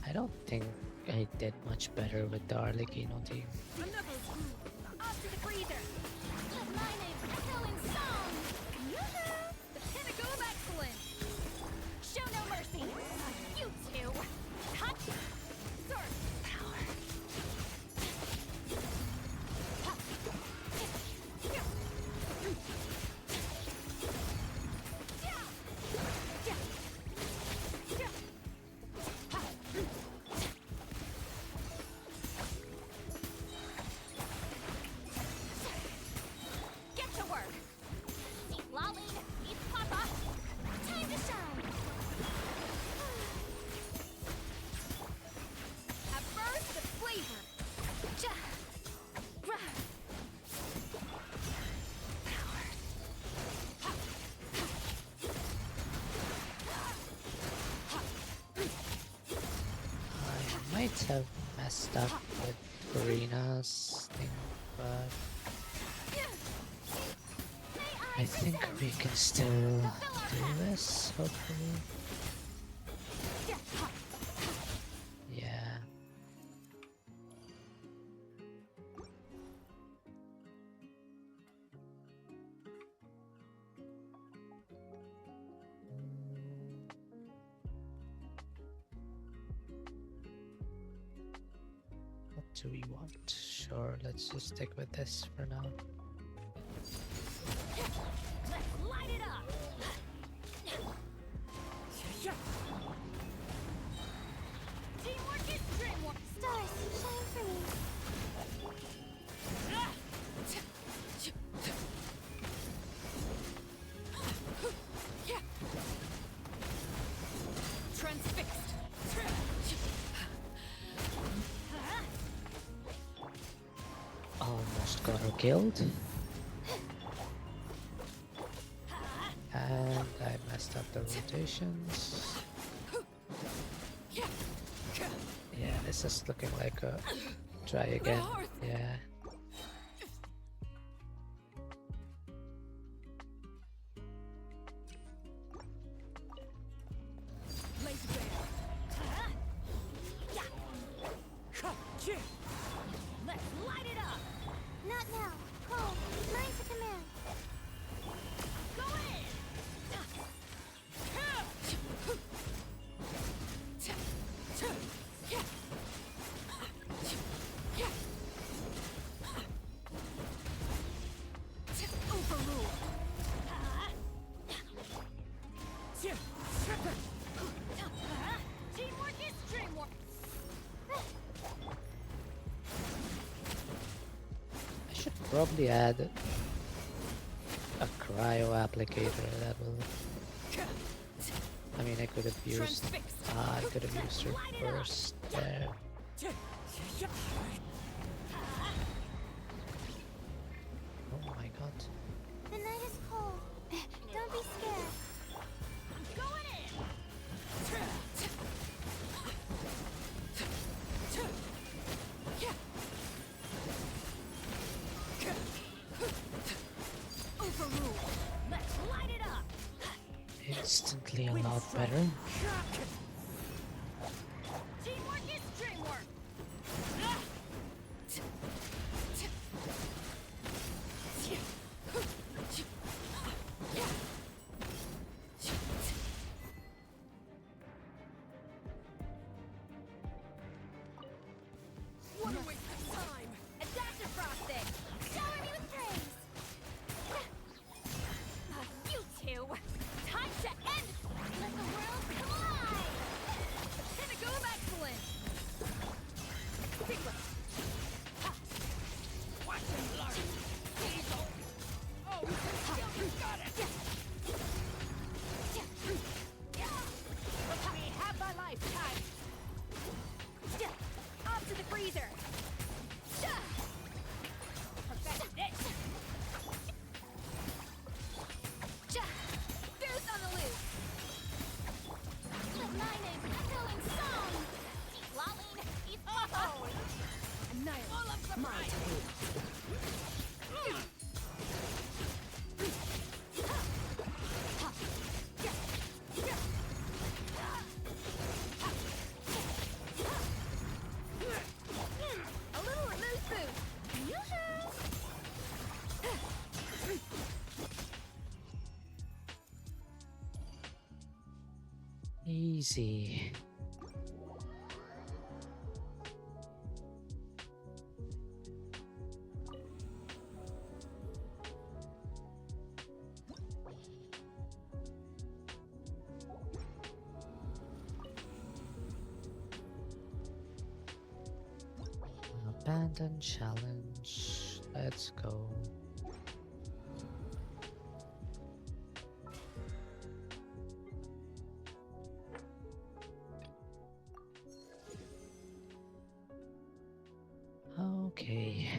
I don't think I did much better with the Arlecchino team. Another off to the freezer. Let my name echo in song. Yoo-hoo! The pinnacle of excellence. Show no mercy. You two. Touch. Sword power. Get to work. Lolly, eat Papa. Time to shine. A burst of flavor. Ja. Rah. Power. I might have messed up with Karina's thing, but I think we can still do this, hopefully. Yeah. What do we want? Sure, let's just stick with this for now. Let's light it up. Teamwork is dreamwork. Stars, shine for me. Transfixed. Almost got her killed. And I messed up the rotations. Yeah, this is looking like a try again. Yeah. Laser bear. Let's light it up. Not now. Cole, mine's a command. Go in. Overruled. Teamwork is dreamwork. I should probably add a cryo applicator that will. I mean, I could have used. Transfixed. I could have used reverse there. Oh my god. The night is cold. Don't be scared. I'm going in. Overruled. Let's light it up. Instantly a lot better. Teamwork is dreamwork. What a waste of time. Adaptive frosting. Shower me with praise. You two. Time to end. Let the world come alive. The pinnacle of excellence. Extinguish. Watch and learn. Oh, you got it. We have my lifetime. Off to the freezer. Perfect it. Goose on the loose. Let my name echo in song. Lolly, eat Papa. Annihilate. Full of surprise. easy. Abandon challenge. Let's go. Okay.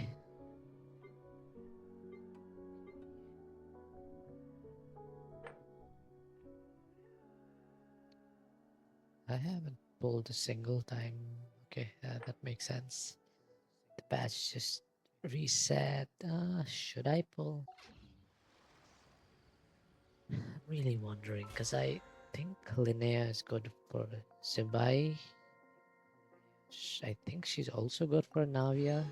I haven't pulled a single time. Okay, that makes sense. The patch just reset. Should I pull? I'm really wondering because I think Linnea is good for Zibai. I think she's also good for Navia.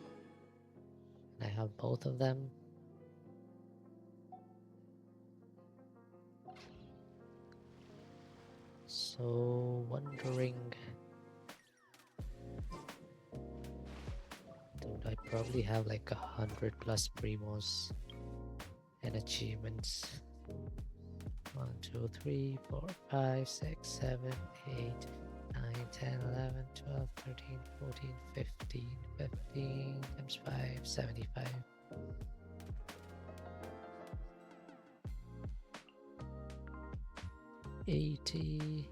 I have both of them. So wondering, dude, I probably have like 100+ primos and achievements. 1, 2, 3, 4, 5, 6, 7, 8, 9, 10, 11, 12, 13, 14, 15, 15 times 5, 75. $80.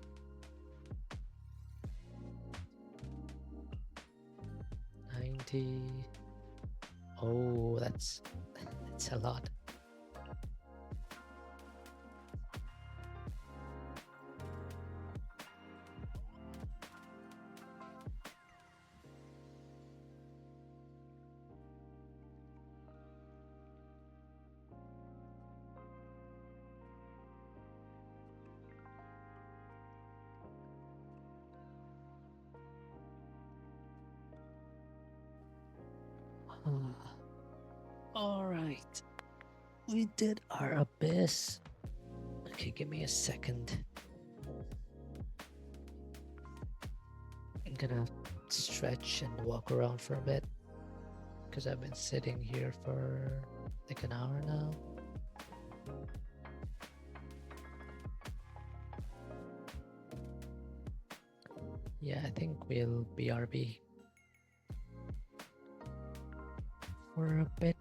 $90. Oh, that's a lot. All right, we did our abyss. Okay, give me a second. I'm gonna stretch and walk around for a bit because I've been sitting here for like an hour now. Yeah, I think we'll BRB for a bit.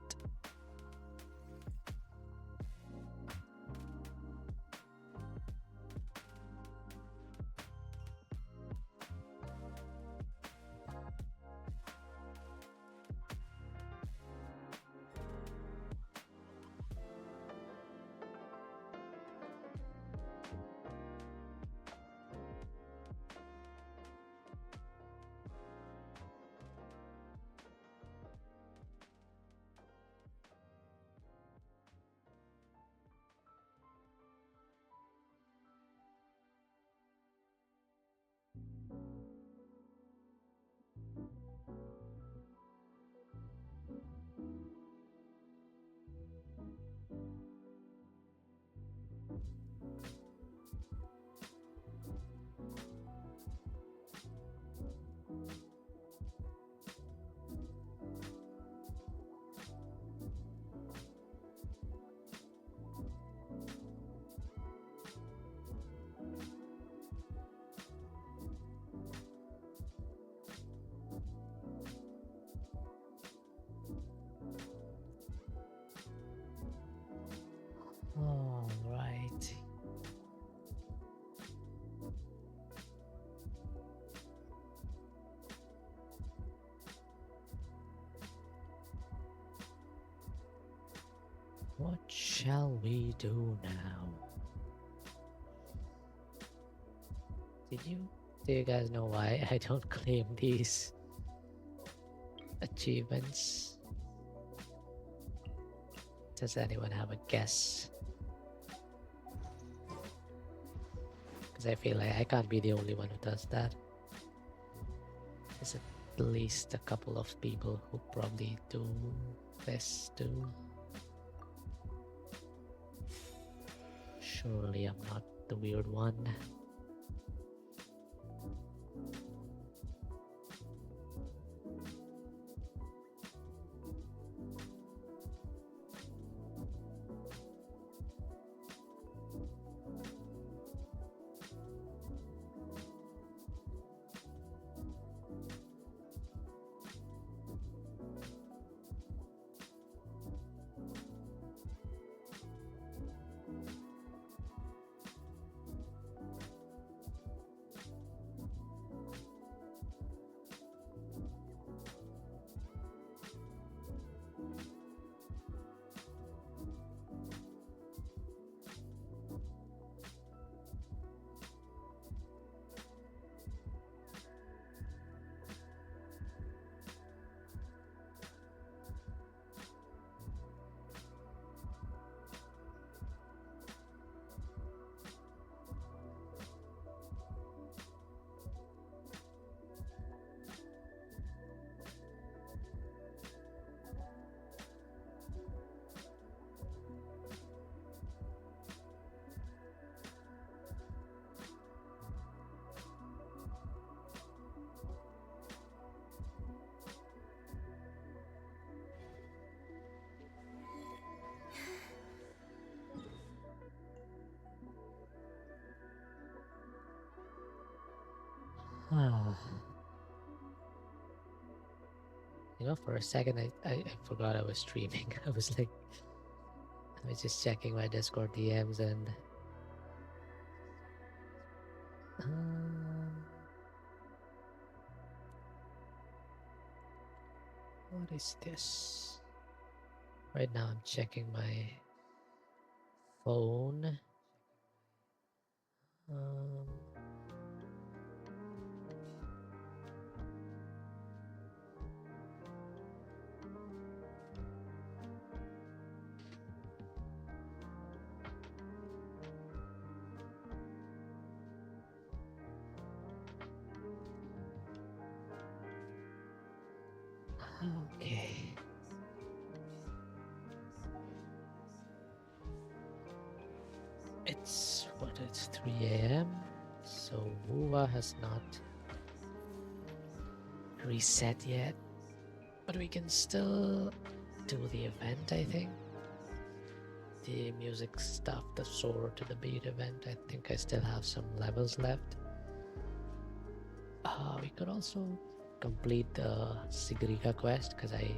All right. What shall we do now? Do you guys know why I don't claim these achievements? Does anyone have a guess? Because I feel like I can't be the only one who does that. There's at least a couple of people who probably do this too. Surely I'm not the weird one. You know, for a second, I forgot I was streaming. I was like, I was just checking my Discord DMs and. What is this? Right now, I'm checking my phone. Okay. It's what? It's 3 a.m. So WuWa has not reset yet, but we can still do the event. I think the music stuff, the soar to the beat event. I think I still have some levels left. We could also complete the Sigriga quest because I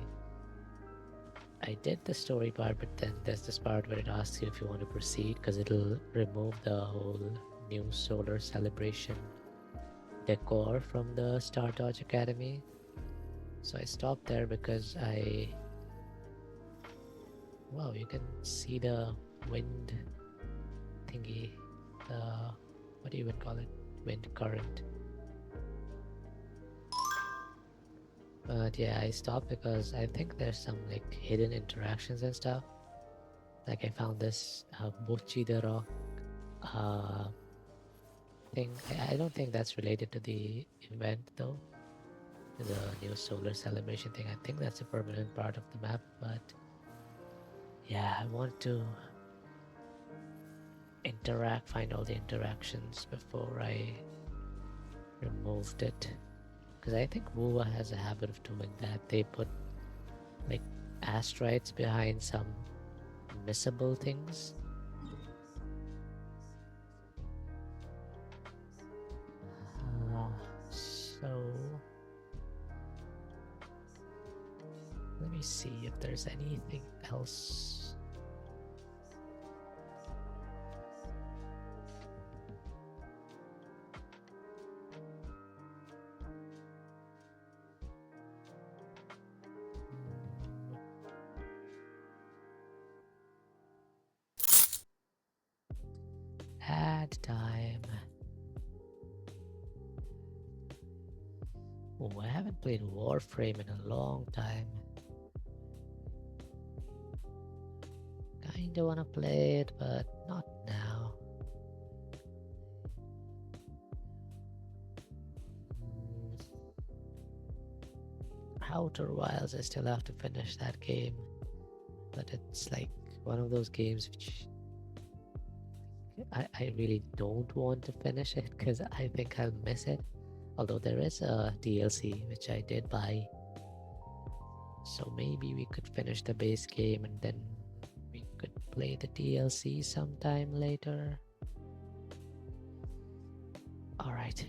did the story part, but then there's this part where it asks you if you want to proceed because it'll remove the whole new solar celebration decor from the Star Dodge Academy. So I stopped there because wow, you can see the wind thingy, the, what do you even call it? Wind current. But yeah, I stopped because I think there's some like hidden interactions and stuff. Like I found this Bochi the Rock thing. I don't think that's related to the event though. The new solar celebration thing. I think that's a permanent part of the map, but yeah, I want to find all the interactions before I removed it. Because I think WuWa has a habit of doing that. They put like asteroids behind some missable things. So let me see if there's anything else. Add time. Oh, I haven't played Warframe in a long time. Kinda wanna play it, but not now. Outer Wilds, I still have to finish that game. But it's like one of those games which I really don't want to finish it because I think I'll miss it. Although there is a DLC which I did buy. So maybe we could finish the base game and then we could play the DLC sometime later. Alright.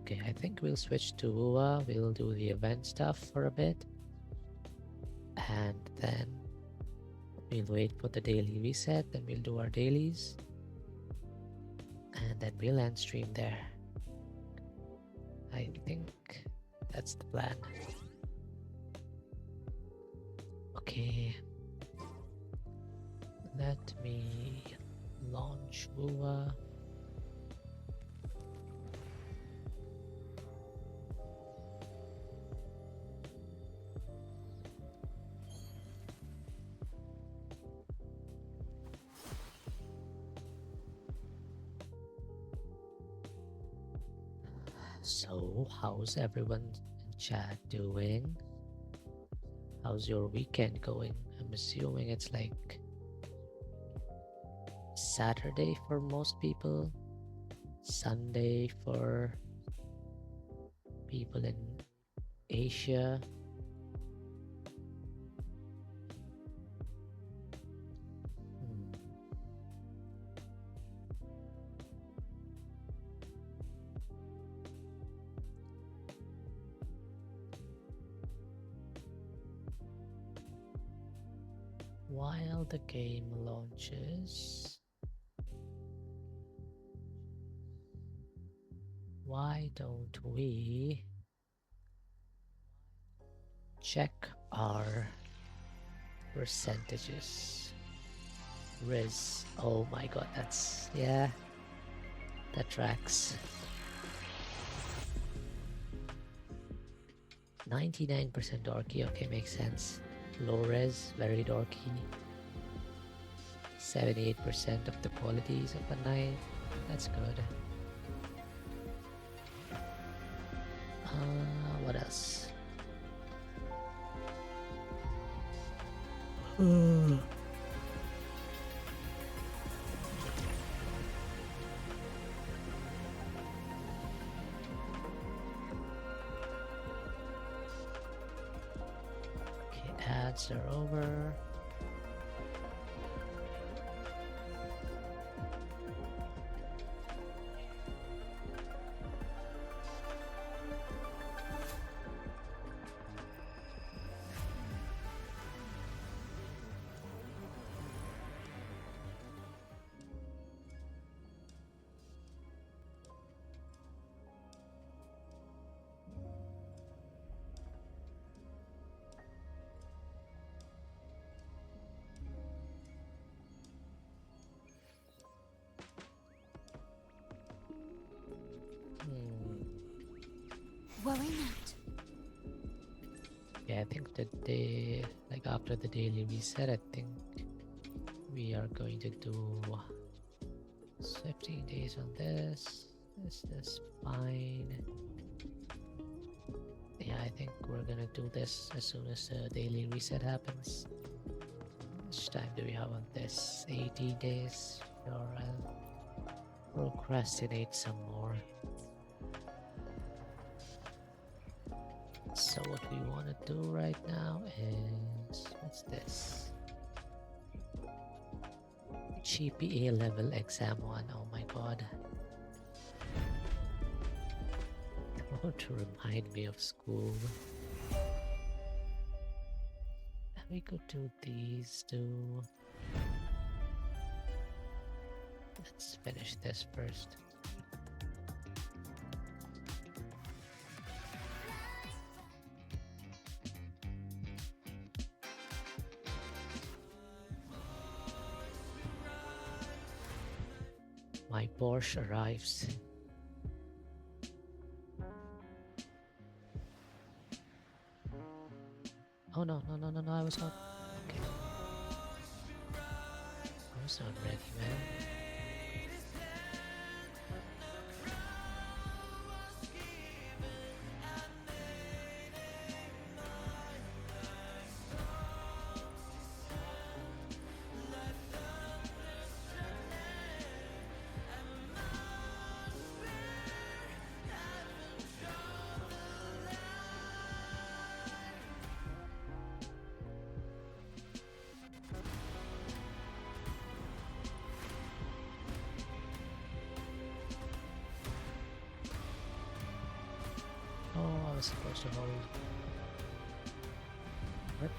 Okay, I think we'll switch to WuWa. We'll do the event stuff for a bit. And then we'll wait for the daily reset. Then we'll do our dailies. And then we'll end stream there. I think that's the plan. Okay. Let me launch WuWa. So, how's everyone in chat doing? How's your weekend going? I'm assuming it's like Saturday for most people, Sunday for people in Asia. while the game launches, why don't we check our percentages? Riz. Oh my god, that's, yeah, that tracks. 99% dorky, okay, makes sense. Low res, very dorky. 78% of the qualities of a knife, that's good. What else? Okay, ads are over. Worry not. Yeah, I think that they, like after the daily reset, I think we are going to do 15 days on this. This is fine. Yeah, I think we're gonna do this as soon as the daily reset happens. How much time do we have on this? 80 days. Sure, I'll procrastinate some more. So what we want to do right now is, what's this? GPA level exam 1. Oh my god. Don't remind me of school. And we could do these two. Let's finish this first. My Porsche arrives. Oh no, no, no, no, no, I was not. Okay. I was not ready, man. Oh, I was supposed to hold. What?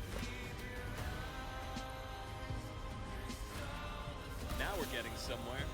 Now we're getting somewhere.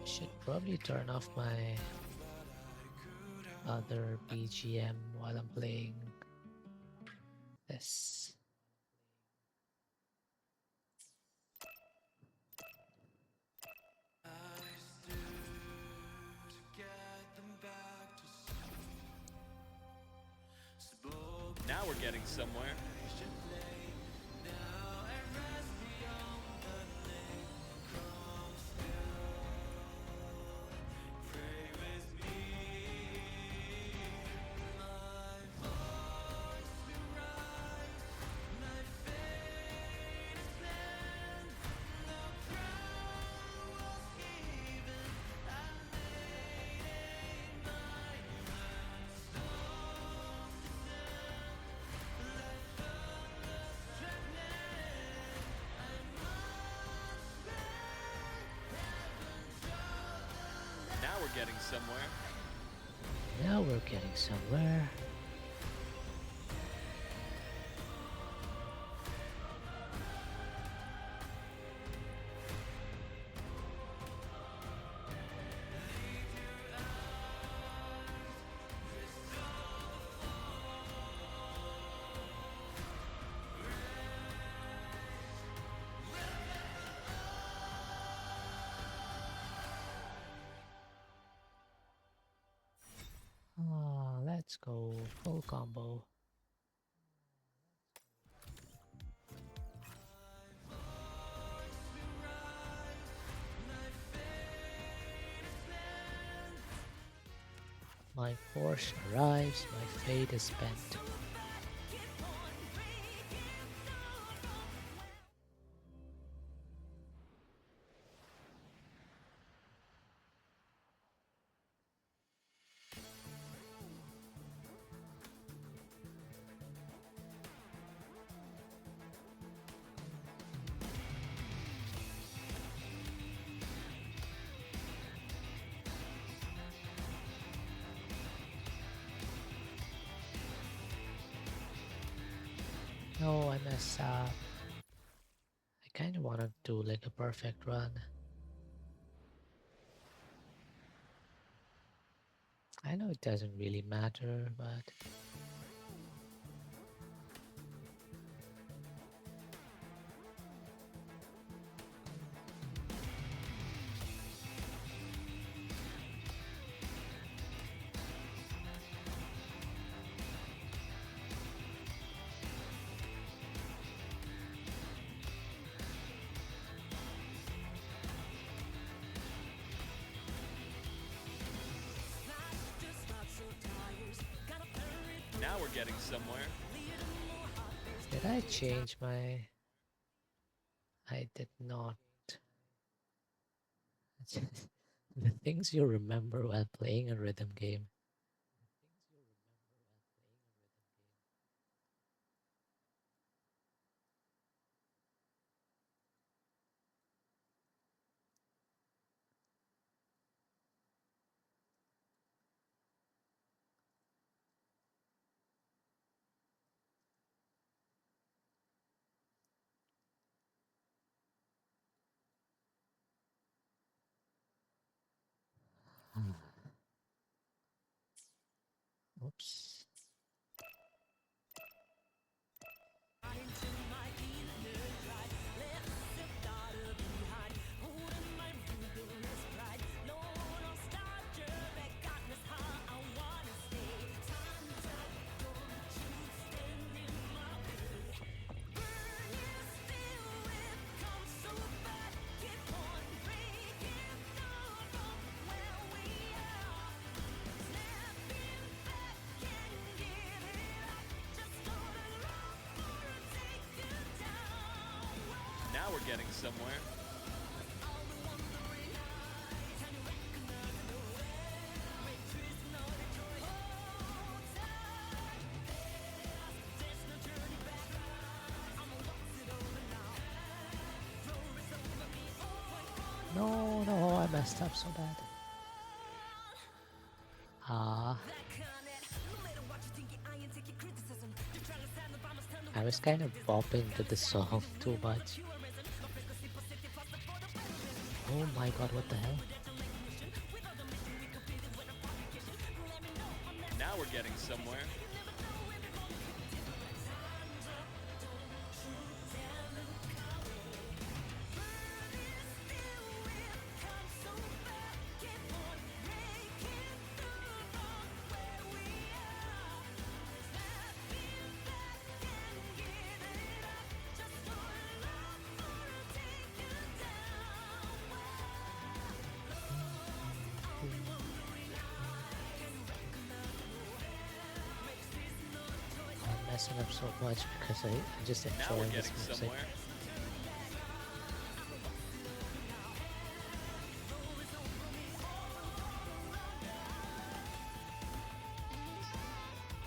Should probably turn off my other BGM while I'm playing this. Now we're getting somewhere. we're getting somewhere. Now we're getting somewhere. Let's go full combo. My force arrives, my fate is spent. No, I messed up. I kind of want to do like a perfect run. I know it doesn't really matter, but Now we're getting somewhere. did I change my... I did not. The things you remember while playing a rhythm game. Oops. Now we're getting somewhere. No, I messed up so bad. I was kind of bopping to the song too much. Oh my god, what the hell? Now we're getting somewhere. I'm messing up so much because I'm just Now we're enjoying this getting music. somewhere.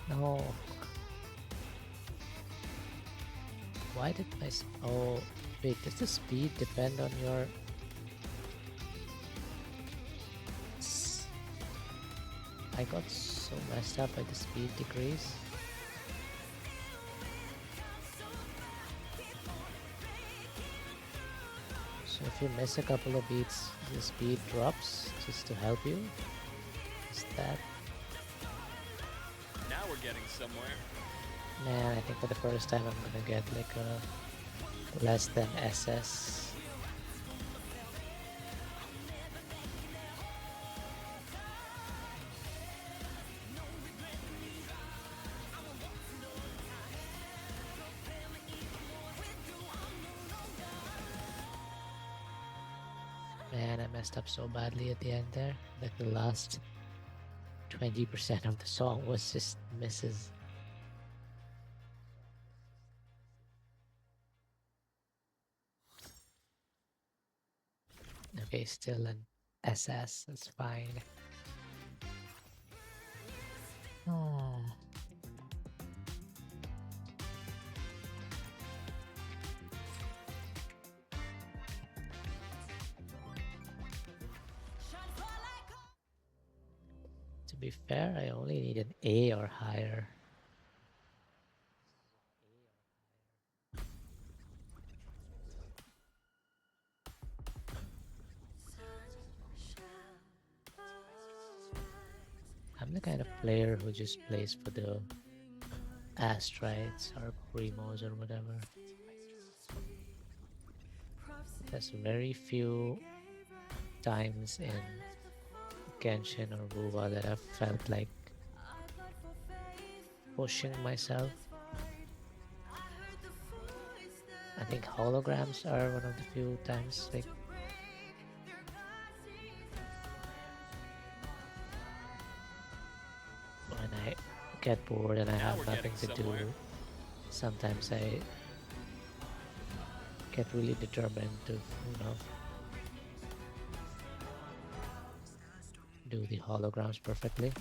No. Why did my... Oh, wait, does the speed depend on your... I got so messed up by the speed decrease. So if you miss a couple of beats, the speed drops just to help you. Is that? Now we're getting somewhere. Man, I think for the first time I'm gonna get like a less than SS. Man, I messed up so badly at the end there. Like the last 20% of the song was just misses. Okay, still an SS, that's fine. Oh. To be fair, I only need an A or higher. I'm the kind of player who just plays for the Astrites or Primos or whatever. There's very few times in Genshin or WuWa that I've felt like pushing myself. I think holograms are one of the few times like when I get bored and I have nothing to do. Sometimes I get really determined to, do the holograms perfectly.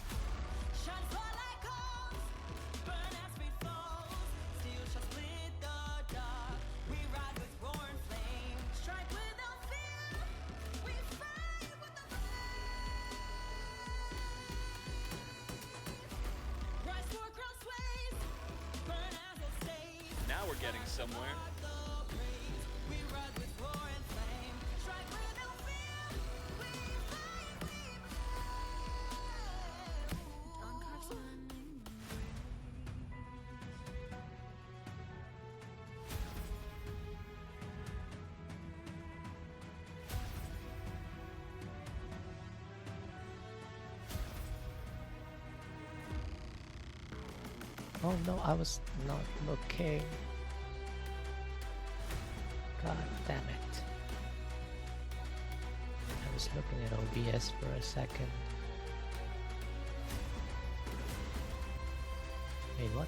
Now we're getting somewhere. Oh no, I was not looking. God damn it. I was looking at OBS for a second. Wait, what?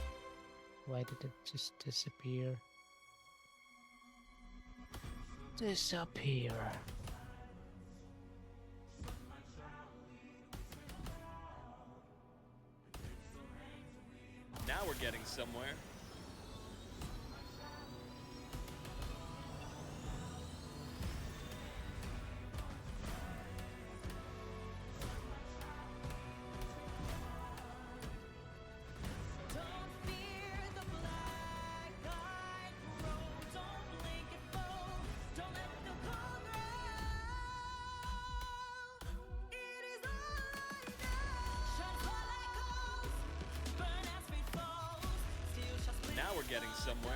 Why did it just disappear? Disappear. Now we're getting somewhere. Now we're getting somewhere.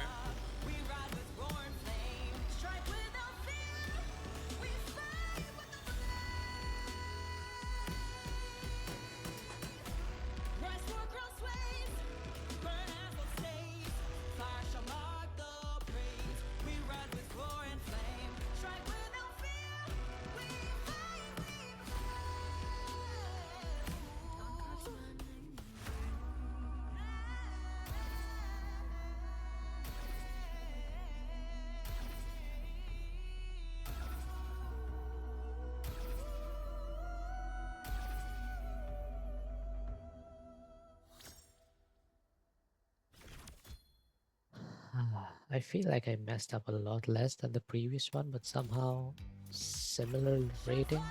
I feel like I messed up a lot less than the previous one, but somehow similar rating.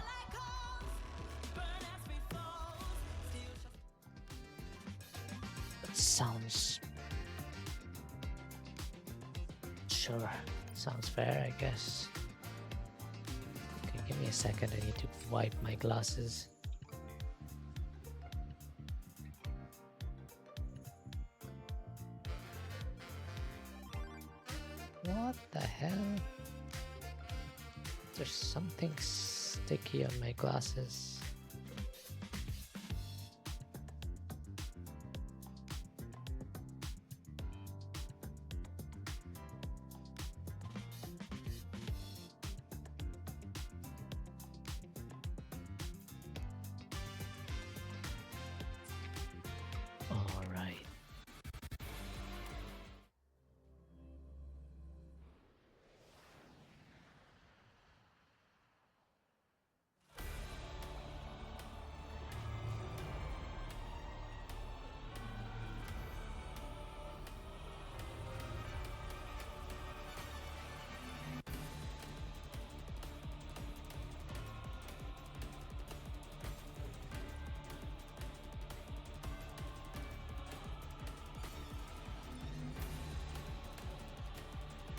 sounds... Sure, sounds fair, I guess. Okay, give me a second, I need to wipe my glasses. What the hell? There's something sticky on my glasses. All right.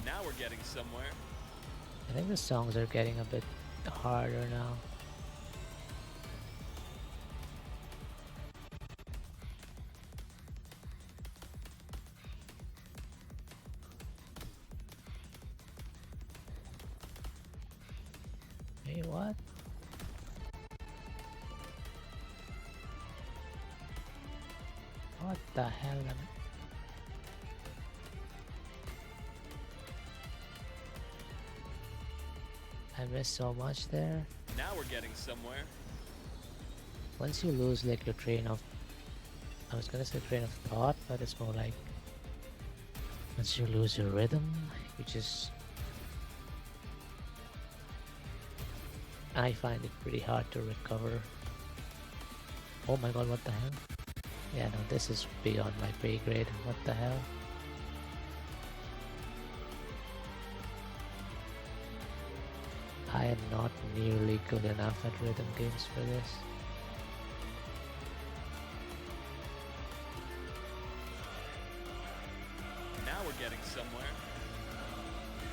Now we're getting somewhere. I think the songs are getting a bit harder now. Hey, what? What the hell am I... I missed so much there. Now we're getting somewhere. Once you lose like your train of... I was gonna say train of thought, but it's more like... Once you lose your rhythm, you just... I find it pretty hard to recover. Oh my god, what the hell? Yeah, no, this is beyond my pay grade. What the hell? I am not nearly good enough at rhythm games for this. Now we're getting somewhere.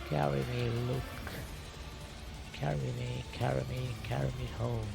Carry me, Luke. Carry me, carry me, carry me home.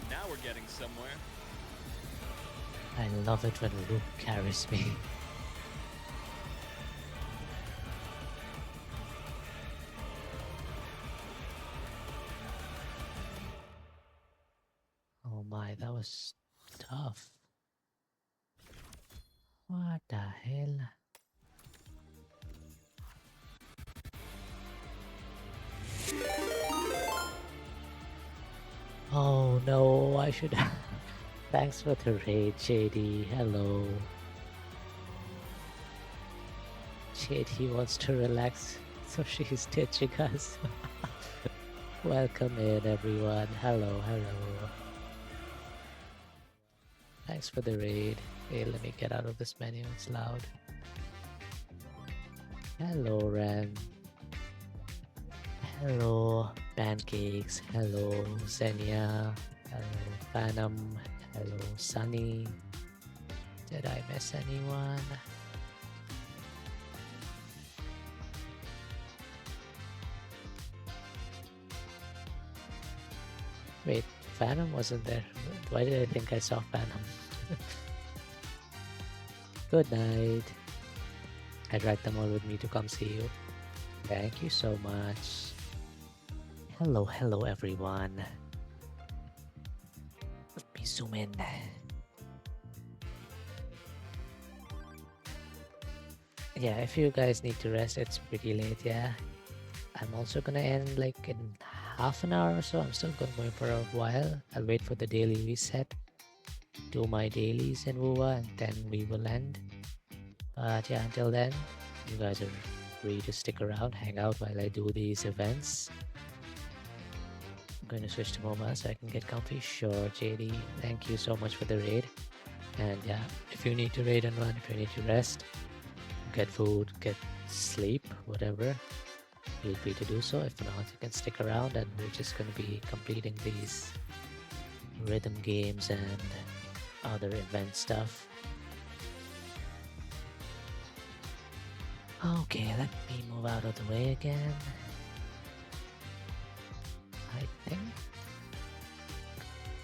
Now we're getting somewhere. I love it when Luke carries me. Oh my, that was tough. What the hell? Oh no, I should... Thanks for the raid, JD. Hello. JD wants to relax, so she's ditching us. Welcome in, everyone. Hello, hello. Thanks for the raid. Hey, let me get out of this menu, it's loud. Hello, Ren. Hello, Pancakes. Hello, Xenia. Hello, Phantom. Hello, Sunny. Did I miss anyone? Wait, Phantom wasn't there. Why did I think I saw Phantom? Good night. I dragged them all with me to come see you. Thank you so much. Hello, hello everyone. Let me zoom in. Yeah, if you guys need to rest, it's pretty late, yeah. I'm also gonna end like in half an hour or so. I'm still gonna go for a while. I'll wait for the daily reset. Do my dailies in WuWa and then we will end. But yeah, until then, you guys are free to stick around, hang out while I do these events. I'm going to switch to mobile so I can get comfy. Sure, JD. Thank you so much for the raid. And yeah, if you need to raid and run, if you need to rest, get food, get sleep, whatever, feel free to do so. If not, you can stick around and we're just going to be completing these rhythm games and other event stuff. Okay, let me move out of the way again. I think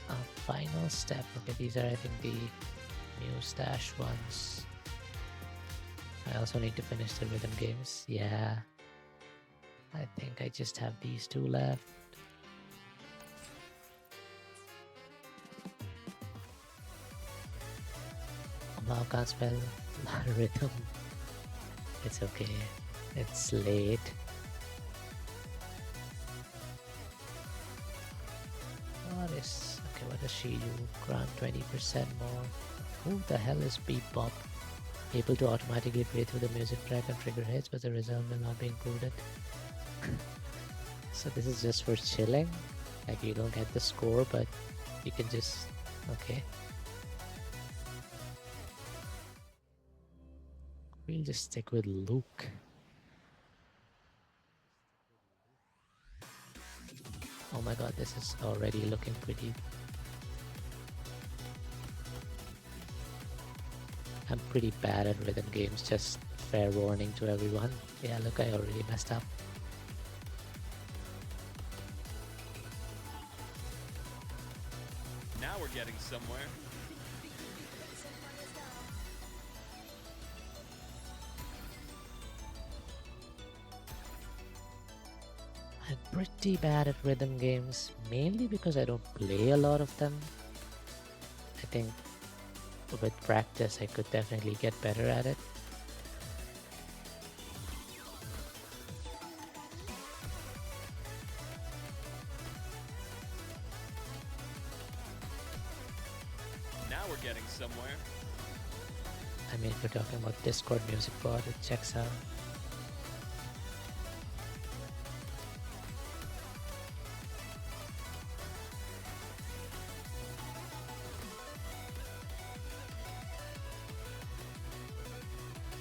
a final step. Okay, these are I think the new stash ones. I also need to finish the rhythm games. Yeah, I think I just have these two left. Wow, can't spell rhythm. It's okay. It's late. What is... Okay, what does she do? Grant 20% more. Who the hell is Bebop? Able to automatically play through the music track and trigger hits, but the result will not be included. So this is just for chilling? Like you don't get the score, but you can just... Okay. We'll just stick with Luke. Oh my god, this is already looking pretty. I'm pretty bad at rhythm games, just fair warning to everyone. Yeah, look, I already messed up. Now we're getting somewhere. I'm pretty bad at rhythm games, mainly because I don't play a lot of them. I think with practice I could definitely get better at it. Now we're getting somewhere. I mean, if we're talking about Discord music bot, it checks out.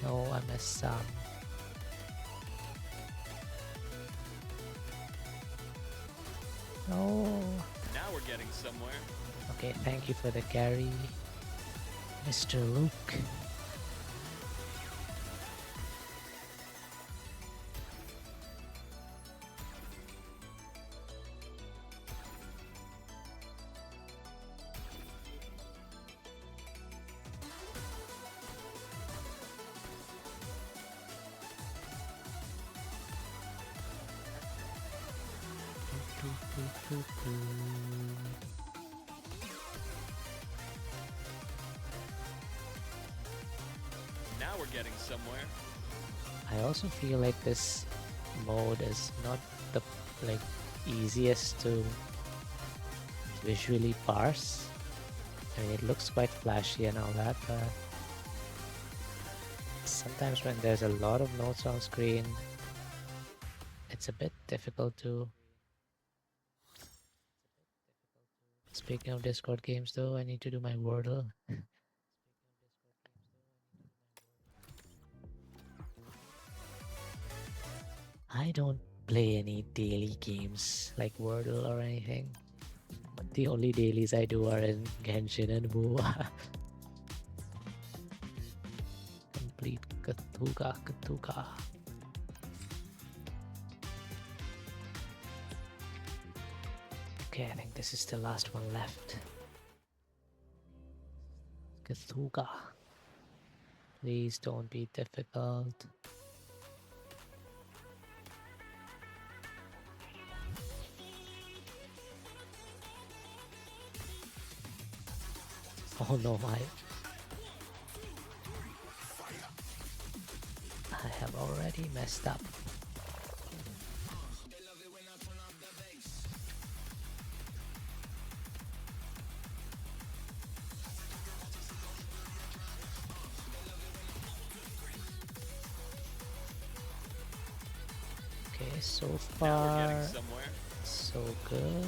No, I missed some. No. Now we're getting somewhere. Okay, thank you for the carry, Mr. Luke. Now we're getting somewhere. I also feel like this mode is not the easiest to visually parse. I mean, it looks quite flashy and all that, but sometimes when there's a lot of notes on screen, it's a bit difficult to... Speaking of Discord games though, I need to do my Wordle. I don't play any daily games like Wordle or anything. But the only dailies I do are in Genshin and WuWa. Complete Katuga. Okay, I think this is the last one left. Katuga. Please don't be difficult. Oh no, I have already messed up. Okay, so Now we're far getting somewhere. so good.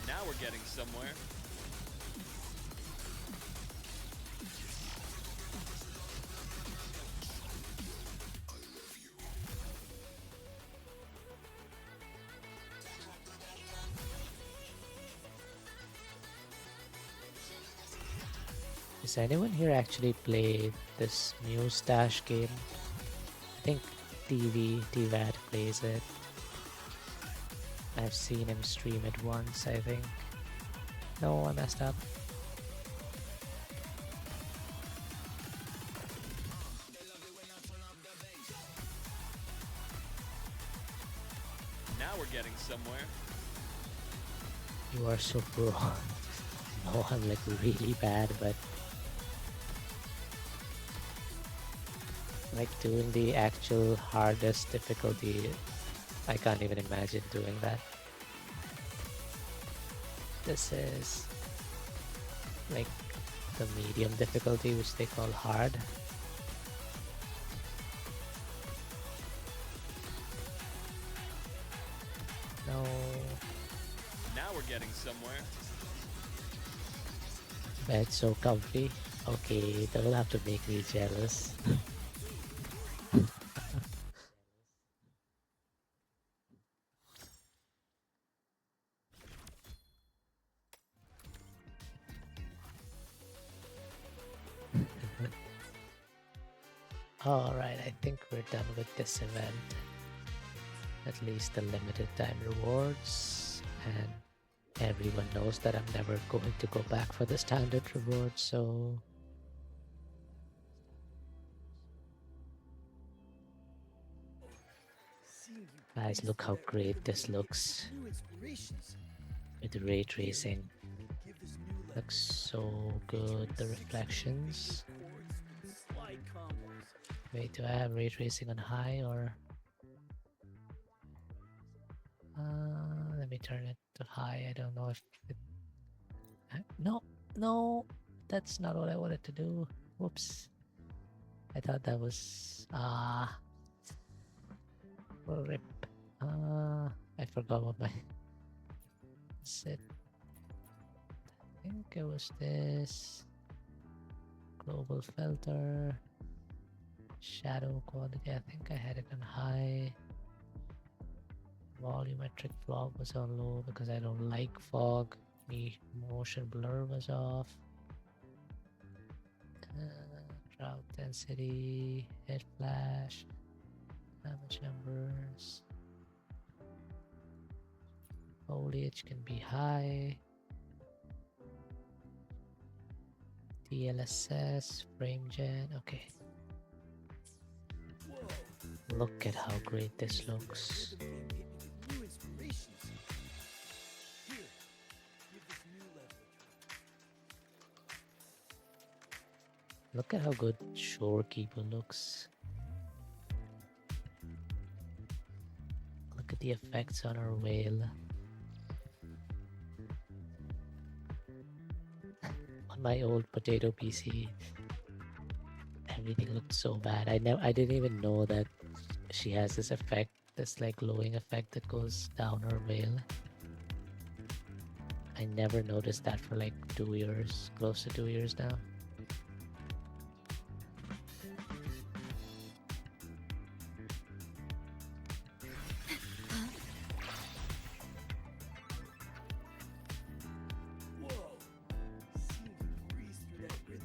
Now we're getting somewhere. Does anyone here actually play this Mustache game? I think TVAD plays it. I've seen him stream it once, I think. No, I messed up. Now we're getting somewhere. You are so pro. No, I'm like really bad, but like doing the actual hardest difficulty, I can't even imagine doing that. This is like the medium difficulty, which they call hard. No. Now we're getting somewhere. Bed's so comfy. Okay, that will have to make me jealous. Alright, I think we're done with this event. At least the limited time rewards, and everyone knows that I'm never going to go back for the standard reward, so guys, look how great this looks with the ray tracing. Looks so good, the reflections. Wait, do I have ray tracing on high or let me turn it to high. I don't know if it... No, that's not what I wanted to do. Whoops. I thought that was rip. I forgot what my set. I think it was this global filter, shadow quality. I think I had it on high. Volumetric fog was on low because I don't like fog. Motion blur was off. Drought density, head flash, damage numbers. Foliage can be high. DLSS, frame gen, okay. Look at how great this looks. Look at how good Shorekeeper looks. Look at the effects on our whale. On my old potato PC, everything looked so bad. I didn't even know that she has this effect, this like glowing effect that goes down her veil. I never noticed that for like 2 years, close to 2 years now.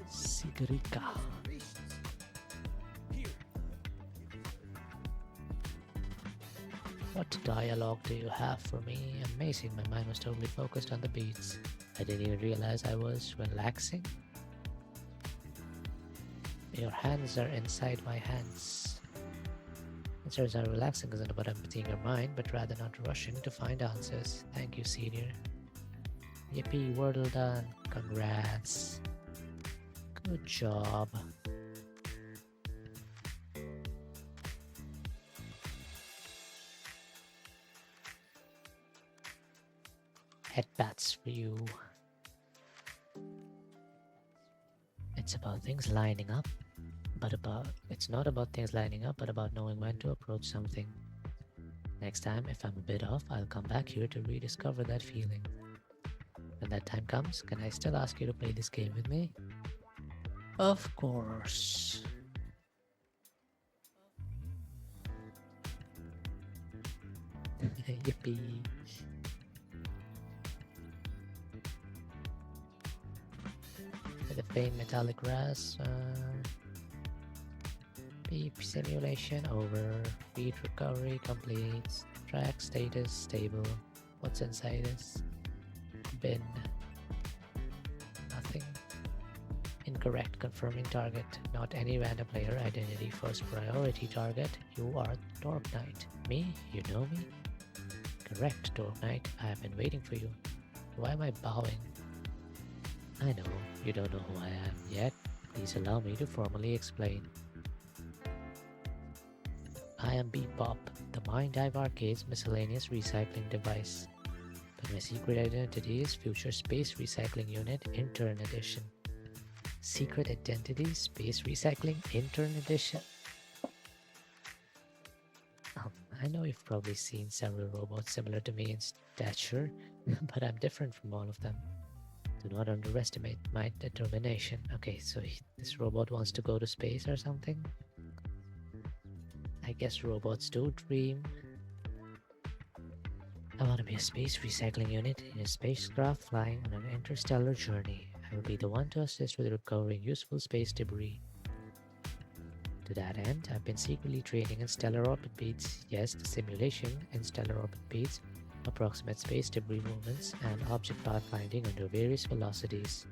Sigarika. What dialogue do you have for me? Amazing, my mind was totally focused on the beats. I didn't even realize I was relaxing. Your hands are inside my hands. Answers are relaxing isn't about emptying your mind, but rather not rushing to find answers. Thank you, senior. Yippee, wordle done. Congrats. Good job. Headbats for you. It's about things lining up, but it's not about things lining up, but about knowing when to approach something. Next time, if I'm a bit off, I'll come back here to rediscover that feeling. When that time comes, can I still ask you to play this game with me? Of course. Yippee. The faint metallic grass. Beep simulation over. Beat recovery complete. Track status stable. What's inside this? Bin. Nothing. Incorrect. Confirming target. Not any random player. Identity first priority target. You are Dork Knight. Me? You know me? Correct, Dork Knight. I have been waiting for you. Why am I bowing? I know, you don't know who I am yet. Please allow me to formally explain. I am Bebop, the Mind Dive Arcade's miscellaneous recycling device. But my secret identity is Future Space Recycling Unit Intern Edition. Secret Identity Space Recycling Intern Edition? I know you've probably seen several robots similar to me in stature, but I'm different from all of them. Do not underestimate my determination. Okay, so this robot wants to go to space or something? I guess robots do dream. I want to be a space recycling unit in a spacecraft flying on an interstellar journey. I will be the one to assist with recovering useful space debris. To that end, I've been secretly training in stellar orbit beats. Yes, the simulation in stellar orbit beats approximate space debris movements and object pathfinding under various velocities.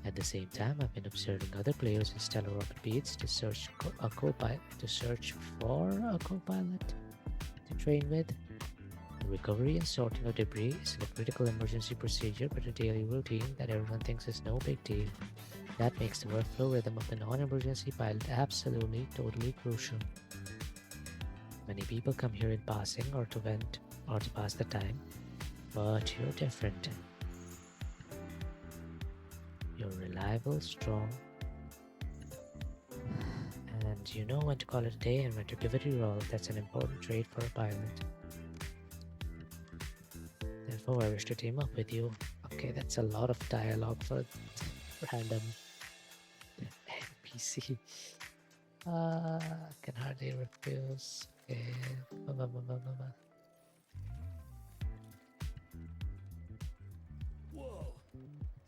At the same time, I've been observing other players in stellar orbit beats to search for a co-pilot to train with. The recovery and sorting of debris isn't a critical emergency procedure, but a daily routine that everyone thinks is no big deal. That makes the workflow rhythm of the non-emergency pilot absolutely, totally crucial. Many people come here in passing or to vent or to pass the time, but you're different. You're reliable, strong, and you know when to call it a day and when to give it a roll. That's an important trait for a pilot. Therefore, I wish to team up with you. Okay, that's a lot of dialogue for random NPC. Can hardly refuse. Okay. Whoa!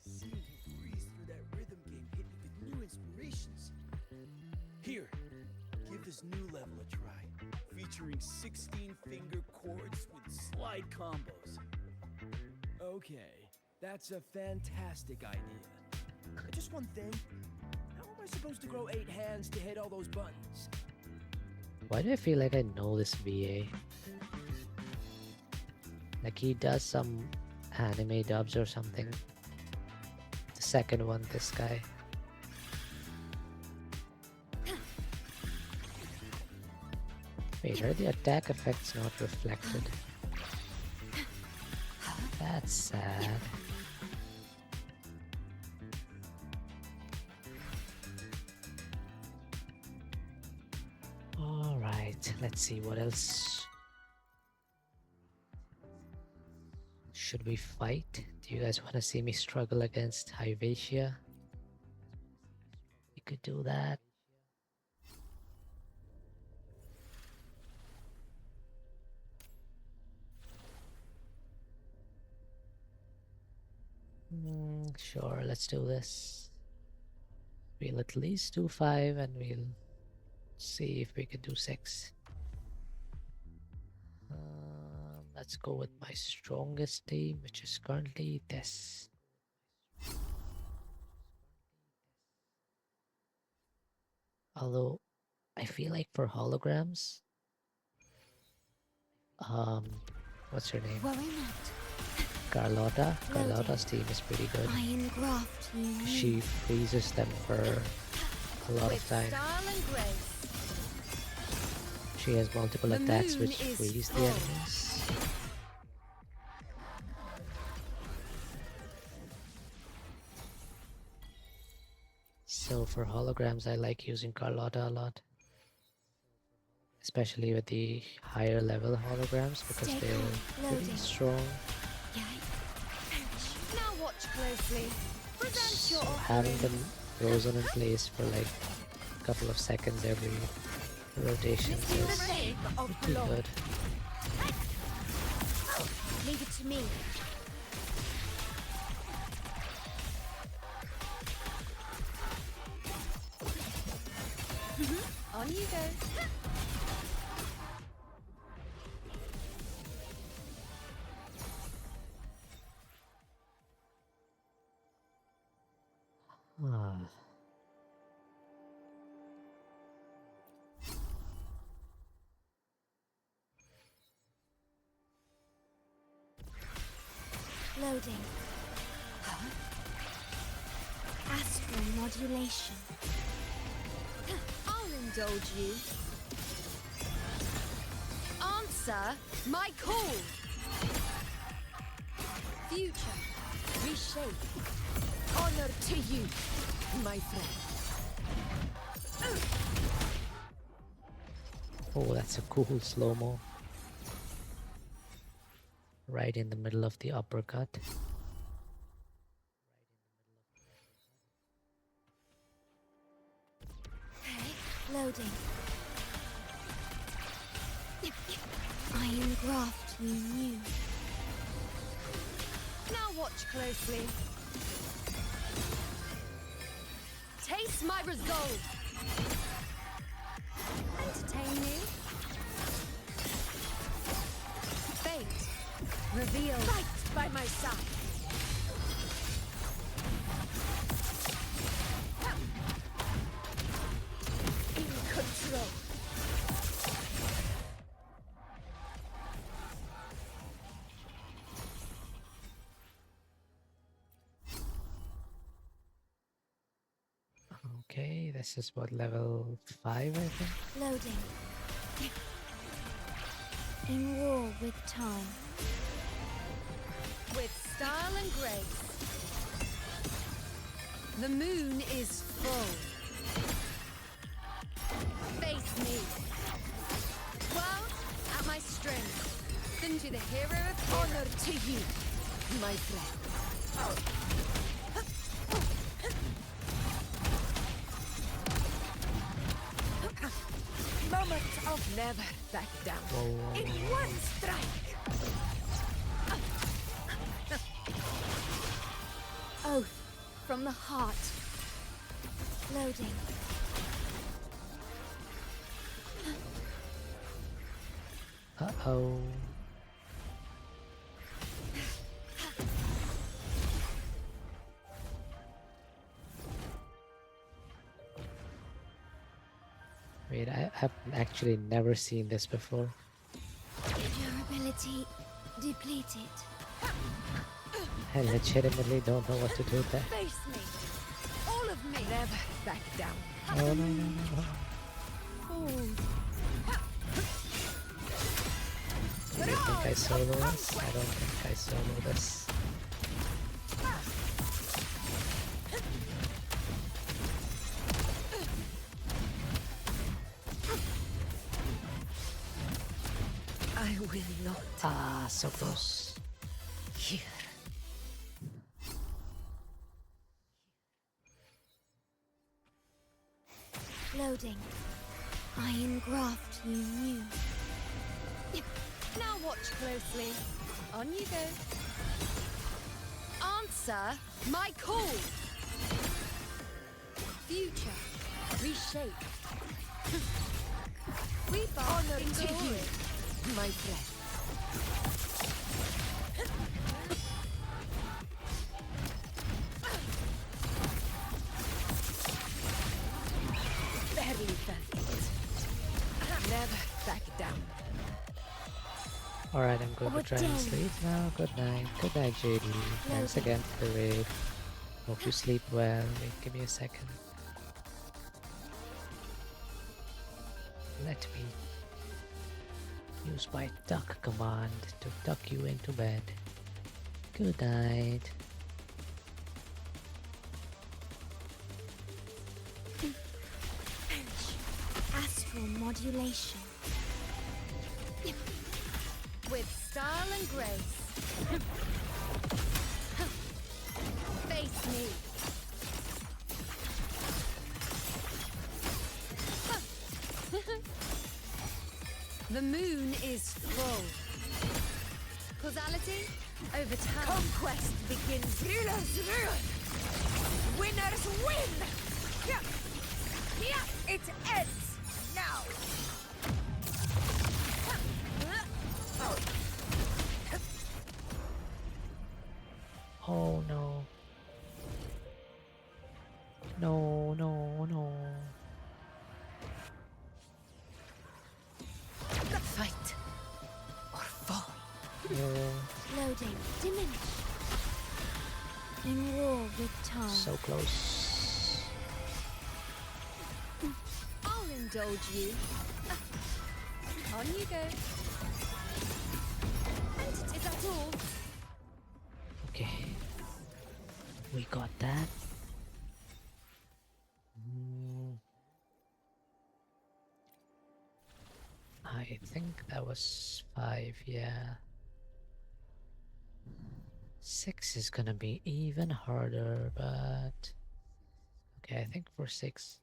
Seeing you breeze through that rhythm game hit me with new inspirations. Here, give this new level a try. Featuring 16-finger chords with slide combos. Okay, that's a fantastic idea. Just one thing. How am I supposed to grow 8 hands to hit all those buttons? Why do I feel like I know this VA? Like he does some anime dubs or something. The second one, this guy. Wait, are the attack effects not reflected? That's sad. Alright, let's see what else. Should we fight? Do you guys want to see me struggle against Hyvatia? We could do that. Sure, let's do this. We'll at least do 5 and we'll see if we can do 6. Let's go with my strongest team, which is currently this. Although, I feel like for holograms, what's her name? Worry not. Carlotta. Carlotta's team is pretty good. Iron graft you She freezes them for a lot of With time. style and grace. She has multiple The attacks moon which is freeze the full. enemies. So for holograms, I like using Carlotta a lot. Especially with the higher level holograms because Stay they're calm, pretty loading. strong. Now watch closely. Present your So having offering. them frozen in place for like a couple of seconds every rotation Feel the is shape of pretty glory. good. Leave it to me. On you go. Ah. Loading. Astral modulation. I'll indulge you. Answer my call. Future. Reshape. Honor to you, my friend. Oh, that's a cool slow-mo. Right in the middle of the uppercut. Loading. Iron graft you knew. Now watch closely. Taste my resolve. Entertain me. Fate. Reveal. Right by my side. In control. Okay, this is what, level 5, I think? Loading. In war with time. With style and grace. The moon is full. Face me. Well, at my strength. Then to the hero of honor to you, my friend. Moment of never back down. Whoa. In one strike. Oath from the heart. Loading. Uh-oh. Wait, I've actually never seen this before. Durability depleted. I legitimately don't know what to do with that. Face me. All of me. Never back down. Oh, no. Do you think I solo this? I don't think I solo this. I will not Ah, so close. here. Loading. Iron graft you knew. Now watch closely. On you go. Answer my call. Future. Reshape. We honor to you, my friend. Barely felt it. Never back down. Alright, I'm going to try and sleep now. Good night. Good night, JD. Thanks again for the raid. Hope you sleep well. Wait, give me a second. Let me use my duck command to duck you into bed. Good night. Astral modulation. With style and grace. Face me. The moon is full. Causality over time. Conquest begins. Winners win! It ends now! Oh no. No, no, no. Fight or fall. No. Loading. Diminish. In war with time. So close. I'll indulge you. On you go. Is that all? Okay. We got that. I think that was 5, yeah. 6 is gonna be even harder, but... Okay, I think for 6...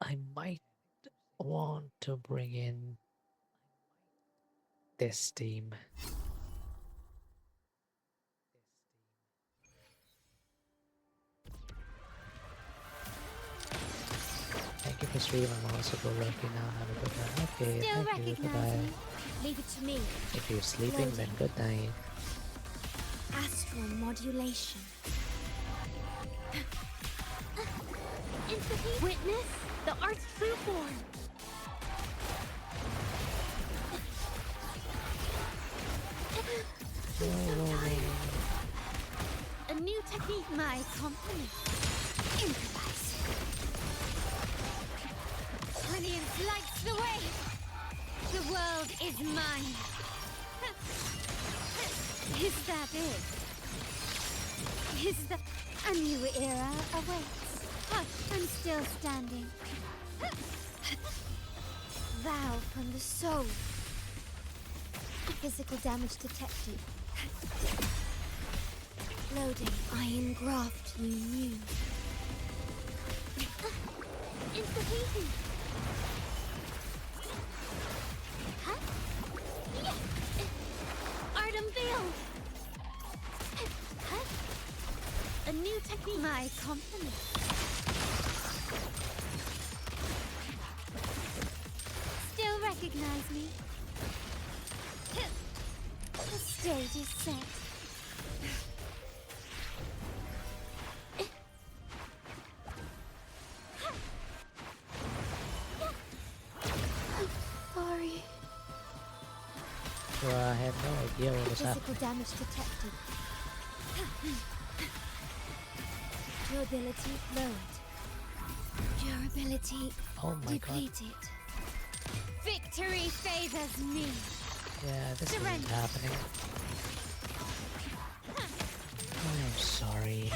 I might want to bring in this team. Thank you for stream. I'm also go lucky now. Have a good night. Okay, Still thank you. recognize Goodbye. me. Leave it to me. If you're sleeping, then good night. Astral modulation. Witness the art's true form. A new technique, my company. Improvise. Brilliance lights the way. The world is mine. Is that it? Is that a new era awaits? I'm still standing. Vow from the soul. Physical damage detected. Loading. I engraft you new. Insta-heating. Huh? Yeah. Art unveiled. Huh? A new technique. My company. Still recognize me? The stage is set. Sorry. Well, I had no idea what was happening. Physical damage detected. Durability lowered. Durability Oh my god. depleted. Victory favors me. Yeah, this Surrender. isn't happening. I'm sorry.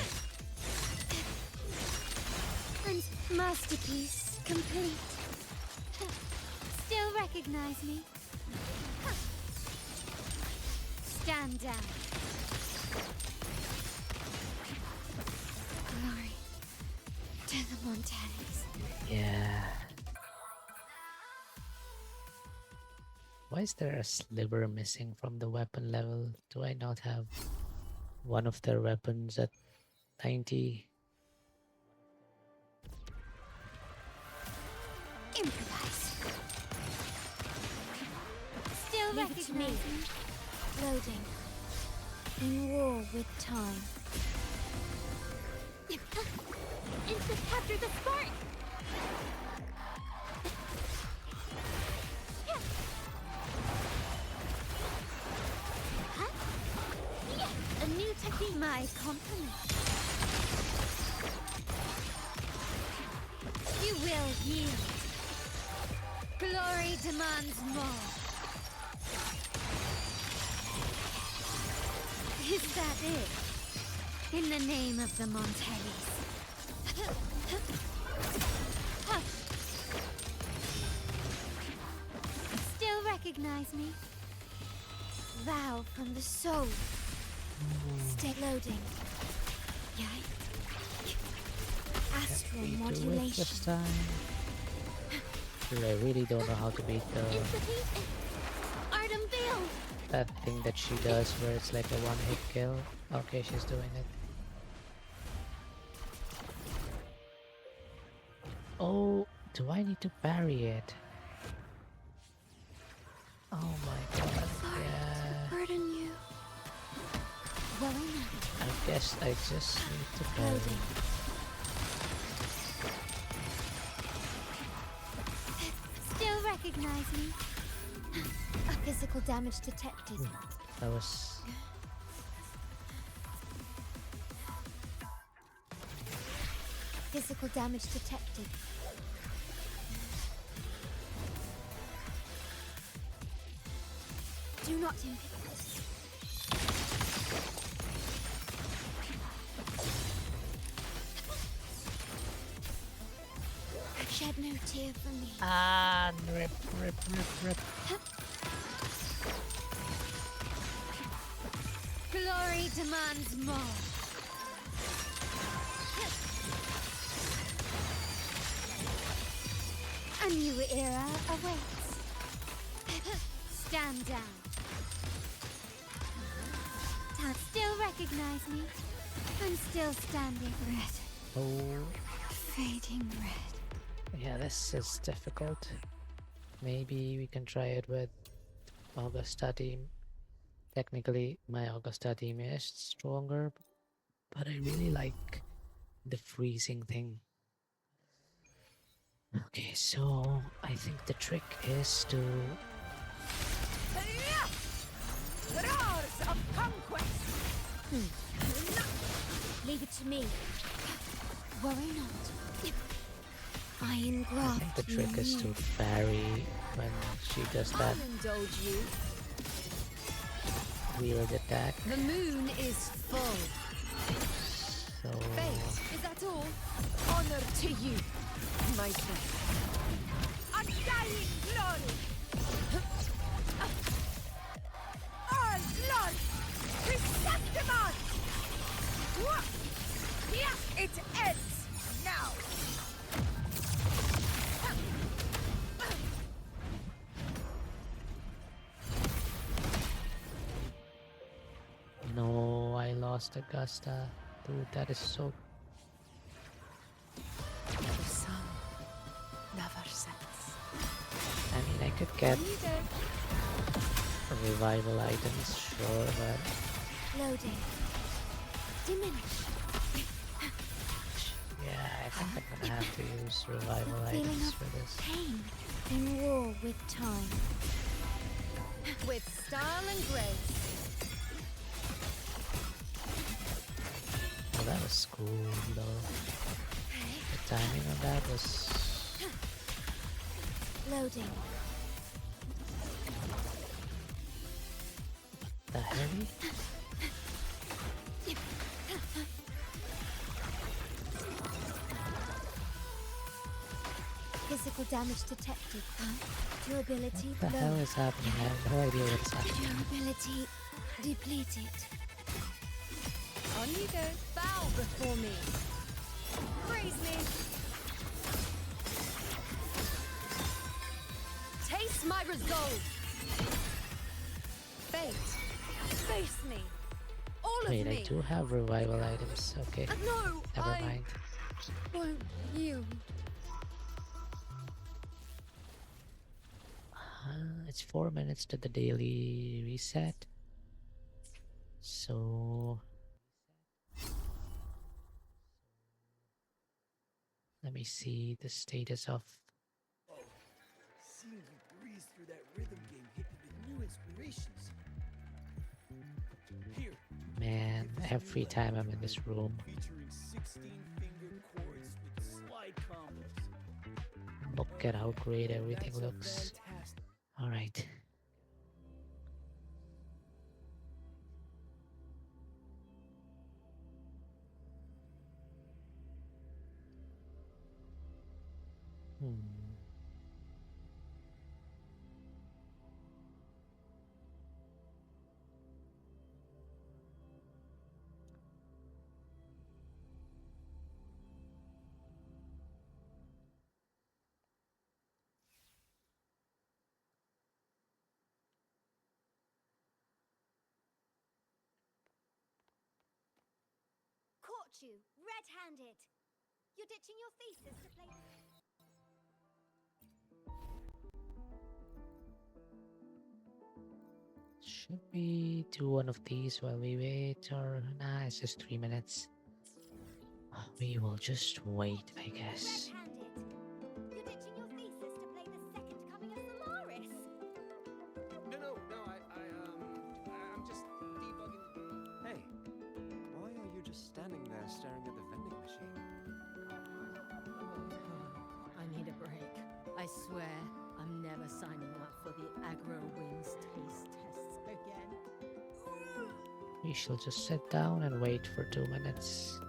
And masterpiece complete. Still recognize me? Stand down. Glory to the Montanis. Yeah. Why is there a sliver missing from the weapon level? Do I not have one of their weapons at 90? Improvise. Still recognizing. Loading. In war with time. Instant capture the spark! My compliments. You will yield. Glory demands more. Is that it? In the name of the Montellis. Hush. Still recognize me? Vow from the soul. Stay loading. Yay. Astral We do it modulation. this time. Dude, I really don't know how to beat Artem build. that thing that she does where it's like a one-hit kill. Okay, she's doing it. Oh, do I need to parry it? Oh my god, yeah. Burden you. Worry not. I guess I just need to parry. Loading. Still recognize me? Physical damage detected. That was... Physical damage detected. Do not impede. Shed no tear for me. Ah, rip. Glory demands more. A new era awaits. Stand down. Still recognize me? I'm still standing. Red. Oh, Fading red. yeah, this is difficult. Maybe we can try it with Augusta team. Technically, my Augusta team is stronger, but I really like the freezing thing. Okay, so I think the trick is to... Roars of conquest! Leave it to me. Worry not. I I engraft think the trick is to you. parry when she does that I'll indulge you. weird attack. The moon is full. So Fate, is that all? Honor to you, my friend. Undying glory! All blood! Receptimon! It ends now! no, I lost Augusta. Dude, that is so... The sun never sets. I mean, I could get revival items, sure, but Loading. Diminish. yeah, I think I'm gonna have to use revival Feeling items of for this. pain in war with time. With style and grace. Oh, that was cool though. The timing on that was... Loading. the heavy? Physical damage detected. Durability What the hell low. is happening? I have no idea what is happening. Durability depleted. On you go. Bow before me. Praise me. Taste my resolve. Fate. Face me. All Wait, of me. I do have revival items. Okay, No, never I mind. won't yield. It's 4 minutes to the daily reset. So let me see the status of... Seeing you breeze through that rhythm game hit me with new inspirations. Here, Man, every time I'm in this room. Featuring 16-finger chords with slide combos. Look at how great everything That's a looks. fantastic. All right. Caught you, red-handed. You're ditching your thesis to play. Should we do one of these while we wait, or nah, it's just 3 minutes. We will just wait, I guess. Red-handed. You're ditching your thesis to play the second coming of Solaris. No, I'm just debugging. Hey, why are you just standing there staring at the vending machine? I need a break. I swear, I'm never signing up for the aggro wings taste tests again. We shall just sit down and wait for 2 minutes.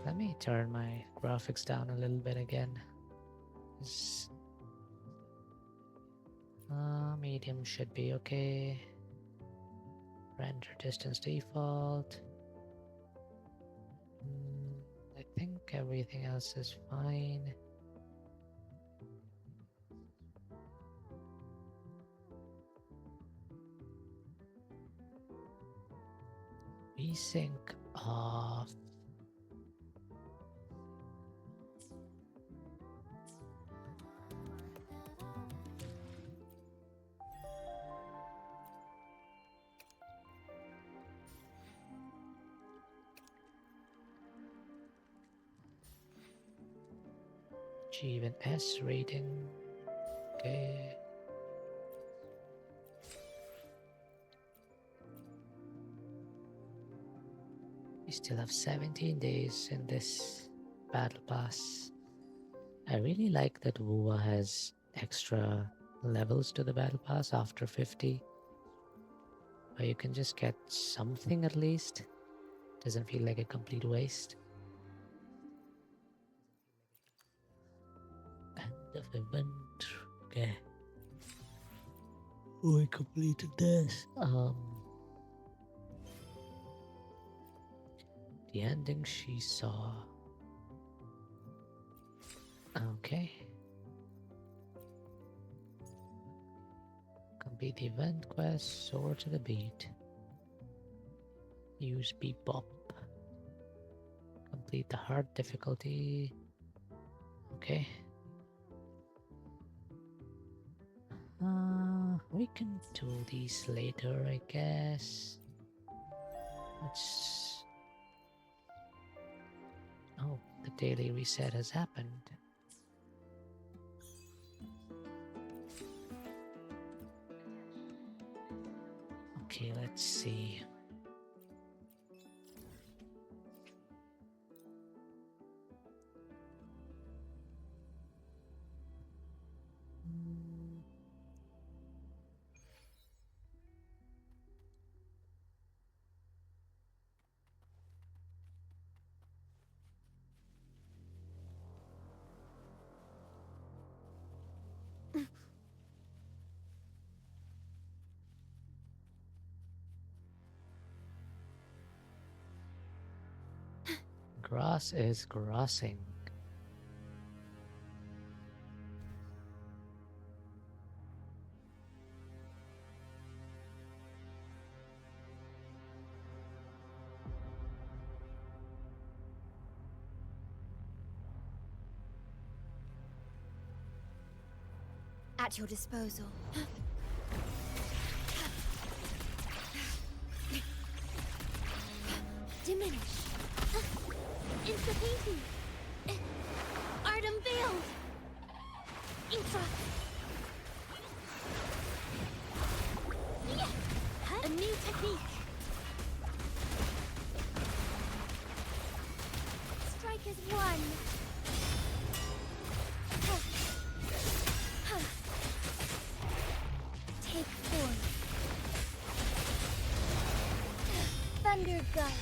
Let me turn my graphics down a little bit again. Medium should be okay. Render distance default. I think everything else is fine. Resync off. Achieve an S rating. Okay. We still have 17 days in this battle pass. I really like that WuWa has extra levels to the battle pass after 50, where you can just get something at least. Doesn't feel like a complete waste. End of event. Okay. We completed this. The ending she saw. Okay. Complete the event quest, soar to the beat. Use bebop. Complete the hard difficulty. Okay. We can do these later, I guess. Let's... Oh, the daily reset has happened. Okay, let's see. Grass is grassing. At your disposal. Diminish. Instapeace. Art unveiled. Intra. A new technique. Strike as one. Take form. Thunder Gun.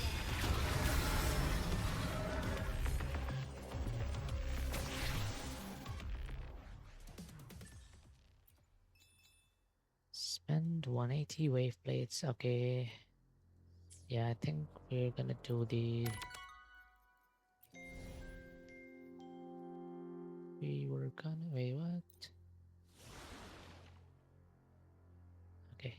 Spend 180 wave plates. Okay. Yeah, I think we're gonna do the. We were gonna. Wait, what? Okay.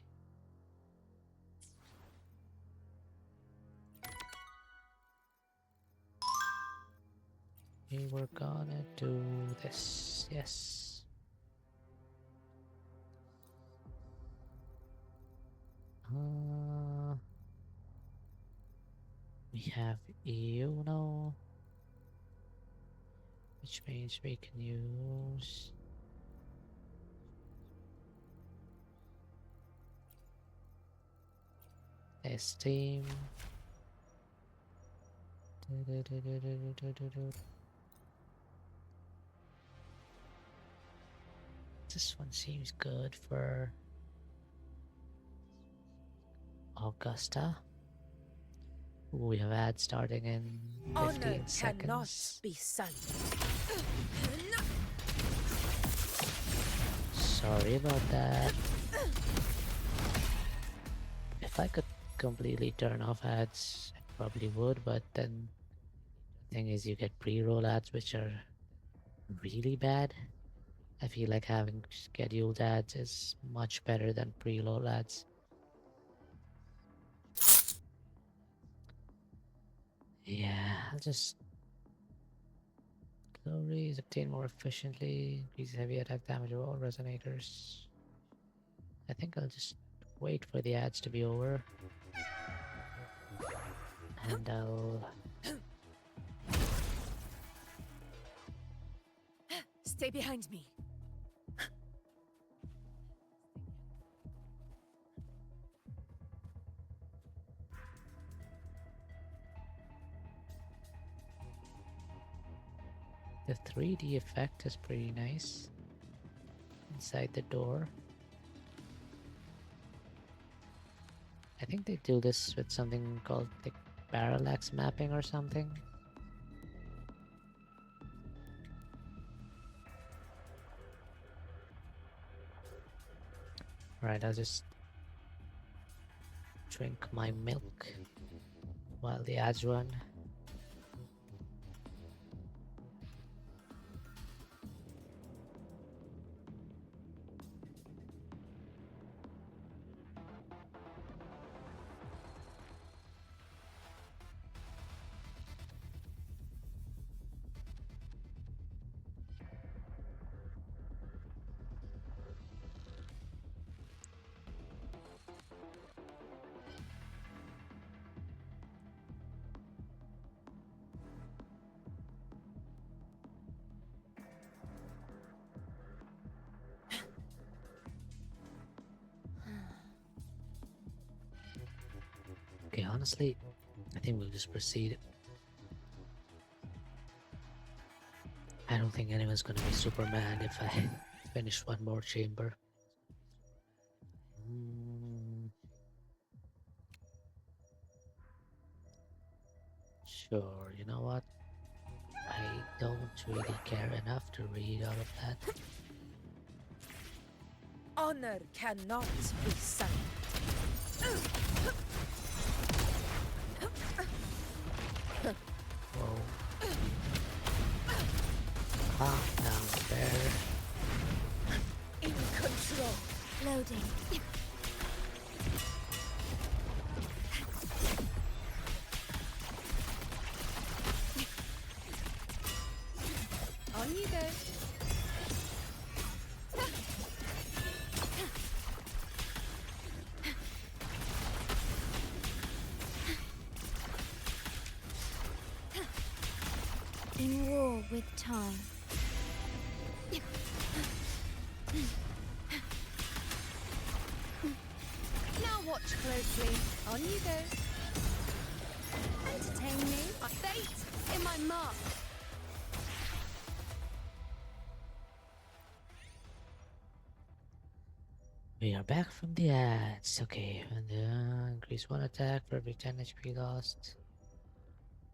We were gonna do this. Yes. We have Uno, which means we can use Esteem. This one seems good for Augusta. We have ads starting in 15 seconds. Be silent. Sorry about that. If I could completely turn off ads, I probably would, but then the thing is you get pre-roll ads which are really bad. I feel like having scheduled ads is much better than pre-roll ads. Yeah, I'll just glories, obtain more efficiently, increase heavy attack damage of all resonators. I think I'll just wait for the ads to be over. And I'll... Stay behind me. The 3D effect is pretty nice inside the door. I think they do this with something called like parallax mapping or something. Alright, I'll just drink my milk while the ads run. Okay, honestly, I think we'll just proceed. I don't think anyone's gonna be super mad if I finish one more chamber. Sure, you know what? I don't really care enough to read all of that. Honor cannot be silent. Whoa. Calm down there. In control. Loading. On you go. In war with time. Now watch closely. On you go. Entertain me. Fate in my mark. We are back from the ads. Okay, and increase one attack for every 10 HP lost.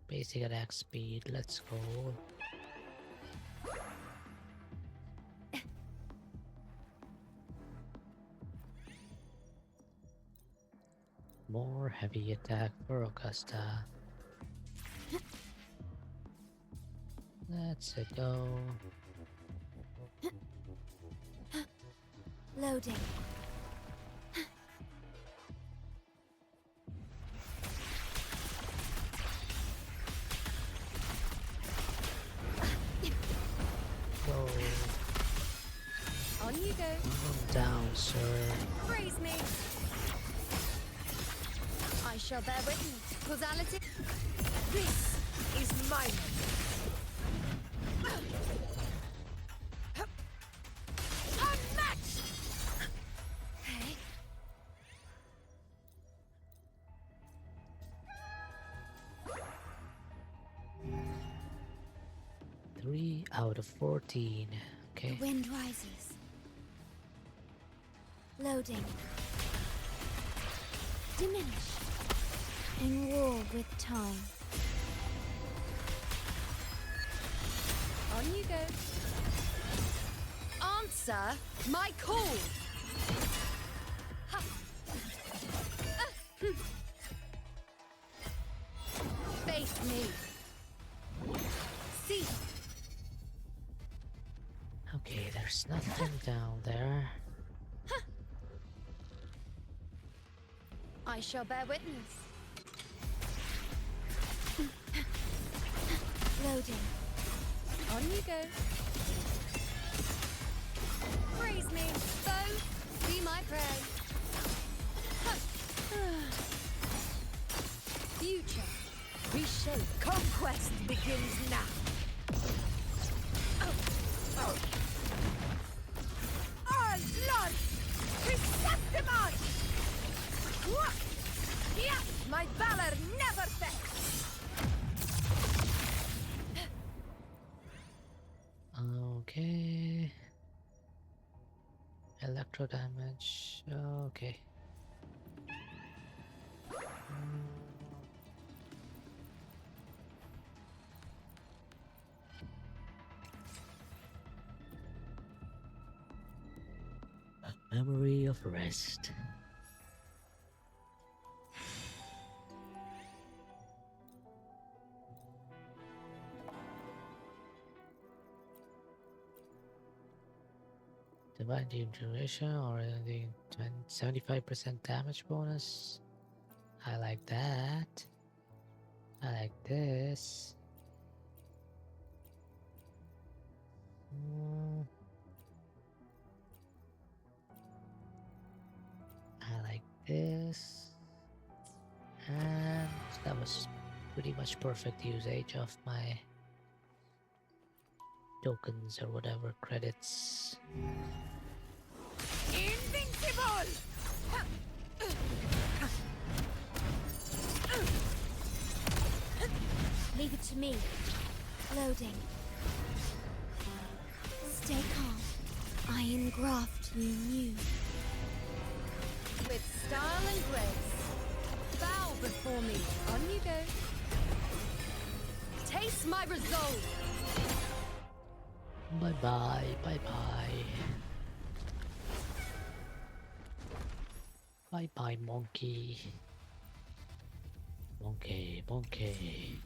Basic attack speed. Let's go. More heavy attack for Augusta. Let's go. Loading. Go. On you go. Calm down, sir. Praise me. I shall bear witness. Causality. This is my moment. Unmatched! Okay. 3 out of 14. Okay. The wind rises. Loading. Diminish. In war with time. On you go. Answer my call. Ha. Face me. See. Okay, there's nothing down there. I shall bear witness. Loading. On you go. Praise me, foe. Be my prey. Future. Reshape. Conquest begins now. Oh, Lord! Receptimon! Yeah, my valor never fails. Okay. Electro damage. Okay. A memory of rest. Divine Deep Duration or the 75% damage bonus. I like that. I like this. I like this. And that was pretty much perfect usage of my tokens or whatever credits. Invincible! Leave it to me. Loading. Stay calm. I engraft you new. With style and grace. Bow before me. On you go. Taste my resolve. Bye bye, bye bye. Bye bye, monkey. Monkey, monkey.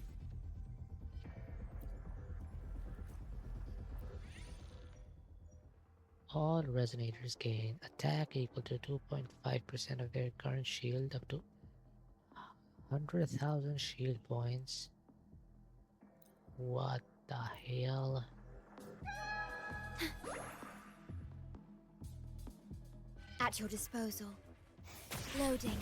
All resonators gain attack equal to 2.5% of their current shield up to 100,000 shield points. What the hell? At your disposal. Loading.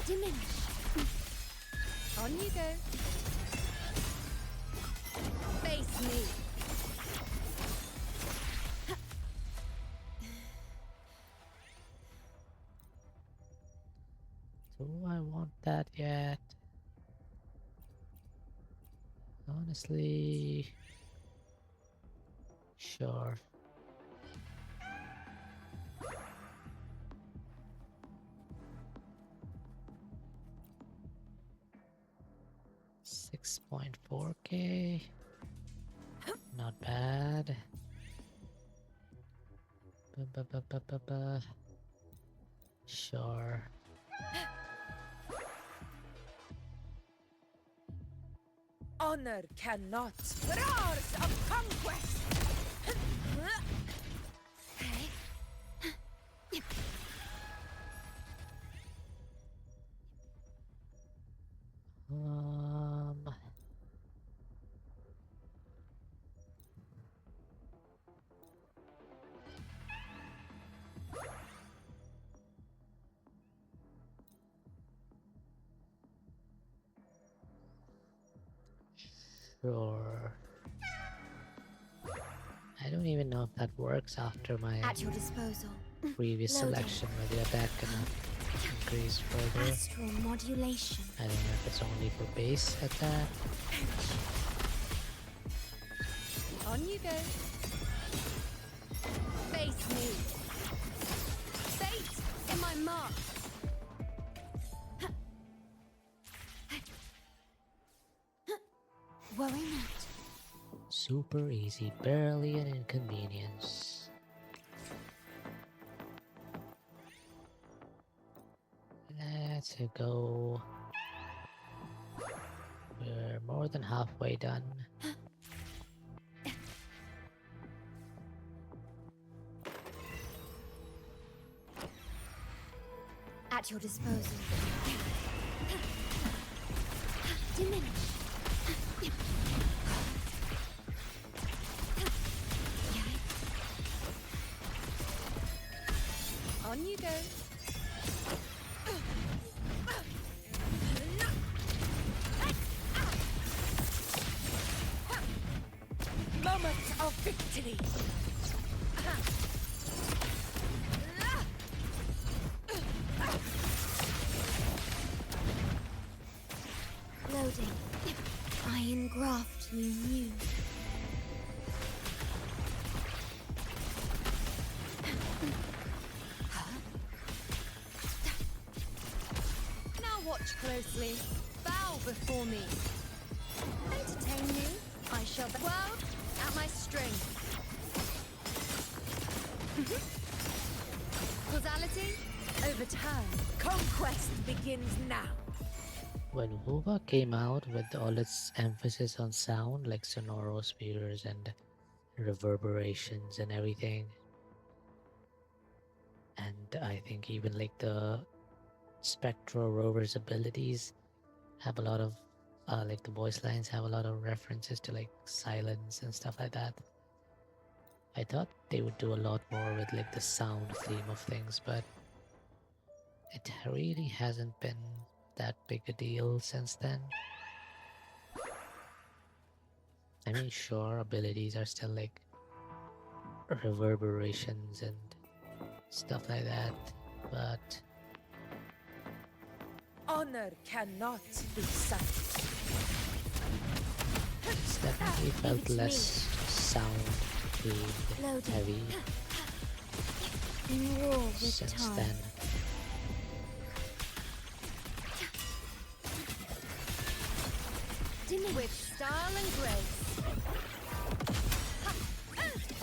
Diminish. On you go. me. Do I want that yet? Honestly, sure. $6.4K. Not bad. Ba-ba-ba-ba-ba-ba. Sure. Honor cannot. Roars of conquest. Um, sure. I don't even know if that works after my At your disposal. previous Loading. selection where the attack cannot increase further. Astral modulation. I don't know if it's only for base attack. On you go. Face me. Fate in my mark. Worry not. Super easy, barely an inconvenience. Let's go. We're more than halfway done. At your disposal. Diminish. On you go. Moment of victory. Loading. I engraft you new. Now watch closely. Bow before me. Entertain me. I shall be well at my strength. Causality overturned. Conquest begins now. When WuWa came out with all its emphasis on sound, like sonorospheres and reverberations and everything, and I think even like the Spectral Rover's abilities have a lot of like the voice lines have a lot of references to like silence and stuff like that. I thought they would do a lot more with like the sound theme of things, but it really hasn't been that big a deal since then. I mean, sure, abilities are still like reverberations and stuff like that, but Honor cannot be silenced. it's definitely felt less sound themed heavy In war with since time. then. With style and grace.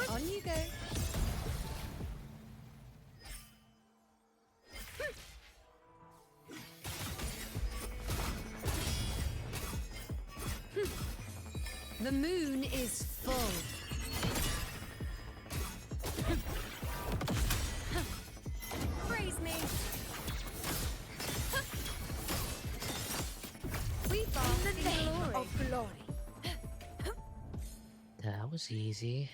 On you go. The moon is full. Praise me. We bask in the name of glory. That was easy.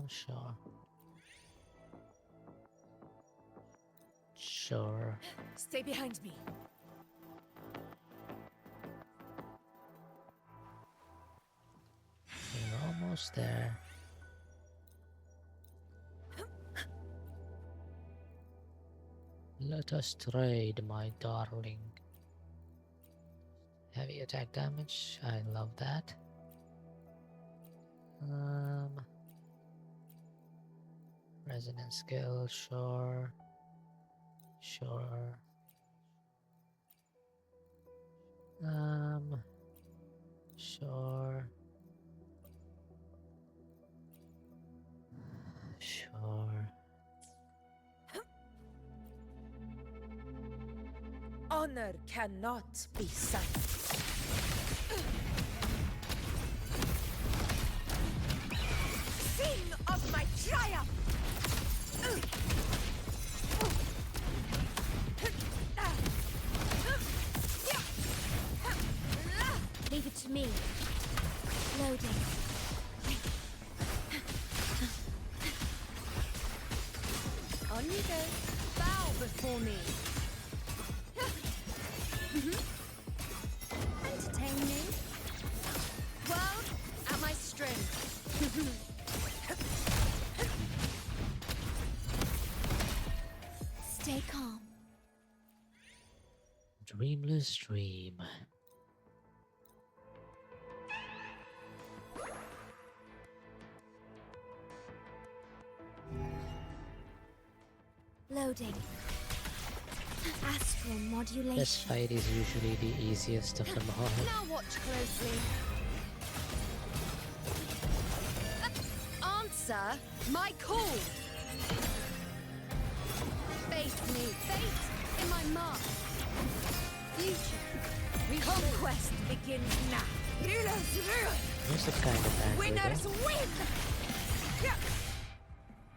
Sure. Sure. Stay behind me. almost there. Let us trade, my darling. Heavy attack damage, I love that. Resonance skill, sure. Sure. Sure. Sure. Honor cannot be silenced. Sing of my triumph! Leave it to me. Loading. On you go. Bow before me. Entertain me. World at my string. Stay calm. Dreamless dream. Loading. Astral modulation. This fight is usually the easiest of them all. Now watch closely. Answer my call. Face me. Fate in my mark. Future. Conquest begins now. Music kind of ended. Winners win!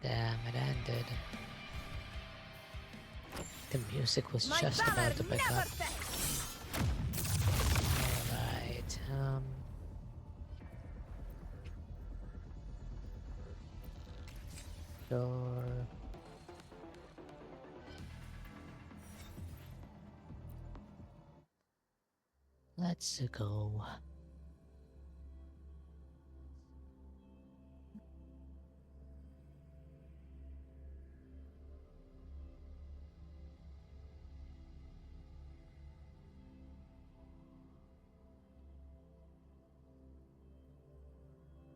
Damn, it ended. The music was My just valor about to pick never up. fails! Alright, sure. Let's go.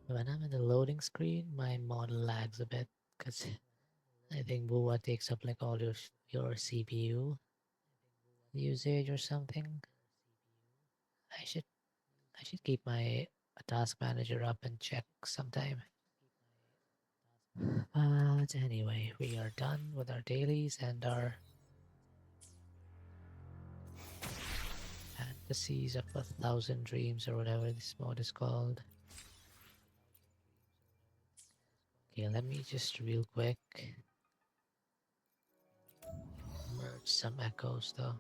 When I'm in the loading screen, my model lags a bit because I think WuWa takes up like all your CPU usage or something. I should keep my task manager up and check sometime. But anyway, we are done with our dailies and our fantasies of 1,000 dreams or whatever this mode is called. Okay, let me just real quick merge some echoes though.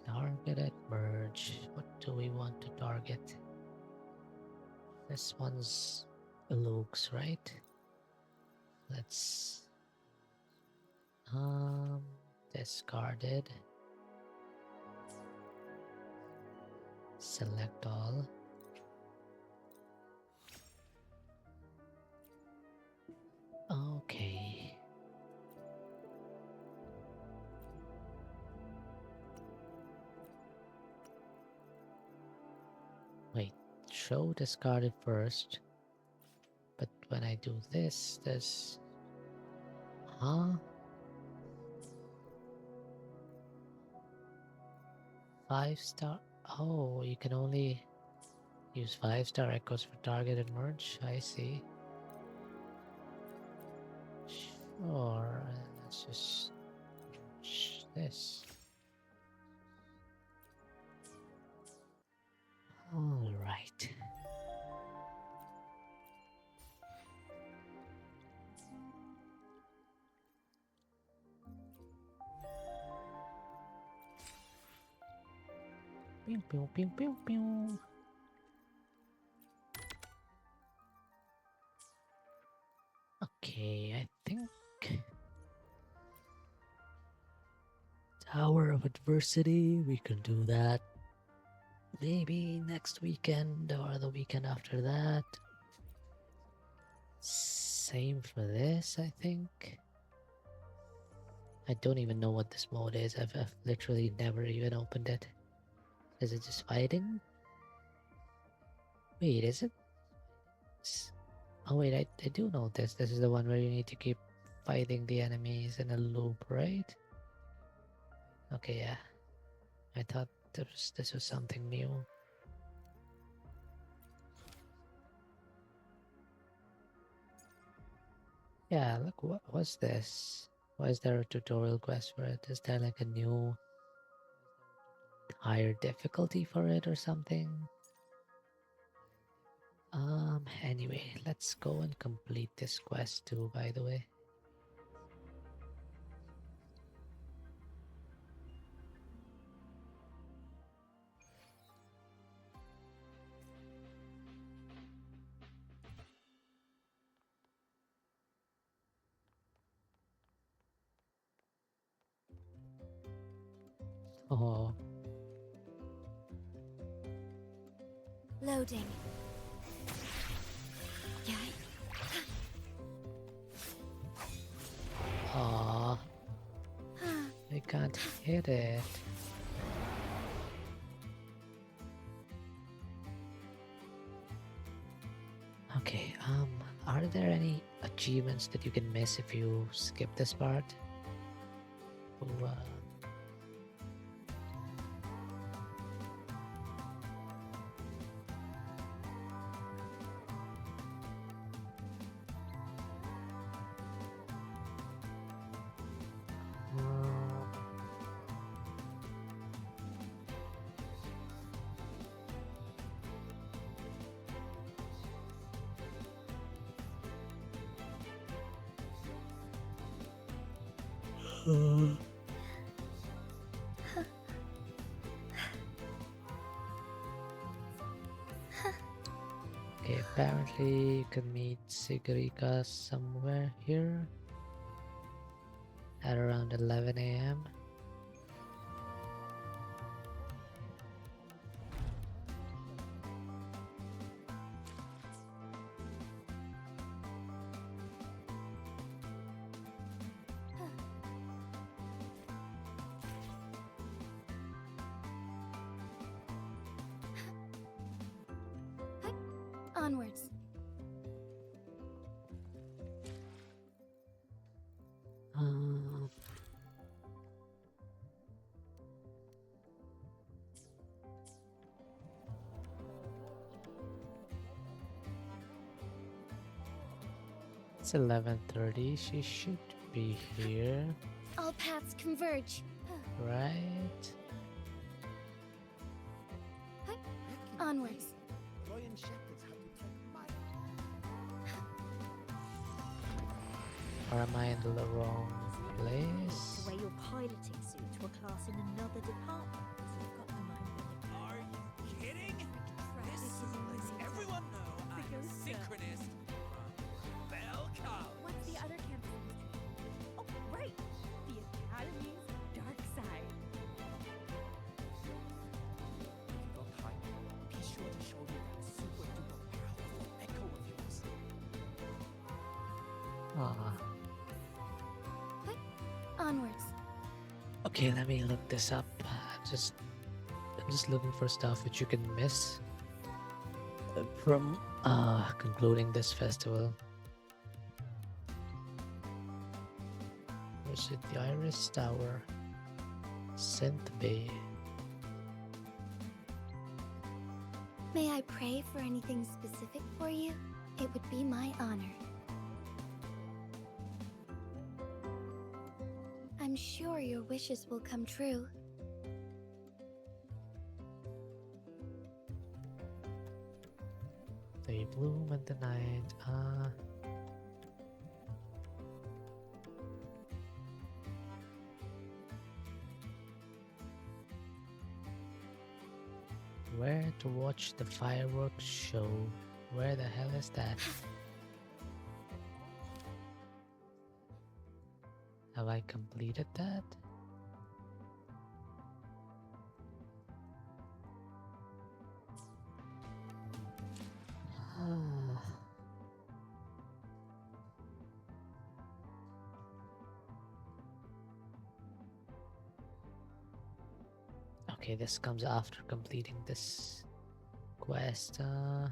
Targeted merge. What do we want to target? This one's Luke's, right? Let's discarded. Select all. Okay. Wait, show discarded first. But when I do this, there's... Huh? 5-star... Oh, you can only use 5-star echoes for targeted merge? I see. Sure, let's just merge this. Alright. Pew, pew, pew, pew, pew. Okay, I think Tower of Adversity, we can do that. Maybe next weekend or the weekend after that. Same for this, I think. I don't even know what this mode is. I've literally never even opened it. Is it just fighting? Wait, is it? Oh wait, I do know this. This is the one where you need to keep fighting the enemies in a loop, right? Okay, yeah. I thought this was something new. Yeah, look, what's this? Why is there a tutorial quest for it? Is there like a new higher difficulty for it or something? Anyway, let's go and complete this quest too, by the way. Oh, Loading. Yeah. aw, I can't hit it. Okay, are there any achievements that you can miss if you skip this part? Ooh, Okay, apparently you can meet Sigurika somewhere here at around 11 a.m. Onwards. Uh, it's 11:30. She should be here, All paths converge. right? Onwards. Lion shepherds have to take my Or am I in the wrong place? Wear your piloting suit to a class in another department. You've got the mind. Are you kidding? This lets everyone know I'm a synchronist from Bell College. What's the other campus? Oh, right! The Academy's dark side. Go high. Be sure to show me that super duper powerful echo of yours. Ah. Onwards. Okay, let me look this up. I'm just looking for stuff which you can miss from concluding this festival. Where's it? The Iris Tower, Synth Bay. May I pray for anything specific for you? It would be my honor. I'm sure your wishes will come true. They bloom at the night. Where to watch the fireworks show? Where the hell is that? Have I completed that? Okay, this comes after completing this quest. Uh,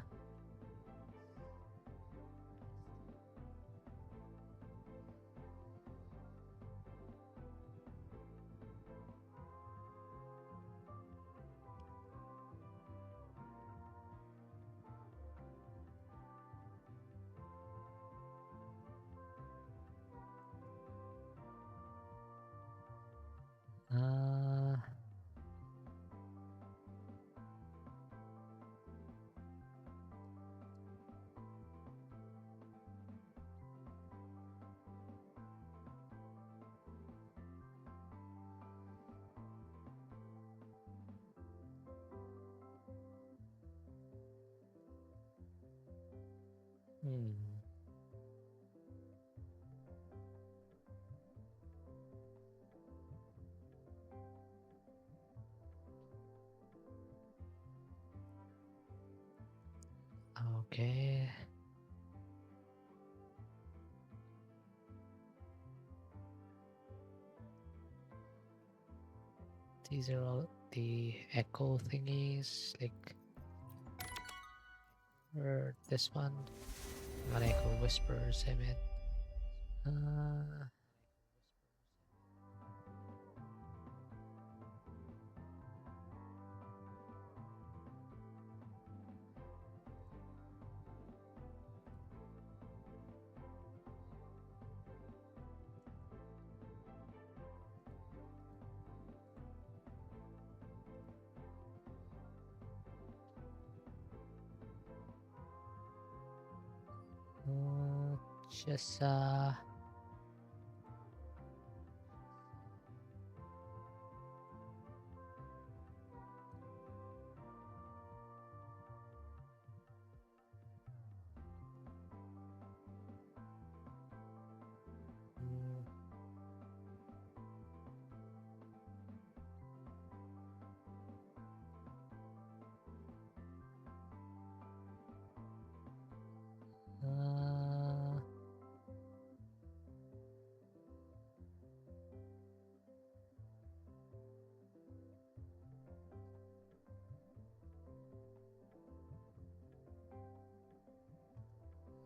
hmm. Okay. These are all the echo thingies, like or this one. Not echo whispers, I meant. Just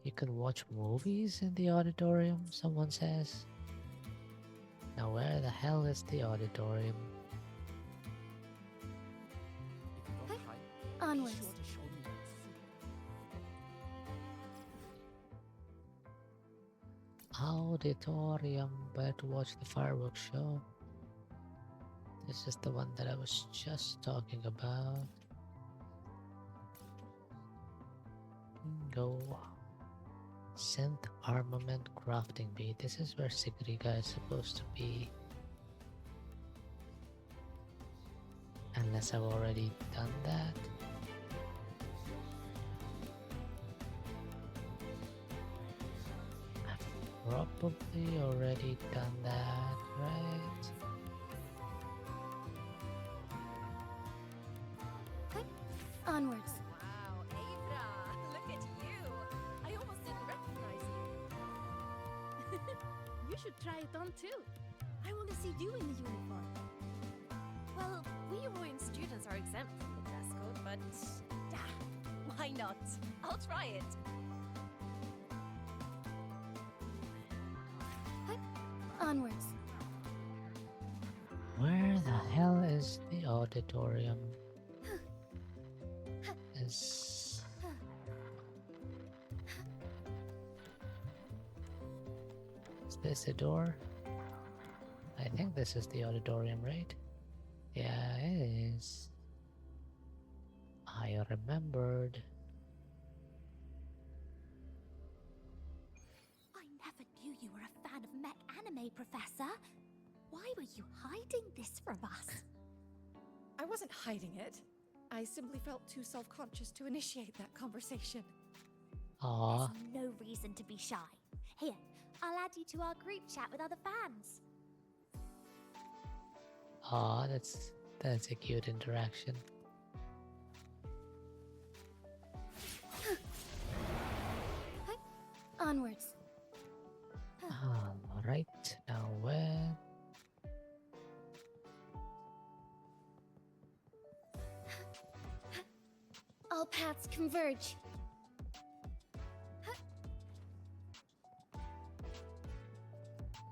you can watch movies in the auditorium, someone says. Now where the hell is the auditorium? Onwards. Auditorium, where to watch the fireworks show. This is the one that I was just talking about. Go. Synth armament crafting bee. This is where Sigriga is supposed to be. Unless I've already done that. I've probably already done that, right? Onwards. Wow, Avra, look at you. I almost didn't recognize you. You should try it on too. I want to see you in the uniform. Well, we Royan students are exempt from the dress code, but why not? I'll try it. Onwards. Where the hell is the auditorium? Is this the door? I think this is the auditorium, right? Yeah, it is. I remembered. I never knew you were a fan of mech anime, Professor. Why were you hiding this from us? I wasn't hiding it. I simply felt too self-conscious to initiate that conversation. Aww. There's no reason to be shy. Here, I'll add you to our group chat with other fans. Aw, that's a cute interaction. Onwards. Alright, now where? All paths converge.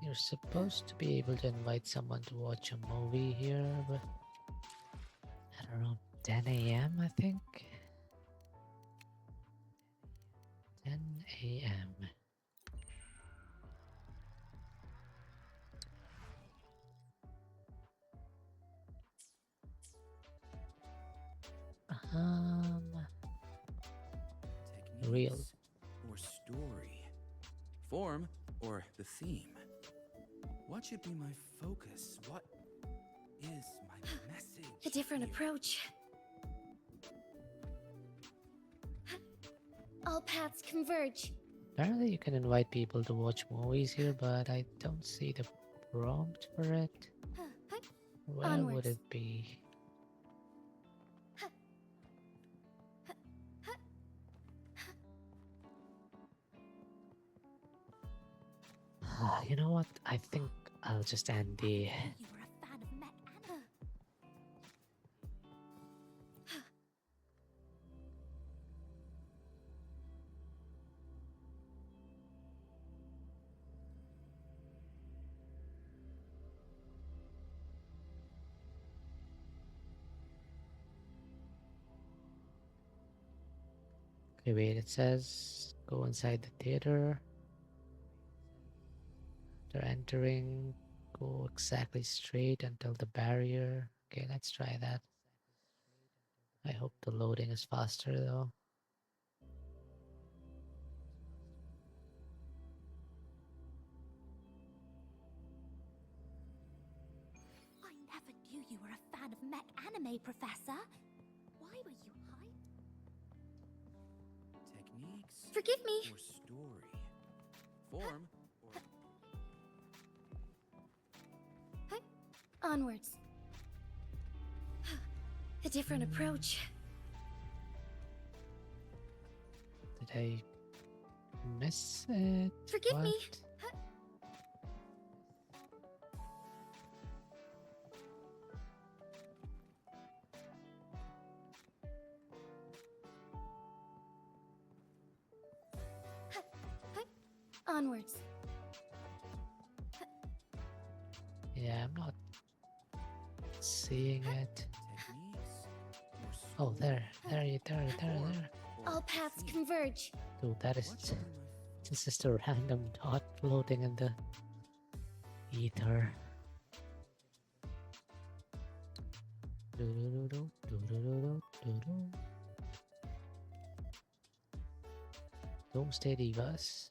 You're supposed to be able to invite someone to watch a movie here, but at around 10 a.m., I think. 10 a.m. Real. Techniques or story? Form or the theme? What should be my focus? What is my message? A different here? approach. All paths converge. Apparently you can invite people to watch movies here, but I don't see the prompt for it. Where would Onwards. it be? You know what? I think I'll just end the... You were a fan of mech anime. Okay, wait, it says go inside the theater. After entering, go exactly straight until the barrier. Okay, let's try that. I hope the loading is faster though. I never knew you were a fan of mech anime, Professor. Why were you hyped? Techniques Forgive me. or story? Form or Onwards. A different approach. Did I miss it? Forgive me. What? Onwards. Yeah, I'm not seeing it. techniques Oh, or there. There. or All paths converge. Dude, that is what should be my it's just a random dot floating in the ether. Do-do-do-do, do-do-do-do, do-do. Doomsday Divas,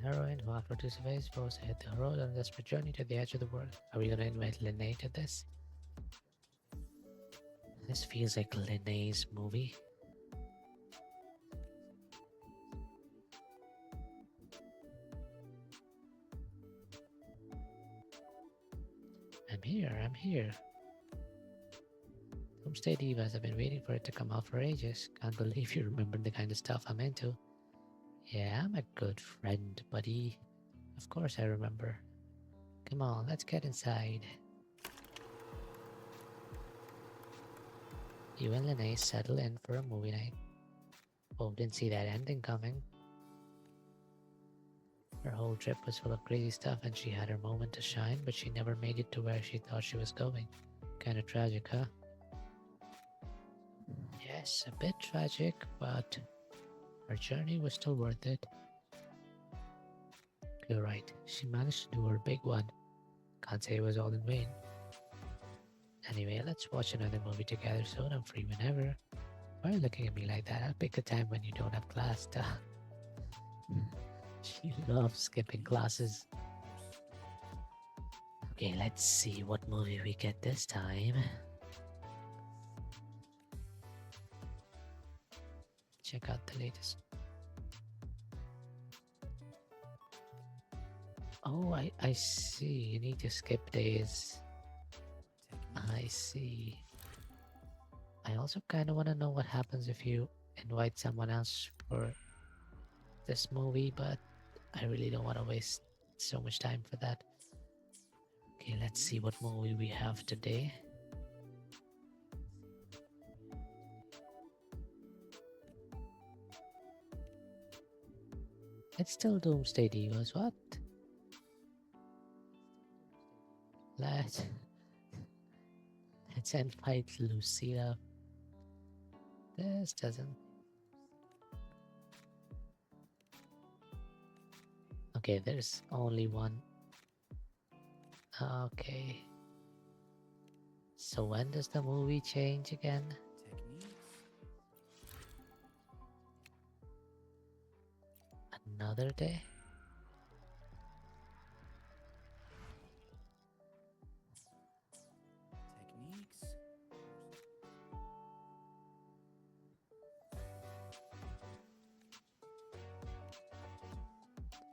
heroine who after two surveys forced to hit the road on a desperate journey to the edge of the world. Are we gonna invite Linnae to this? This feels like Linnae's movie. I'm here. Doomsday Divas, I've been waiting for it to come out for ages. Can't believe you remember the kind of stuff I'm into. Yeah, I'm a good friend, buddy. Of course I remember. Come on, let's get inside. You and Linnae settle in for a movie night. Oh, didn't see that ending coming. Her whole trip was full of crazy stuff and she had her moment to shine, but she never made it to where she thought she was going. Kinda tragic, huh? Yes, a bit tragic, but her journey was still worth it. You're right, she managed to do her big one. Can't say it was all in vain. Anyway, let's watch another movie together soon. I'm free whenever. Why are you looking at me like that? I'll pick a time when you don't have class. Duh. She loves skipping classes. Okay, let's see what movie we get this time. Check out the latest. Oh, I see. You need to skip days. I see. I also kind of want to know what happens if you invite someone else for this movie, but I really don't want to waste so much time for that. Okay, let's see what movie we have today. It's still Doomsday Divas. What? Let's end fight Lucilla. This doesn't. Okay, there's only one. Okay. So when does the movie change again? Another day? Techniques.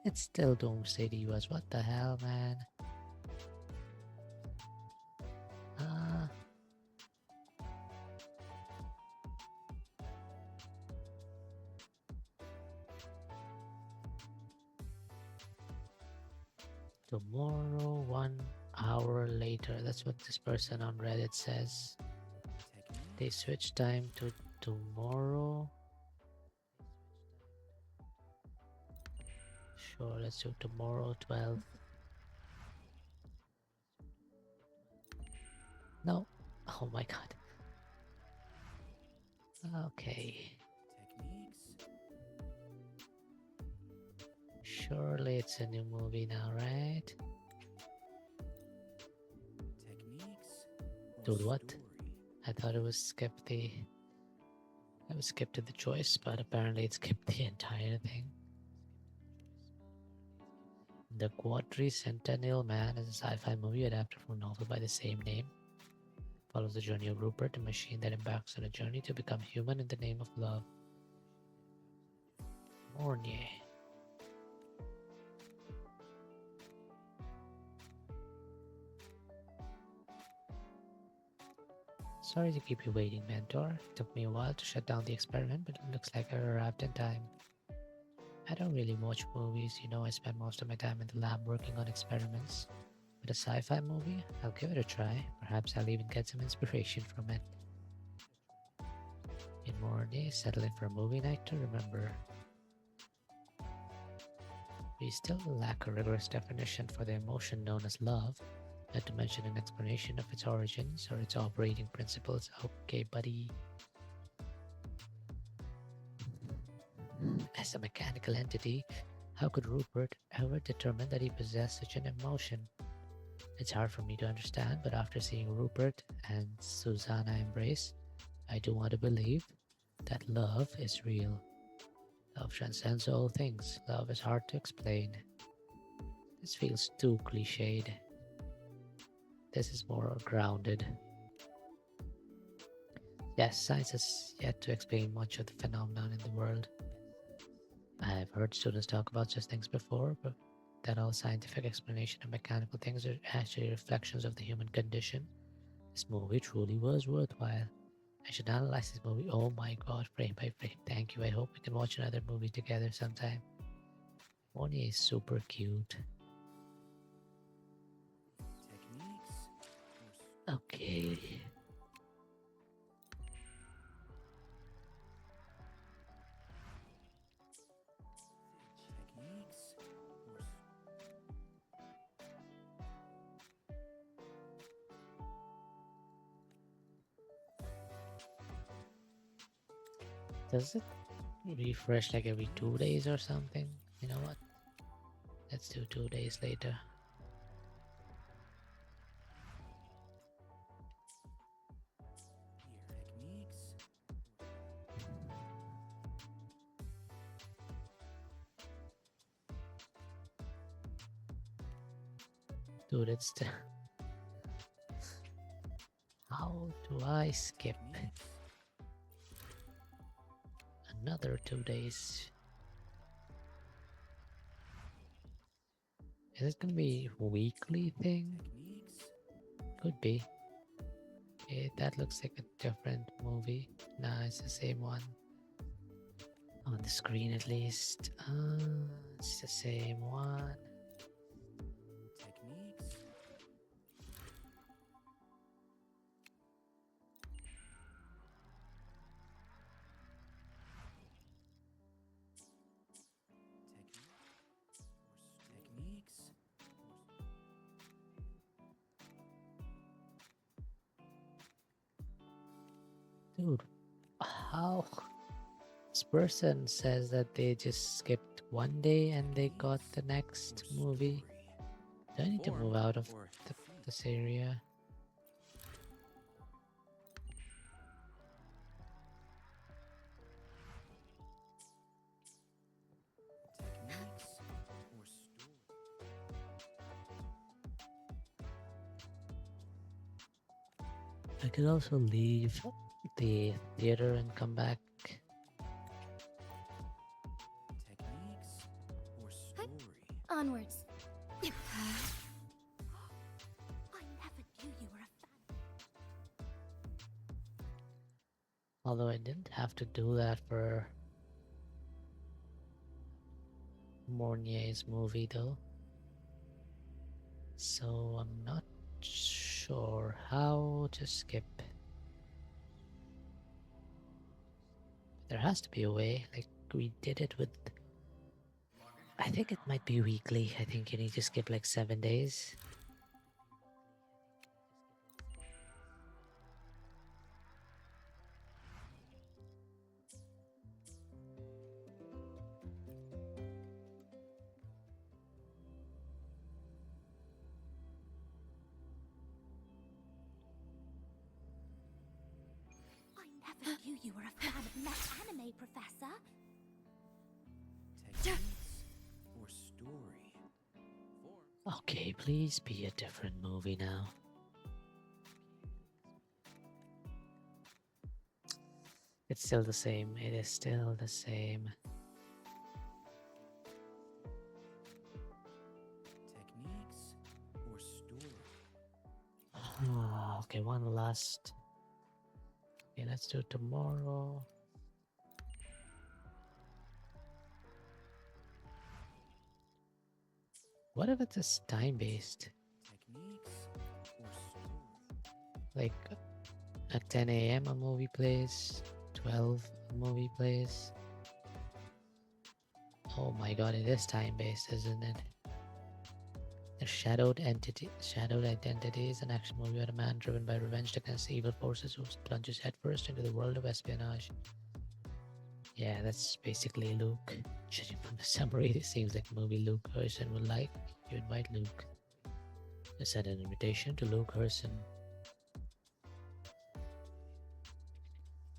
It's still Doomsday Divas. What the hell, man? Tomorrow, 1 hour later. That's what this person on Reddit says. They switch time to tomorrow. Sure, let's do tomorrow, 12. No. Oh my god. Okay. Surely it's a new movie now, right? Dude, what? I thought it was skip the... I was skipped to the choice, but apparently it skipped the entire thing. The Quadricentennial Man is a sci-fi movie adapted from a novel by the same name. Follows the journey of Rupert, a machine that embarks on a journey to become human in the name of love. Mornier. Sorry to keep you waiting, Mentor. It took me a while to shut down the experiment, but it looks like I arrived in time. I don't really watch movies, you know, I spend most of my time in the lab working on experiments. But a sci-fi movie? I'll give it a try. Perhaps I'll even get some inspiration from it. In Morny, settle in for a movie night to remember. We still lack a rigorous definition for the emotion known as love, not to mention an explanation of its origins or its operating principles. Okay, buddy. As a mechanical entity, how could Rupert ever determine that he possessed such an emotion? It's hard for me to understand, but after seeing Rupert and Susanna embrace, I do want to believe that love is real. Love transcends all things. Love is hard to explain. This feels too cliched. This is more grounded. Yes, science has yet to explain much of the phenomenon in the world. I've heard students talk about such things before, but that all scientific explanation of mechanical things are actually reflections of the human condition. This movie truly was worthwhile. I should analyze this movie. Oh my god, frame by frame. Thank you. I hope we can watch another movie together sometime. Moni is super cute. Okay. Does it refresh like every 2 days or something? You know what? Let's do 2 days later. Dude, it's the... How do I skip another 2 days? Is it gonna be a weekly thing? Could be. Okay, that looks like a different movie. Nah, it's the same one. On the screen at least. It's the same one. Dude, how? This person says that they just skipped one day and they got the next movie. Do I need to move out of this area? Techniques or story? I could also leave the theater and come back. Techniques or story? Onwards. I never knew you were a fan. Although I didn't have to do that for Mornier's movie though. So I'm not sure how to skip. There has to be a way, like we did it with... I think it might be weekly. I think you need to skip like 7 days. I never knew you were a fan of mech anime, Professor. Techniques or story? Okay, please be a different movie now. It's still the same. It is still the same. Techniques or story? Okay, one last. Okay, let's do it tomorrow. What if it's just time-based? Techniques or story? Like at 10 a.m. a movie plays, 12 a movie plays. Oh my god, it is time-based, isn't it? The Shadowed Identity is an action movie about a man driven by revenge against evil forces who plunges headfirst into the world of espionage. Yeah, that's basically Luke. Judging from the summary, it seems like a movie Luke Herson would like. You invite Luke. I sent an invitation to Luke Herson.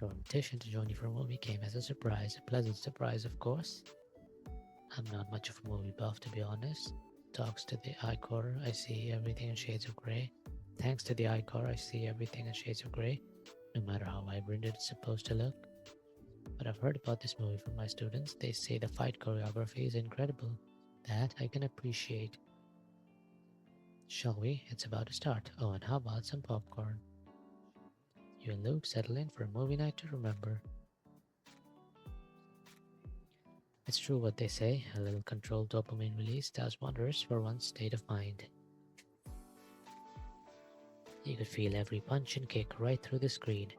Your invitation to join you for a movie came as a surprise. A pleasant surprise, of course. I'm not much of a movie buff, to be honest. Talks to the Icor, I see everything in shades of grey. Thanks to the Icor, I see everything in shades of grey, no matter how vibrant it's supposed to look. But I've heard about this movie from my students. They say the fight choreography is incredible. That I can appreciate. Shall we? It's about to start. Oh, and how about some popcorn? You and Luke settle in for a movie night to remember. It's true what they say, a little controlled dopamine release does wonders for one's state of mind. You could feel every punch and kick right through the screen.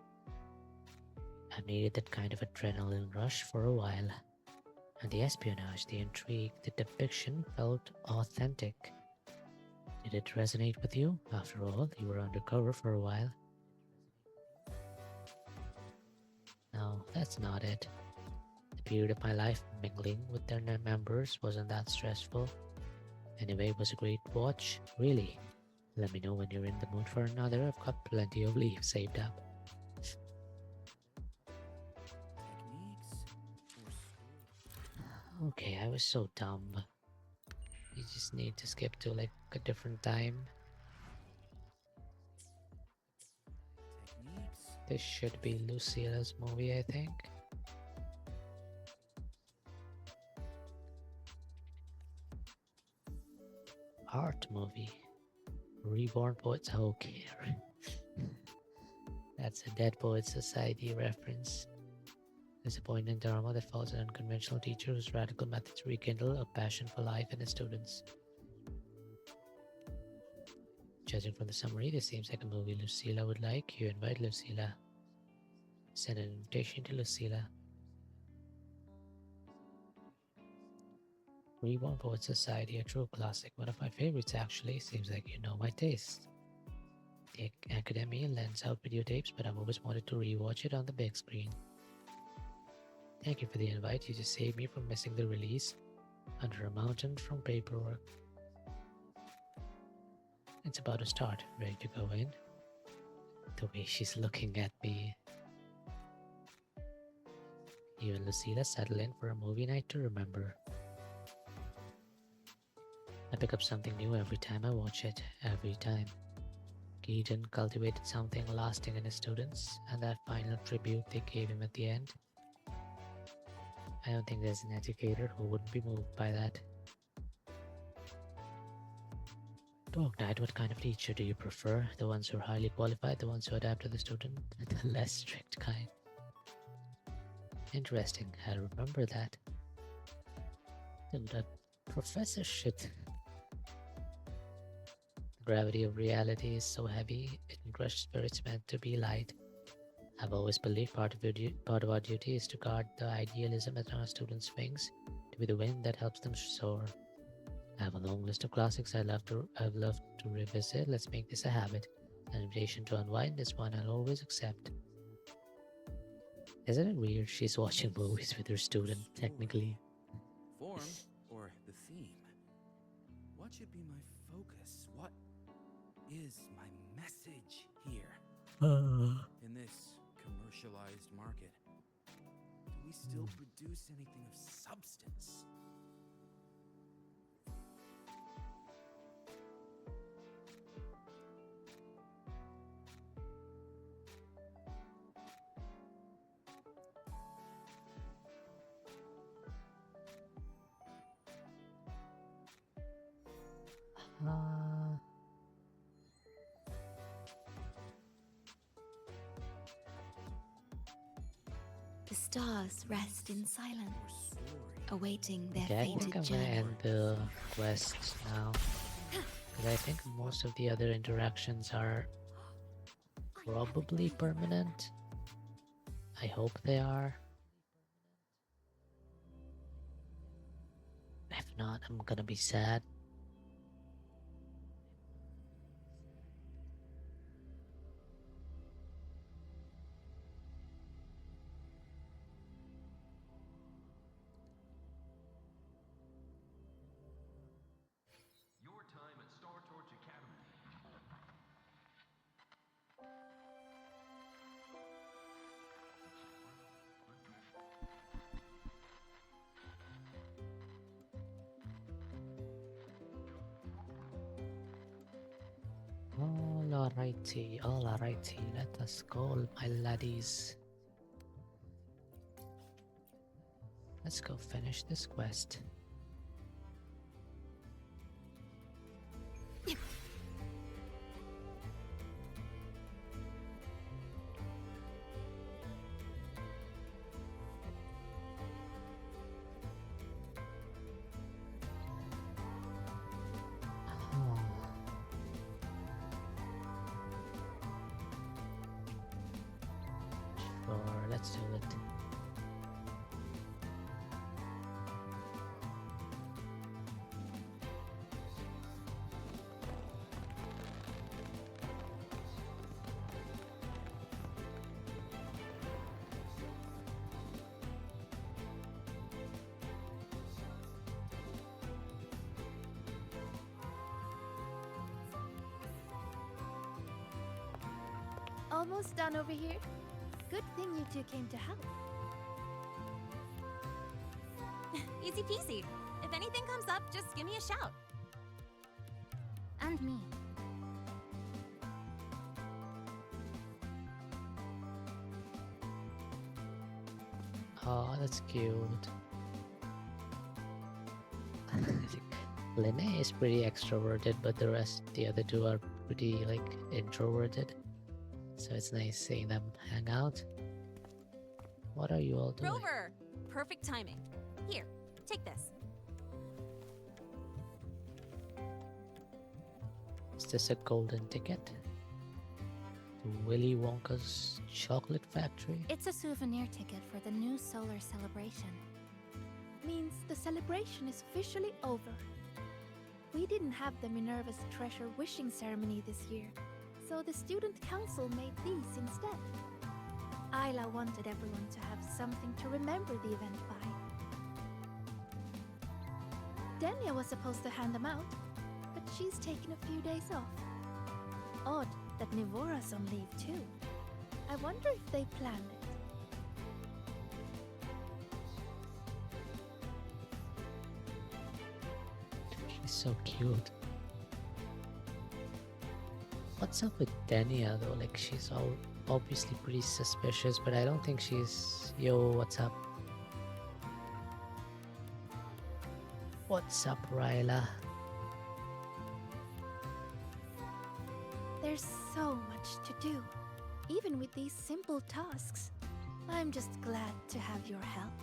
I've needed that kind of adrenaline rush for a while. And the espionage, the intrigue, the depiction felt authentic. Did it resonate with you? After all, you were undercover for a while. No, that's not it. The period of my life mingling with their members wasn't that stressful. Anyway, it was a great watch, really. Let me know when you're in the mood for another. I've got plenty of leave saved up. Okay, I was so dumb. You just need to skip to like a different time. This should be Lucila's movie, I think. Art movie. Reborn Poets. Okay. That's a Dead Poets Society reference. There's a point in drama that follows an unconventional teacher whose radical methods rekindle a passion for life in his students. Judging from the summary, this seems like a movie Lucila would like. You invite Lucila. Send an invitation to Lucila. Reborn Poets Society, a true classic. One of my favorites actually. Seems like you know my taste. The Academy lends out videotapes, but I've always wanted to rewatch it on the big screen. Thank you for the invite. You just saved me from missing the release under a mountain from paperwork. It's about to start. Ready to go in? The way she's looking at me. You and Lucilla settle in for a movie night to remember. I pick up something new every time I watch it. Every time. Keaton cultivated something lasting in his students, and that final tribute they gave him at the end. I don't think there's an educator who wouldn't be moved by that. Dog Knight, what kind of teacher do you prefer? The ones who are highly qualified, the ones who adapt to the student, the less strict kind? Interesting, I'll remember that. Dude, that professor shit. The gravity of reality is so heavy, it can crush spirits meant to be light. I've always believed part of our duty is to guard the idealism at our students' wings, to be the wind that helps them soar. I have a long list of classics I've loved to revisit. Let's make this a habit. An invitation to unwind is one I'll always accept. Isn't it weird she's watching movies with her student, technically? Form or the theme? What should be my focus? What is my message here? In this commercialized market, do we still produce anything of substance? The stars rest in silence, awaiting their Okay, I fated think I'm journey. gonna end the quest now. Because I think most of the other interactions are probably permanent. I hope they are. If not, I'm gonna be sad. Your time at Star Torch Academy. Alrighty, let us go, my laddies. Let's go finish this quest. Sure, let's do it. Almost done over here. Good thing you two came to help. Easy peasy. If anything comes up, just give me a shout. And me. Oh, that's cute. Lene is pretty extroverted, but the other two are pretty like introverted. So it's nice seeing them hang out. What are you all doing? Rover! Perfect timing. Here, take this. Is this a golden ticket? To Willy Wonka's chocolate factory? It's a souvenir ticket for the new solar celebration. Means the celebration is officially over. We didn't have the Minerva's treasure wishing ceremony this year, so the student council made these instead. Isla wanted everyone to have something to remember the event by. Denya was supposed to hand them out, but she's taken a few days off. Odd that Nivora's on leave too. I wonder if they planned it. She's so cute. What's up with Dania though? Like, she's all obviously pretty suspicious, but I don't think she's... Yo, what's up? What's up, Ryla? There's so much to do, even with these simple tasks. I'm just glad to have your help.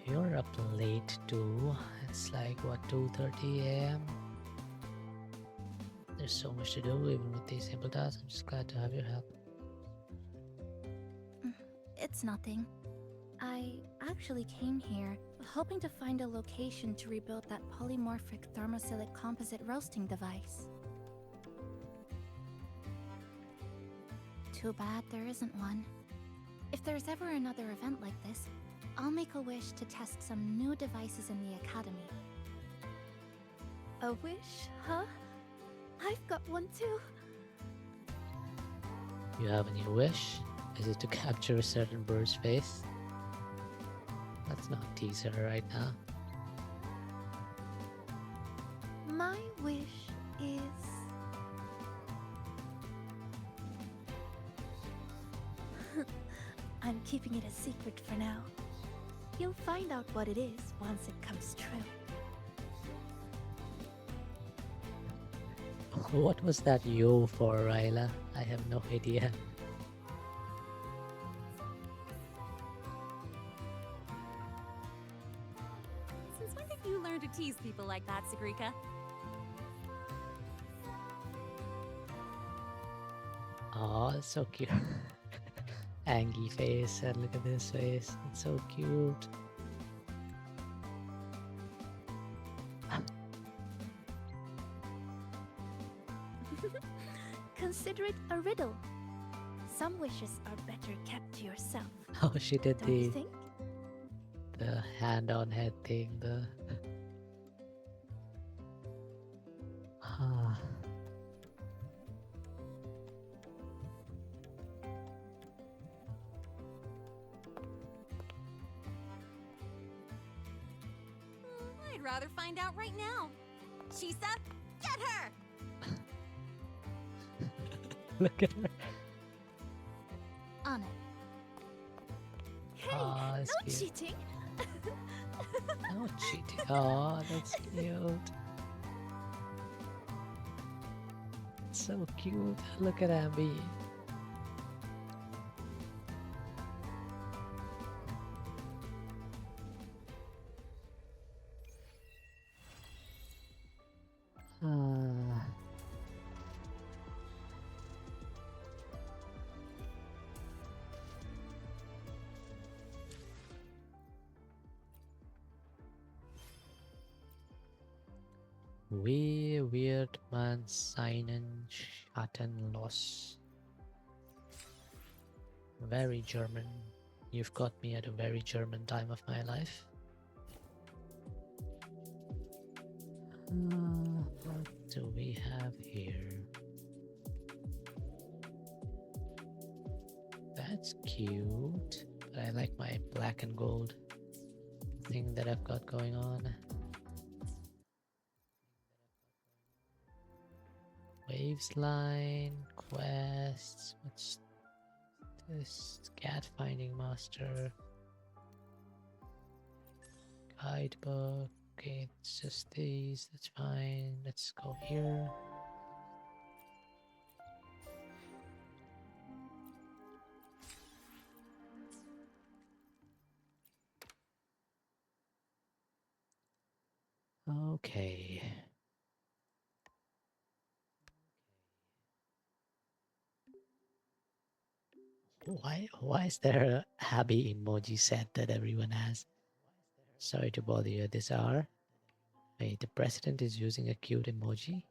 You're up late too. It's like, what, 2:30 a.m.? There's so much to do, even with these simple tasks. I'm just glad to have your help. It's nothing. I actually came here hoping to find a location to rebuild that polymorphic thermosilate composite roasting device. Too bad there isn't one. If there's ever another event like this, I'll make a wish to test some new devices in the academy. A wish, huh? I've got one too. You have a new wish? Is it to capture a certain bird's face? Let's not tease her right now. My wish is... I'm keeping it a secret for now. You'll find out what it is once it comes true. What was that yo for, Ryla? I have no idea. Since when did you learn to tease people like that, Sagrika? Oh, it's so cute. Angie face, and look at this face. It's so cute. Consider it a riddle. Some wishes are better kept to yourself. Oh, she did Don't you think? the hand on head thing. The ah. I'd rather find out right now. Chisa, get her! Look at her. On it. Hey, Aw, that's no cute. cheating. No cheating. Oh, that's cute. So cute. Look at Abby. Ah. Weird man seinen Schatten los. Very German. You've got me at a very German time of my life. What do we have here? That's cute. But I like my black and gold thing that I've got going on. Waves line, quests, what's this? Cat finding master. Guidebook. Okay, it's just these, that's fine. Let's go here. Okay. Why is there a Abby emoji set that everyone has? Sorry to bother you at this hour. Wait, the president is using a cute emoji?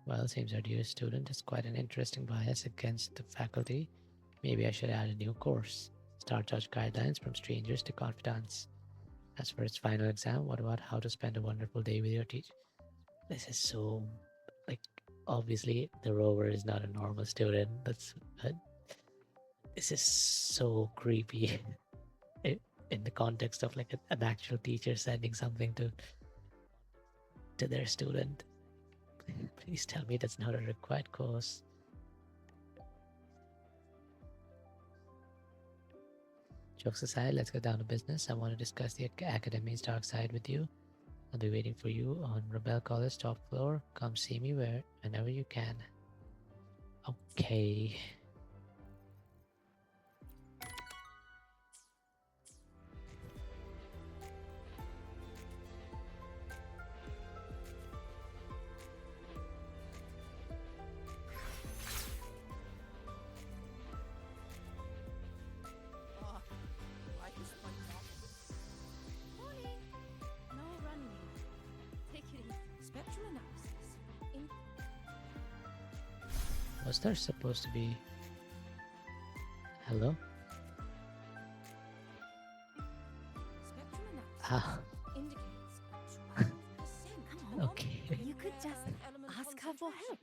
Well, seems our dear student has quite an interesting bias against the faculty. Maybe I should add a new course. Star Judge Guidelines from Strangers to Confidants. As for its final exam, what about how to spend a wonderful day with your teacher? This is so, like, obviously the rover is not a normal student. This is so creepy in the context of like an actual teacher sending something to their student. Please tell me that's not a required course. Jokes aside, let's get down to business. I want to discuss the Academy's dark side with you. I'll be waiting for you on Rebel College top floor. Come see me whenever you can. Okay. Morning. No running. Take it easy. Spectral analysis. Was there supposed to be... Hello? Spectral analysis Ah, indicates 12%. okay. You could just ask her for help.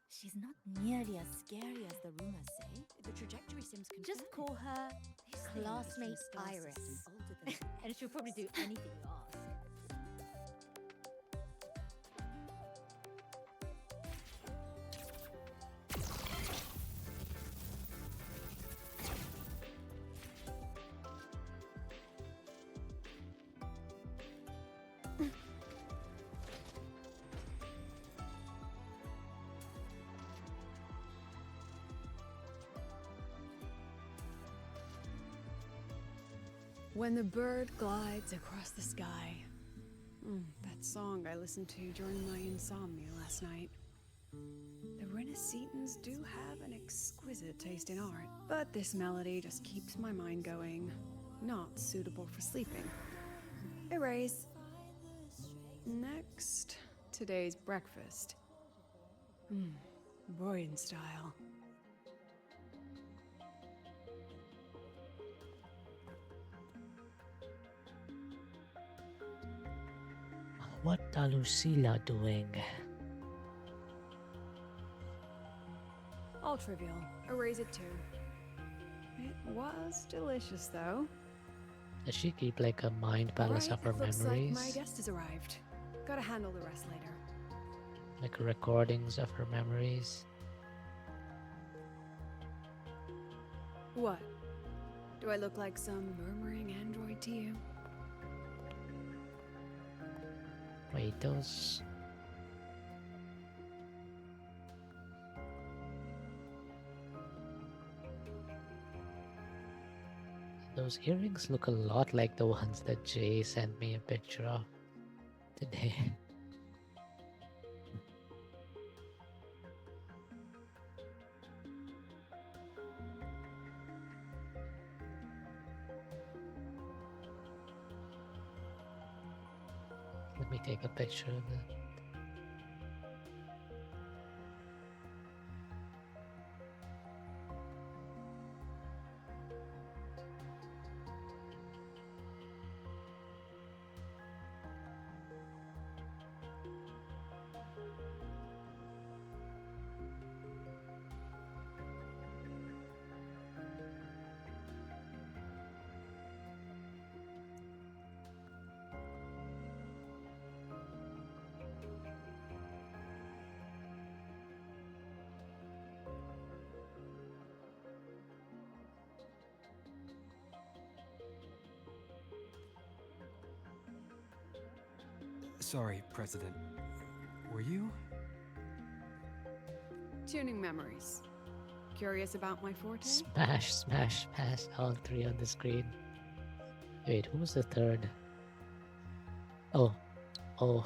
She's not nearly as scary as the rumors say. The trajectory seems Just call her classmate Iris. And she'll probably do anything you ask. When the bird glides across the sky. That song I listened to during my insomnia last night. The Renaissance do have an exquisite taste in art, but this melody just keeps my mind going. Not suitable for sleeping. Erase. Next, today's breakfast. Boyan style. What are Lucilla doing? All trivial. Erase it too. It was delicious, though. Does she keep like a mind palace of her looks memories? like my guest has arrived. Gotta handle the rest later. Like recordings of her memories? What? Do I look like some murmuring android to you? Wait, those... Those earrings look a lot like the ones that Jay sent me a picture of today. Let me take a picture of it. Sorry, President. Were you? Tuning memories. Curious about my forte? Smash, smash, smash, all three on the screen. Wait, who was the third? Oh. Oh.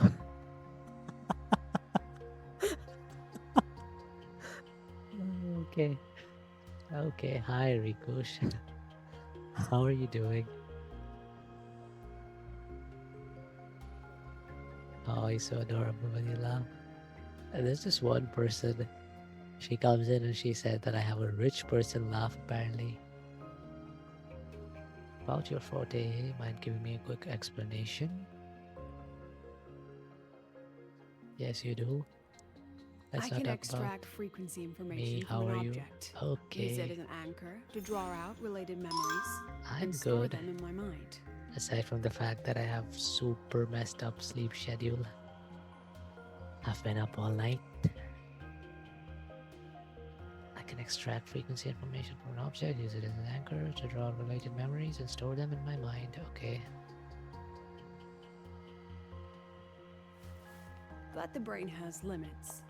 Okay. Okay, hi Rikush. How are you doing? Oh, you're so adorable when you laugh. And there's just one person. She comes in and she said that I have a rich person laugh, apparently. About your forte, mind giving me a quick explanation? Yes, you do. Let's I not can talk extract about frequency information me. from How an are you? object. Use it Okay, as an anchor to draw out related memories I'm and store good. them in my mind. Aside from the fact that I have super messed up sleep schedule. I've been up all night. I can extract frequency information from an object, use it as an anchor to draw out related memories and store them in my mind. Okay. But the brain has limits.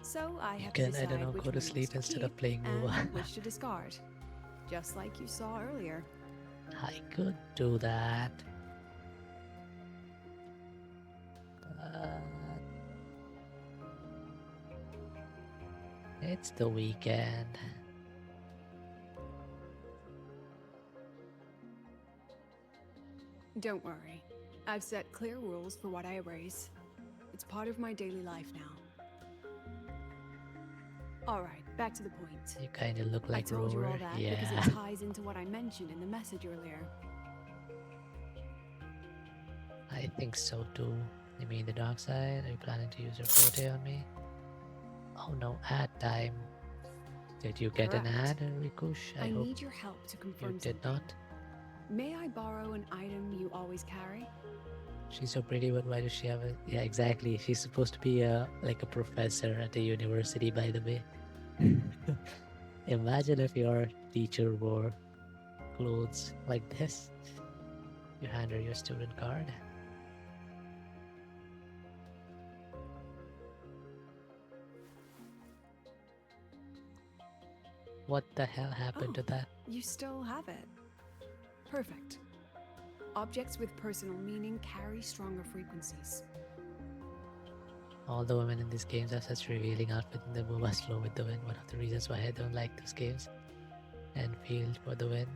So I You have can, to I don't decide know, which go to memories sleep to instead keep of playing and WuWa. which to discard. Just like you saw earlier. I could do that. But it's the weekend. Don't worry. I've set clear rules for what I erase. It's part of my daily life now. Alright, back to the point. You kind of look I like told you all Rover. that Yeah. because it ties into what I mentioned in the message earlier. I think so too. You mean the dark side? Are you planning to use your forte on me? Oh no, ad time. Did you get an Correct. ad, Rikush? I hope need your help to confirm you did something. not. May I borrow an item you always carry? She's so pretty, but why does she have it? Yeah, exactly. She's supposed to be like a professor at a university, by the way. Imagine if your teacher wore clothes like this. You hand her your student card. What the hell happened to that? You still have it. Perfect. Objects with personal meaning carry stronger frequencies. All the women in these games have such revealing outfits in the WuWa's Flow with the Wind. One of the reasons why I don't like those games. Enfield for the win.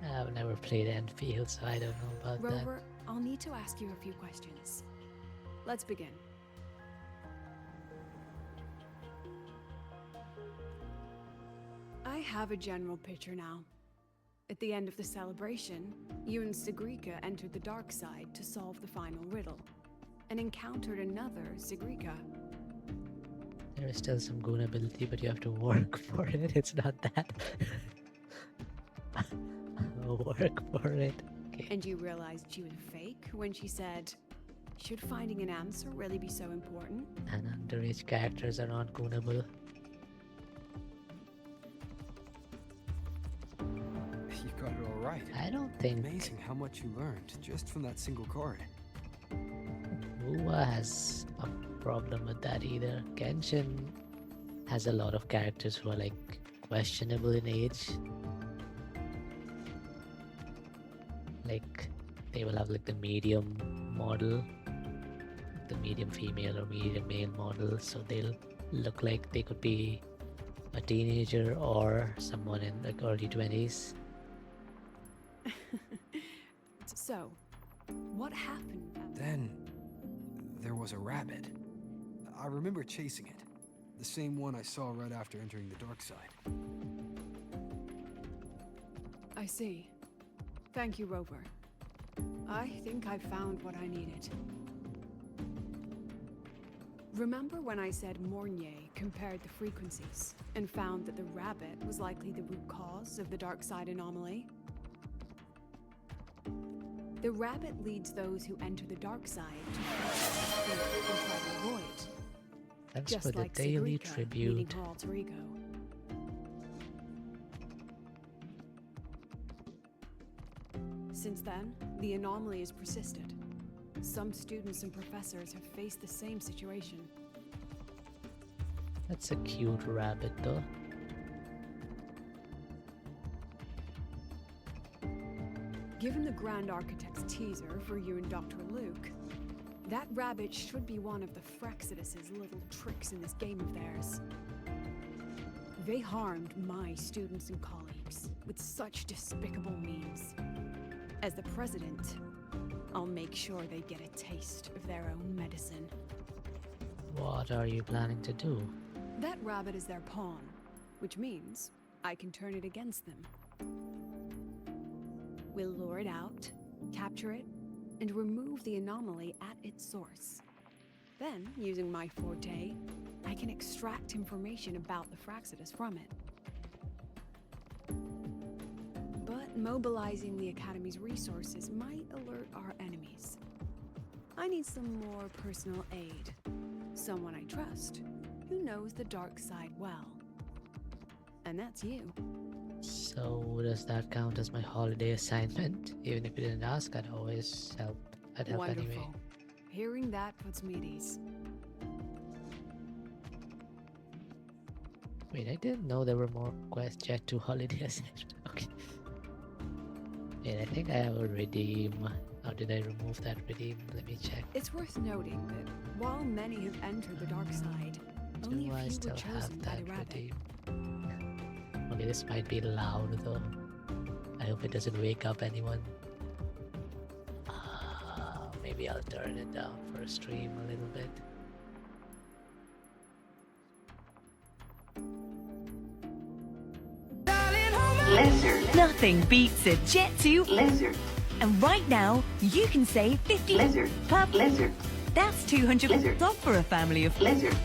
I've never played Enfield, so I don't know about that. Rover, I'll need to ask you a few questions. Let's begin. I have a general picture now. At the end of the celebration, you and Sigrika entered the dark side to solve the final riddle, and encountered another Sigrika. There is still some goon ability, but you have to work for it. It's not that. Work for it. Okay. And you realized she was fake when she said, "Should finding an answer really be so important?" And underage characters are not goonable. You got it all right. I don't think Amazing how much you learned just from that single card. WuWa has a problem with that either. Genshin has a lot of characters who are like questionable in age. Like they will have like the medium model, the medium female or medium male model, so they'll look like they could be a teenager or someone in like early 20s. So, what happened? Then there was a rabbit. I remember chasing it. The same one I saw right after entering the dark side. I see. Thank you, Rover. I think I've found what I needed. Remember when I said Mornier compared the frequencies and found that the rabbit was likely the root cause of the dark side anomaly? The rabbit leads those who enter the dark side to fight and try to avoid. Thanks Just for the like daily Sigrika tribute. meeting her alter ego. Since then, the anomaly has persisted. Some students and professors have faced the same situation. That's a cute rabbit though. Given the Grand Architect's teaser for you and Dr. Luke, that rabbit should be one of the Frexidus's little tricks in this game of theirs. They harmed my students and colleagues. jerks with such despicable means. As the president, I'll make sure they get a taste of their own medicine. What are you planning to do? That rabbit is their pawn, which means I can turn it against them. We'll lure it out, capture it, and remove the anomaly at its source. Then, using my forte, I can extract information about the Fraxidus from it. But mobilizing the Academy's resources might alert our enemies. I need some more personal aid. Someone I trust, who knows the dark side well. And that's you. So does that count as my holiday assignment? Even if you didn't ask, I'd always help. I'd help Wonderful. anyway. Hearing that puts me at ease. Wait, I didn't know there were more quests yet to holiday assignment. Okay. Wait, I think I have a redeem. How did I remove that redeem? Let me check. It's worth noting that while many have entered the dark side, only Do a I few still were chosen have by that the rabbit. redeem? Okay, this might be loud though. I hope it doesn't wake up anyone. Maybe I'll turn it down for a stream a little bit. Lizard. Nothing beats a Jet 2 Lizard. And right now, you can save 50 Lizard. Per Lizard. That's 200 Lizard. Off for a family of Lizard.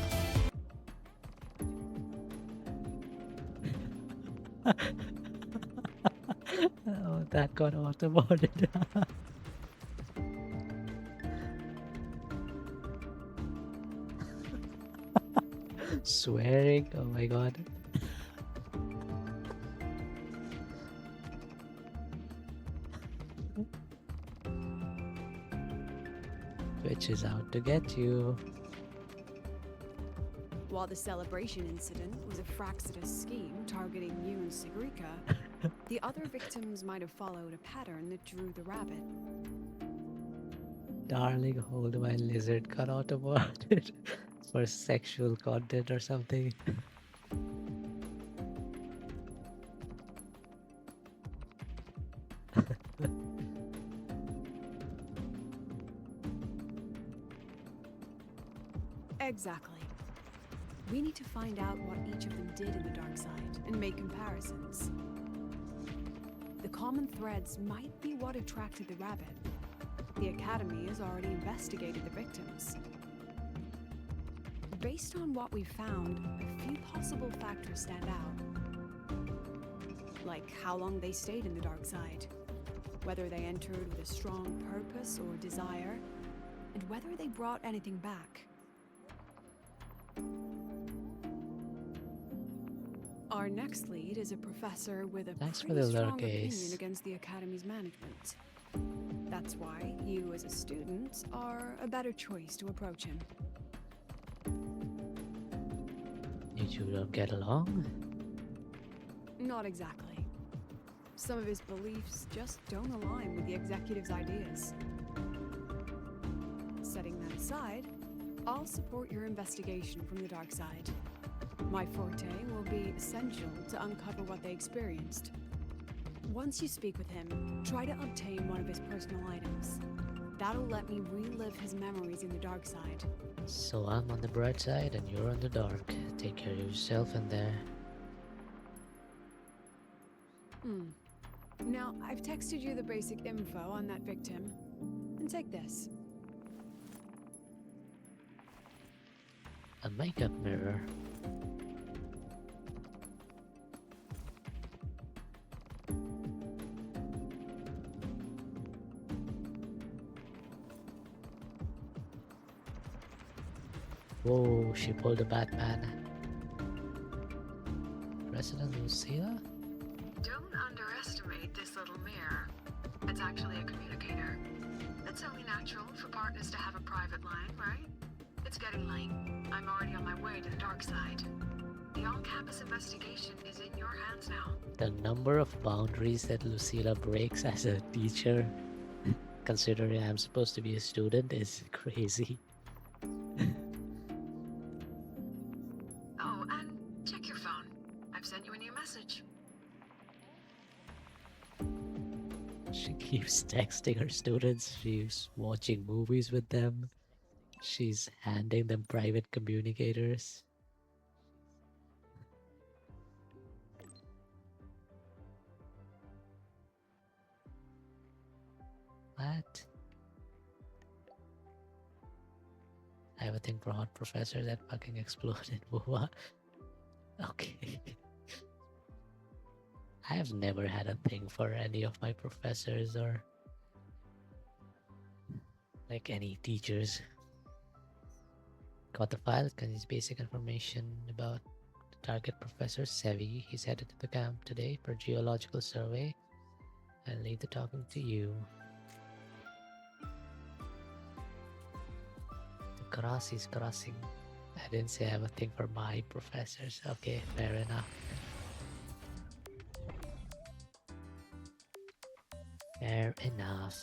Oh, that got auto-boarded. Swearing? Oh my god. Twitch is out to get you. While the celebration incident was a Fraxidus scheme targeting you and Sigrika, the other victims might have followed a pattern that drew the rabbit. Darling, hold my lizard got auto-boarded for sexual content or something. Exactly. We need to find out what each of them did in the dark side and make comparisons. The common threads might be what attracted the rabbit. The Academy has already investigated the victims. Based on what we've found, a few possible factors stand out. Like how long they stayed in the dark side, whether they entered with a strong purpose or desire, and whether they brought anything back. Our next lead is a professor with a Thanks for pretty the strong lurk, Ace. opinion against the Academy's management. That's why you as a student are a better choice to approach him. You two don't get along? Not exactly. Some of his beliefs just don't align with the executive's ideas. Setting that aside, I'll support your investigation from the dark side. My forte will be essential to uncover what they experienced. Once you speak with him, try to obtain one of his personal items. That'll let me relive his memories in the dark side. So I'm on the bright side and you're on the dark. Take care of yourself in there. Now, I've texted you the basic info on that victim. And take this. A makeup mirror. Whoa, she pulled a Batman. President Lucilla? Don't underestimate this little mirror. It's actually a communicator. It's only natural for partners to have a private line, right? It's getting late. I'm already on my way to the dark side. The on-campus investigation is in your hands now. The number of boundaries that Lucilla breaks as a teacher, considering I'm supposed to be a student, is crazy. Oh, and check your phone. I've sent you a new message. She keeps texting her students. She's watching movies with them. She's handing them private communicators. What? I have a thing for hot professors that fucking exploded. WuWa. Okay. I have never had a thing for any of my professors or like any teachers. Got the file, contains basic information about the target professor, Sevi. He's headed to the camp today for geological survey. I'll leave the talking to you. The cross is crossing. I didn't say I have a thing for my professors. Okay, fair enough. Fair enough.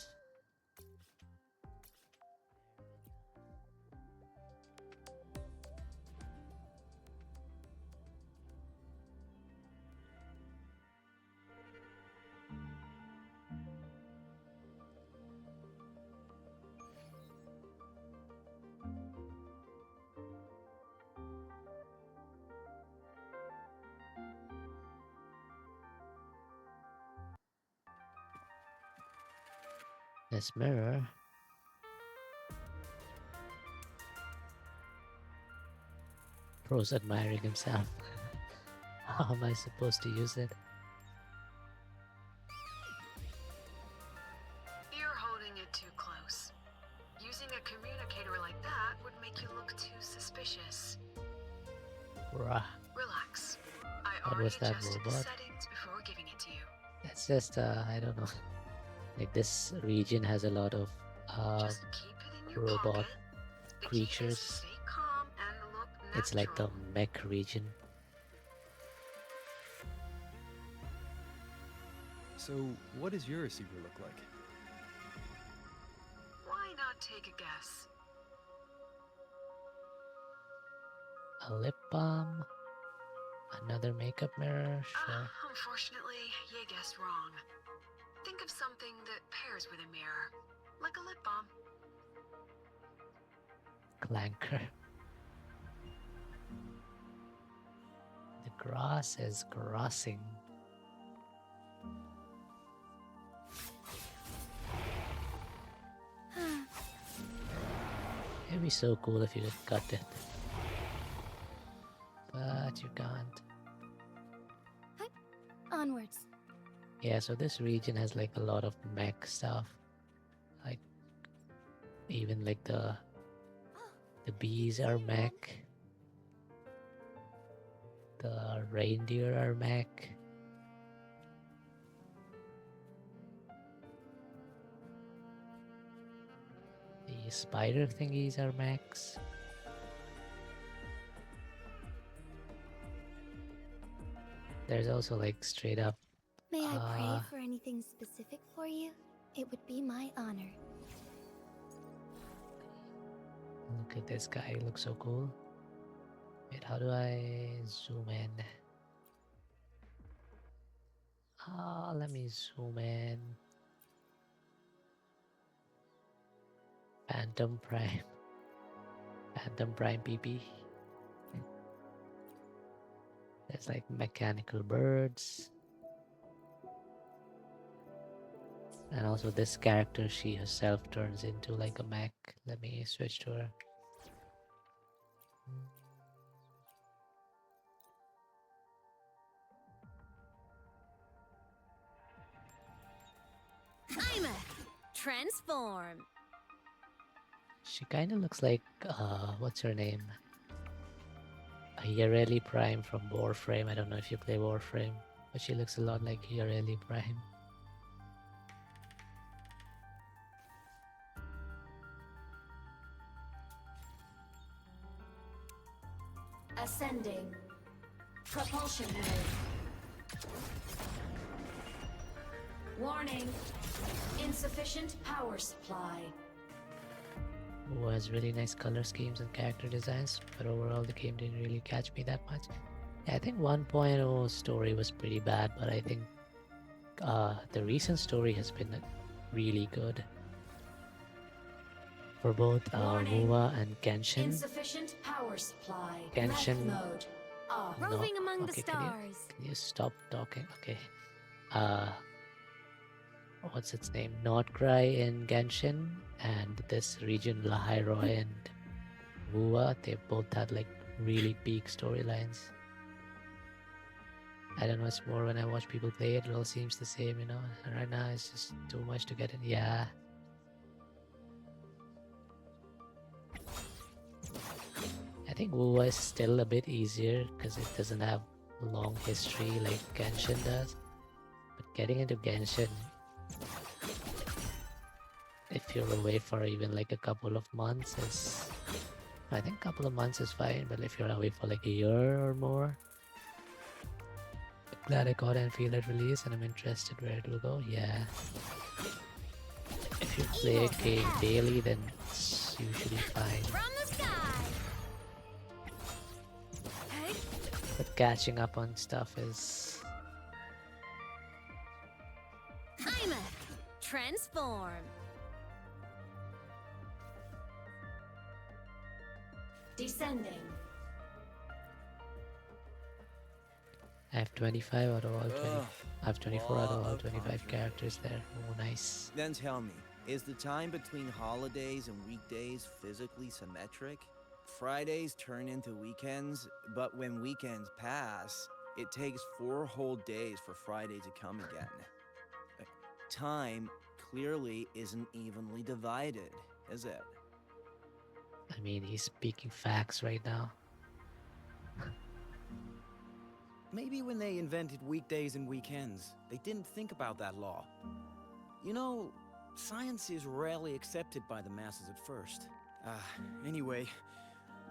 This mirror. Pro's admiring himself. How am I supposed to use it? You're holding it too close. Using a communicator like that would make you look too suspicious. Bruh. Relax. I What already was that adjusted the robot? settings before giving it to you. It's just, I don't know. Like this region has a lot of Just keep it in your robot pocket. The key is to creatures. stay calm and look natural. It's like the mech region. So, what does your receiver look like? Why not take a guess? A lip balm. Another makeup mirror. Sure. Unfortunately, you guessed wrong. Think of something that pairs with a mirror, like a lip balm. Clanker. The grass is crossing. It'd be so cool if you just cut it. But you can't. Onwards. Yeah, so this region has like a lot of mech stuff. Like even like the bees are mech. The reindeer are mech. The spider thingies are mechs. There's also like straight up May I pray for anything specific for you? It would be my honor. look at this guy, he looks so cool. Wait, how do I zoom in? Let me zoom in. Phantom Prime. Phantom Prime PP. There's like mechanical birds. And also this character, she herself turns into like a mech. Let me switch to her. I'm a transform. She kind of looks like, what's her name? Yareli Prime from Warframe. I don't know if you play Warframe, but she looks a lot like Yareli Prime. Ascending. Propulsion mode. Warning. Insufficient power supply. Who has really nice color schemes and character designs, but overall the game didn't really catch me that much. Yeah, I think 1.0 story was pretty bad, but I think the recent story has been really good for both Warning. WuWa and Genshin. Insufficient power supply. Genshin, Left mode. Off. no. Roving among the Okay, stars. can you stop talking? Okay. What's its name? Nordcry in Genshin and this region Lahairoi and WuWa, they both had like really peak storylines. I don't know, it's more when I watch people play it all seems the same, you know. And right now it's just too much to get in. Yeah. I think WuWa is still a bit easier because it doesn't have a long history like Genshin does. But getting into Genshin, if you're away for even like a couple of months, is I think a couple of months is fine, but if you're away for like a year or more, glad I got and feel it release and I'm interested where it will go. Yeah. If you play a game daily, then it's usually fine. From the sky. Hey. But catching up on stuff is... I'm a transform. Descending. I have 25 out of all 20. Ugh, I have 24 out of all love 25 conjuring. characters there. Oh, nice. Then tell me, is the time between holidays and weekdays physically symmetric? Fridays turn into weekends, but when weekends pass, it takes 4 whole days for Friday to come again. Time clearly isn't evenly divided, is it? I mean, he's speaking facts right now. Maybe when they invented weekdays and weekends, they didn't think about that law. You know, science is rarely accepted by the masses at first. Anyway,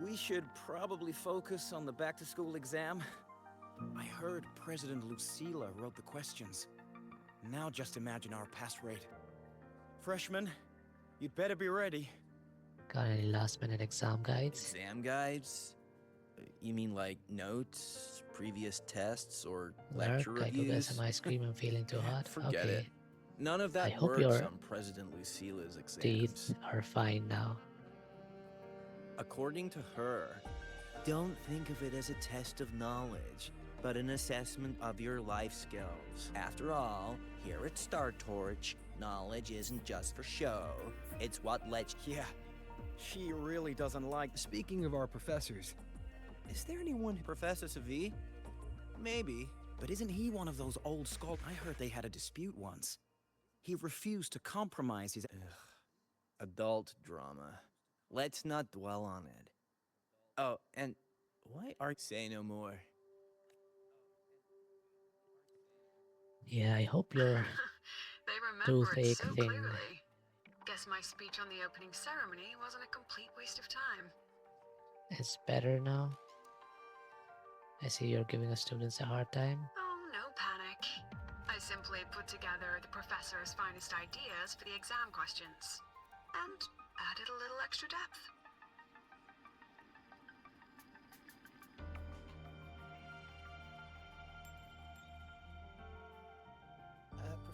we should probably focus on the back-to-school exam. I heard President Lucila wrote the questions. Now just imagine our pass rate. Freshmen, you'd better be ready. Got any last-minute exam guides? Exam guides? You mean like notes, previous tests, or lecture Lurk, I go get reviews? some ice cream. I'm feeling too hot. Forget Okay. it. None of that I hope works your on President Lucila's exams. teeth are fine now. According to her, don't think of it as a test of knowledge, but an assessment of your life skills. After all, here at Star Torch, knowledge isn't just for show. It's what lets... Yeah, she really doesn't like... Speaking of our professors, is there anyone... Professor Savi? Maybe. But isn't he one of those old scholars? I heard they had a dispute once. He refused to compromise his... Adult drama. Let's not dwell on it. Oh, and why are... Say no more. Yeah, I hope your They remember it toothache so thing... clearly. Guess my speech on the opening ceremony wasn't a complete waste of time. is better now. I see you're giving the students a hard time. Oh, no panic. I simply put together the professor's finest ideas for the exam questions. And added a little extra depth.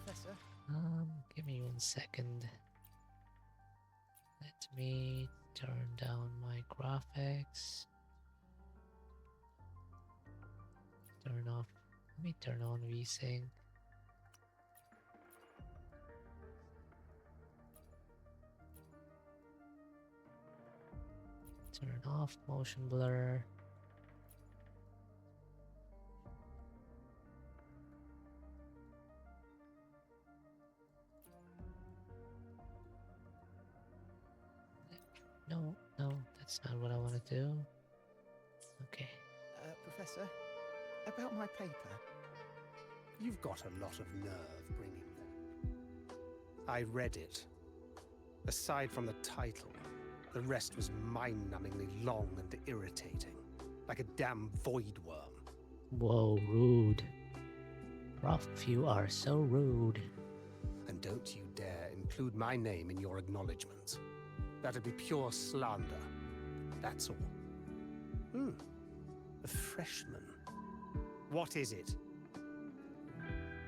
Professor? Give me 1 second. Let me turn down my graphics. Turn off. Let me turn on VSync. Turn off motion blur. No, that's not what I want to do. Okay. Professor, about my paper. You've got a lot of nerve bringing that. I read it. Aside from the title, the rest was mind-numbingly long and irritating, like a damn void worm. Whoa, rude. Prof, you are so rude. And don't you dare include my name in your acknowledgements. That'd be pure slander. That's all. A freshman. What is it?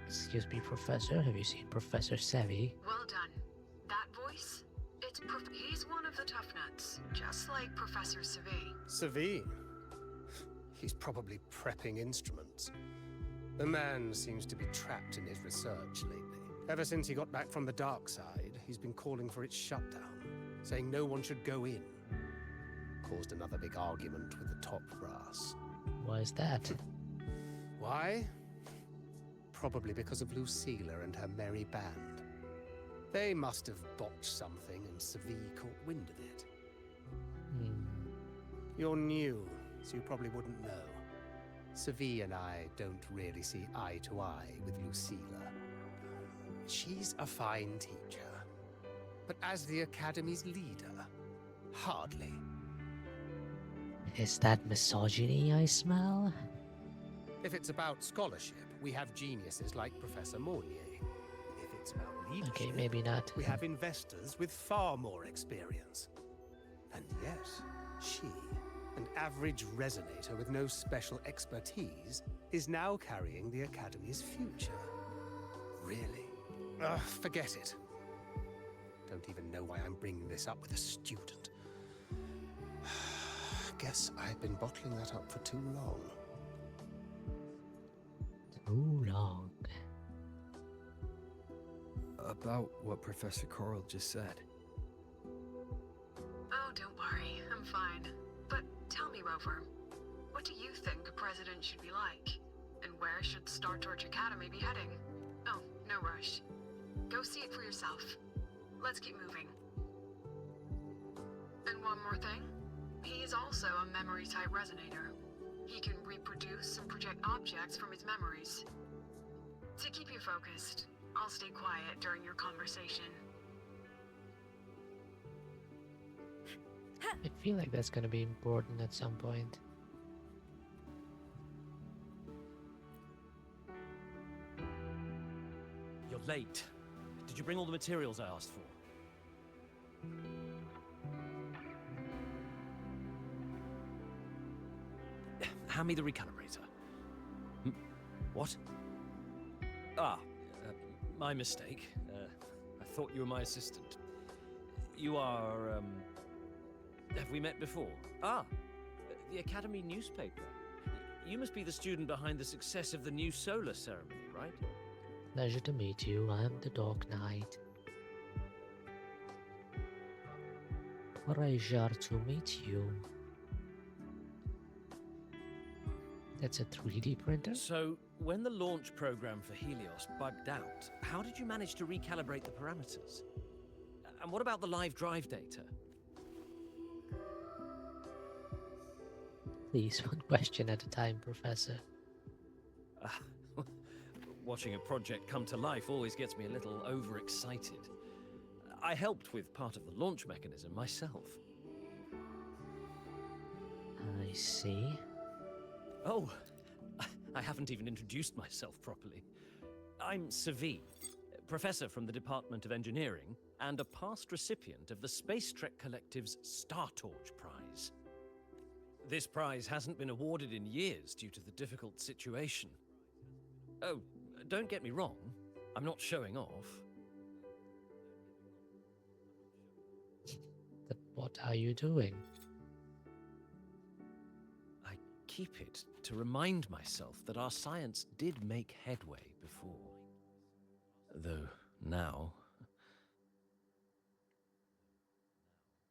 Excuse me, Professor. Have you seen Professor Sevi? Well done. That voice? He's one of the tough nuts, just like Professor Savine. Savine? He's probably prepping instruments. The man seems to be trapped in his research lately. Ever since he got back from the dark side, he's been calling for its shutdown, saying no one should go in. Caused another big argument with the top brass. Why is that? Why? Probably because of Lucilla and her merry band. They must have botched something and Savie caught wind of it. You're new, so you probably wouldn't know. Savie and I don't really see eye to eye with Lucilla. She's a fine teacher, but as the Academy's leader, hardly. Is that misogyny I smell? If it's about scholarship, we have geniuses like Professor Mornier. If it's about leadership, Okay, maybe not. we have investors with far more experience. And yes, she, an average resonator with no special expertise, is now carrying the Academy's future. Really? Ugh, forget it. Don't even know why I'm bringing this up with a student. Guess I've been bottling that up for too long. Too long. About what Professor Coral just said. Oh, don't worry, I'm fine. But tell me, Rover, what do you think a president should be like? And where should Star Torch Academy be heading? Oh, no rush. Go see it for yourself. Let's keep moving. And one more thing. He is also a memory-type resonator. He can reproduce and project objects from his memories. To keep you focused, I'll stay quiet during your conversation. I feel like that's gonna be important at some point. You're late. Did you bring all the materials I asked for? Hand me the recalibrator. What? My mistake. I thought you were my assistant. You are, have we met before? The Academy newspaper. You must be the student behind the success of the new solar ceremony, right? Pleasure to meet you. I'm the Dark Knight. Pleasure to meet you. That's a 3D printer? So, when the launch program for Helios bugged out, how did you manage to recalibrate the parameters? And what about the live drive data? Please, one question at a time, Professor. Watching a project come to life always gets me a little overexcited. I helped with part of the launch mechanism myself. I see. Oh, I haven't even introduced myself properly. I'm Savine, professor from the Department of Engineering and a past recipient of the Space Trek Collective's Star Torch Prize. This prize hasn't been awarded in years due to the difficult situation. Oh, don't get me wrong, I'm not showing off. But what are you doing? I keep it to remind myself that our science did make headway before. Though now...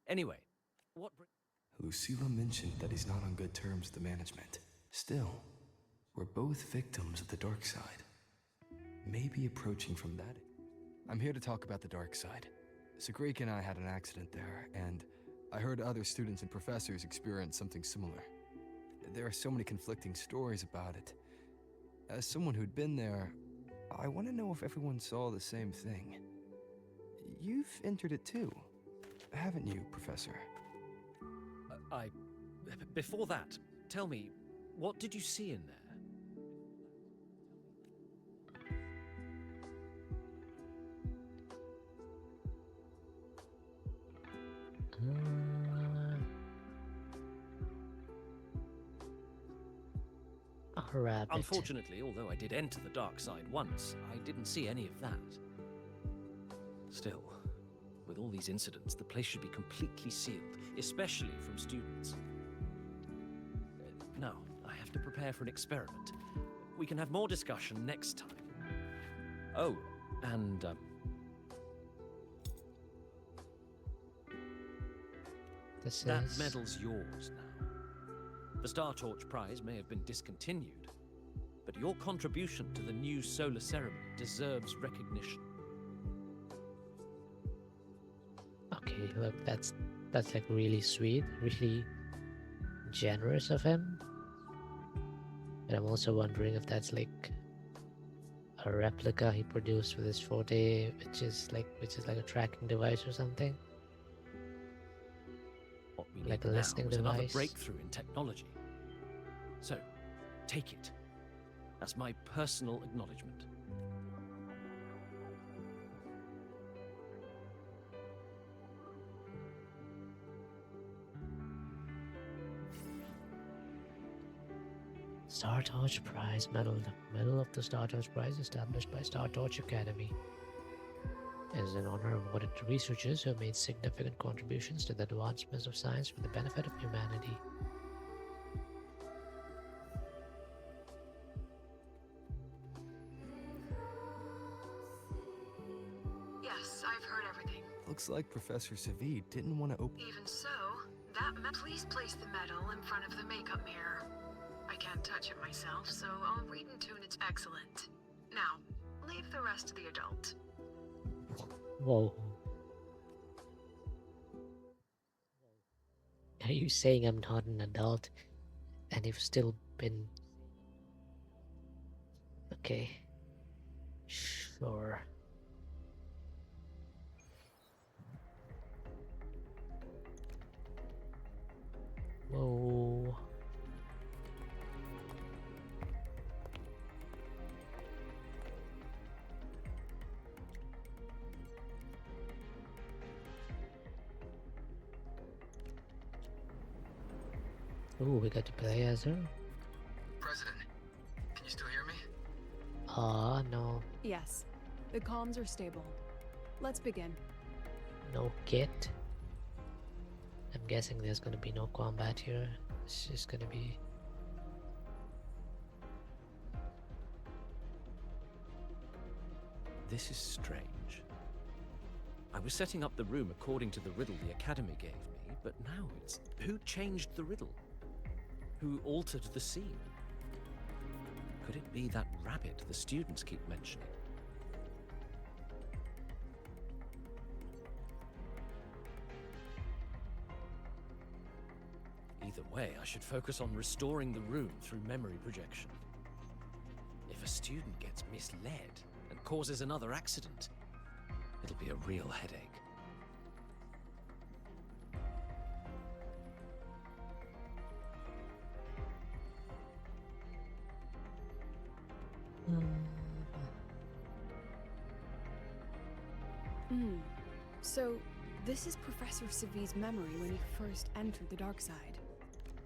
Anyway, what... Lucilla mentioned that he's not on good terms with the management. Still, we're both victims of the dark side. Maybe approaching from that... I'm here to talk about the dark side. Sagrika and I had an accident there, and I heard other students and professors experience something similar. There are so many conflicting stories about it. As someone who'd been there, I want to know if everyone saw the same thing. You've entered it too, haven't you, Professor? Before that, tell me, what did you see in there? A rabbit. Unfortunately, although I did enter the dark side once, I didn't see any of that. Still, with all these incidents, the place should be completely sealed, especially from students. Now, I have to prepare for an experiment. We can have more discussion next time. Oh, and, that medal's yours now. The Star Torch prize may have been discontinued, but your contribution to the new solar ceremony deserves recognition. Okay, look, that's like really sweet, really generous of him. But I'm also wondering if that's like a replica he produced with his Forte, which is like a tracking device or something. What we Like need a now listening is another device. breakthrough in technology. So, take it. That's my personal acknowledgement. Star Torch Prize Medal. The Medal of the Star Torch Prize, established by Star Torch Academy, is an honor awarded to researchers who have made significant contributions to the advancements of science for the benefit of humanity. Yes, I've heard everything. Looks like Professor Savid didn't want to open. Even so, please place the medal in front of the makeup mirror. I can't touch it myself, so I'll read and tune it's excellent. Now, leave the rest to the adult. Whoa. Are you saying I'm not an adult and you've still been... Okay. Sure. Whoa. Ooh, we got to play as her? President, can you still hear me? No. Yes, the comms are stable. Let's begin. No kit. I'm guessing there's gonna be no combat here. It's just gonna be... This is strange. I was setting up the room according to the riddle the Academy gave me, but now it's... Who changed the riddle? Who altered the scene? Could it be that rabbit the students keep mentioning? Either way, I should focus on restoring the room through memory projection. If a student gets misled and causes another accident, it'll be a real headache. So, this is Professor Savi's memory when he first entered the dark side.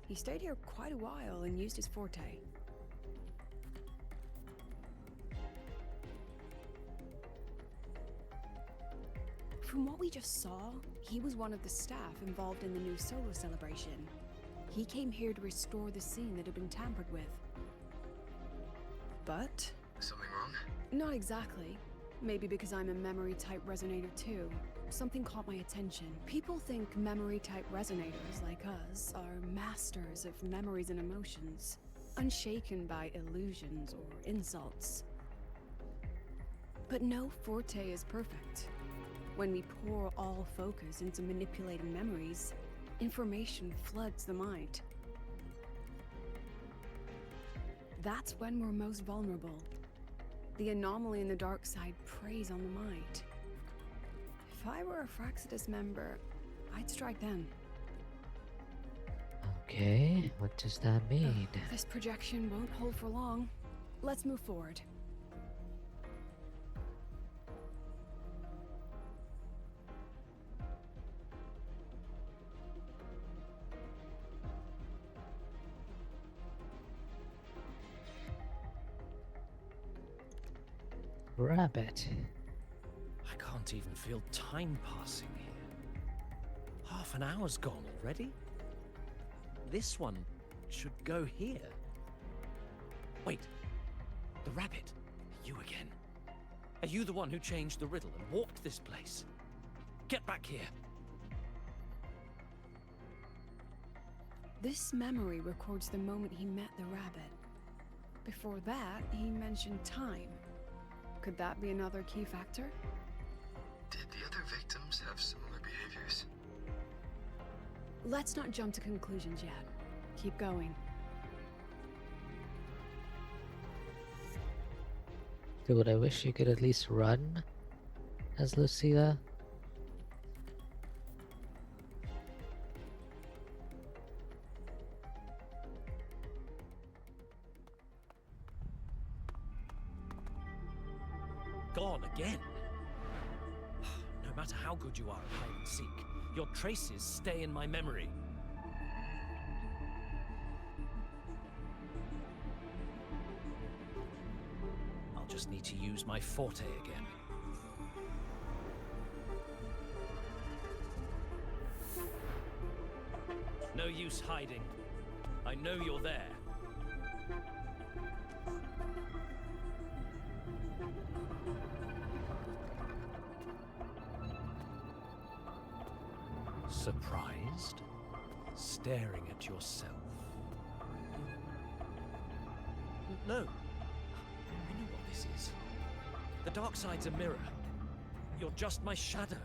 He stayed here quite a while and used his Forte. From what we just saw, he was one of the staff involved in the new solar celebration. He came here to restore the scene that had been tampered with. But... Something wrong? Not exactly. Maybe because I'm a memory-type resonator too. Something caught my attention. People think memory-type resonators like us are masters of memories and emotions, unshaken by illusions or insults. But no Forte is perfect. When we pour all focus into manipulating memories, information floods the mind. That's when we're most vulnerable. The anomaly in the dark side preys on the mind. If I were a Fraxidus member, I'd strike then. Okay, what does that mean? This projection won't hold for long. Let's move forward. rabbit. I can't even feel time passing here. Half an hour's gone already? This one should go here. Wait, the rabbit. You again. Are you the one who changed the riddle and walked this place? Get back here. This memory records the moment he met the rabbit. Before that, he mentioned time. Could that be another key factor? Did the other victims have similar behaviors? Let's not jump to conclusions yet. Keep going. Dude, I wish you could at least run as Lucilla. Gone again. No matter how good you are at hide and seek, your traces stay in my memory. I'll just need to use my forte again. No use hiding. I know you're there. Surprised? Staring at yourself? No. I know what this is. The dark side's a mirror. You're just my shadow.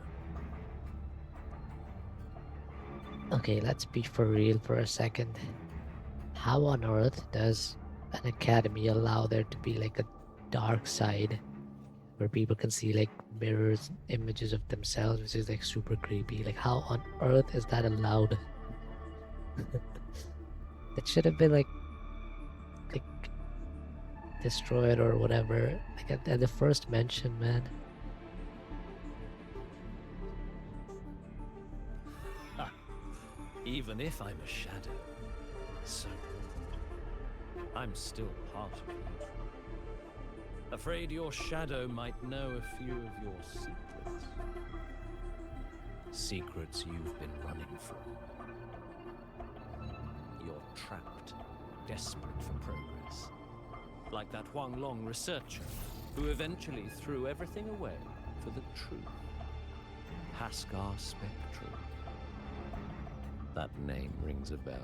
Okay, let's be for real for a second. How on earth does an academy allow there to be like a dark side where people can see like mirrors, images of themselves, which is like super creepy? Like, how on earth is that allowed? It should have been like destroyed or whatever. Like at the first mention, man. Even if I'm a shadow, so what? I'm still part of you. Afraid your shadow might know a few of your secrets. Secrets you've been running from. You're trapped, desperate for progress. Like that Huang Long researcher, who eventually threw everything away for the truth. Haskar Spectral. That name rings a bell.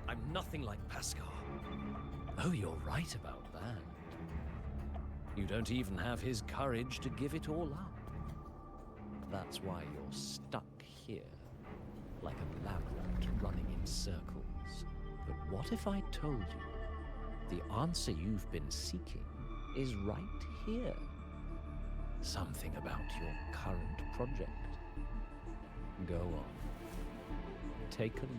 I'm nothing like Paskar. Oh, you're right about that. You don't even have his courage to give it all up. That's why you're stuck here, like a labyrinth running in circles. But what if I told you the answer you've been seeking is right here? Something about your current project. Go on. Take a look.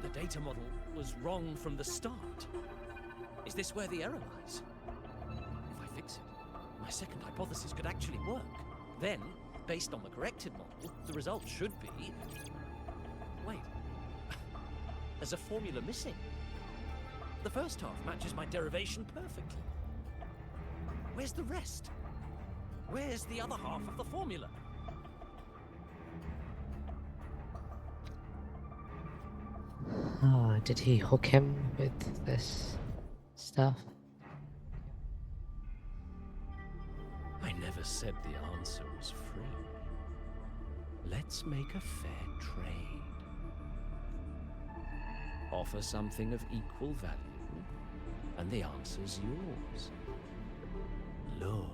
The data model was wrong from the start. Is this where the error lies? If I fix it, my second hypothesis could actually work. Then, based on the corrected model, the result should be... Wait. There's a formula missing. The first half matches my derivation perfectly. Where's the rest? Where's the other half of the formula? Oh, did he hook him with this stuff? I never said the answer was free. Let's make a fair trade. Offer something of equal value, and the answer's yours. Look,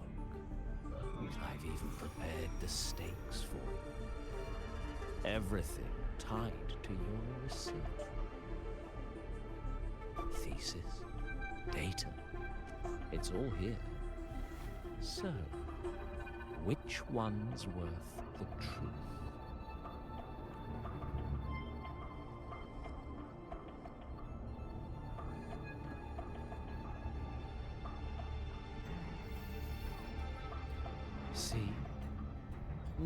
I've even prepared the stakes for you. Everything tied to your research. Thesis, data, it's all here. So, which one's worth the truth?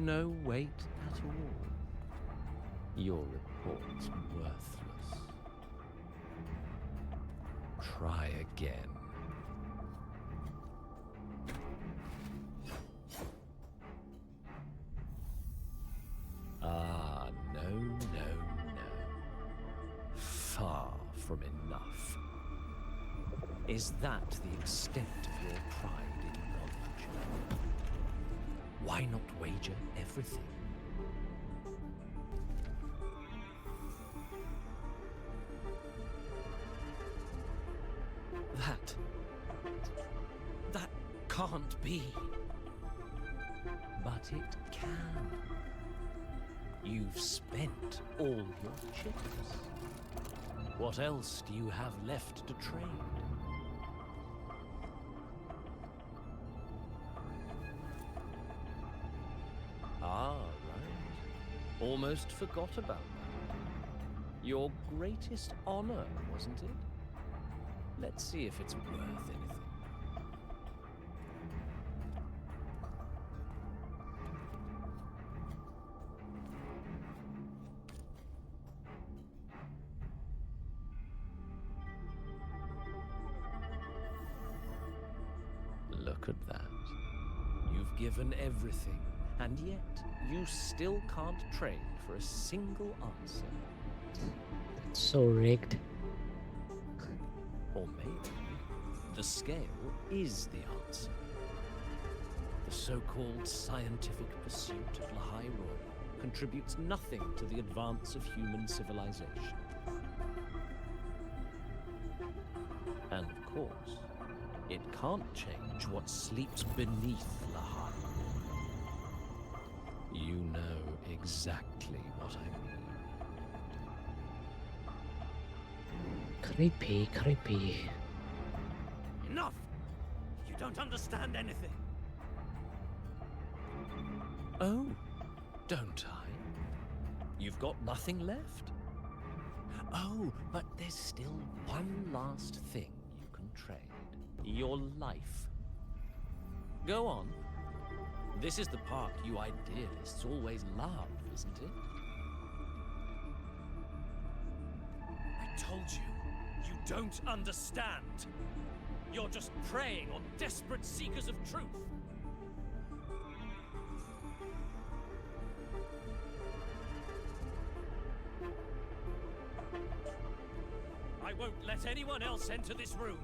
no weight at all. Your report's worthless. Try again. Ah, no, no, no. Far from enough. Is that the extent of your pride in knowledge? Why not wager everything? That can't be. But it can. You've spent all your chips. What else do you have left to trade? Ah, right. Almost forgot about that. Your greatest honor, wasn't it? Let's see if it's worth anything. Look at that. You've given everything, and yet you still can't trade for a single answer. It's so rigged. Or maybe the scale is the answer. The so-called scientific pursuit of Lahai Royal contributes nothing to the advance of human civilization. And of course, it can't change what sleeps beneath Lahai. You know exactly what I mean. Creepy, creepy. Enough! You don't understand anything. Oh, don't I? You've got nothing left? Oh, but there's still one last thing you can trade. Your life. Go on. This is the part you idealists always love, isn't it? I told you. You don't understand. You're just preying on desperate seekers of truth. I won't let anyone else enter this room.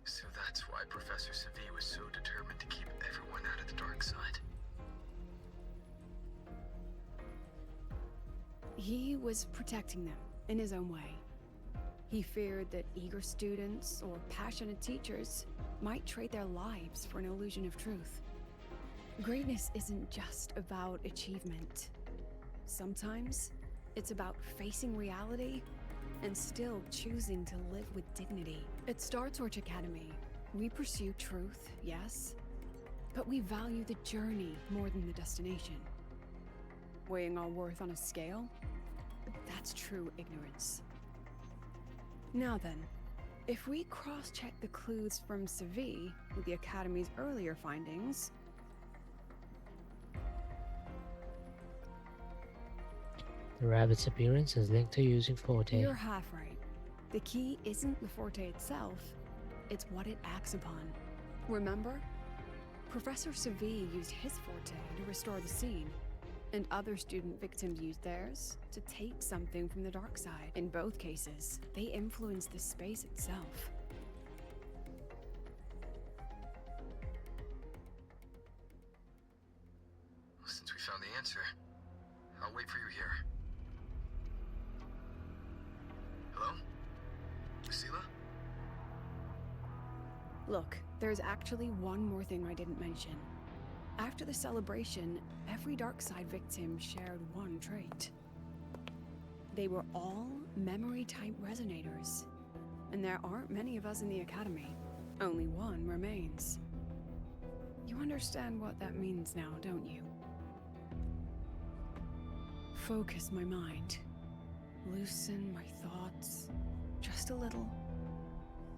So that's why Professor Savi was so determined to keep everyone out of the dark side. He was protecting them in his own way. He feared that eager students or passionate teachers might trade their lives for an illusion of truth. Greatness isn't just about achievement. Sometimes it's about facing reality and still choosing to live with dignity. At Star Torch Academy, we pursue truth, yes, but we value the journey more than the destination. Weighing our worth on a scale? That's true ignorance. Now then, if we cross-check the clues from Savi with the Academy's earlier findings... The rabbit's appearance is linked to using Forte. You're half right. The key isn't the Forte itself, it's what it acts upon. Remember? Professor Savi used his Forte to restore the scene, and other student victims used theirs to take something from the dark side. In both cases, they influenced the space itself. Since we found the answer, I'll wait for you here. Hello? Lucila? Look, there's actually one more thing I didn't mention. After the celebration, every Darkside victim shared one trait. They were all memory-type resonators. And there aren't many of us in the Academy. Only one remains. You understand what that means now, don't you? Focus my mind. Loosen my thoughts. Just a little.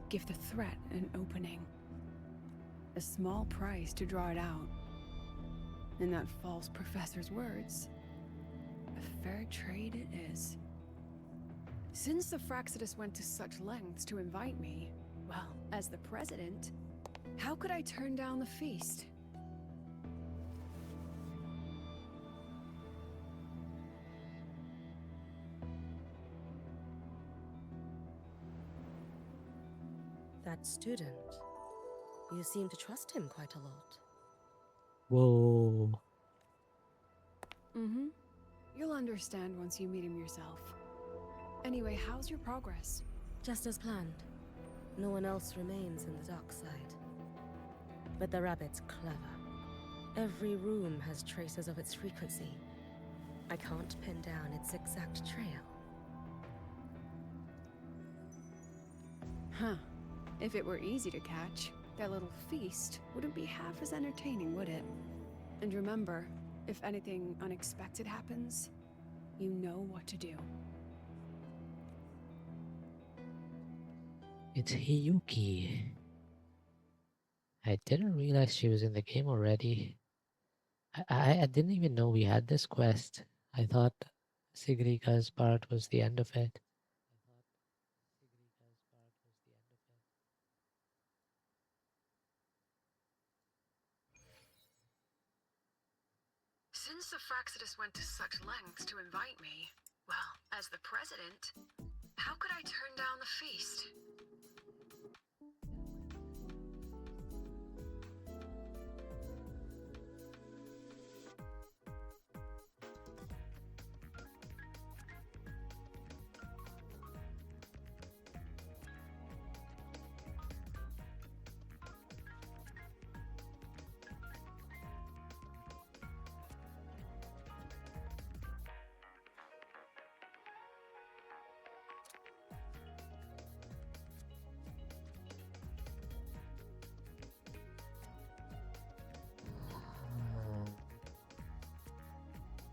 give the threat an opening. A small price to draw it out. In that false professor's words, a fair trade it is. Since the Fraxidus went to such lengths to invite me, well, as the president, how could I turn down the feast? That student. You seem to trust him quite a lot. Whoa. Mm-hmm. You'll understand once you meet him yourself. Anyway, how's your progress? Just as planned. No one else remains in the dark side. But the rabbit's clever. Every room has traces of its frequency. I can't pin down its exact trail. Huh. If it were easy to catch, that little feast wouldn't be half as entertaining, would it? And remember, if anything unexpected happens, you know what to do. It's Hiyuki. I didn't realize she was in the game already. I didn't even know we had this quest. I thought Sigrika's part was the end of it. Since the Fraxidus went to such lengths to invite me, well, as the president, how could I turn down the feast?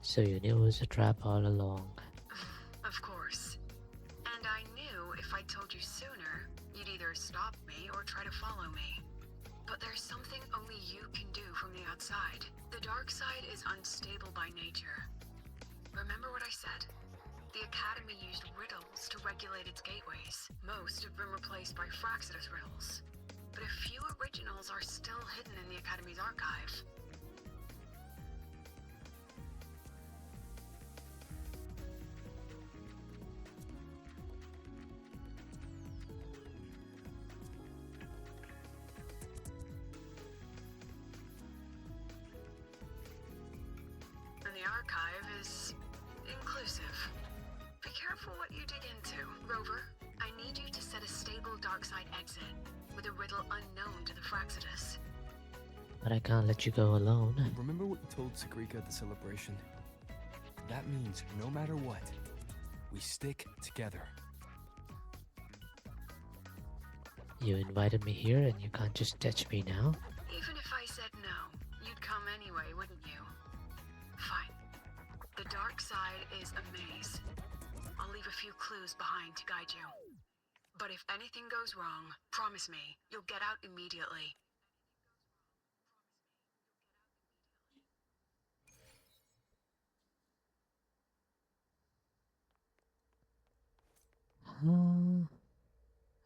So you knew it was a trap all along. Of course. And I knew if I told you sooner, you'd either stop me or try to follow me. But there's something only you can do from the outside. The dark side is unstable by nature. Remember what I said? The Academy used riddles to regulate its gateways. Most have been replaced by Fraxidus riddles. But a few originals are still hidden in the Academy's archive. And the archive is inclusive. Be careful what you dig into. Rover, I need you to set a stable dark side exit with a riddle unknown to the Fraxidus. But I can't let you go alone. Remember what you told Sigrika at the celebration? That means no matter what, we stick together. You invited me here and you can't just ditch me now? Even if I said no, you'd come anyway, wouldn't you? Fine. The dark side is a maze. I'll leave a few clues behind to guide you. But if anything goes wrong, promise me, you'll get out immediately.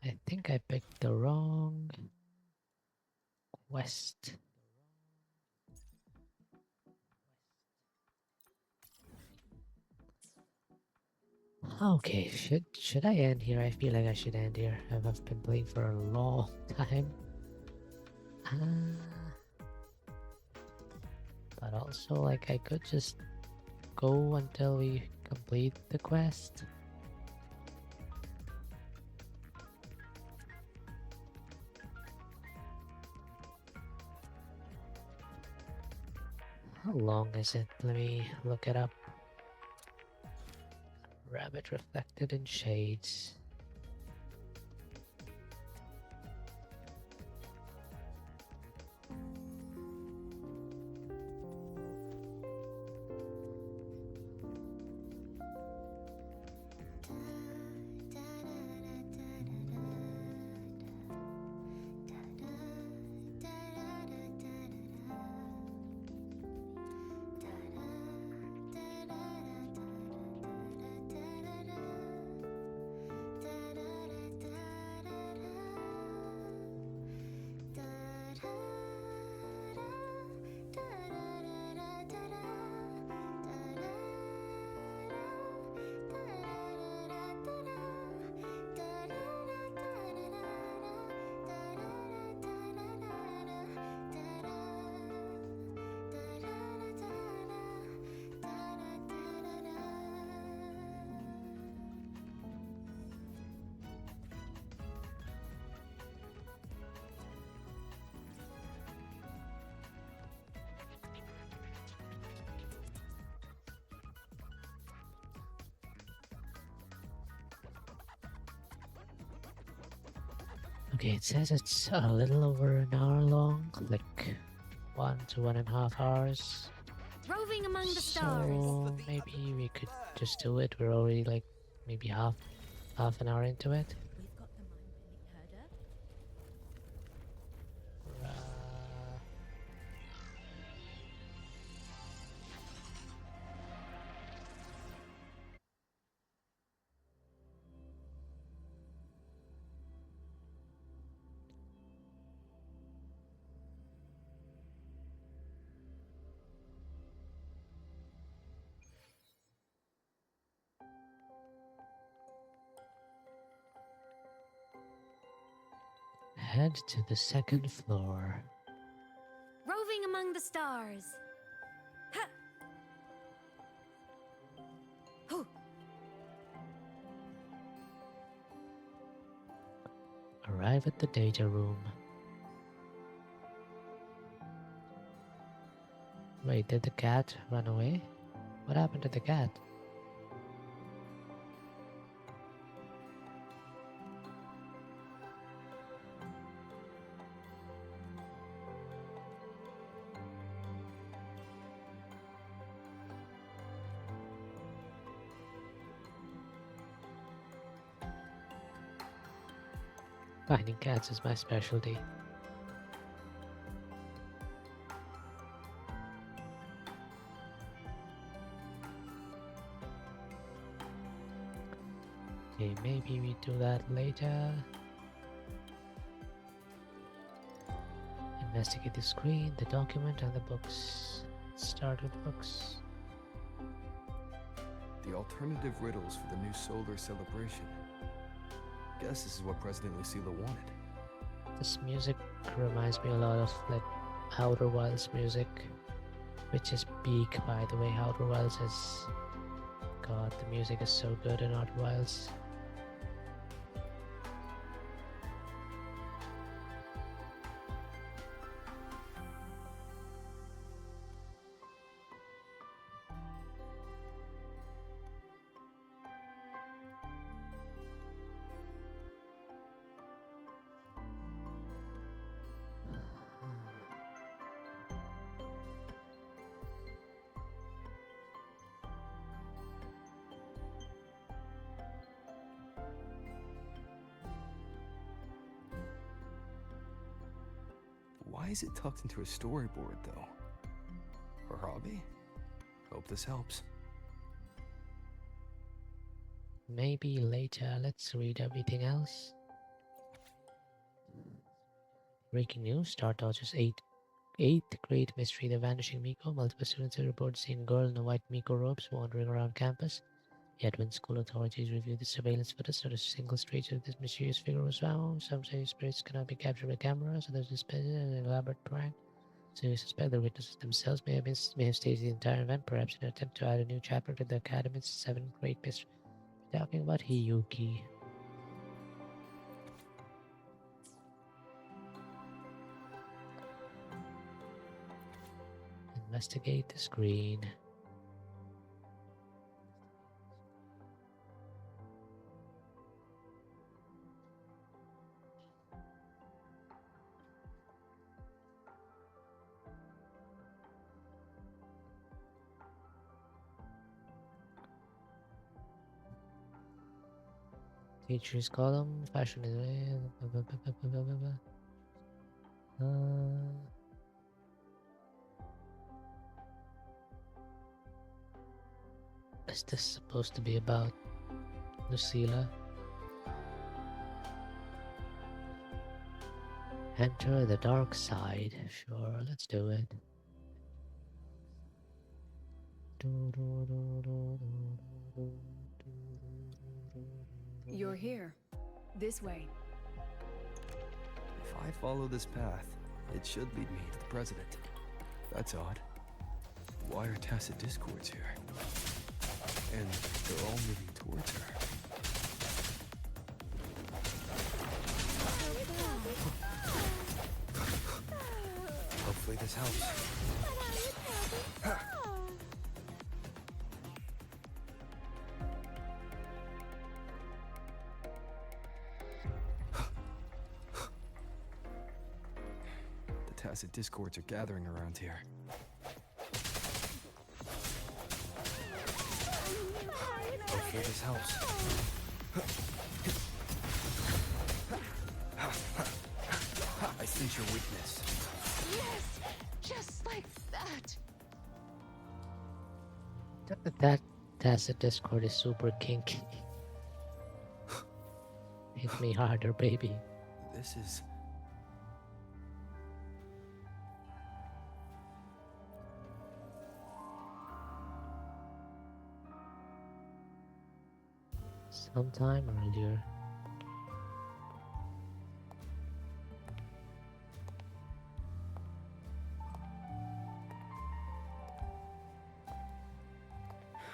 I think I picked the wrong quest. Okay, should I end here? I feel like I should end here. I've been playing for a long time. But also, like, I could just go until we complete the quest. How long is it? Let me look it up. Rabbit reflected in shades. Okay, it says it's a little over an hour long, like 1 to 1.5 hours. Roving among the So stars. maybe we could just do it. We're already like maybe half an hour into it. Head to the second floor. Roving among the stars. Ha! Hoo! Arrive at the data room. Wait, did the cat run away? What happened to the cat? Finding cats is my specialty. Okay, maybe we do that later. Investigate the screen, the document, and the books. Let's start with books. The alternative riddles for the new solar celebration. Guess this is what President Lucilla wanted. This music reminds me a lot of like Outer Wilds music, which is peak, by the way. Outer Wilds is, God, the music is so good in Outer Wilds. Why is it tucked into a storyboard, though? Her hobby? Hope this helps. Maybe later. Let's read everything else. Breaking news: Star Torch's 8th grade mystery, The Vanishing Miko. Multiple students have reported seeing a girl in a white Miko robes wandering around campus. Yet when school authorities reviewed the surveillance footage, not a single stranger of this mysterious figure was found. Some say spirits cannot be captured by cameras, others suspect an elaborate prank. So you suspect the witnesses themselves may have staged the entire event, perhaps in an attempt to add a new chapter to the Academy's 7th grade mystery. Talking about Hiyuki. Investigate the screen. Teacher's column, fashion is is this supposed to be about Lucilla? Enter the dark side. Sure, let's do it. You're here. This way. If I follow this path, it should lead me to the president. That's odd. Why are tacit discords here? And they're all moving towards her. Hopefully this helps. tacit discords are gathering around here. Hopefully this helps. I sense your weakness. Yes, just like that. That tacit discord is super kinky. Hit me harder, baby. This is... Sometime earlier.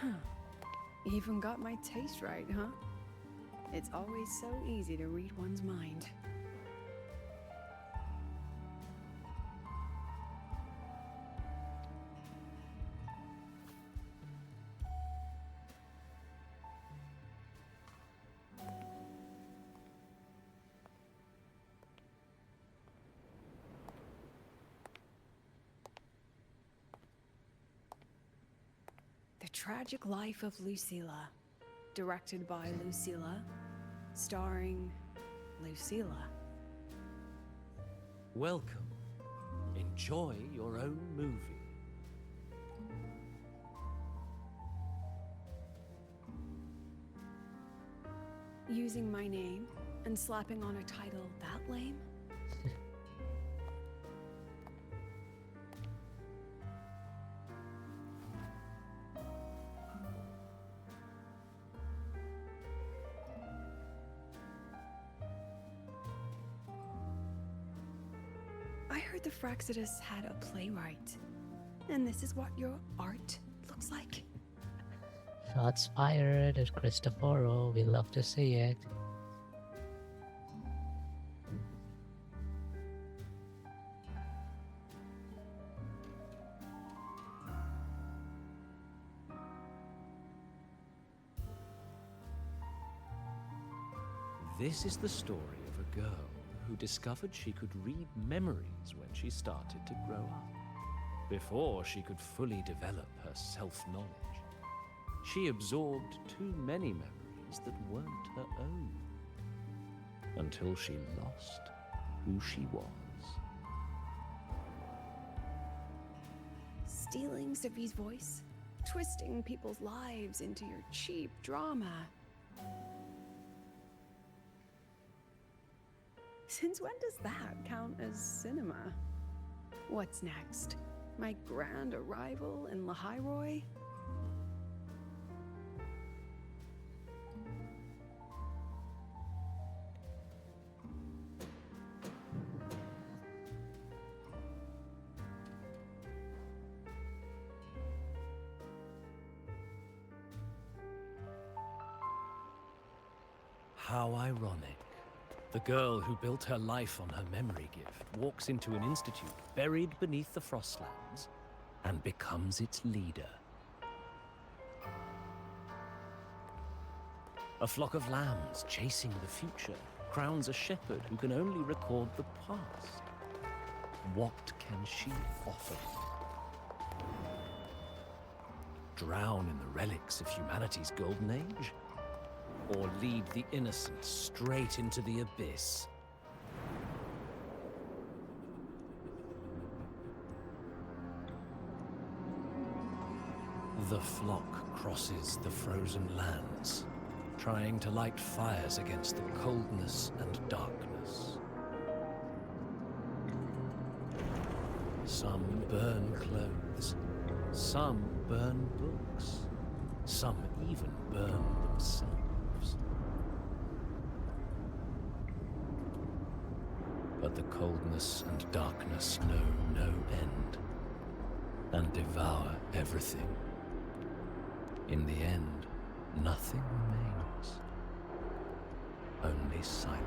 Huh. Even got my taste right, huh? It's always so easy to read one's mind. The Tragic Life of Lucilla. Directed by Lucilla. Starring Lucilla. Welcome. Enjoy your own movie. Using my name and slapping on a title that lame? I heard the Fraxidus had a playwright. And this is what your art looks like? Shots fired at Cristoforo. We love to see it. This is the story of a girl who discovered she could read memories when she started to grow up, before she could fully develop her self-knowledge. She absorbed too many memories that weren't her own, until she lost who she was. Stealing Savi's voice? Twisting people's lives into your cheap drama? Since when does that count as cinema? What's next? My grand arrival in Lahairoi? How ironic. The girl who built her life on her memory gift walks into an institute buried beneath the Frostlands and becomes its leader. A flock of lambs chasing the future crowns a shepherd who can only record the past. What can she offer? Drown in the relics of humanity's golden age? Or lead the innocent straight into the abyss? The flock crosses the frozen lands, trying to light fires against the coldness and darkness. Some burn clothes, some burn books, some even burn themselves. But the coldness and darkness know no end, and devour everything. In the end, nothing remains, only silence.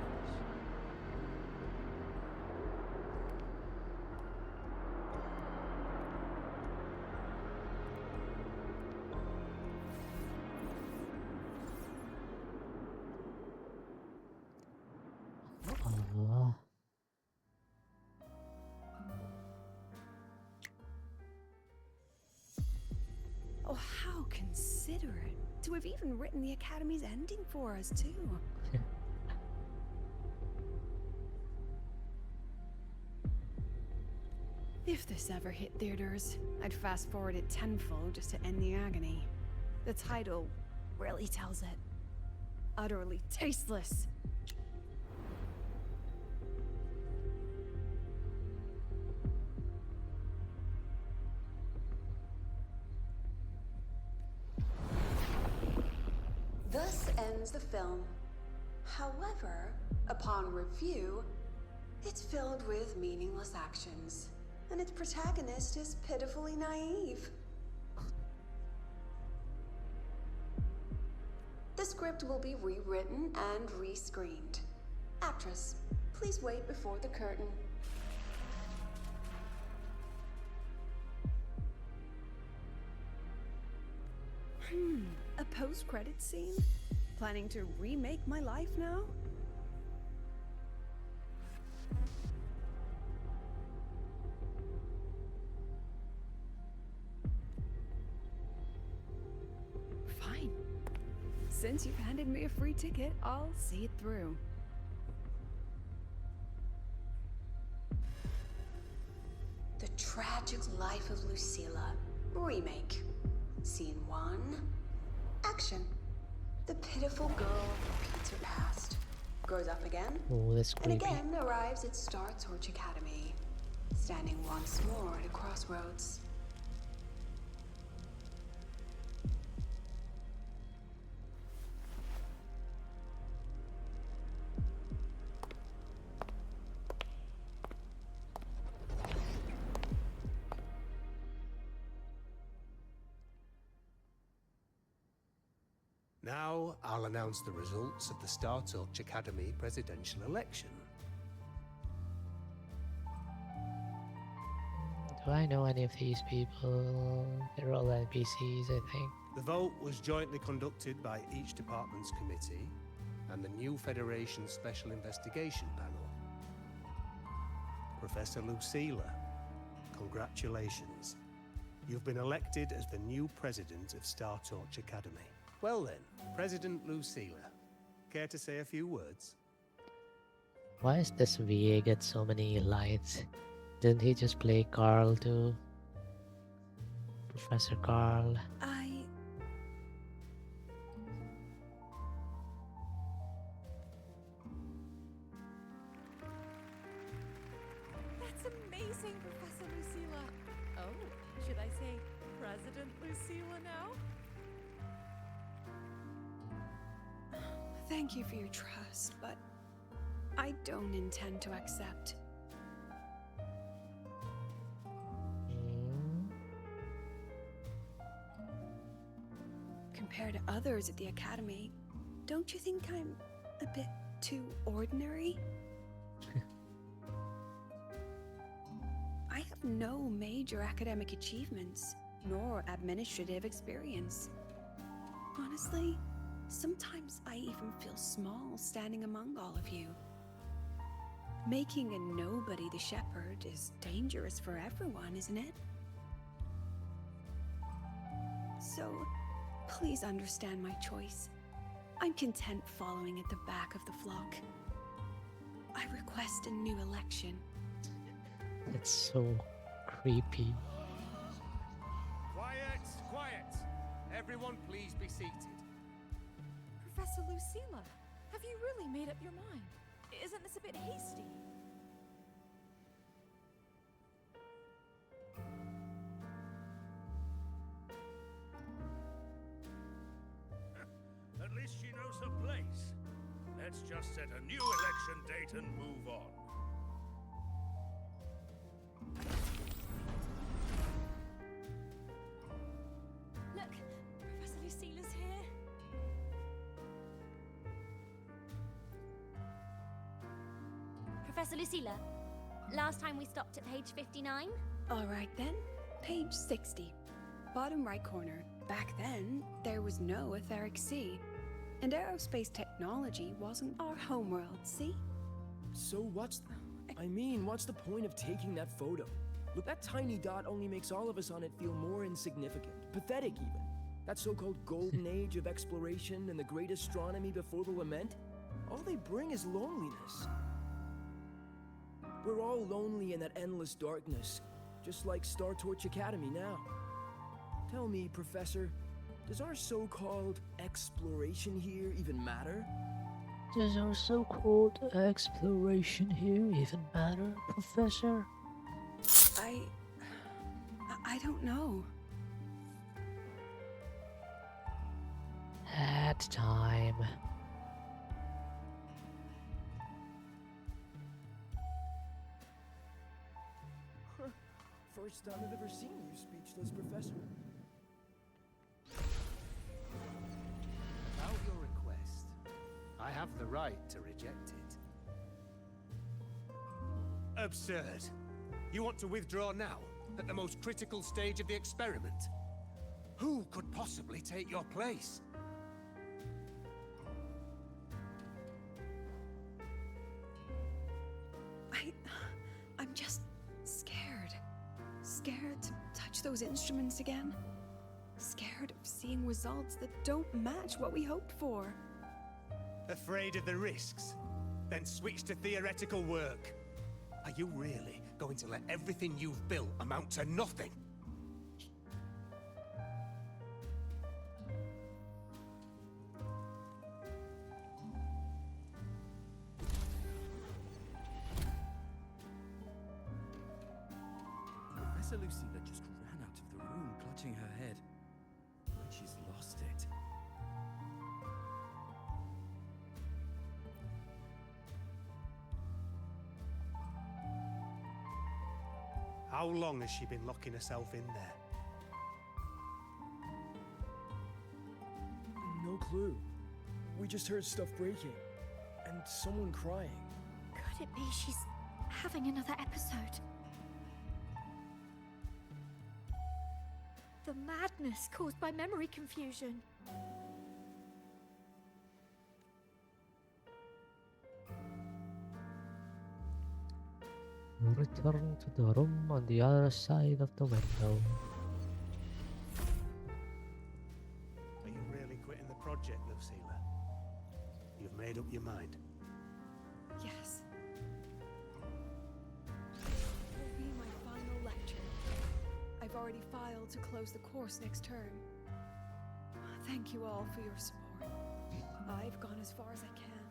to have even written the Academy's ending for us, too. If this ever hit theaters, I'd fast forward it tenfold just to end the agony. The title really tells it. Utterly tasteless. Thus ends the film. However, upon review, it's filled with meaningless actions, and its protagonist is pitifully naive. The script will be rewritten and rescreened. Actress, please wait before the curtain. A post-credit scene? Planning to remake my life now? Fine. Since you've handed me a free ticket, I'll see it through. The Tragic Life of Lucilla. Remake. Scene 1. Action. The pitiful girl repeats her past, grows up again, Oh, that's and creepy. again arrives at Star Torch Academy, standing once more at a crossroads. Now, I'll announce the results of the Star Torch Academy presidential election. Do I know any of these people? They're all NPCs, I think. The vote was jointly conducted by each department's committee and the new Federation Special Investigation Panel. Professor Lucilla, congratulations. You've been elected as the new president of Star Torch Academy. Well then, President Lucilla, care to say a few words? Why is this VA get so many lines? Didn't he just play Carl too? Professor Carl. That's amazing, Professor Lucilla. Oh, should I say President Lucilla now? Thank you for your trust, but I don't intend to accept. Compared to others at the Academy, don't you think I'm a bit too ordinary? I have no major academic achievements, nor administrative experience. Honestly, sometimes I even feel small standing among all of you. Making a nobody the shepherd is dangerous for everyone, isn't it? So, please understand my choice. I'm content following at the back of the flock. I request a new election. That's so creepy. Quiet, quiet. Everyone please be seated. Professor Lucilla, have you really made up your mind? Isn't this a bit hasty? At least she knows her place. Let's just set a new election date and move on. Look, Professor Lucilla's here. Professor Lucilla, last time we stopped at page 59? All right then, page 60. Bottom right corner. Back then, there was no etheric sea. And aerospace technology wasn't our homeworld, see? So what's the point of taking that photo? Look, that tiny dot only makes all of us on it feel more insignificant, pathetic even. That so-called golden age of exploration and the great astronomy before the lament? All they bring is loneliness. We're all lonely in that endless darkness, just like Star Torch Academy now. Tell me, Professor, does our so-called exploration here even matter? Does our so-called exploration here even matter, Professor? I don't know. At time. First time I've ever seen you speechless, Professor. About your request, I have the right to reject it. Absurd. You want to withdraw now, at the most critical stage of the experiment? Who could possibly take your place? I'm just scared. Scared to touch those instruments again. Scared of seeing results that don't match what we hoped for. Afraid of the risks? Then switch to theoretical work. Are you really going to let everything you've built amount to nothing? Professor Lucilla just ran out of the room, clutching her head. Like she's lost it. How long has she been locking herself in there? No clue. We just heard stuff breaking. And someone crying. Could it be she's having another episode? The madness caused by memory confusion. Return to the room on the other side of the window. Are you really quitting the project, Lucilla? You've made up your mind? Yes. It will be my final lecture. I've already filed to close the course next term. Thank you all for your support. I've gone as far as I can.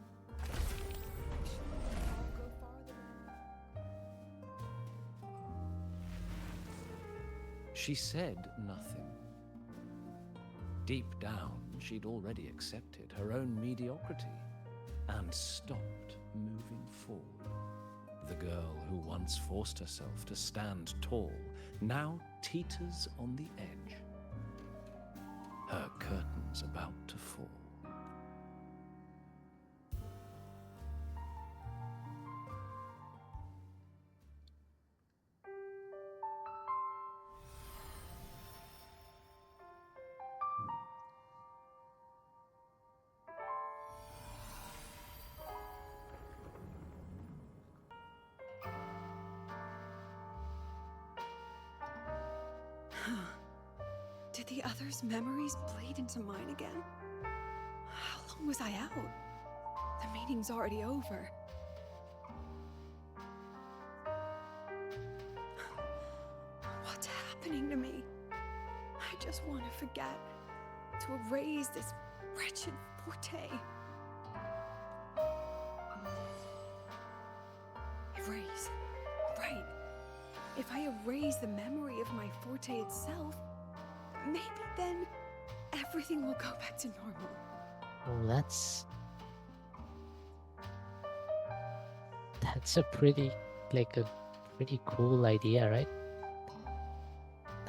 I'll go farther than... She said nothing. Deep down, she'd already accepted her own mediocrity and stopped moving forward. The girl who once forced herself to stand tall now teeters on the edge. Her curtain's about to fall. Did the others' memories bleed into mine again? How long was I out? The meeting's already over. What's happening to me? I just want to forget. To erase this wretched forte. Erase. Right. If I erase the memory of my forte itself, maybe then everything will go back to normal. Well, that's a pretty cool idea, right?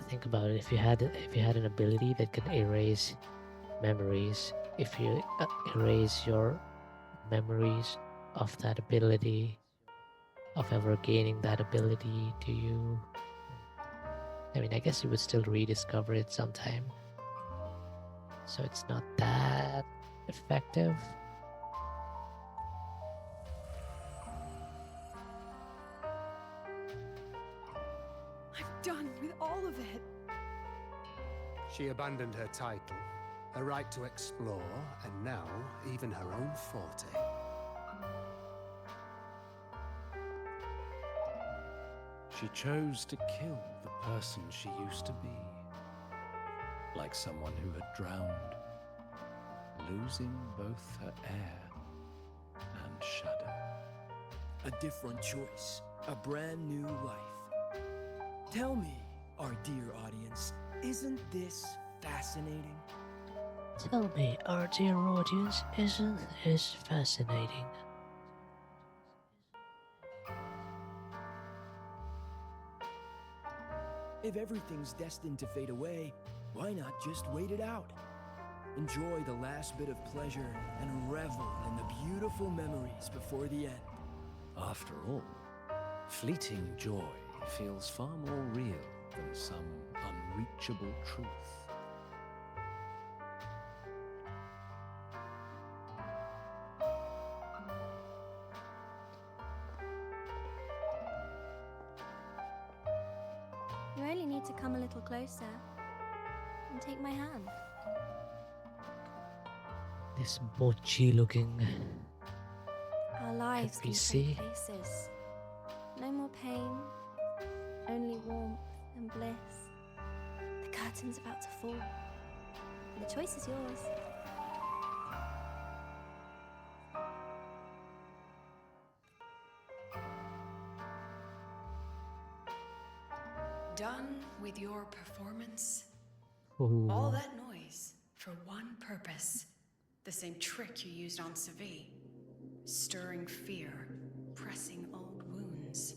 Think about it. If you had an ability that could erase memories, if you erase your memories of that ability, of ever gaining that ability, I mean, I guess you would still rediscover it sometime. So it's not that effective. I'm done with all of it. She abandoned her title, her right to explore, and now even her own forte. She chose to kill the person she used to be. Like someone who had drowned, losing both her air and shadow. A different choice, a brand new life. Tell me, our dear audience, isn't this fascinating? Tell me, our dear audience, isn't this fascinating? If everything's destined to fade away, why not just wait it out? Enjoy the last bit of pleasure and revel in the beautiful memories before the end. After all, fleeting joy feels far more real than some unreachable truth. You only need to come a little closer and take my hand. This botchy looking. Our lives can see. take places. No more pain, only warmth and bliss. The curtain's about to fall. And the choice is yours. Done with your performance? Ooh. All that noise for one purpose. The same trick you used on Savi. Stirring fear, pressing old wounds.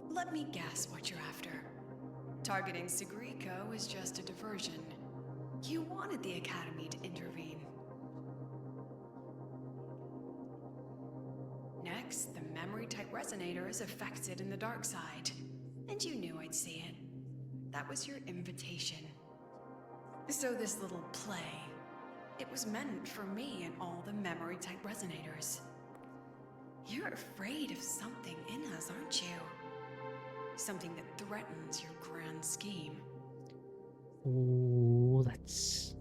Let me guess what you're after. Targeting Sigriko was just a diversion. You wanted the Academy to intervene. Next, the memory-type resonator is affected in the dark side. And you knew I'd see it. That was your invitation. So this little play, it was meant for me and all the memory-type resonators. You're afraid of something in us, aren't you? Something that threatens your grand scheme. Ooh, that's...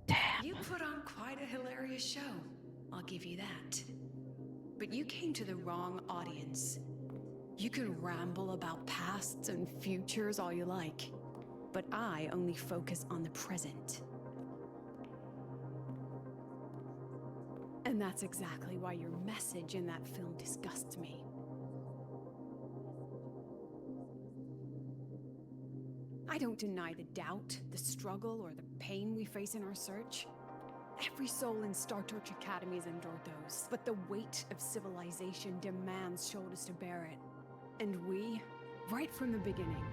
Damn. You put on quite a hilarious show, I'll give you that. But you came to the wrong audience. You can ramble about pasts and futures all you like, but I only focus on the present. And that's exactly why your message in that film disgusts me. I don't deny the doubt, the struggle, or the pain we face in our search. Every soul in Star Torch Academy has endured those, but the weight of civilization demands shoulders to bear it. And we, right from the beginning,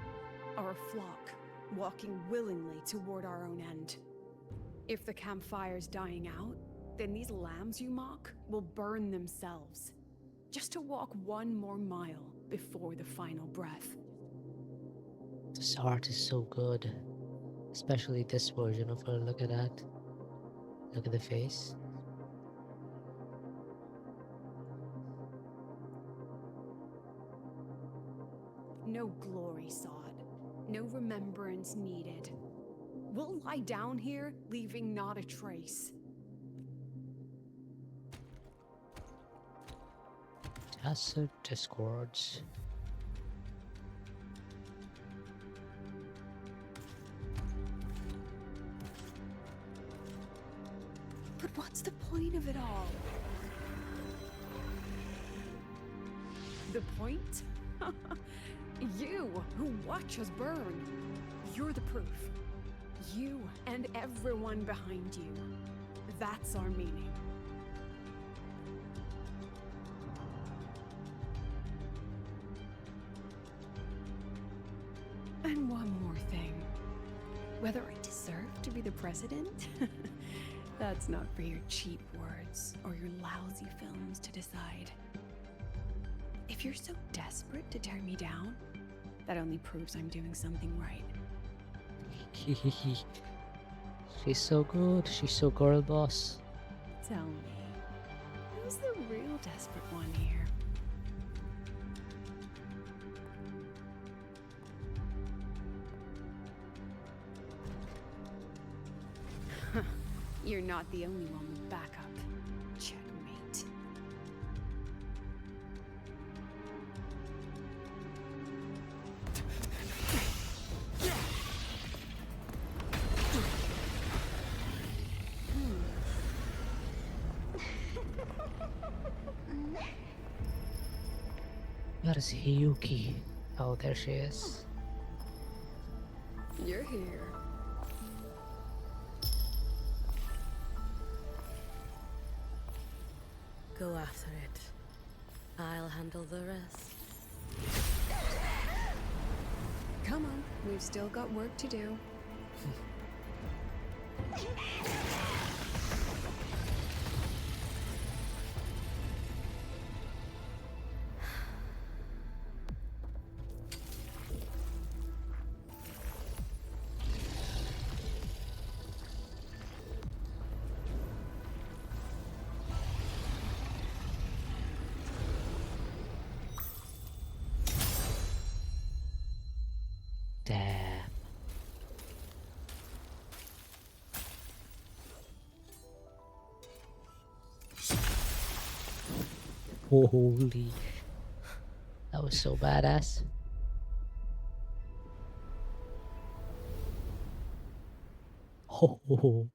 are a flock, walking willingly toward our own end. If the campfire's dying out, then these lambs you mock will burn themselves, just to walk one more mile before the final breath. This art is so good. Especially this version of her. Look at that. Look at the face. No glory sought, no remembrance needed. We'll lie down here, leaving not a trace. Tacit discords. But what's the point of it all? The point? You, who watch us burn. You're the proof. You and everyone behind you. That's our meaning. And one more thing. Whether I deserve to be the president? That's not for your cheap words or your lousy films to decide. If you're so desperate to tear me down, that only proves I'm doing something right. She's so good. She's so girl boss. Tell me, who's the real desperate one here? You're not the only one with backup. Checkmate. Where is Hiyuki? Oh, there she is. You're here. Go after it. I'll handle the rest. Come on, we've still got work to do. Damn. Holy. That was so badass. Oh.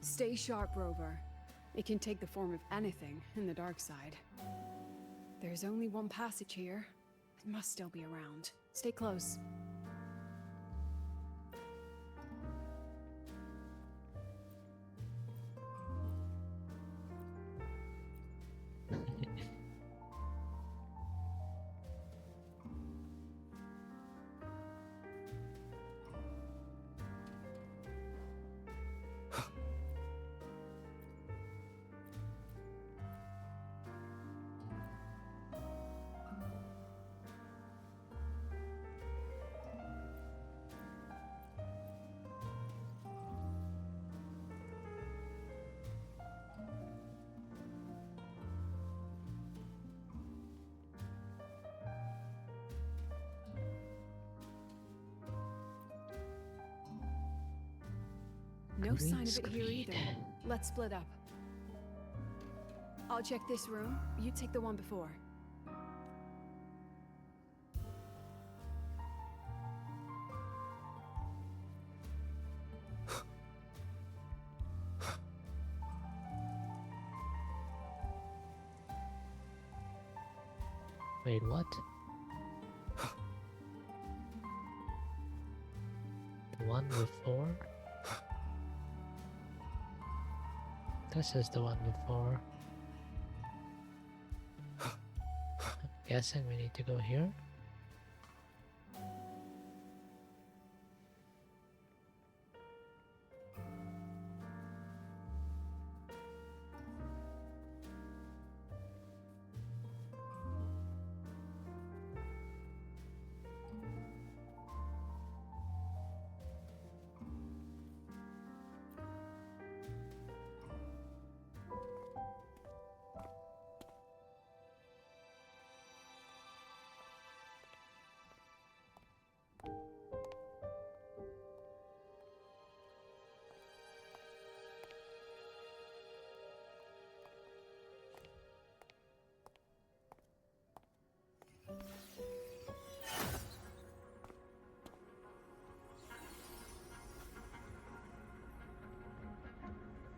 Stay sharp, Rover. It can take the form of anything in the dark side. There's only one passage here. It must still be around. Stay close. No sign of it here either. Let's split up. I'll check this room. You take the one before. Wait, what? The one before? This is the one before. I'm guessing we need to go here.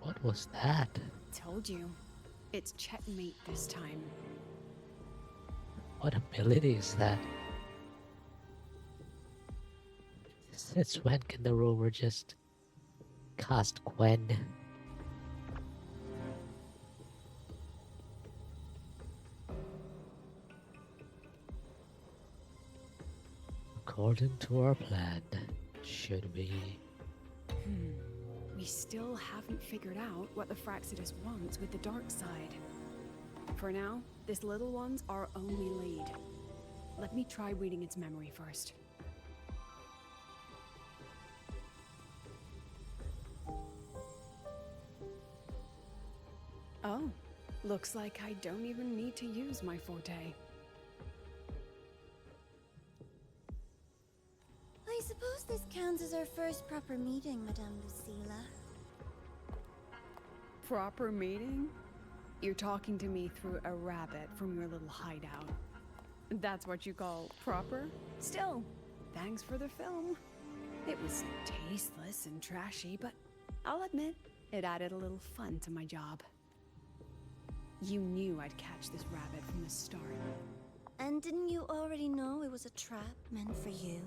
What was that? Told you. It's checkmate this time. What ability is that? Since when can the rover just cast Gwen? According to our plan, should we? We still haven't figured out what the Fraxidus wants with the dark side. For now, this little one's our only lead. Let me try reading its memory first. Oh, looks like I don't even need to use my forte. I suppose this counts as our first proper meeting, Madame Lucilla. Proper meeting? You're talking to me through a rabbit from your little hideout. That's what you call proper? Still, thanks for the film. It was tasteless and trashy, but I'll admit, it added a little fun to my job. You knew I'd catch this rabbit from the start. And didn't you already know it was a trap meant for you?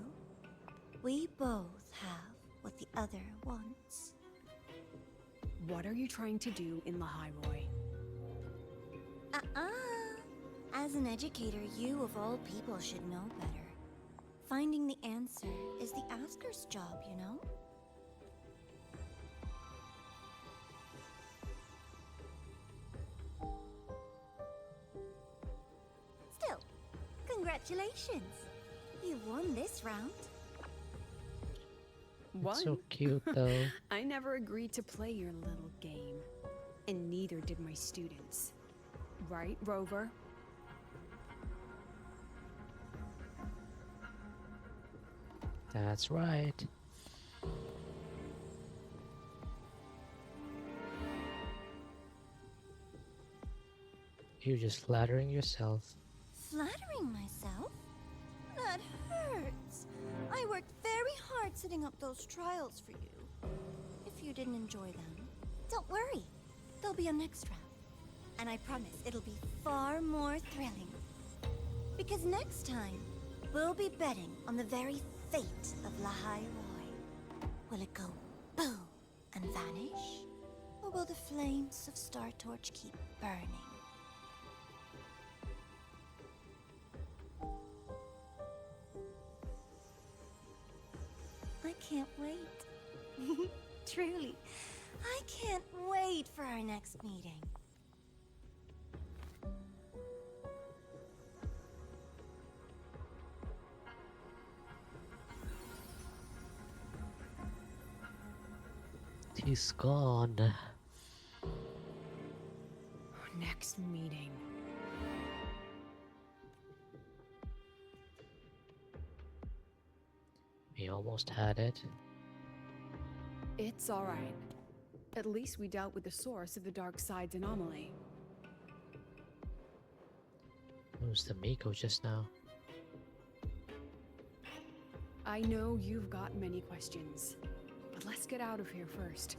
We both have what the other wants. What are you trying to do in Lahairoi? As an educator, you of all people should know better. Finding the answer is the asker's job, you know? Still, congratulations! You won this round. What? So cute, though. I never agreed to play your little game. And neither did my students. Right, Rover? That's right. You're just flattering yourself. Flattering myself? That hurts. I worked very hard setting up those trials for you. If you didn't enjoy them, don't worry. There'll be a next round. And I promise it'll be far more thrilling. Because next time, we'll be betting on the very fate of Lahairoi. Will it go boom and vanish? Or will the flames of Star Torch keep burning? I can't wait. Truly, I can't wait for our next meeting. He's gone. Next meeting. We almost had it. It's alright. At least we dealt with the source of the dark side's anomaly. Who's the Miko just now? I know you've got many questions, but let's get out of here first.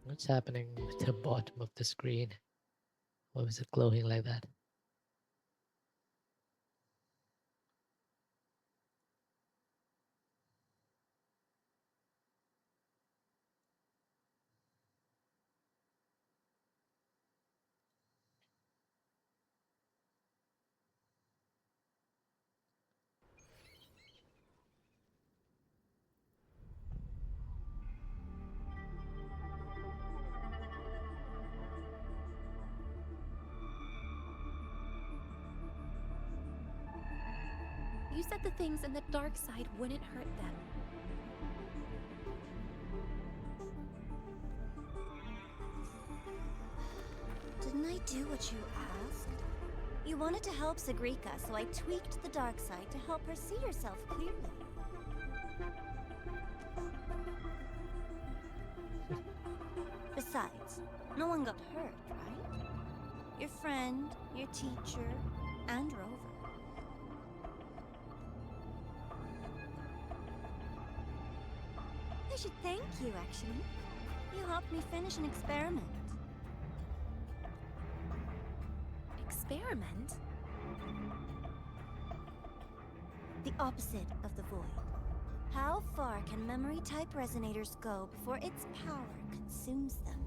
What's happening at the bottom of the screen? Why was it glowing like that? You said the things in the dark side wouldn't hurt them. Didn't I do what you asked? You wanted to help Zagrika, so I tweaked the dark side to help her see herself clearly. Besides, no one got hurt, right? Your friend, your teacher, and Rover. I should thank you, actually. You helped me finish an experiment. Experiment? The opposite of the void. How far can memory-type resonators go before its power consumes them?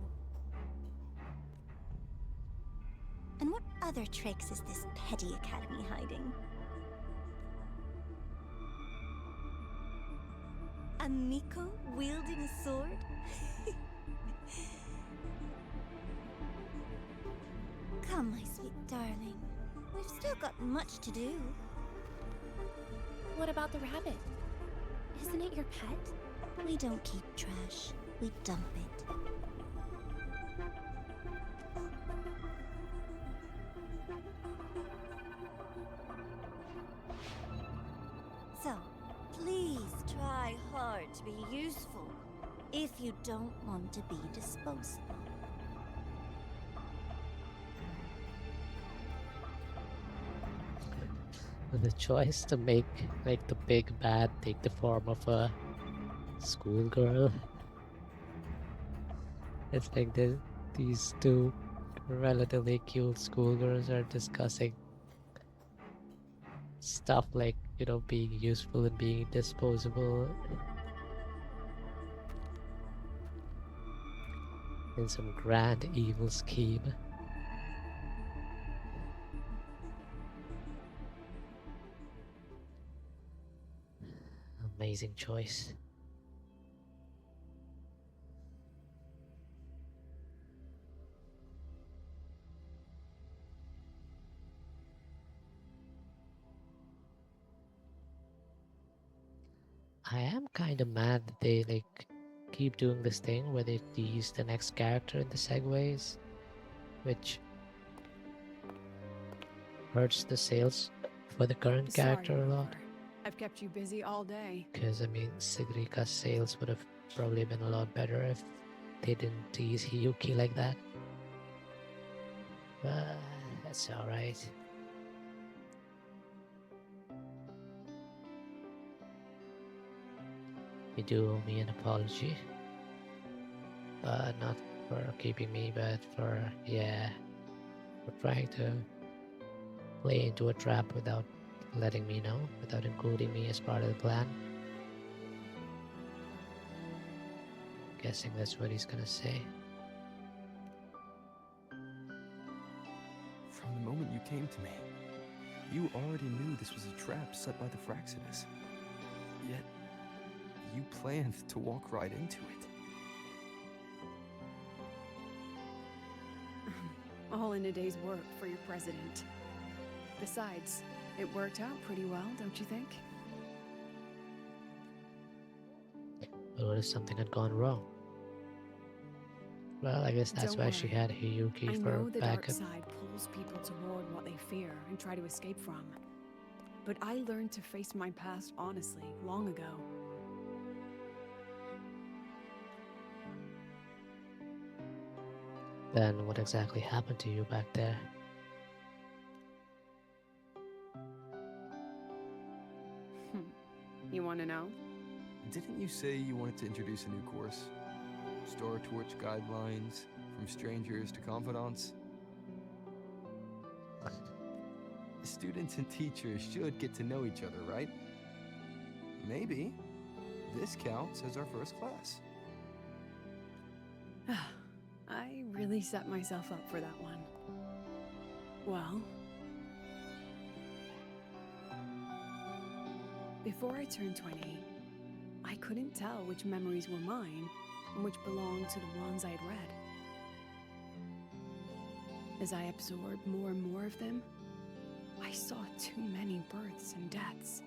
And what other tricks is this petty academy hiding? A Miko wielding a sword? Come, my sweet darling. We've still got much to do. What about the rabbit? Isn't it your pet? We don't keep trash. We dump it. So, try hard to be useful if you don't want to be disposable. The choice to make the big bad take the form of a schoolgirl. It's like these two relatively cute schoolgirls are discussing stuff like, being useful and being disposable in some grand evil scheme. Amazing choice. I am kind of mad that they keep doing this thing where they tease the next character in the segues, which hurts the sales for the current character a lot. I've kept you busy all day. Because, I mean, Sigrica's sales would have probably been a lot better if they didn't tease Hiyuki like that. But that's alright. You do owe me an apology. Not for keeping me, but for trying to play into a trap without letting me know, without including me as part of the plan. Guessing that's what he's gonna say. From the moment you came to me, you already knew this was a trap set by the Fraxinus. Yet, you planned to walk right into it. All in a day's work for your president. Besides, it worked out pretty well, don't you think? But what if something had gone wrong? Well, I guess that's Don't why she worry. had Hiyuki I for know the dark backup. side pulls people toward what they fear and try to escape from. But I learned to face my past honestly long ago. Then what exactly happened to you back there? You want to know? Didn't you say you wanted to introduce a new course? Star Torch guidelines, from strangers to confidants? Students and teachers should get to know each other, right? Maybe this counts as our first class. I really set myself up for that one. Well, before I turned 20, I couldn't tell which memories were mine and which belonged to the ones I'd read. As I absorbed more and more of them, I saw too many births and deaths.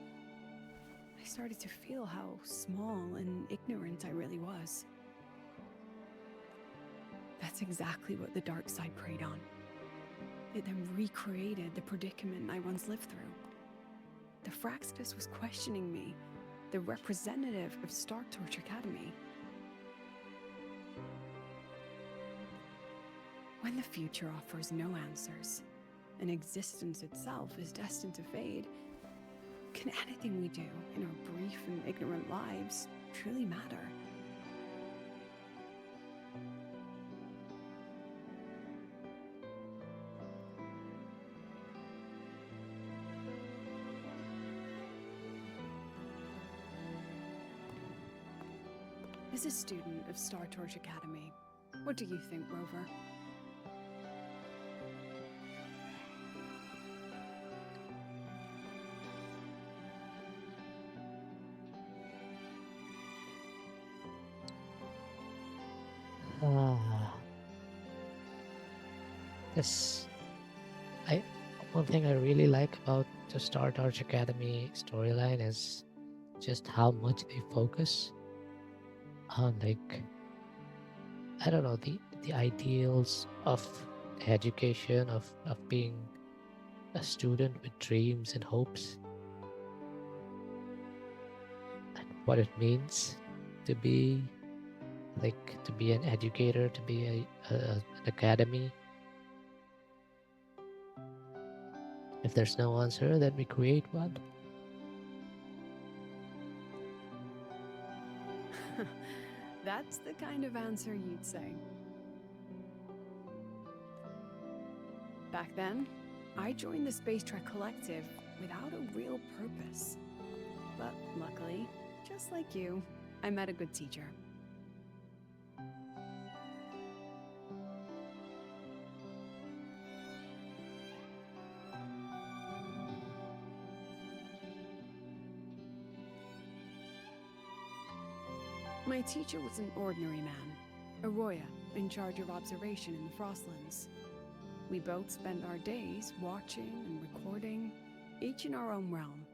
I started to feel how small and ignorant I really was. That's exactly what the dark side preyed on. It then recreated the predicament I once lived through. The Fraxinus was questioning me, the representative of Star Torch Academy. When the future offers no answers, and existence itself is destined to fade, can anything we do in our brief and ignorant lives truly matter? As a student of Star Torch Academy, what do you think, Rover? This, one thing I really like about the Star Torch Academy storyline is just how much they focus on, I don't know, the ideals of education, of being a student with dreams and hopes. And what it means to be to be an educator, to be an academy. If there's no answer, then we create one. That's the kind of answer you'd say. Back then, I joined the Space Trek Collective without a real purpose. But luckily, just like you, I met a good teacher. My teacher was an ordinary man, Arroya, in charge of observation in the Frostlands. We both spent our days watching and recording, each in our own realm.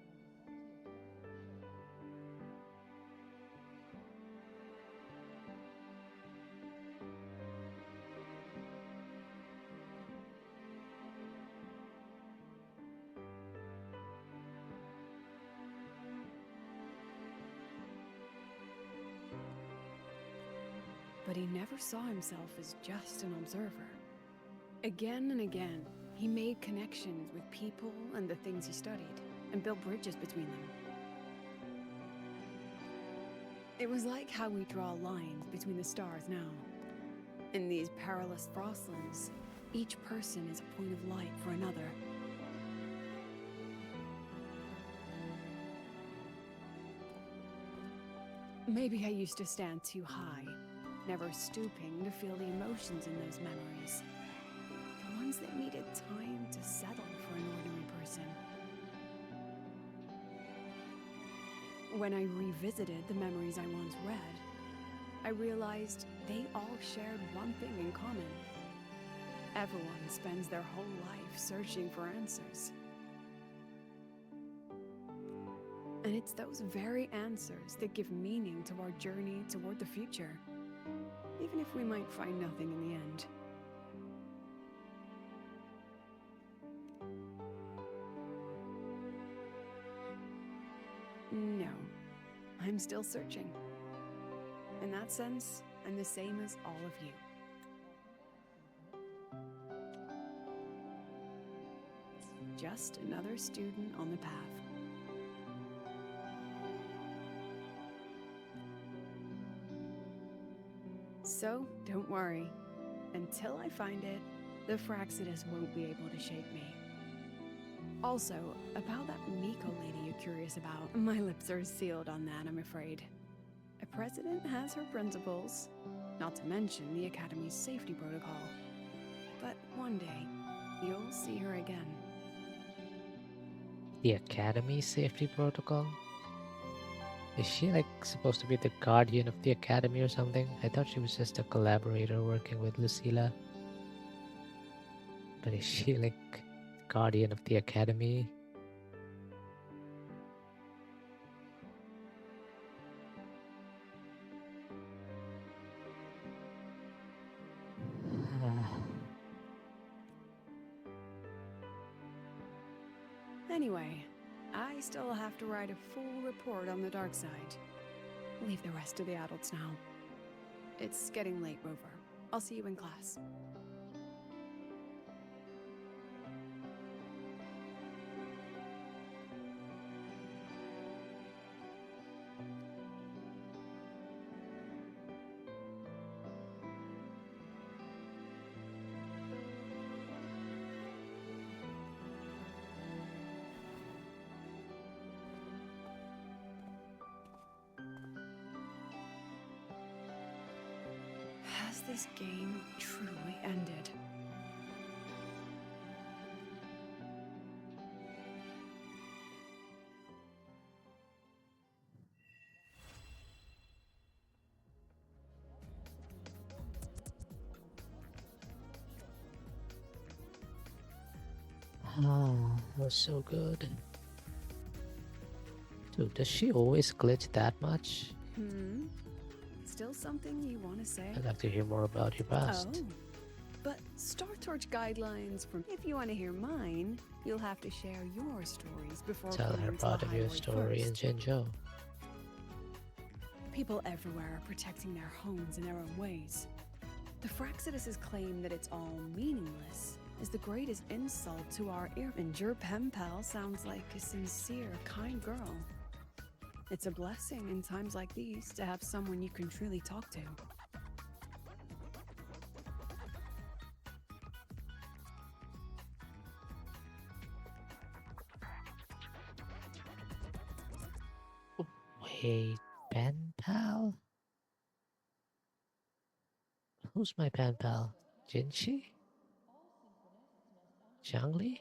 But he never saw himself as just an observer. Again and again, he made connections with people and the things he studied, and built bridges between them. It was like how we draw lines between the stars now. In these perilous frostlands, each person is a point of light for another. Maybe I used to stand too high, never stooping to feel the emotions in those memories. The ones that needed time to settle for an ordinary person. When I revisited the memories I once read, I realized they all shared one thing in common. Everyone spends their whole life searching for answers. And it's those very answers that give meaning to our journey toward the future, even if we might find nothing in the end. No, I'm still searching. In that sense, I'm the same as all of you. Just another student on the path. So, don't worry. Until I find it, the Fraxidus won't be able to shake me. Also, about that Miko lady you're curious about, my lips are sealed on that, I'm afraid. A president has her principles, not to mention the Academy's safety protocol. But one day, you'll see her again. The Academy safety protocol? Is she supposed to be the guardian of the Academy or something? I thought she was just a collaborator working with Lucilla. But is she guardian of the Academy? Anyway, I still have to write a full report on the dark side. Leave the rest to the adults now. It's getting late, Rover. I'll see you in class. Has this game truly ended? Oh, that was so good. Dude, does she always glitch that much? Still something you want to say? I'd like to hear more about your past. Oh, but Star Torch guidelines from... If you want to hear mine, you'll have to share your stories before... Tell her part of your story in Jinzhou. People everywhere are protecting their homes in their own ways. The Fraxidus' claim that it's all meaningless is the greatest insult to our ear. And your pen pal sounds like a sincere, kind girl. It's a blessing in times like these to have someone you can truly talk to. Wait, pen pal? Who's my pen pal? Jinshi? Zhangli?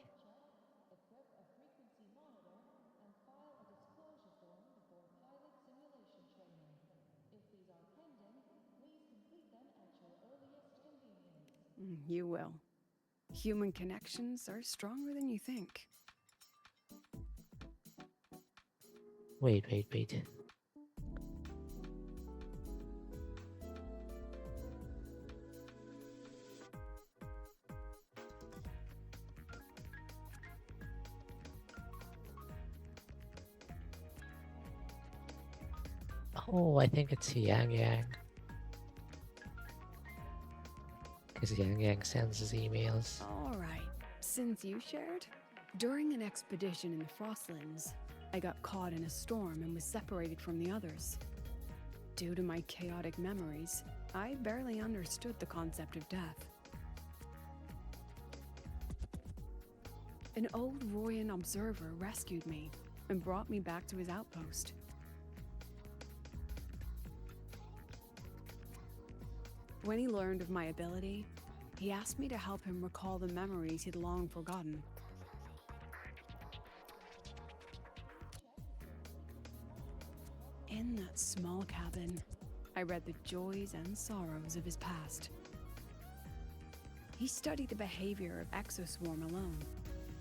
You will. Human connections are stronger than you think. Wait, wait, wait. Oh, I think it's Yang Yang. Because Yang Yang sends his emails. All right, since you shared, during an expedition in the Frostlands, I got caught in a storm and was separated from the others. Due to my chaotic memories, I barely understood the concept of death. An old Royan observer rescued me and brought me back to his outpost. When he learned of my ability, he asked me to help him recall the memories he'd long forgotten. In that small cabin, I read the joys and sorrows of his past. He studied the behavior of Exoswarm alone,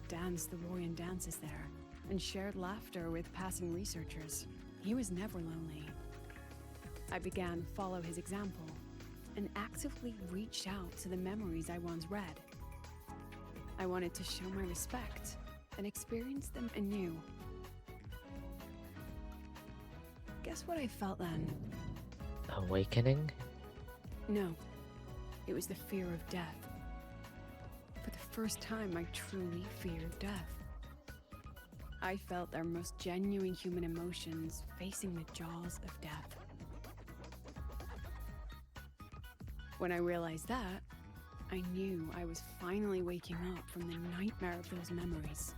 danced the Royan dances there, and shared laughter with passing researchers. He was never lonely. I began to follow his example and actively reached out to the memories I once read. I wanted to show my respect and experience them anew. Guess what I felt then? Awakening? No, it was the fear of death. For the first time, I truly feared death. I felt their most genuine human emotions facing the jaws of death. When I realized that, I knew I was finally waking up from the nightmare of those memories.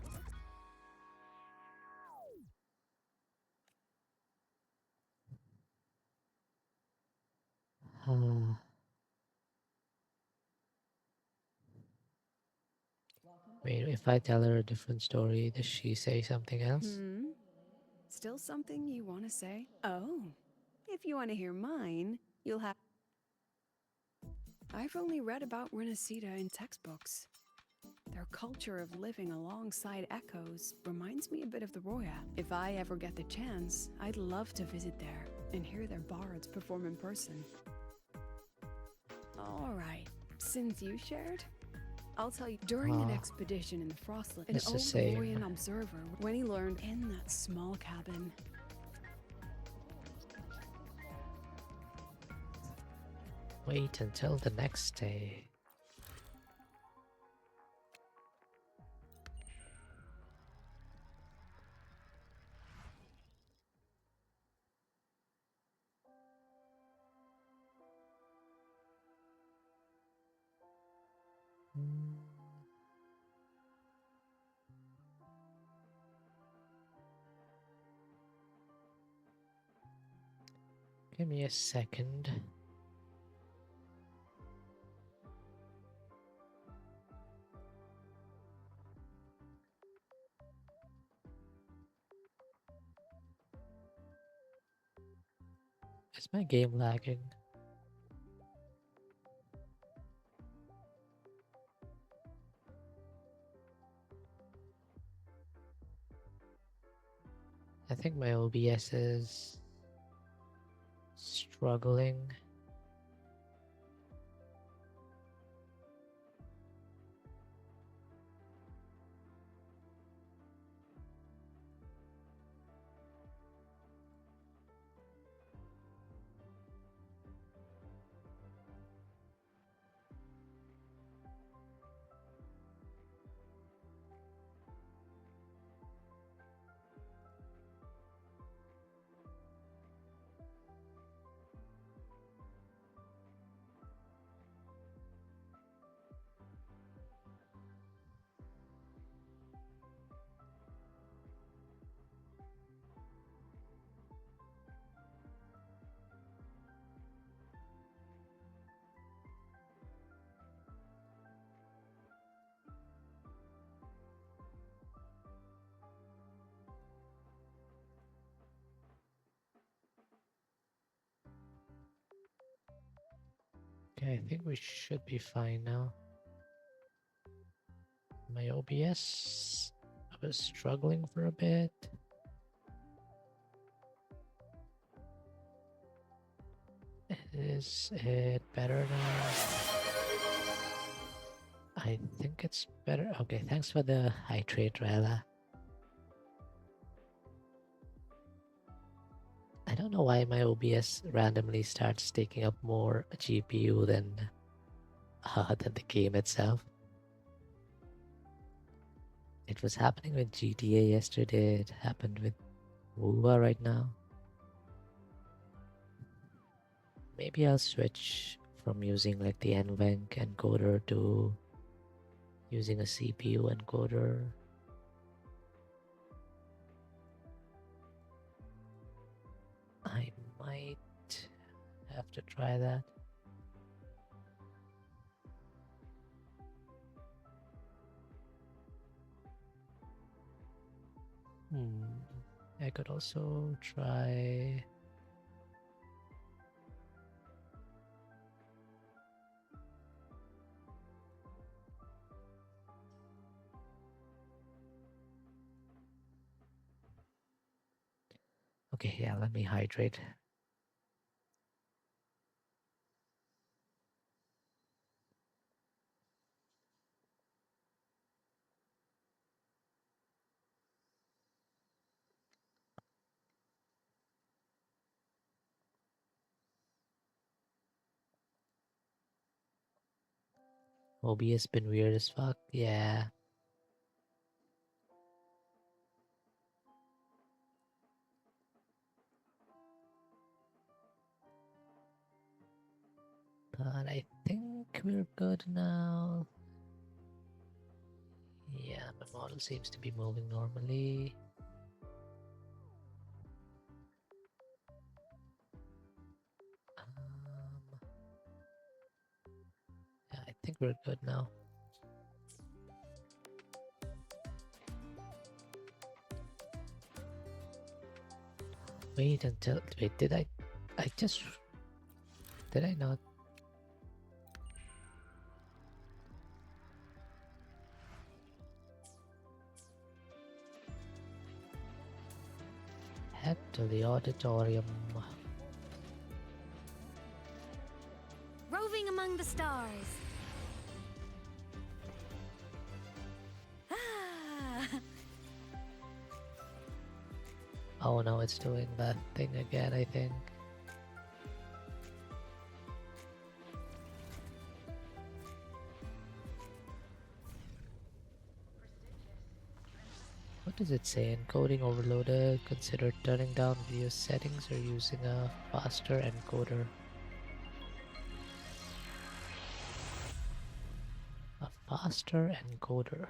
Wait, if I tell her a different story, does she say something else? Still something you want to say? Oh, if you want to hear mine, you'll have... I've only read about Renacida in textbooks. Their culture of living alongside echoes reminds me a bit of the Roya. If I ever get the chance, I'd love to visit there and hear their bards perform in person. All right, since you shared, I'll tell you. During an expedition in the Frostland, an It's the old same. Royan observer, when he learned in that small cabin, Wait until the next day. Give me a second. Is my game lagging? I think my OBS is struggling. Okay, I think we should be fine now. My OBS, I was struggling for a bit. Is it better now? I think it's better. Okay, thanks for the hydrate, Rella. I don't know why my OBS randomly starts taking up more GPU than the game itself. It was happening with GTA yesterday. It happened with WuWa right now. Maybe I'll switch from using like the NVENC encoder to using a CPU encoder. I might have to try that. I could also try. Okay, yeah, let me hydrate. OBS been weird as fuck. Yeah. But I think we're good now. Yeah, the model seems to be moving normally. Yeah, I think we're good now. Wait, did I did I not? Head to the auditorium. Roving among the stars. Ah. Oh no, it's doing that thing again, I think. What does it say? Encoding overloaded. Consider turning down video settings or using a faster encoder. A faster encoder.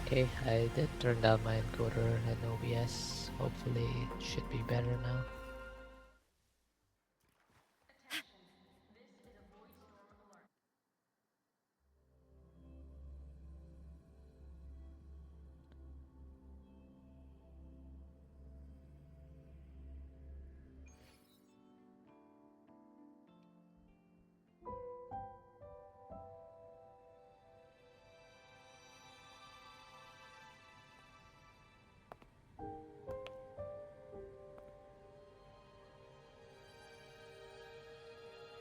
Okay, I did turn down my encoder and OBS. Hopefully it should be better now.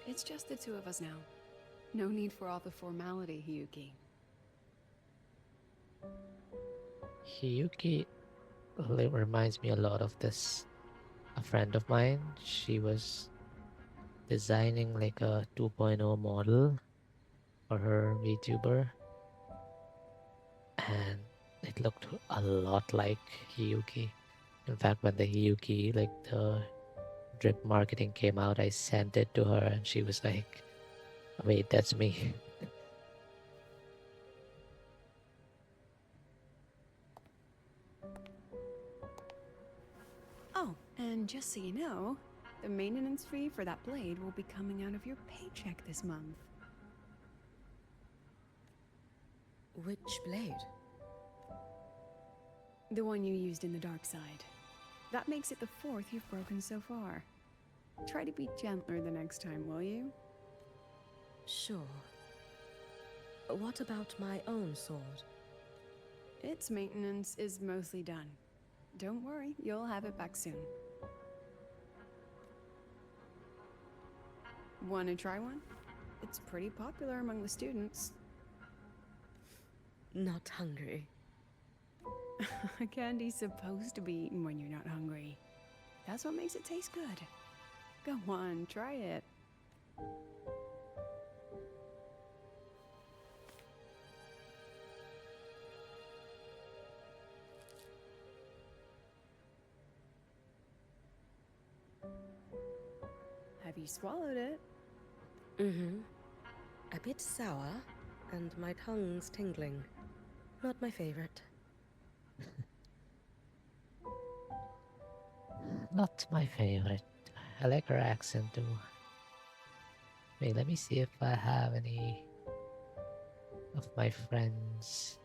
It's just the two of us now. No need for all the formality, Hiyuki. Hiyuki reminds me a lot of this. A friend of mine, she was designing like a 2.0 model for her VTuber, and it looked a lot like Hiyuki. In fact, when the Hiyuki, like the drip marketing came out, I sent it to her and she was like, wait, that's me. And just so you know, the maintenance fee for that blade will be coming out of your paycheck this month. Which blade? The one you used in the dark side. That makes it the 4th you've broken so far. Try to be gentler the next time, will you? Sure. What about my own sword? Its maintenance is mostly done. Don't worry, you'll have it back soon. Wanna try one? It's pretty popular among the students. Not hungry. Candy's supposed to be eaten when you're not hungry. That's what makes it taste good. Go on, try it. Have you swallowed it? Mm-hmm. A bit sour, and my tongue's tingling. Not my favorite. Not my favorite. I like her accent too. Wait, let me see if I have any of my friends.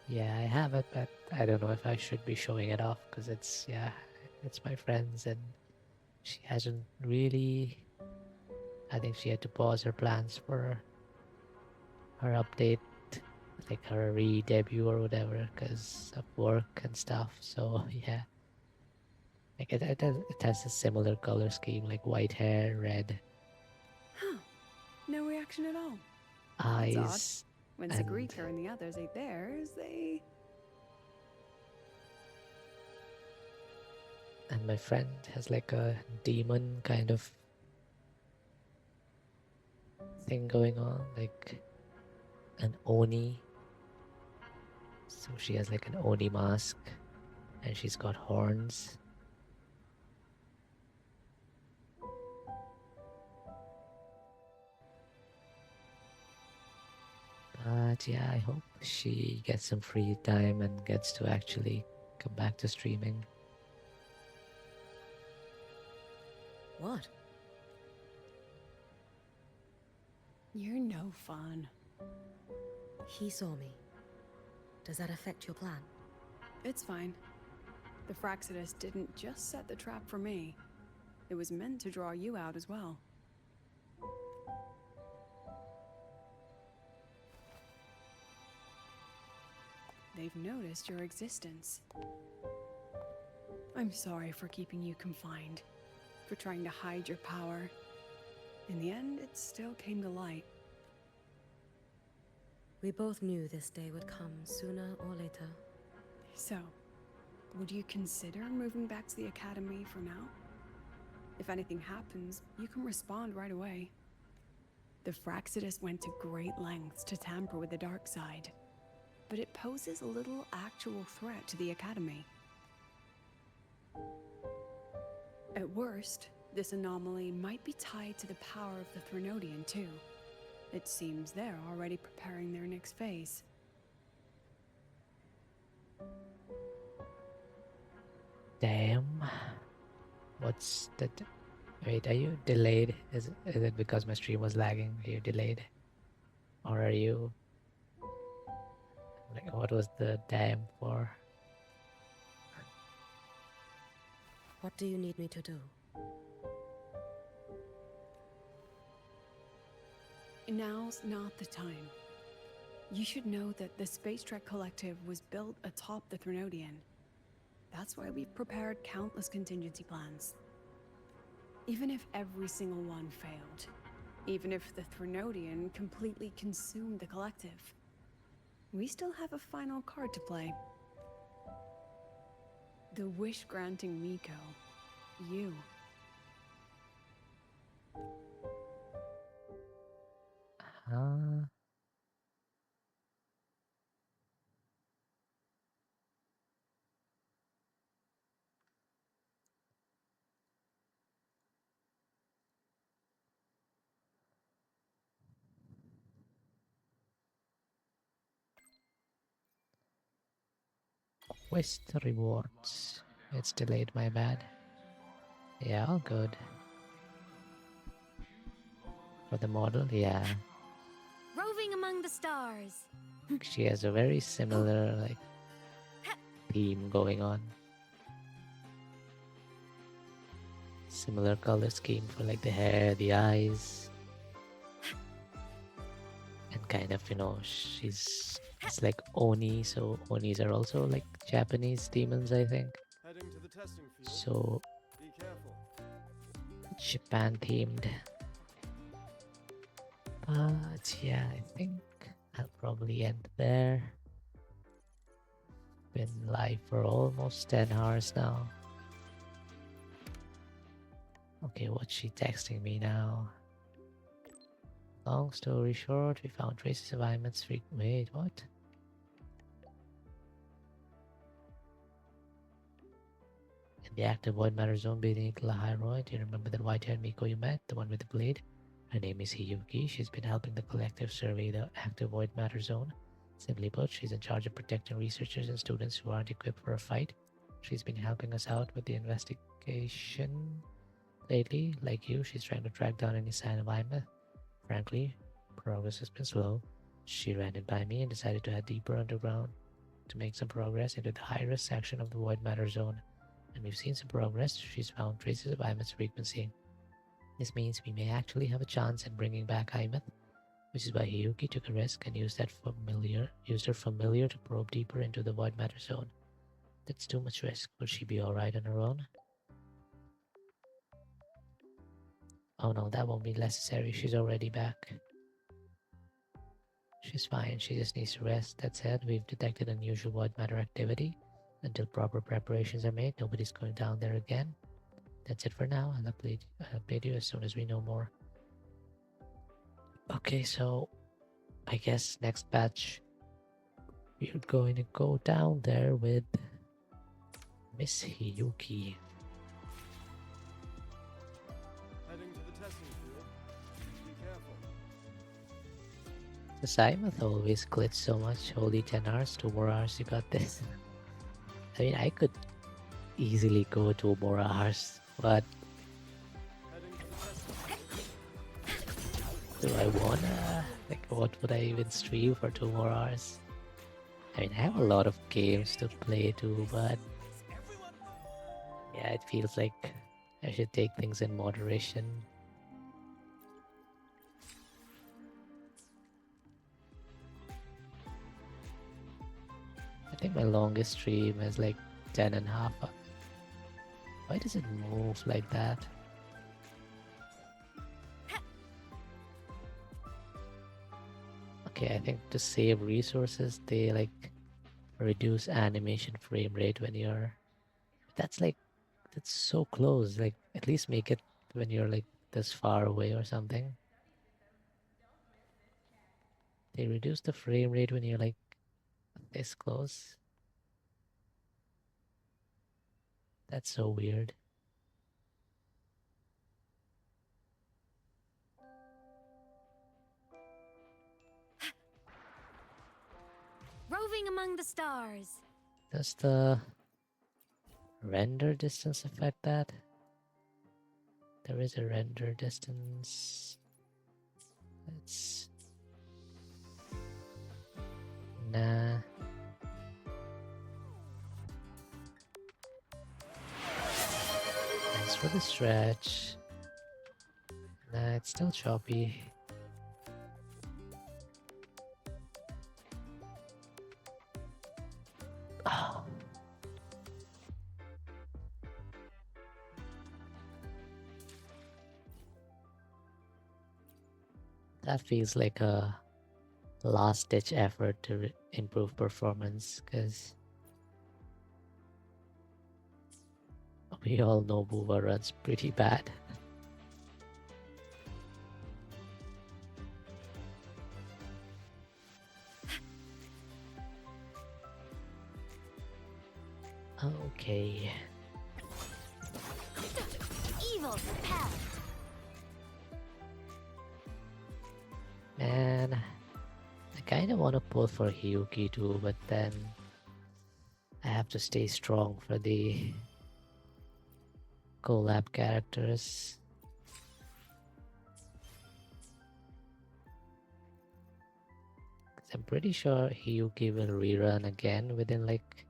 Yeah, I have it, but I don't know if I should be showing it off because it's, yeah, it's my friends and she hasn't really. I think she had to pause her plans for her update, like her re-debut or whatever, because of work and stuff. So yeah, like it has a similar color scheme, like white hair, red Huh. No reaction at all. eyes. That's odd. When and Sigrika and the others ate theirs, they... and my friend has like a demon kind of thing going on, like an Oni. So she has like an Oni mask and she's got horns. But yeah, I hope she gets some free time and gets to actually come back to streaming. What? You're no fun. He saw me. Does that affect your plan? It's fine. The Fraxidus didn't just set the trap for me. It was meant to draw you out as well. They've noticed your existence. I'm sorry for keeping you confined, for trying to hide your power. In the end, it still came to light. We both knew this day would come sooner or later. So, would you consider moving back to the academy for now? If anything happens, you can respond right away. The Fraxidus went to great lengths to tamper with the dark side, but it poses a little actual threat to the academy. At worst, this anomaly might be tied to the power of the Threnodian too. It seems they're already preparing their next phase. Damn. What's the... Wait, are you delayed? Is it because my stream was lagging? Are you delayed? Or are you... Like, what was the damn for? What do you need me to do? Now's not the time. You should know that the Space Trek Collective was built atop the Threnodian. That's why we've prepared countless contingency plans. Even if every single one failed, even if the Threnodian completely consumed the Collective, we still have a final card to play. The wish granting Miko. You. Huh? Quest rewards. It's delayed, my bad. Yeah, all good. For the model, yeah. Roving among the stars. She has a very similar like theme going on. Similar color scheme for like the hair, the eyes. And kind of, it's like Oni, so Onis are also like Japanese demons, I think. Heading to the testing field. So Be careful. Japan themed. But yeah, I think I'll probably end there. Been live for almost 10 hours now. Okay, what's she texting me now? Long story short, we found traces of Iman's freak. Wait, what? In the active void matter zone beneath Lahairoi, do you remember that white-haired Miko you met? The one with the blade? Her name is Hiyuki. She's been helping the collective survey the active void matter zone. Simply put, she's in charge of protecting researchers and students who aren't equipped for a fight. She's been helping us out with the investigation lately. Like you, she's trying to track down any sign of Ima. Frankly, progress has been slow. She ran it by me and decided to head deeper underground to make some progress into the high-risk section of the void matter zone. And we've seen some progress. She's found traces of Imath's frequency. This means we may actually have a chance at bringing back Imath, which is why Hiyuki took a risk and used her familiar to probe deeper into the void matter zone. That's too much risk. Will she be alright on her own? Oh no, that won't be necessary. She's already back. She's fine. She just needs to rest. That said, we've detected unusual void matter activity. Until proper preparations are made, nobody's going down there again. That's it for now. I'll update you as soon as we know more. Okay, so I guess next batch we're going to go down there with Miss Hiyuki. Heading to the testing field. Be careful. The Simonth always glitch so much. Only 10 hours, 2 more hours, you got this. I mean, I could easily go 2 more hours, but do I wanna? Like, what would I even stream for 2 more hours? I mean, I have a lot of games to play too, but yeah, it feels like I should take things in moderation. I think my longest stream is like 10.5 hours. Why does it move like that? Okay, I think to save resources, they like reduce animation frame rate when you're... That's so close. Like, at least make it when you're like this far away or something. They reduce the frame rate when you're like this close. That's so weird. Roving among the stars. Does the render distance affect that? There is a render distance. Let's... Nah. Thanks for the stretch. Nah, it's still choppy. Oh. That feels like a last-ditch effort to improve performance, because We all know WuWa runs pretty bad. Okay. Evil repelled. Man, I kind of want to pull for Hiyuki too, but then I have to stay strong for the collab characters. I'm pretty sure Hiyuki will rerun again within like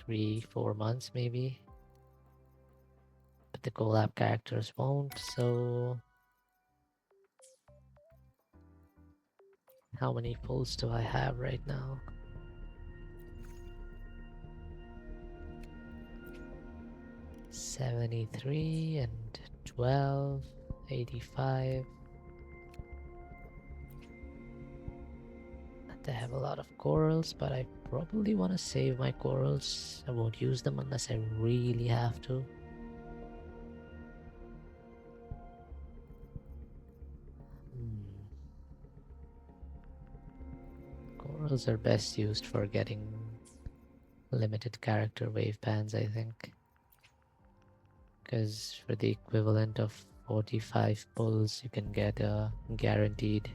3-4 months maybe. But the collab characters won't, so how many pulls do I have right now? 73 and 12, 85. I have a lot of corals, but I probably want to save my corals. I won't use them unless I really have to. Corals are best used for getting limited character wave bands, I think. Because for the equivalent of 45 pulls, you can get a guaranteed.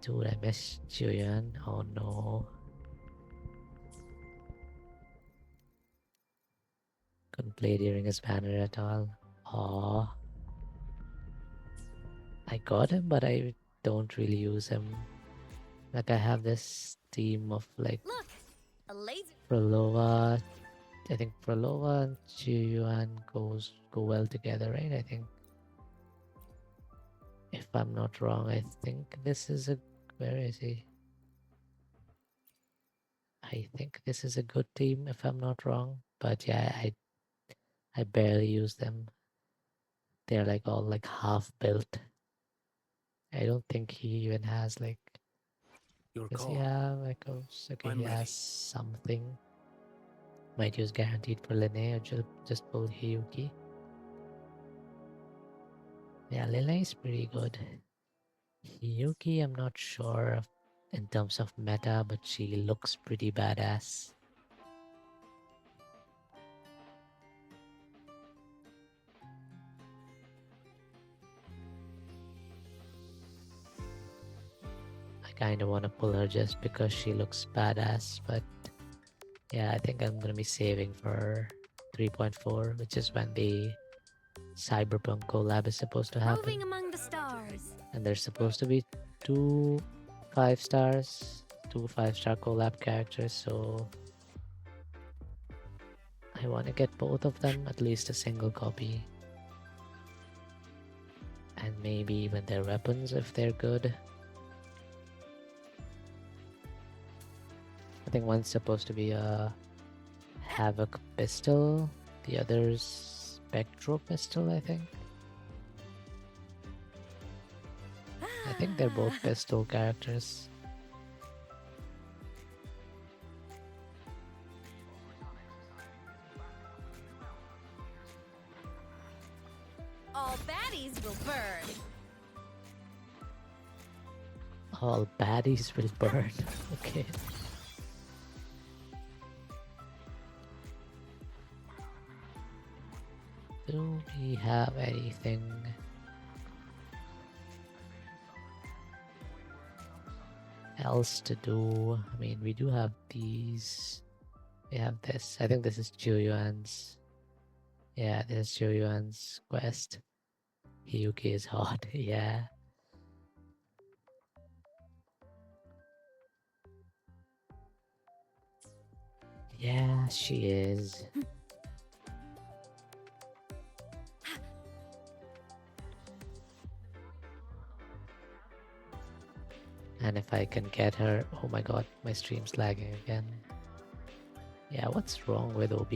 Dude, I missed Julian. Oh no. Couldn't play during his banner at all. Aww. I got him, but I don't really use him. Like I have this team of like Look, a laser. Prolova. I think Prolova and Chuyuan go well together, right? I think. If I'm not wrong, I think this is a... Where is he? I think this is a good team, if I'm not wrong. But yeah, I barely use them. They're like all like half built. I don't think he even has like... Does he have like a... Okay, he has something. Might use guaranteed for Lene or just pull Hiyuki. Yeah, Lene is pretty good. Hiyuki, I'm not sure of in terms of meta, but she looks pretty badass. I kind of want to pull her just because she looks badass, but yeah, I think I'm going to be saving for 3.4, which is when the Cyberpunk collab is supposed to happen. Roving among the stars. And there's supposed to be 2 5-stars, 2 5-star collab characters, so I want to get both of them, at least a single copy. And maybe even their weapons if they're good. I think one's supposed to be a Havoc pistol, the other's Spectro pistol, I think. I think they're both pistol characters. All baddies will burn. All baddies will burn. Okay. Do we have anything? Else to do? I mean, we do have these. We have this. I think this is Chuyuan's. Yeah, this is Chuyuan's quest. Hiyuki is hot. Yeah. Yeah, she is. And if I can get her... Oh my god, my stream's lagging again. Yeah, what's wrong with OB?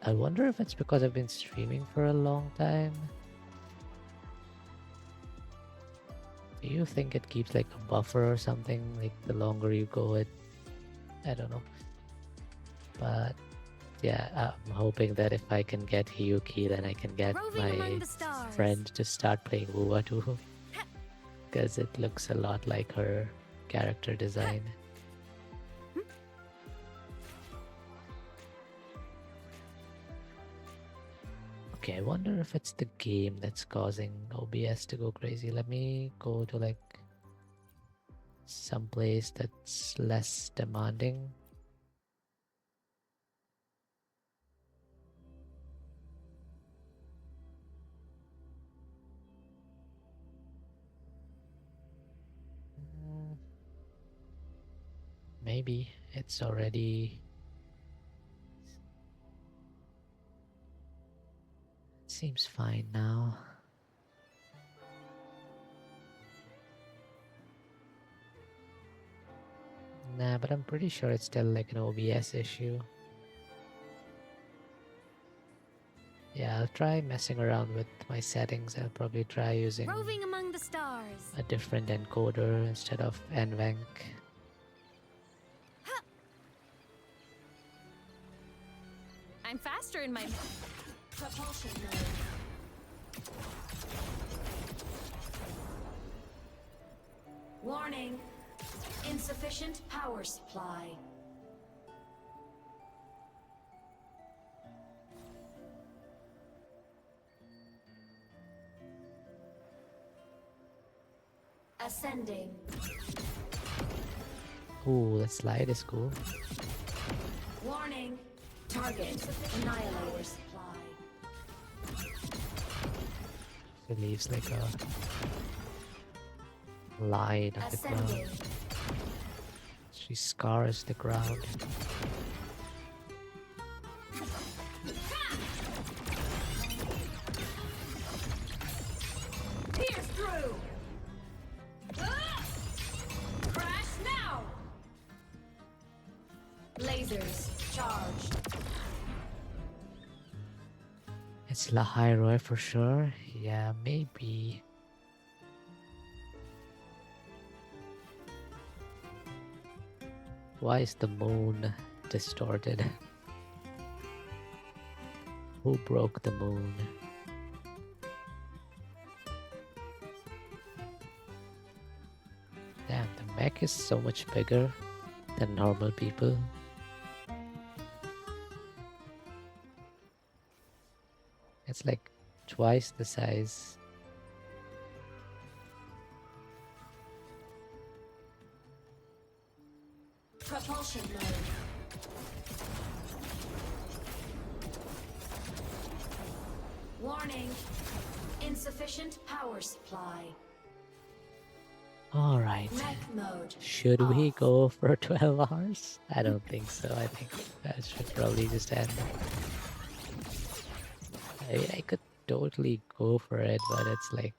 I wonder if it's because I've been streaming for a long time. Do you think it keeps like a buffer or something? Like the longer you go, I don't know. But yeah, I'm hoping that if I can get Hiyuki, then I can get my friend to start playing WuWa too. Because it looks a lot like her character design. Okay, I wonder if it's the game that's causing OBS to go crazy. Let me go to like someplace that's less demanding. Maybe it's already... Seems fine now. Nah, but I'm pretty sure it's still like an OBS issue. Yeah, I'll try messing around with my settings. I'll probably try using Roving among the stars. a different encoder instead of NVENC. I'm faster in my Propulsion mode. Warning. Insufficient power supply. Ascending. Ooh, the slide is cool. Warning. Target. Annihilator supply. It leaves like a line on the ground. She scars the ground. Pierce through. Crash now. Lasers charged. It's Lahairoi for sure. Yeah, maybe. Why is the moon distorted? Who broke the moon? Damn, the mech is so much bigger than normal people. It's like twice the size. Propulsion mode. Warning. Insufficient power supply. Alright. Mech mode. Should we go for 12 hours? I don't think so. I think that should probably just end. I mean, I could totally go for it, but it's like,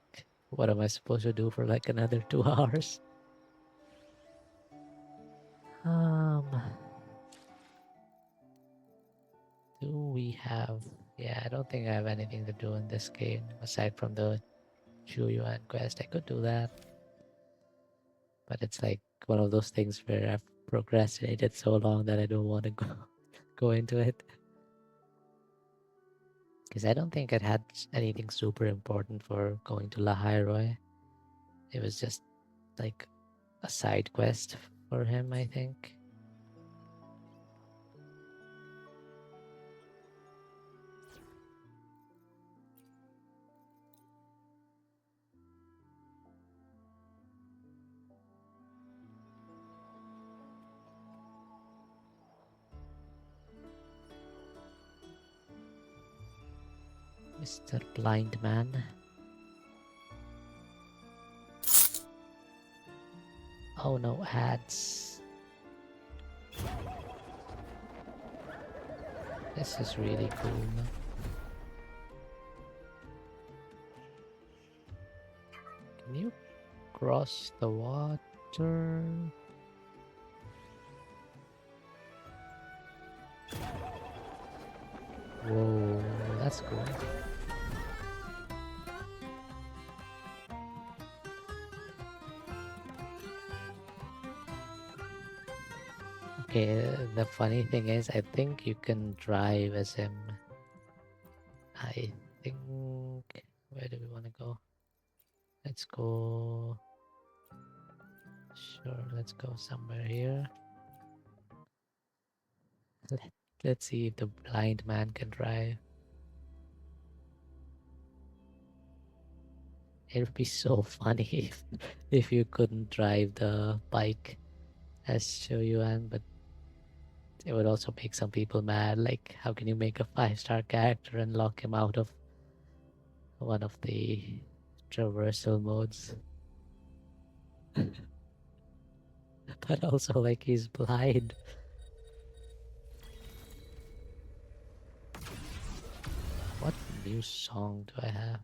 what am I supposed to do for like another 2 hours? Do we have... Yeah, I don't think I have anything to do in this game aside from the Chuyuan quest. I could do that. But it's like one of those things where I've procrastinated so long that I don't want to go into it. Because I don't think it had anything super important for going to Lahairoi. It was just like a side quest for him, I think. Mr. Blind Man. Oh no, ads. This is really cool. Can you cross the water? Whoa, that's cool. Okay, the funny thing is, I think you can drive as him. I think. Where do we want to go? Let's go. Sure, let's go somewhere here. Let's see if the blind man can drive. It would be so funny if you couldn't drive the bike as Shoyuan, but it would also make some people mad. Like, how can you make a 5-star character and lock him out of one of the traversal modes? But also, like, he's blind. What new song do I have?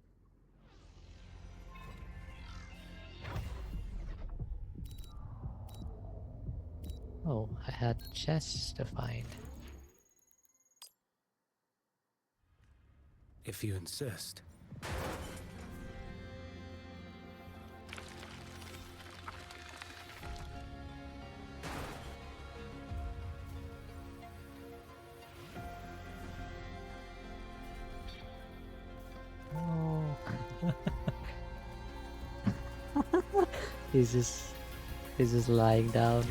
Oh, I had chests to find. If you insist. Oh. He's just lying down.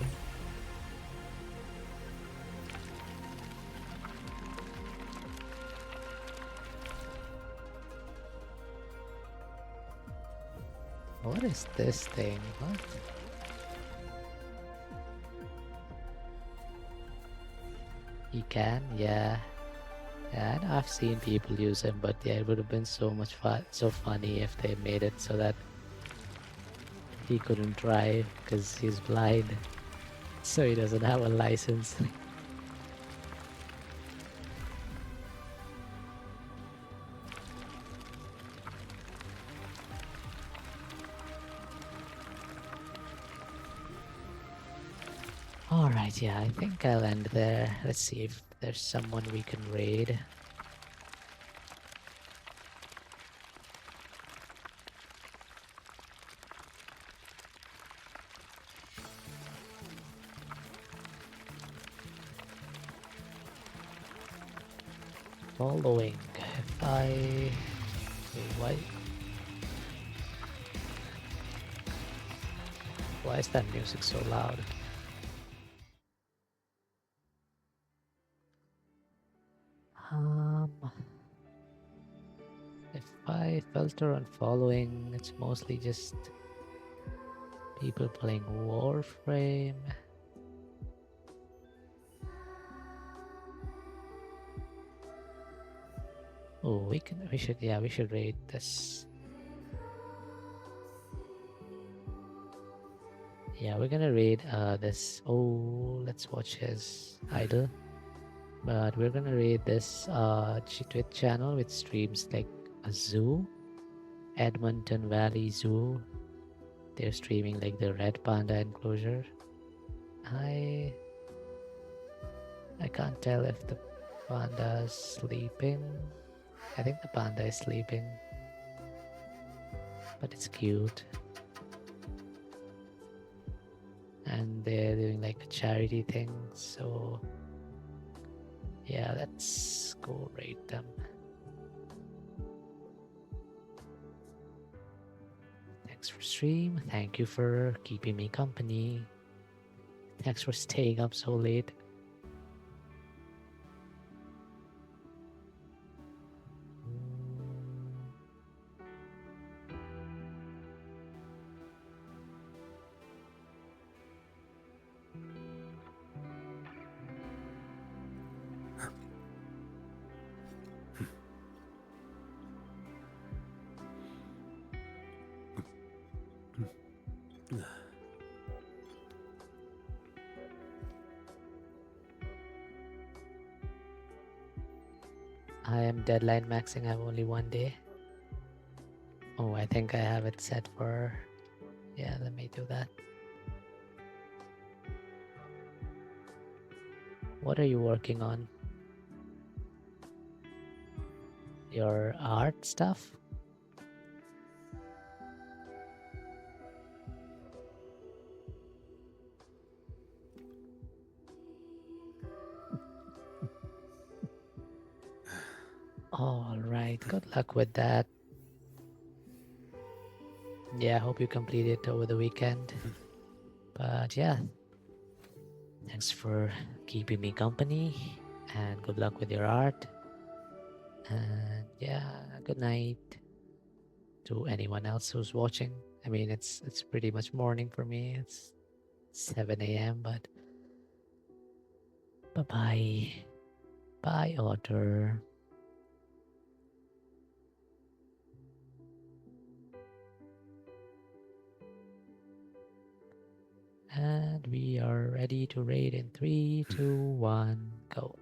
What is this thing? What? He can? Yeah. Yeah, I know I've seen people use him, but yeah, it would have been so much fun, so funny if they made it so that he couldn't drive because he's blind, so he doesn't have a license. Alright, yeah, I think I'll end there. Let's see if there's someone we can raid. Following. If I... Wait, why is that music so loud? If I filter on following, it's mostly just people playing Warframe. Oh, we should rate this. Yeah, we're gonna raid this. Oh, let's watch his idol. But we're gonna raid this Twitch channel which streams like a zoo, Edmonton Valley Zoo. They're streaming like the red panda enclosure. I can't tell if the panda is sleeping. I think the panda is sleeping, but it's cute. And they're doing like a charity thing, so yeah, let's go rate them. Thanks for stream. Thank you for keeping me company. Thanks for staying up so late. I am deadline maxing. I have only one day. Oh, I think I have it set for... Yeah, let me do that. What are you working on? Your art stuff? All right. Good luck with that. Yeah, I hope you complete it over the weekend. But yeah, thanks for keeping me company and good luck with your art. And yeah, good night to anyone else who's watching. I mean, it's pretty much morning for me. It's 7 a.m. But bye-bye. Bye, Otter. And we are ready to raid in 3, 2, 1, go.